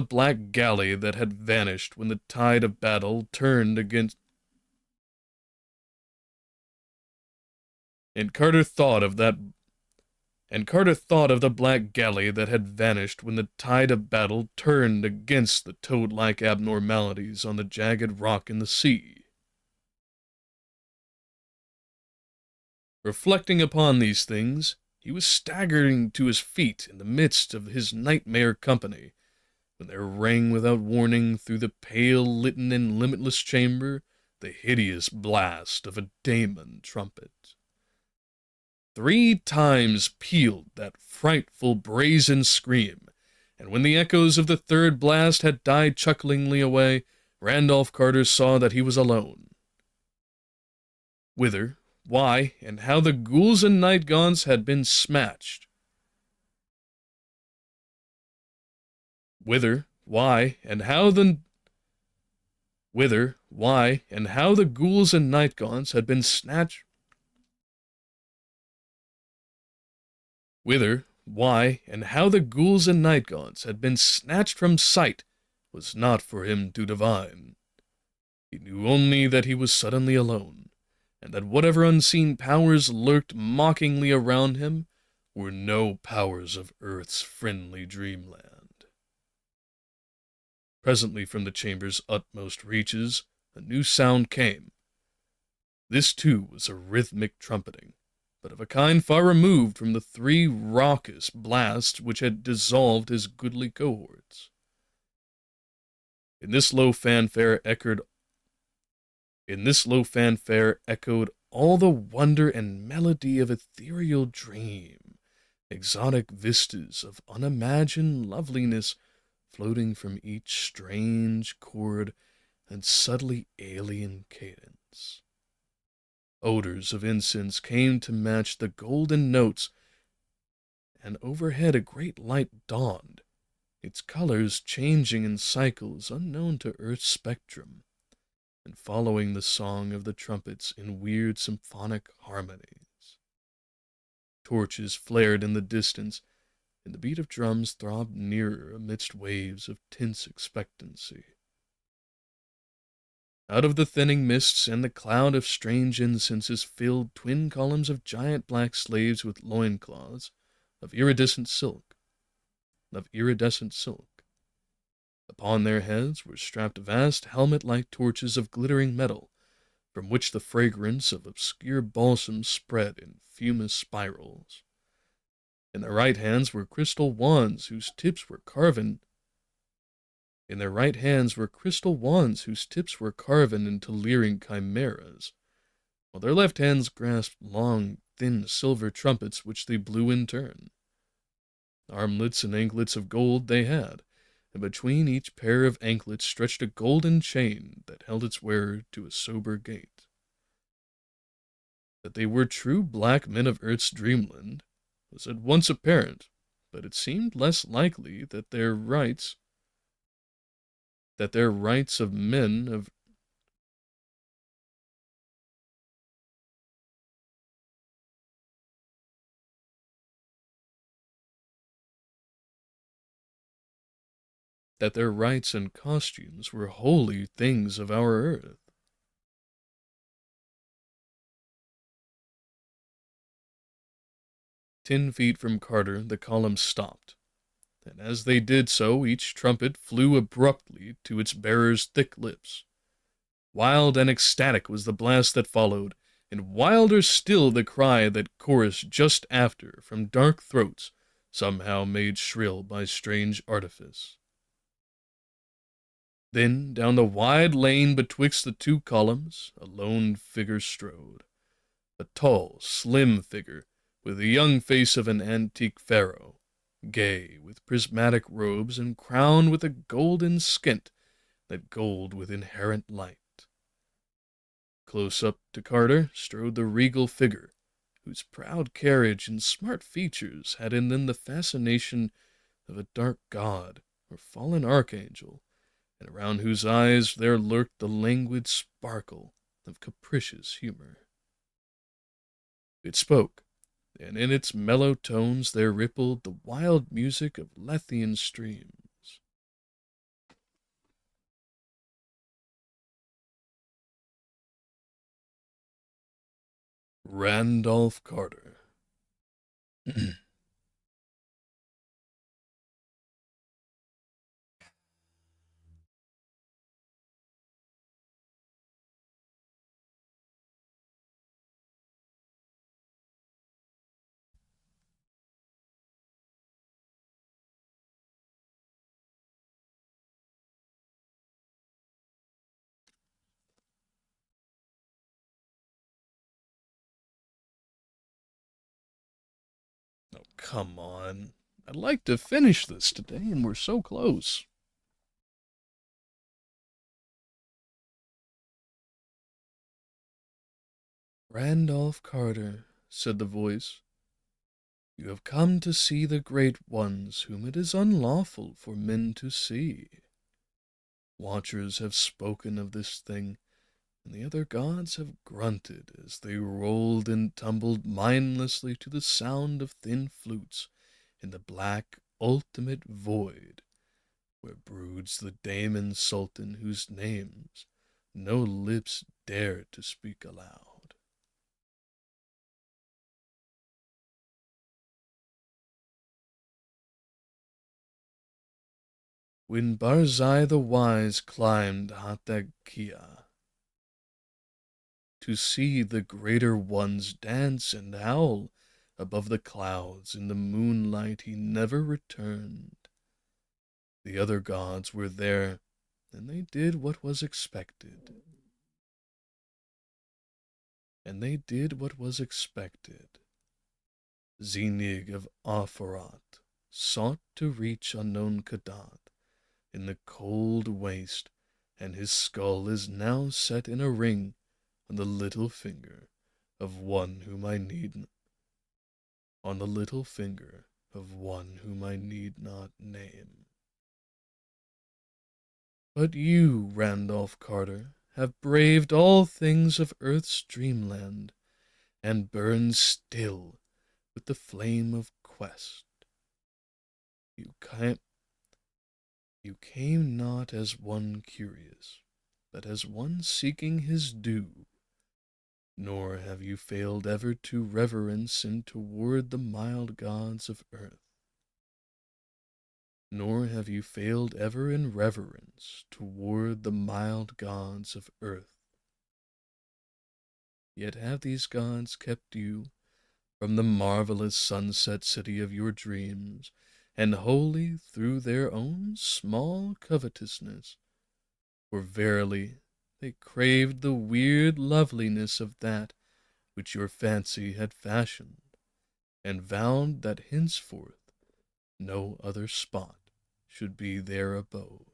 black galley that had vanished when the tide of battle turned against. And Carter thought of the black galley that had vanished when the tide of battle turned against the toad-like abnormalities on the jagged rock in the sea. Reflecting upon these things, he was staggering to his feet in the midst of his nightmare company, when there rang without warning through the pale, litten, and limitless chamber the hideous blast of a daemon trumpet. 3 times pealed that frightful brazen scream, and when the echoes of the third blast had died chucklingly away, Randolph Carter saw that he was alone. Whither, why, and how the ghouls and nightgaunts had been smashed. Whither, why, and how the ghouls and nightgaunts had been snatched. Whither, why, and how the ghouls and nightgaunts had been snatched from sight was not for him to divine. He knew only that he was suddenly alone, and that whatever unseen powers lurked mockingly around him were no powers of Earth's friendly dreamland. Presently from the chamber's utmost reaches, a new sound came. This too was a rhythmic trumpeting, but of a kind far removed from the 3 raucous blasts which had dissolved his goodly cohorts. In this low fanfare echoed all the wonder and melody of ethereal dream, exotic vistas of unimagined loveliness floating from each strange chord and subtly alien cadence. Odors of incense came to match the golden notes, and overhead a great light dawned, its colors changing in cycles unknown to Earth's spectrum, and following the song of the trumpets in weird symphonic harmonies. Torches flared in the distance, and the beat of drums throbbed nearer amidst waves of tense expectancy. Out of the thinning mists and the cloud of strange incenses filled twin columns of giant black slaves with loincloths of iridescent silk. Upon their heads were strapped vast helmet-like torches of glittering metal, from which the fragrance of obscure balsams spread in fumous spirals. In their right hands were crystal wands whose tips were carven into leering chimeras, while their left hands grasped long, thin silver trumpets which they blew in turn. Armlets and anklets of gold they had, and between each pair of anklets stretched a golden chain that held its wearer to a sober gait. That they were true black men of Earth's dreamland was at once apparent, but it seemed less likely that their rights of men of that their rites and costumes were holy things of our earth. 10 feet from Carter, the column stopped, and as they did so, each trumpet flew abruptly to its bearer's thick lips. Wild and ecstatic was the blast that followed, and wilder still the cry that chorused just after from dark throats, somehow made shrill by strange artifice. Then, down the wide lane betwixt the two columns, a lone figure strode. A tall, slim figure, with the young face of an antique pharaoh, gay with prismatic robes and crowned with a golden skint that gold with inherent light. Close up to Carter strode the regal figure, whose proud carriage and smart features had in them the fascination of a dark god or fallen archangel, and around whose eyes there lurked the languid sparkle of capricious humor. It spoke, and in its mellow tones there rippled the wild music of Lethean streams. Randolph Carter. Oh, come on. I'd like to finish this today, and we're so close. Randolph Carter, said the voice, you have come to see the great ones whom it is unlawful for men to see. Watchers have spoken of this thing, and the other gods have grunted as they rolled and tumbled mindlessly to the sound of thin flutes in the black ultimate void where broods the daemon sultan whose names no lips dare to speak aloud. When Barzai the Wise climbed Hatakia to see the greater ones dance and howl above the clouds in the moonlight, he never returned. The other gods were there, and they did what was expected. And they did what was expected. Zenig of Afarat sought to reach unknown Kadath in the cold waste, and his skull is now set in a ring on the little finger of one whom I need on the little finger of one whom I need not name. But you, Randolph Carter, have braved all things of earth's dreamland, and burn still with the flame of quest. You came, you came not as one curious, but as one seeking his due, nor have you failed ever to reverence and toward the mild gods of earth. Nor have you failed ever in reverence toward the mild gods of earth. Yet have these gods kept you from the marvelous sunset city of your dreams, and wholly through their own small covetousness, for verily they craved the weird loveliness of that which your fancy had fashioned, and vowed that henceforth no other spot should be their abode.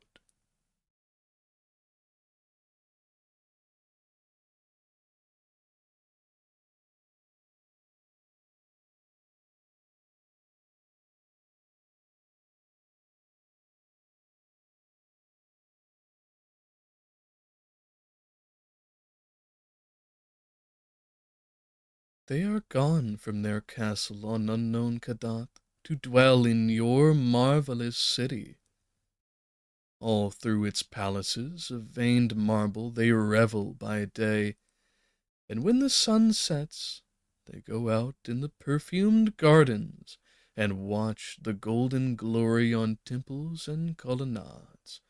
They are gone from their castle on unknown Kadath to dwell in your marvelous city. All through its palaces of veined marble they revel by day, and when the sun sets, they go out in the perfumed gardens and watch the golden glory on temples and colonnades,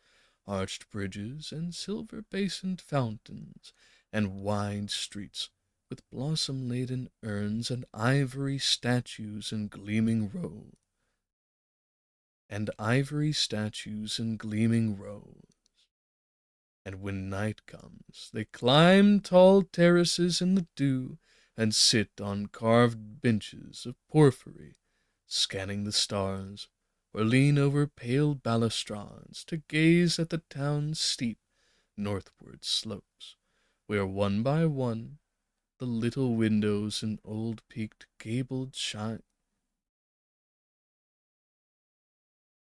arched bridges and silver-basined fountains, and wide streets with blossom-laden urns and ivory statues in gleaming rows, And when night comes, they climb tall terraces in the dew and sit on carved benches of porphyry, scanning the stars, or lean over pale balustrades to gaze at the town's steep northward slopes, where one by one the little windows in old peaked gabled shine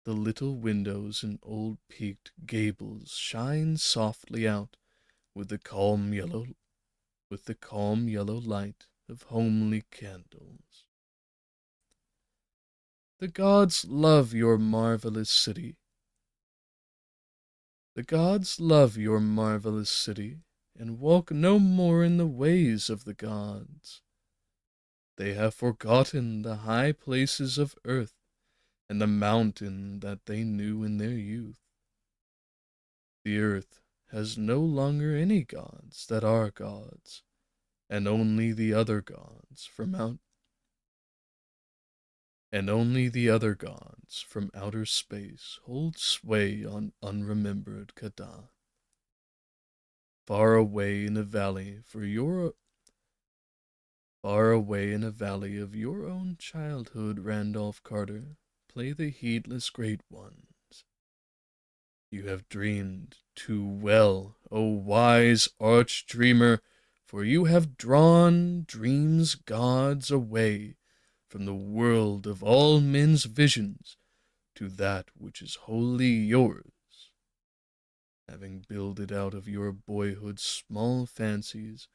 The little windows in old peaked gables shine softly out with the calm yellow light of homely candles. The gods love your marvelous city. The gods love your marvelous city, and walk no more in the ways of the gods. They have forgotten the high places of earth and the mountain that they knew in their youth. The earth has no longer any gods that are gods, and only the other gods from outer space hold sway on unremembered Kadath. Far away in a valley of your own childhood, Randolph Carter, play the heedless great ones. You have dreamed too well, O wise arch-dreamer, for you have drawn dreams' gods away from the world of all men's visions to that which is wholly yours, having builded out of your boyhood's small fancies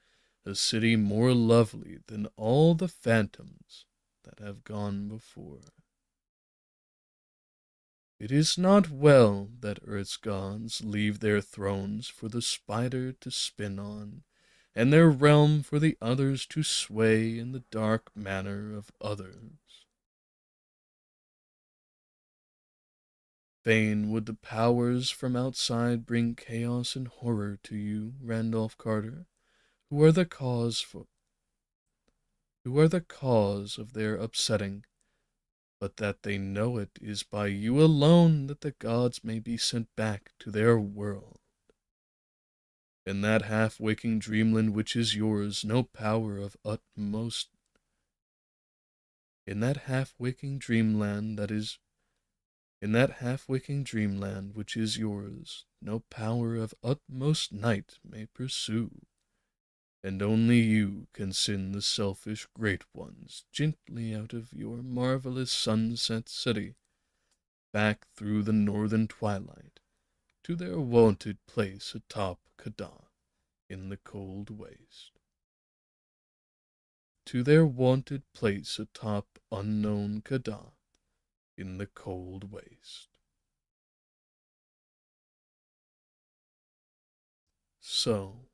a city more lovely than all the phantoms that have gone before. It is not well that earth's gods leave their thrones for the spider to spin on, and their realm for the others to sway in the dark manner of others. Fain would the powers from outside bring chaos and horror to you, Randolph Carter, who are the cause of their upsetting, but that they know it is by you alone that the gods may be sent back to their world. In that half-waking dreamland which is yours, no power of utmost In that half-waking dreamland which is yours, no power of utmost night may pursue, and only you can send the selfish great ones gently out of your marvelous sunset city, back through the northern twilight, to their wonted place atop Kadath in the cold waste. To their wonted place atop unknown Kadath in the cold waste. So,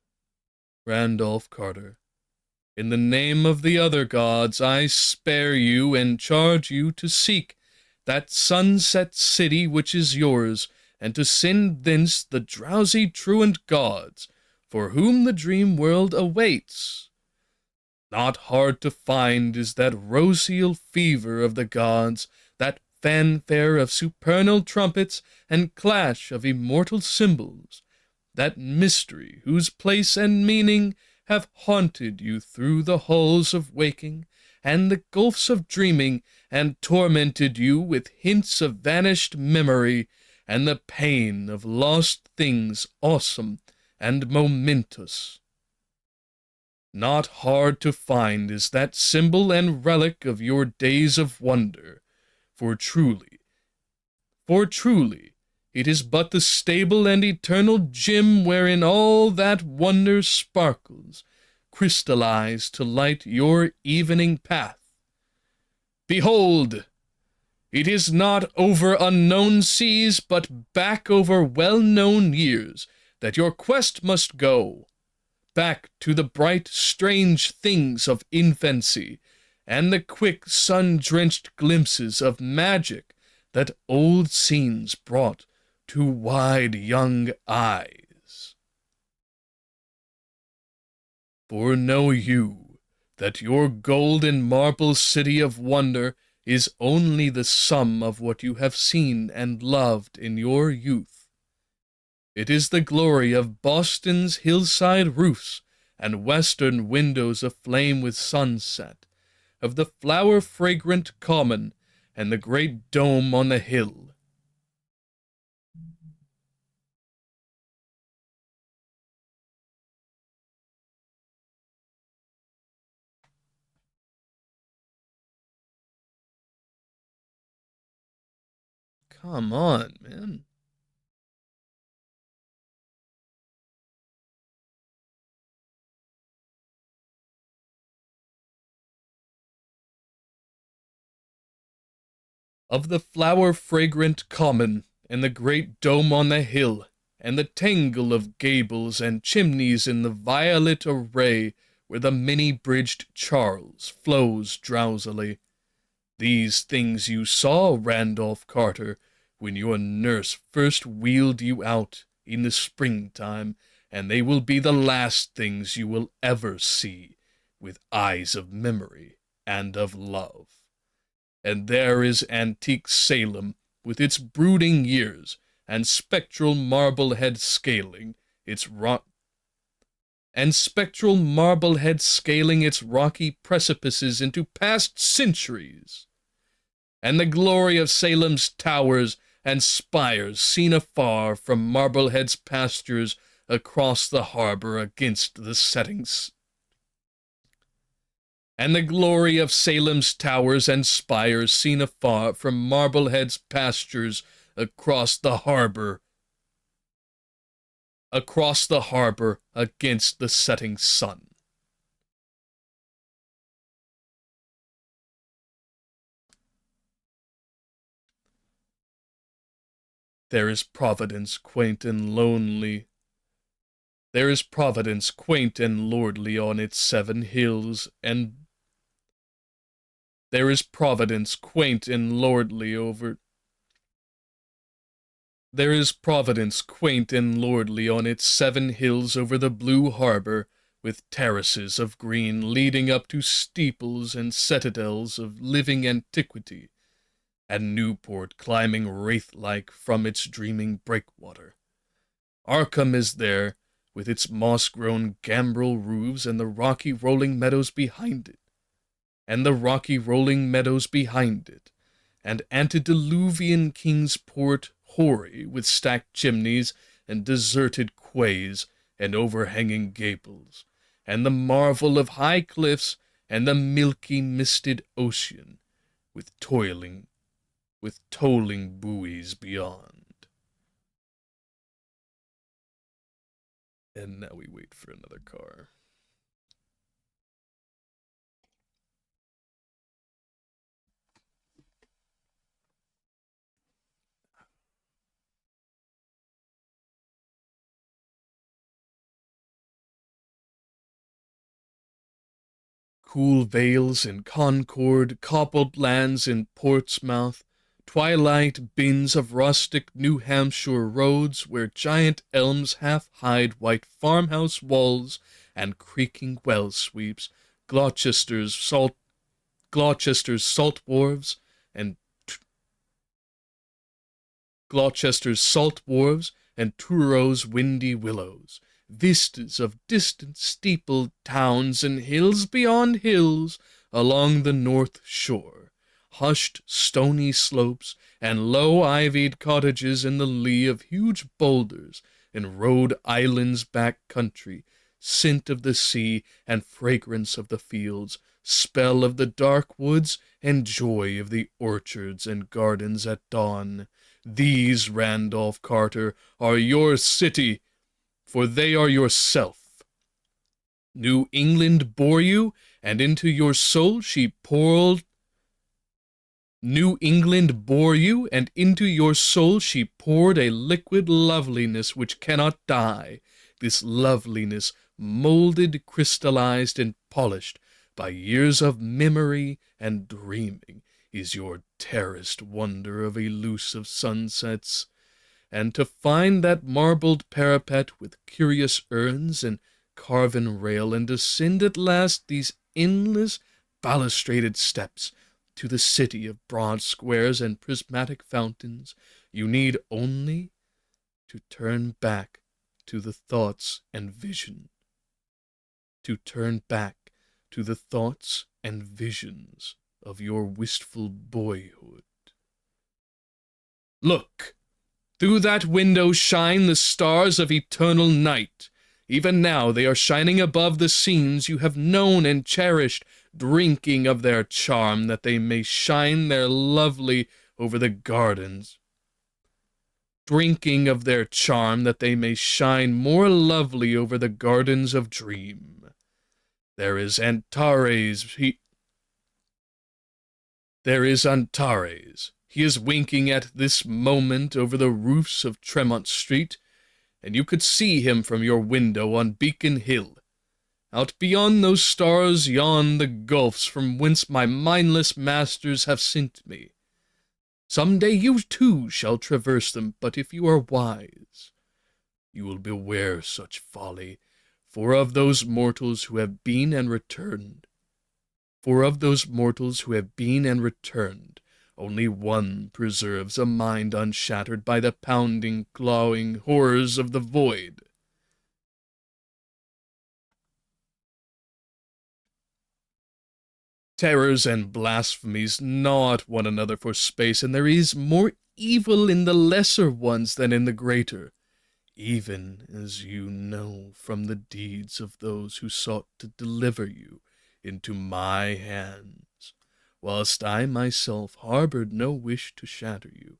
Randolph Carter, in the name of the other gods, I spare you and charge you to seek that sunset city which is yours, and to send thence the drowsy truant gods, for whom the dream world awaits. Not hard to find is that roseal fever of the gods, that fanfare of supernal trumpets and clash of immortal cymbals, that mystery whose place and meaning have haunted you through the halls of waking and the gulfs of dreaming, and tormented you with hints of vanished memory and the pain of lost things awesome and momentous. Not hard to find is that symbol and relic of your days of wonder, for truly, it is but the stable and eternal gem wherein all that wonder sparkles, crystallized to light your evening path. Behold, It is not over unknown seas, but back over well-known years, that your quest must go. Back to the bright, strange things of infancy, and the quick, sun-drenched glimpses of magic that old scenes brought to wide young eyes. For know you that your golden marble city of wonder is only the sum of what you have seen and loved in your youth. It is the glory of Boston's hillside roofs and western windows aflame with sunset, of the flower-fragrant common and the great dome on the hill. Come on, man. Of the flower-fragrant common, and the great dome on the hill, and the tangle of gables and chimneys in the violet array where the many-bridged Charles flows drowsily. These things you saw, Randolph Carter, when your nurse first wheeled you out in the springtime, and they will be the last things you will ever see with eyes of memory and of love. And there is antique Salem, with its brooding years, and spectral Marblehead scaling its rocky precipices into past centuries. And the glory of Salem's towers and spires seen afar from Marblehead's pastures across the harbor against the settings. And the glory of Salem's towers and spires seen afar from Marblehead's pastures across the harbor against the setting sun. There is Providence quaint and lonely. There is Providence quaint and lordly on its 7 hills, and there is Providence quaint and lordly over. There is Providence quaint and lordly on its 7 hills over the blue harbor, with terraces of green leading up to steeples and citadels of living antiquity, and Newport climbing wraith-like from its dreaming breakwater. Arkham is there, with its moss-grown gambrel roofs and the rocky rolling meadows behind it, and antediluvian Kingsport hoary with stacked chimneys and deserted quays and overhanging gables, and the marvel of high cliffs and the milky misted ocean, with tolling buoys beyond. And now we wait for another car. Cool vales in Concord, cobbled lands in Portsmouth, twilight bins of rustic New Hampshire roads where giant elms half hide white farmhouse walls and creaking well sweeps, Gloucester's salt wharves and Truro windy willows, vistas of distant steepled towns and hills beyond hills along the north shore, hushed stony slopes and low-ivied cottages in the lee of huge boulders in Rhode Island's back country, scent of the sea and fragrance of the fields, spell of the dark woods and joy of the orchards and gardens at dawn. These, Randolph Carter, are your city, for they are yourself. New England bore you, and into your soul she poured New England bore you, and into your soul she poured a liquid loveliness which cannot die. This loveliness, molded, crystallized, and polished by years of memory and dreaming, is your terraced wonder of elusive sunsets. And to find that marbled parapet with curious urns and carven rail, and ascend at last these endless balustraded steps to the city of broad squares and prismatic fountains, you need only to turn back to the thoughts and vision. To turn back to the thoughts and visions of your wistful boyhood. Look! Through that window shine the stars of eternal night. Even now they are shining above the scenes you have known and cherished, drinking of their charm that they may shine their lovely over the gardens. Drinking of their charm that they may shine more lovely over the gardens of dream. There is Antares. There is Antares. He is winking at this moment over the roofs of Tremont Street, and you could see him from your window on Beacon Hill. Out beyond those stars yawn the gulfs from whence my mindless masters have sent me. Some day you too shall traverse them, but if you are wise, you will beware such folly, for of those mortals who have been and returned, only one preserves a mind unshattered by the pounding, clawing horrors of the void. Terrors and blasphemies gnaw at one another for space, and there is more evil in the lesser ones than in the greater, even as you know from the deeds of those who sought to deliver you into my hands, whilst I myself harbored no wish to shatter you,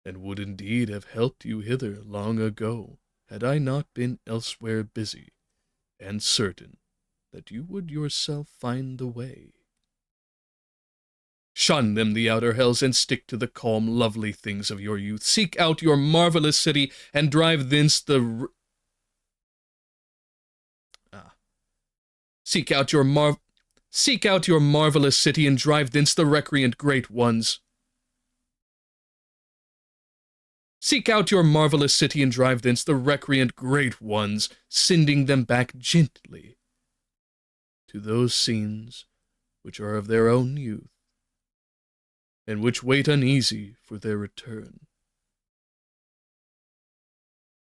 and would indeed have helped you hither long ago, had I not been elsewhere busy, and certain that you would yourself find the way. Shun them, the outer hells, and stick to the calm, lovely things of your youth. Seek out your marvelous city, and drive thence the... Seek out your marvelous city, and drive thence the recreant great ones. Seek out your marvelous city, and drive thence the recreant great ones, sending them back gently to those scenes which are of their own youth, and which wait uneasy for their return.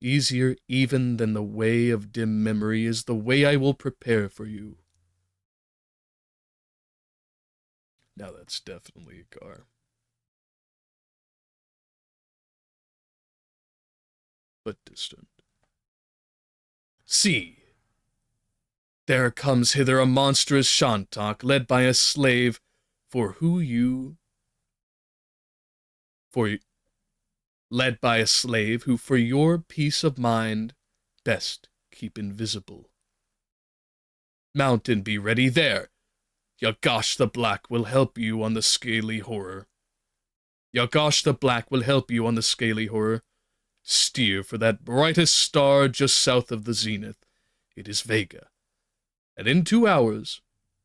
Easier even than the way of dim memory is the way I will prepare for you. Now that's definitely a car. But distant. See! There comes hither a monstrous Shantak, led by a slave, led by a slave who for your peace of mind best keep invisible. Mount and be ready there. Yagosh the Black will help you on the scaly horror. Yagosh the Black will help you on the scaly horror. Steer for that brightest star just south of the zenith. It is Vega, and in 2 hours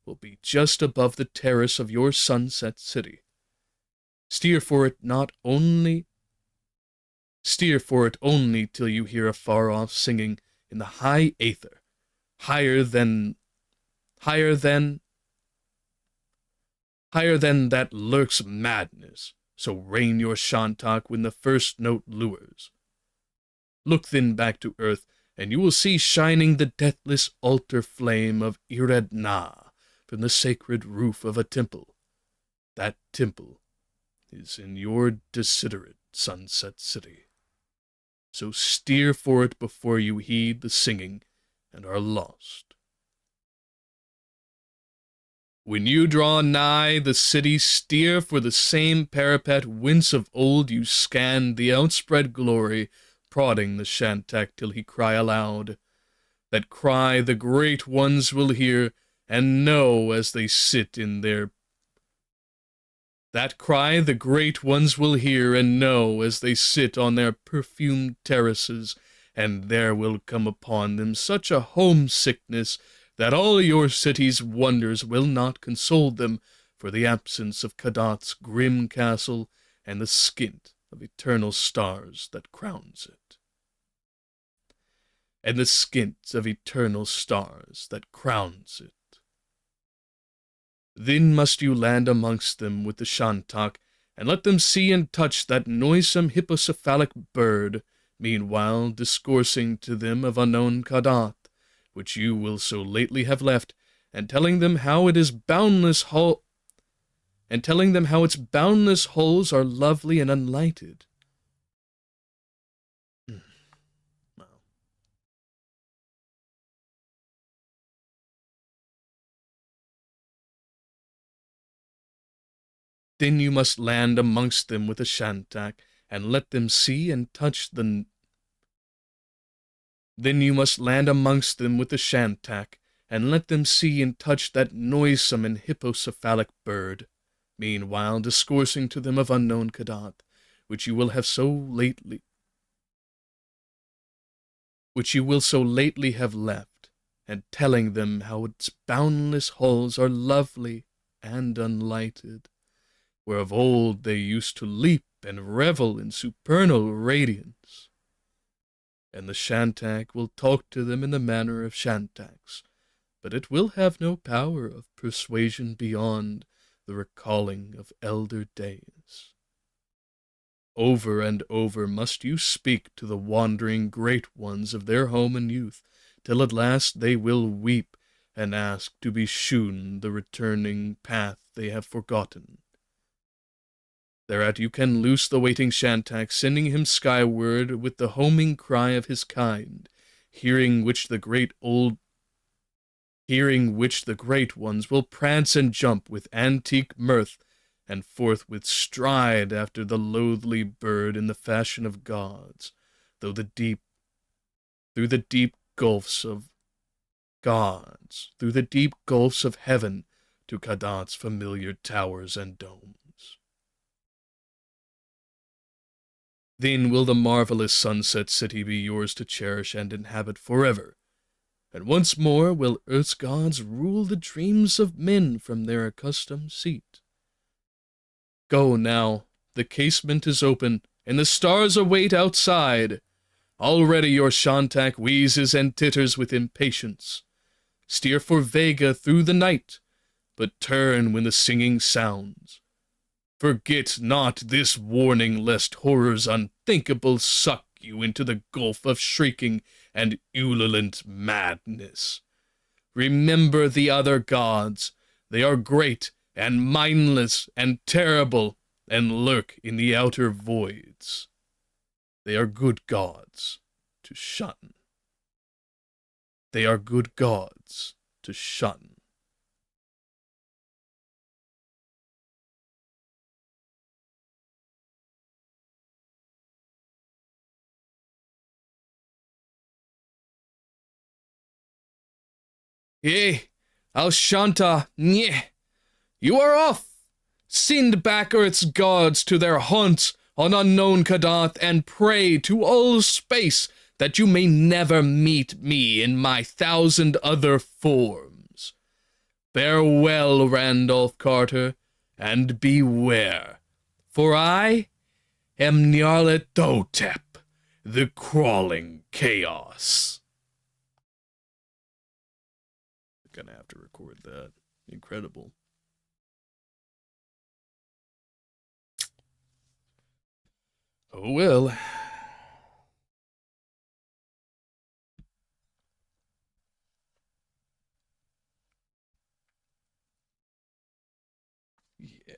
will be just above the terrace of your sunset city. Steer for it only till you hear a far-off singing in the high aether, higher than that lurks madness, so rein your Shantak when the first note lures. Look then back to earth, and you will see shining the deathless altar flame of Iredna from the sacred roof of a temple. That temple is in your desiderate sunset city. So steer for it before you heed the singing and are lost. When you draw nigh the city, steer for the same parapet whence of old you scanned the outspread glory, prodding the Shantak till he cry aloud. That cry the great ones will hear, and know as they sit in their That cry the great ones will hear and know as they sit on their perfumed terraces, and there will come upon them such a homesickness that all your city's wonders will not console them for the absence of Kadath's grim castle and the skint of eternal stars that crowns it. And the skint of eternal stars that crowns it. Then must you land amongst them with the shantak, and let them see and touch that noisome hippocephalic bird, meanwhile discoursing to them of unknown Kadath, which you will so lately have left, and telling them how its boundless halls are lovely and unlighted. Wow. Then you must land amongst them with a shantak, and let them see and touch the... Then you must land amongst them with the shantak, and let them see and touch that noisome and hippocephalic bird, meanwhile discoursing to them of unknown Kadath, which you will so lately have left, and telling them how its boundless halls are lovely and unlighted, where of old they used to leap and revel in supernal radiance. And the shantak will talk to them in the manner of shantaks, but it will have no power of persuasion beyond the recalling of elder days. Over and over must you speak to the wandering great ones of their home and youth, till at last they will weep and ask to be shewn the returning path they have forgotten. Thereat you can loose the waiting shantak, sending him skyward with the homing cry of his kind, hearing which the great ones will prance and jump with antique mirth, and forthwith stride after the loathly bird in the fashion of gods, through the deep gulfs of heaven to Kadath's familiar towers and domes. Then will the marvelous sunset city be yours to cherish and inhabit forever, and once more will earth's gods rule the dreams of men from their accustomed seat. Go now, the casement is open, and the stars await outside. Already your shantak wheezes and titters with impatience. Steer for Vega through the night, but turn when the singing sounds. Forget not this warning, lest horrors unthinkable suck you into the gulf of shrieking and ululent madness. Remember the other gods. They are great and mindless and terrible, and lurk in the outer voids. They are good gods to shun. They are good gods to shun. Yea, Alshanta, nye, you are off! Send back Earth's gods to their haunts on unknown Kadath, and pray to all space that you may never meet me in my 1,000 other forms. Farewell, Randolph Carter, and beware, for I am Nyarlathotep, the crawling chaos. Gonna have to record that. Incredible. Oh well. Yeah.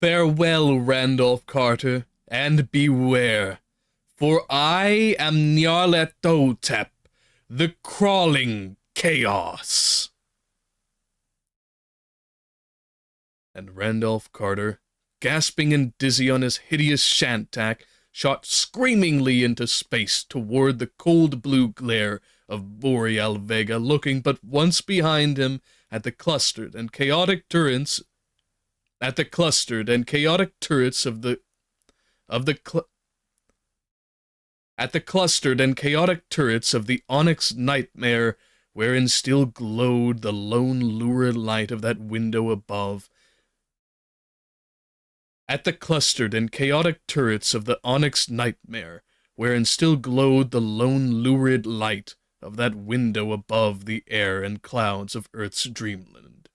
Farewell, Randolph Carter, and beware, for I am Nyarlathotep, the crawling chaos. And Randolph Carter, gasping and dizzy on his hideous shantak, shot screamingly into space toward the cold blue glare of Boreal Vega, looking but once behind him at the clustered and chaotic turrets of the of the cl- at the clustered and chaotic turrets of the onyx nightmare, wherein still glowed the lone lurid light of that window above. At the clustered and chaotic turrets of the onyx nightmare, wherein still glowed the lone lurid light of that window above the air and clouds of Earth's dreamland.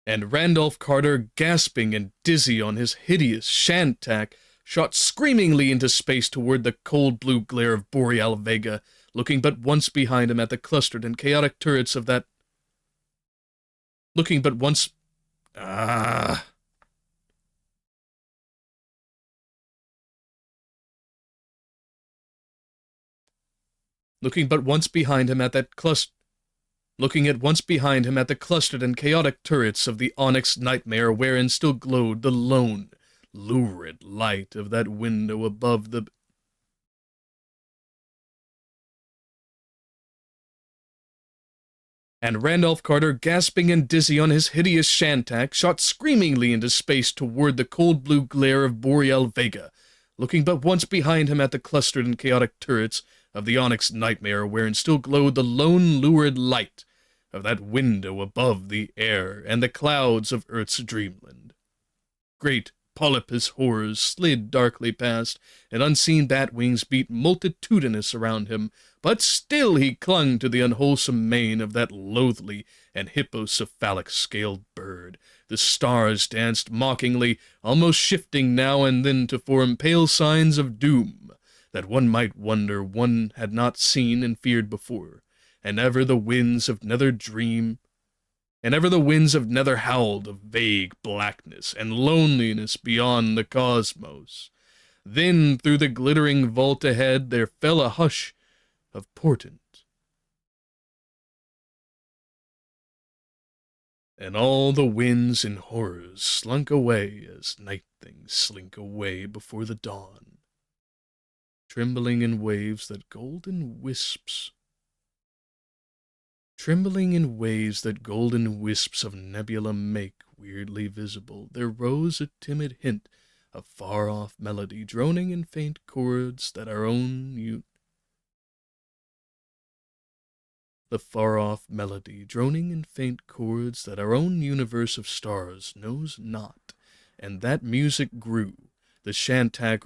And Randolph Carter, gasping and dizzy on his hideous shantak, shot screamingly into space toward the cold blue glare of Boreal Vega, looking but once behind him at the clustered and chaotic turrets of that... Looking but once... Looking but once behind him at that Looking at once behind him at the clustered and chaotic turrets of the onyx nightmare, wherein still glowed the lone, lurid light of that window above the... And Randolph Carter, gasping and dizzy on his hideous shantak, shot screamingly into space toward the cold blue glare of Boreal Vega, looking but once behind him at the clustered and chaotic turrets of the onyx nightmare, wherein still glowed the lone lurid light of that window above the air and the clouds of Earth's dreamland. Great polypus horrors slid darkly past, and unseen bat wings beat multitudinous around him, but still he clung to the unwholesome mane of that loathly and hippocephalic-scaled bird. The stars danced mockingly, almost shifting now and then to form pale signs of doom, that one might wonder one had not seen and feared before, and ever the winds of nether howled of vague blackness and loneliness beyond the cosmos. Then through the glittering vault ahead there fell a hush of portent, and all the winds and horrors slunk away as night things slink away before the dawn, trembling in waves that golden wisps of nebula make weirdly visible. There rose a timid hint of far-off melody, droning in faint chords that our own universe of stars knows not. And that music grew. The shantak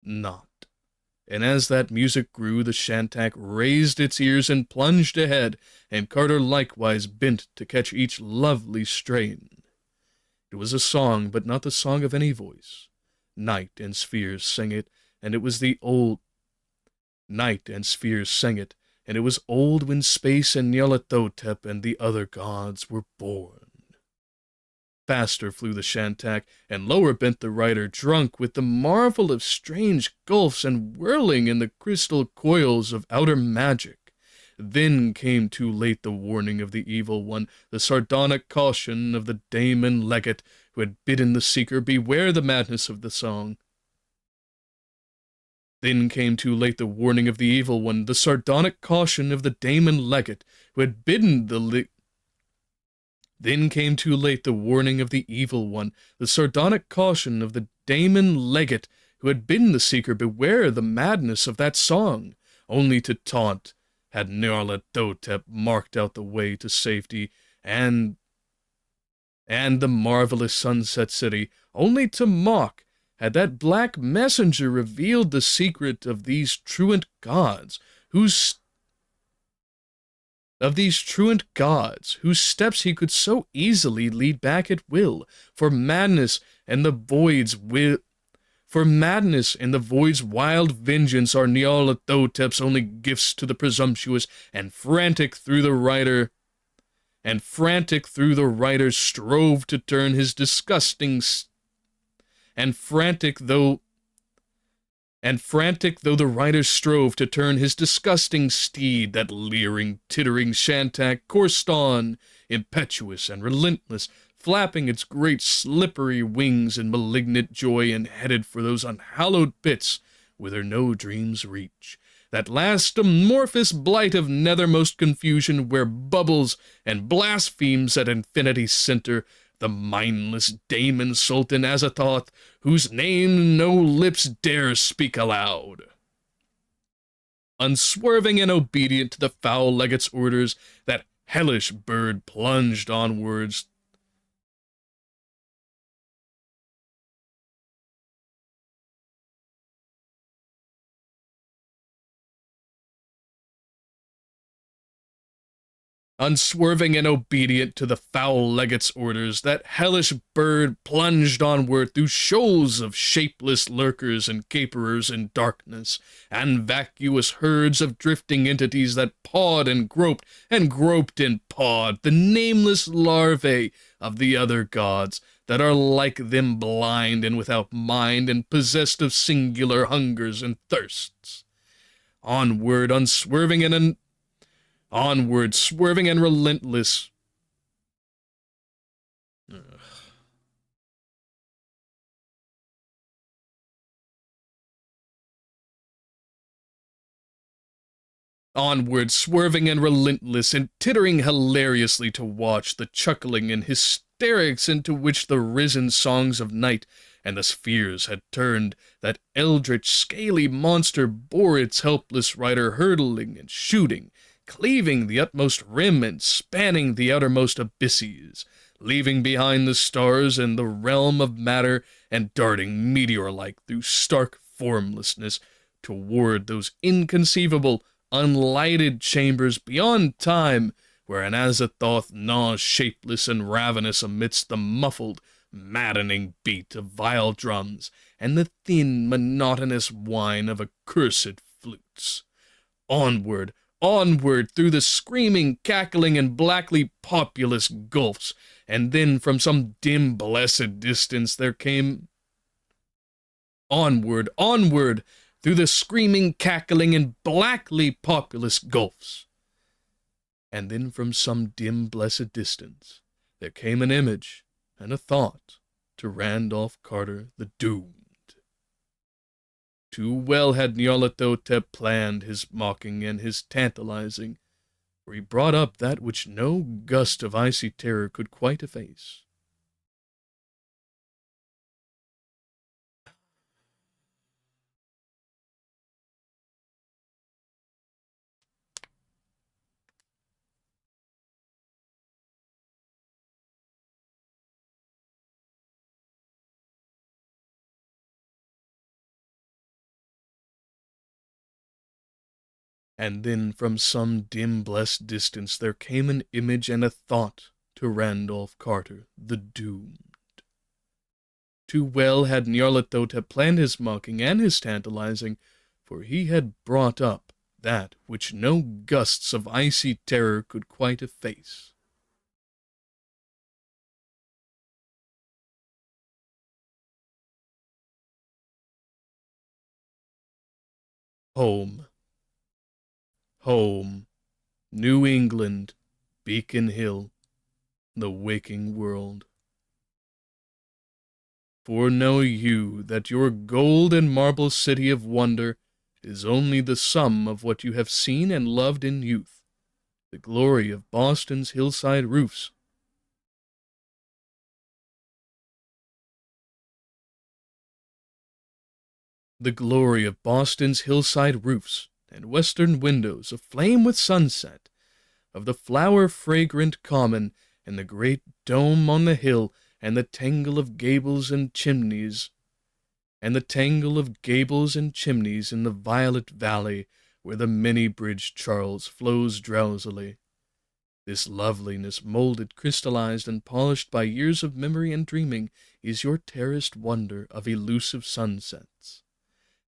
not. And as that music grew, the shantak raised its ears and plunged ahead, and Carter likewise bent to catch each lovely strain. It was a song, but not the song of any voice. Night and spheres sang it, and it was old when space and Nyarlathotep and the other gods were born. Faster flew the shantak, and lower bent the rider, drunk with the marvel of strange gulfs and whirling in the crystal coils of outer magic. Then came too late the warning of the evil one, the sardonic caution of the daemon legate who had bidden the seeker beware the madness of the song. Then came too late the warning of the evil one, the sardonic caution of the daemon legate who had bidden the Then came too late the warning of the evil one, the sardonic caution of the daemon legate who had bidden the seeker beware the madness of that song, only to taunt had Nyarlathotep marked out the way to safety and the marvelous sunset city, only to mock had that black messenger revealed the secret of these truant gods, whose steps he could so easily lead back at will, for madness and the void's wild vengeance are Nyarlathotep's only gifts to the presumptuous, and frantic through the writer strove to turn his disgusting And frantic though the rider strove to turn his disgusting steed, that leering, tittering Shantak coursed on, impetuous and relentless, flapping its great slippery wings in malignant joy, and headed for those unhallowed pits whither no dreams reach. That last amorphous blight of nethermost confusion, where bubbles and blasphemes at infinity's center the mindless daemon Sultan Azathoth, whose name no lips dare speak aloud. Unswerving and obedient to the foul legate's orders, that hellish bird plunged onwards. Unswerving and obedient to the foul legate's orders, that hellish bird plunged onward through shoals of shapeless lurkers and caperers in darkness, and vacuous herds of drifting entities that pawed and groped and pawed, the nameless larvae of the other gods, that are like them blind and without mind and possessed of singular hungers and thirsts. Onward, unswerving and onward, swerving and relentless. Onward, swerving and relentless, and tittering hilariously to watch the chuckling and hysterics into which the risen songs of night and the spheres had turned, that eldritch, scaly monster bore its helpless rider hurtling and shooting, cleaving the utmost rim and spanning the outermost abysses, leaving behind the stars and the realm of matter, and darting meteor-like through stark formlessness toward those inconceivable, unlighted chambers beyond time, where an Azathoth gnaws shapeless and ravenous amidst the muffled, maddening beat of vile drums and the thin, monotonous whine of accursed flutes. Onward, onward, through the screaming, cackling, and blackly populous gulfs, and then from some dim, blessed distance there came... Onward, onward, through the screaming, cackling, and blackly populous gulfs. And then from some dim, blessed distance there came an image and a thought to Randolph Carter the Doomed. Too well had Nyarlathotep planned his mocking and his tantalizing, for he brought up that which no gust of icy terror could quite efface. And then from some dim, blessed distance there came an image and a thought to Randolph Carter the Doomed. Too well had Nyarlathotep planned his mocking and his tantalizing, for he had brought up that which no gusts of icy terror could quite efface. Home. Home. New England. Beacon Hill. The waking world. For know you that your gold and marble city of wonder is only the sum of what you have seen and loved in youth, the glory of Boston's hillside roofs. The glory of Boston's hillside roofs and western windows aflame with sunset, of the flower-fragrant common and the great dome on the hill, and the tangle of gables and chimneys, in the violet valley where the many-bridged Charles flows drowsily. This loveliness, molded, crystallized, and polished by years of memory and dreaming, is your terraced wonder of elusive sunsets.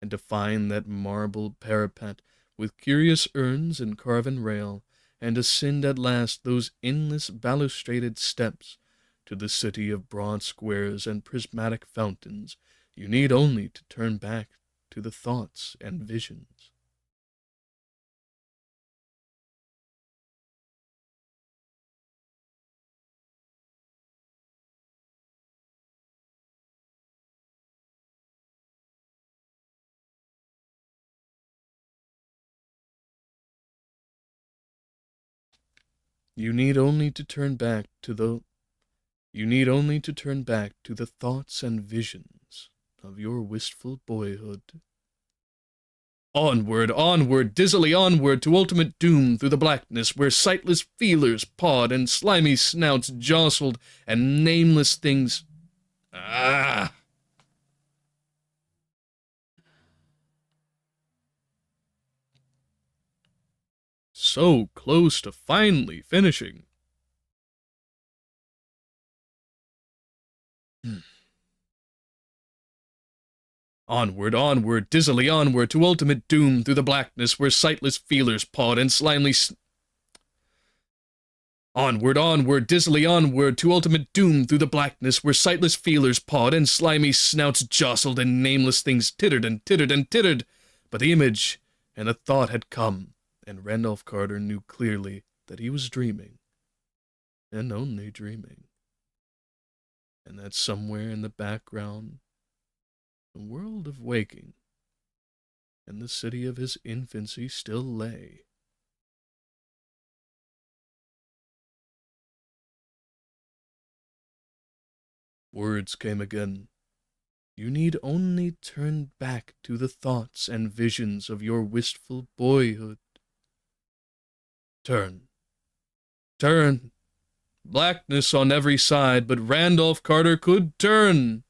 And to find that marble parapet with curious urns and carven rail, and ascend at last those endless balustraded steps to the city of broad squares and prismatic fountains, you need only to turn back to the thoughts and visions. You need only to turn back to the thoughts and visions of your wistful boyhood. Onward, onward, dizzily onward to ultimate doom through the blackness where sightless feelers pawed and slimy snouts jostled and nameless things... So close to finally finishing. Onward, onward, dizzily onward to ultimate doom through the blackness where sightless feelers pawed and Onward, onward, dizzily onward to ultimate doom through the blackness where sightless feelers pawed and slimy snouts jostled and nameless things tittered and tittered and tittered. But the image and the thought had come, and Randolph Carter knew clearly that he was dreaming, and only dreaming, and that somewhere in the background, the world of waking, and the city of his infancy still lay. Words came again. You need only turn back to the thoughts and visions of your wistful boyhood. Turn. Turn. Blackness on every side, but Randolph Carter could turn.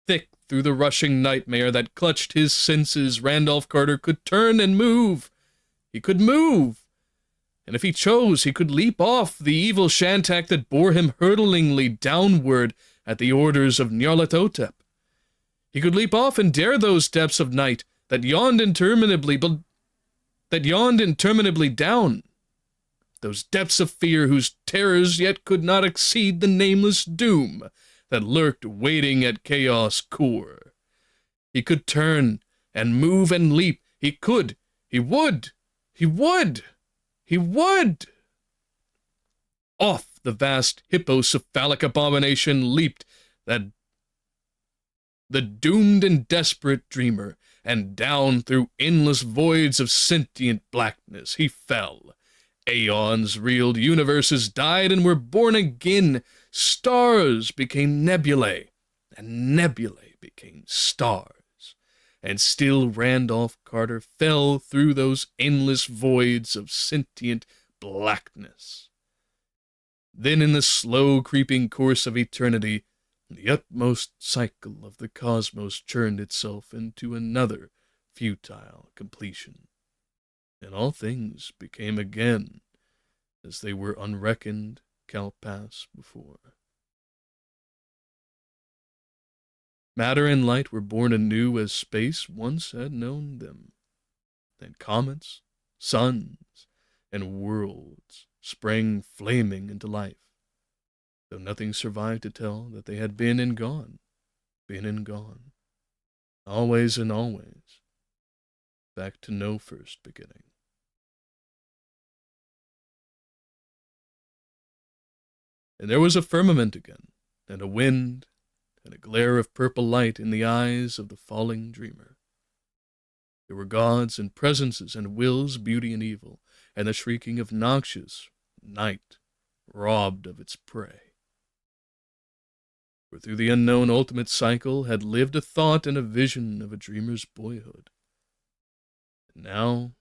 Thick through the rushing nightmare that clutched his senses, Randolph Carter could turn and move. He could move. And if he chose, he could leap off the evil shantak that bore him hurtlingly downward at the orders of Nyarlathotep. He could leap off and dare those depths of night that yawned interminably down. Those depths of fear whose terrors yet could not exceed the nameless doom that lurked waiting at chaos' core. He could turn and move and leap. He could. He would. He would. He would! Off the vast hippocephalic abomination leaped the doomed and desperate dreamer, and down through endless voids of sentient blackness he fell. Aeons reeled, universes died and were born again. Stars became nebulae, and nebulae became stars. And still Randolph Carter fell through those endless voids of sentient blackness. Then in the slow creeping course of eternity, the utmost cycle of the cosmos churned itself into another futile completion, and all things became again as they were unreckoned Kalpas before. Matter and light were born anew as space once had known them, and comets, suns, and worlds sprang flaming into life, though nothing survived to tell that they had been and gone, always and always, back to no first beginning. And there was a firmament again, and a wind, and a glare of purple light in the eyes of the falling dreamer. There were gods and presences and wills, beauty and evil, and the shrieking of noxious night robbed of its prey. For through the unknown ultimate cycle had lived a thought and a vision of a dreamer's boyhood. And now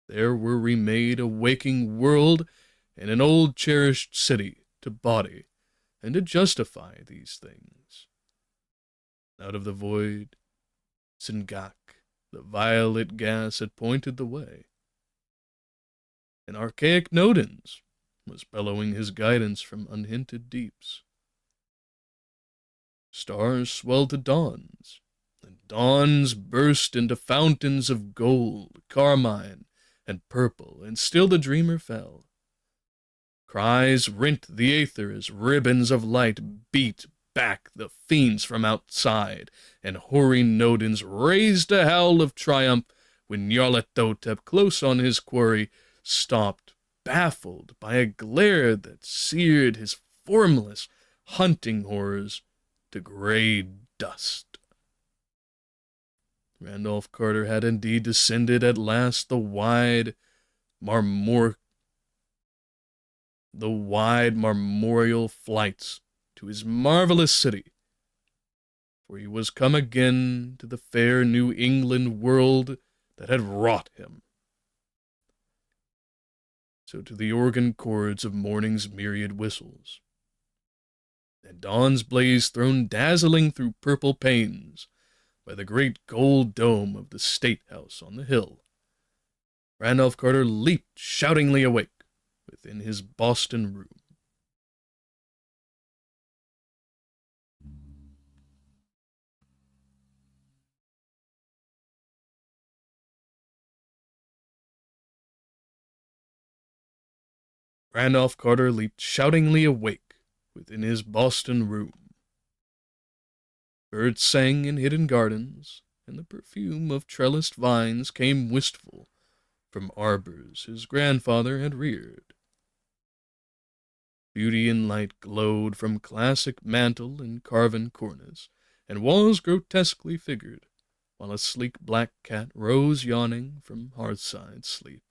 there were remade a waking world and an old cherished city to body and to justify these things. Out of the void, Singak, the violet gas, had pointed the way. And archaic Nodens was bellowing his guidance from unhinted deeps. Stars swelled to dawns, and dawns burst into fountains of gold, carmine, and purple, and still the dreamer fell. Cries rent the aether as ribbons of light beat back the fiends from outside, and hoary Nodens raised a howl of triumph when Nyarlathotep, close on his quarry, stopped, baffled by a glare that seared his formless hunting horrors to gray dust. Randolph Carter had indeed descended at last the wide marmoreal flights to his marvelous city, for he was come again to the fair New England world that had wrought him. So to the organ chords of morning's myriad whistles, and dawn's blaze thrown dazzling through purple panes by the great gold dome of the State House on the hill, Randolph Carter leaped shoutingly awake within his Boston room. Randolph Carter leaped shoutingly awake within his Boston room. Birds sang in hidden gardens, and the perfume of trellised vines came wistful from arbors his grandfather had reared. Beauty and light glowed from classic mantel and carven cornice, and walls grotesquely figured, while a sleek black cat rose yawning from hearthside sleep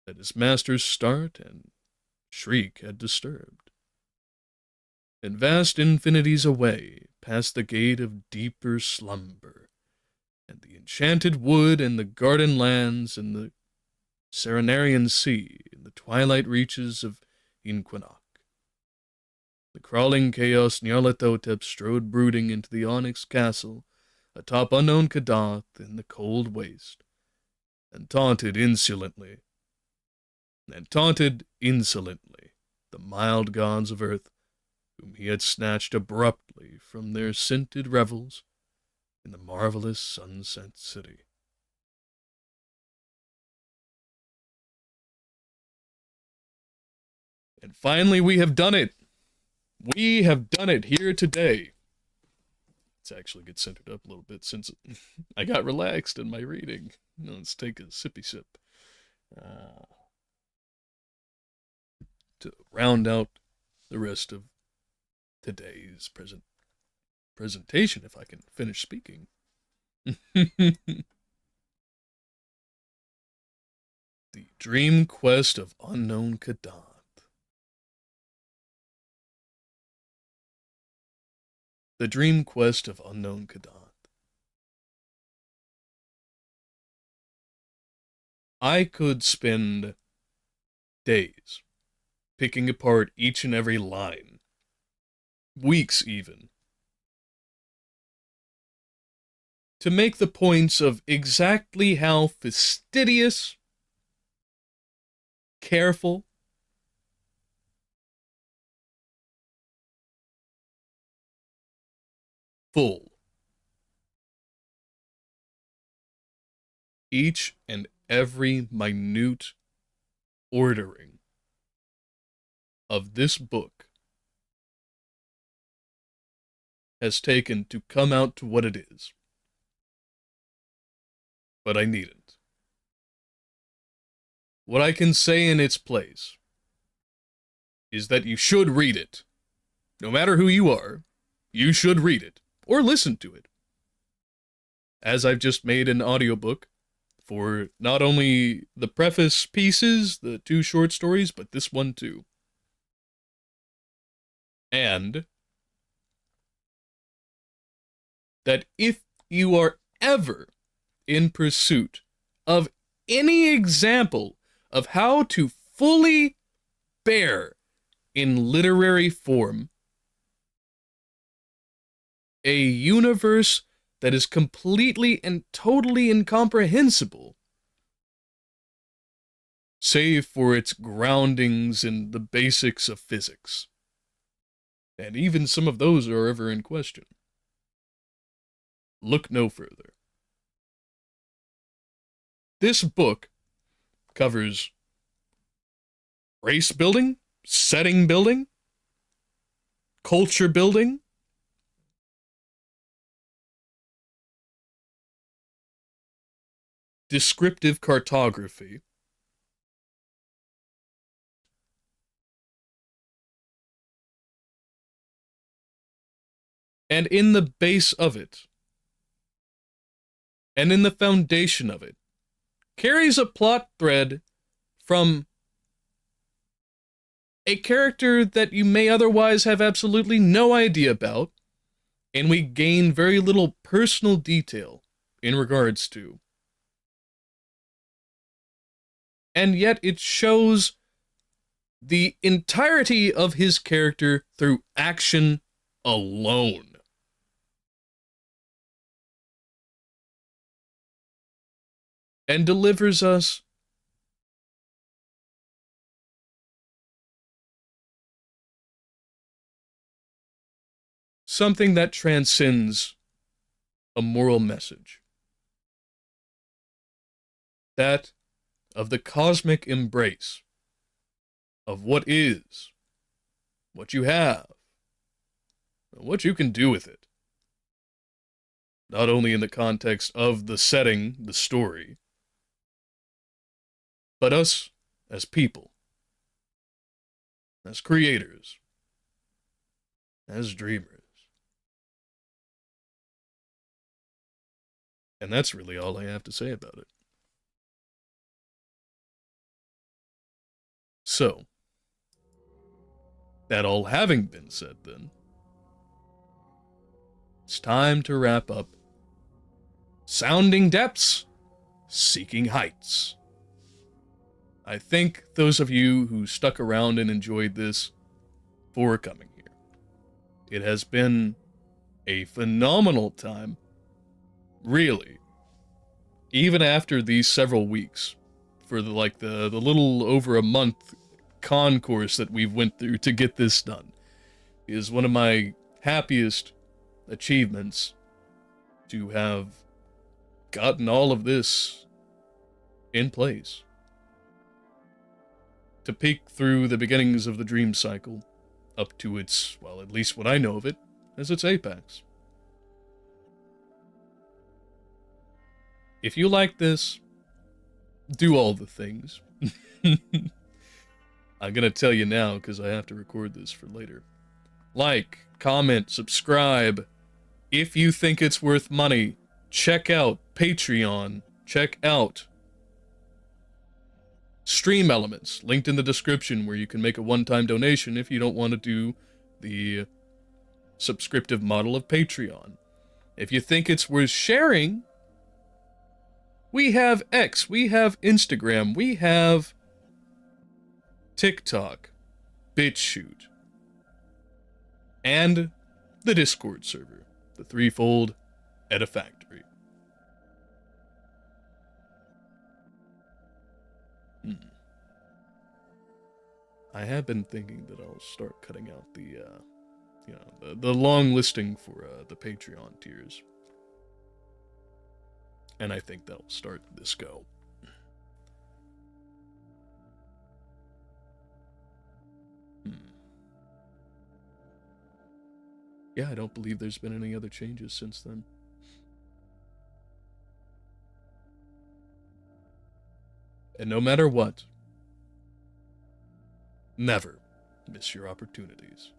that his master's start and shriek had disturbed. And vast infinities away, past the gate of deeper slumber, and the enchanted wood and the garden lands and the Serenarian sea in the twilight reaches of Inquinac, the crawling chaos Nyarlathotep strode brooding into the onyx castle atop unknown Kadath in the cold waste, and taunted insolently the mild gods of earth, whom he had snatched abruptly from their scented revels in the marvelous Sunset City. And finally, we have done it! We have done it here today! Let's actually get centered up a little bit since I got relaxed in my reading. Let's take a sippy sip. To round out the rest of today's presentation, if I can finish speaking. The Dream Quest of Unknown Kadath. The Dream Quest of Unknown Kadath. I could spend days picking apart each and every line, weeks even, to make the points of exactly how fastidious, careful, full each and every minute ordering of this book has taken to come out to what it is. But I needn't. What I can say in its place is that you should read it. No matter who you are, you should read it, or listen to it. As I've just made an audiobook for not only the preface pieces, the 2 short stories, but this one too. And that if you are ever in pursuit of any example of how to fully bear in literary form a universe that is completely and totally incomprehensible, save for its groundings in the basics of physics, and even some of those are ever in question, look no further. This book covers race building, setting building, culture building, descriptive cartography, and in the base of it, and in the foundation of it, carries a plot thread from a character that you may otherwise have absolutely no idea about, and we gain very little personal detail in regards to. And yet it shows the entirety of his character through action alone. And delivers us something that transcends a moral message. That of the cosmic embrace of what is, what you have, and what you can do with it. Not only in the context of the setting, the story, but us as people, as creators, as dreamers. And that's really all I have to say about it. So, that all having been said then, it's time to wrap up Sounding Depths, Seeking Heights. I thank those of you who stuck around and enjoyed this for coming here. It has been a phenomenal time, really. Even after these several weeks, for the little over a month concourse that we've went through to get this done, is one of my happiest achievements to have gotten all of this in place. To peek through the beginnings of the dream cycle up to its, well, at least what I know of it, as its apex. If you like this, do all the things. I'm gonna tell you now because I have to record this for later. Like, comment, subscribe. If you think it's worth money, check out Patreon. Check out Stream Elements, linked in the description, where you can make a one-time donation if you don't want to do the subscriptive model of Patreon. If you think it's worth sharing, we have X, we have Instagram, we have TikTok, BitChute, and the Discord server, the threefold Edifactory. I have been thinking that I'll start cutting out the long listing for the Patreon tiers. And I think that'll start this go. Yeah, I don't believe there's been any other changes since then. And no matter what, never miss your opportunities.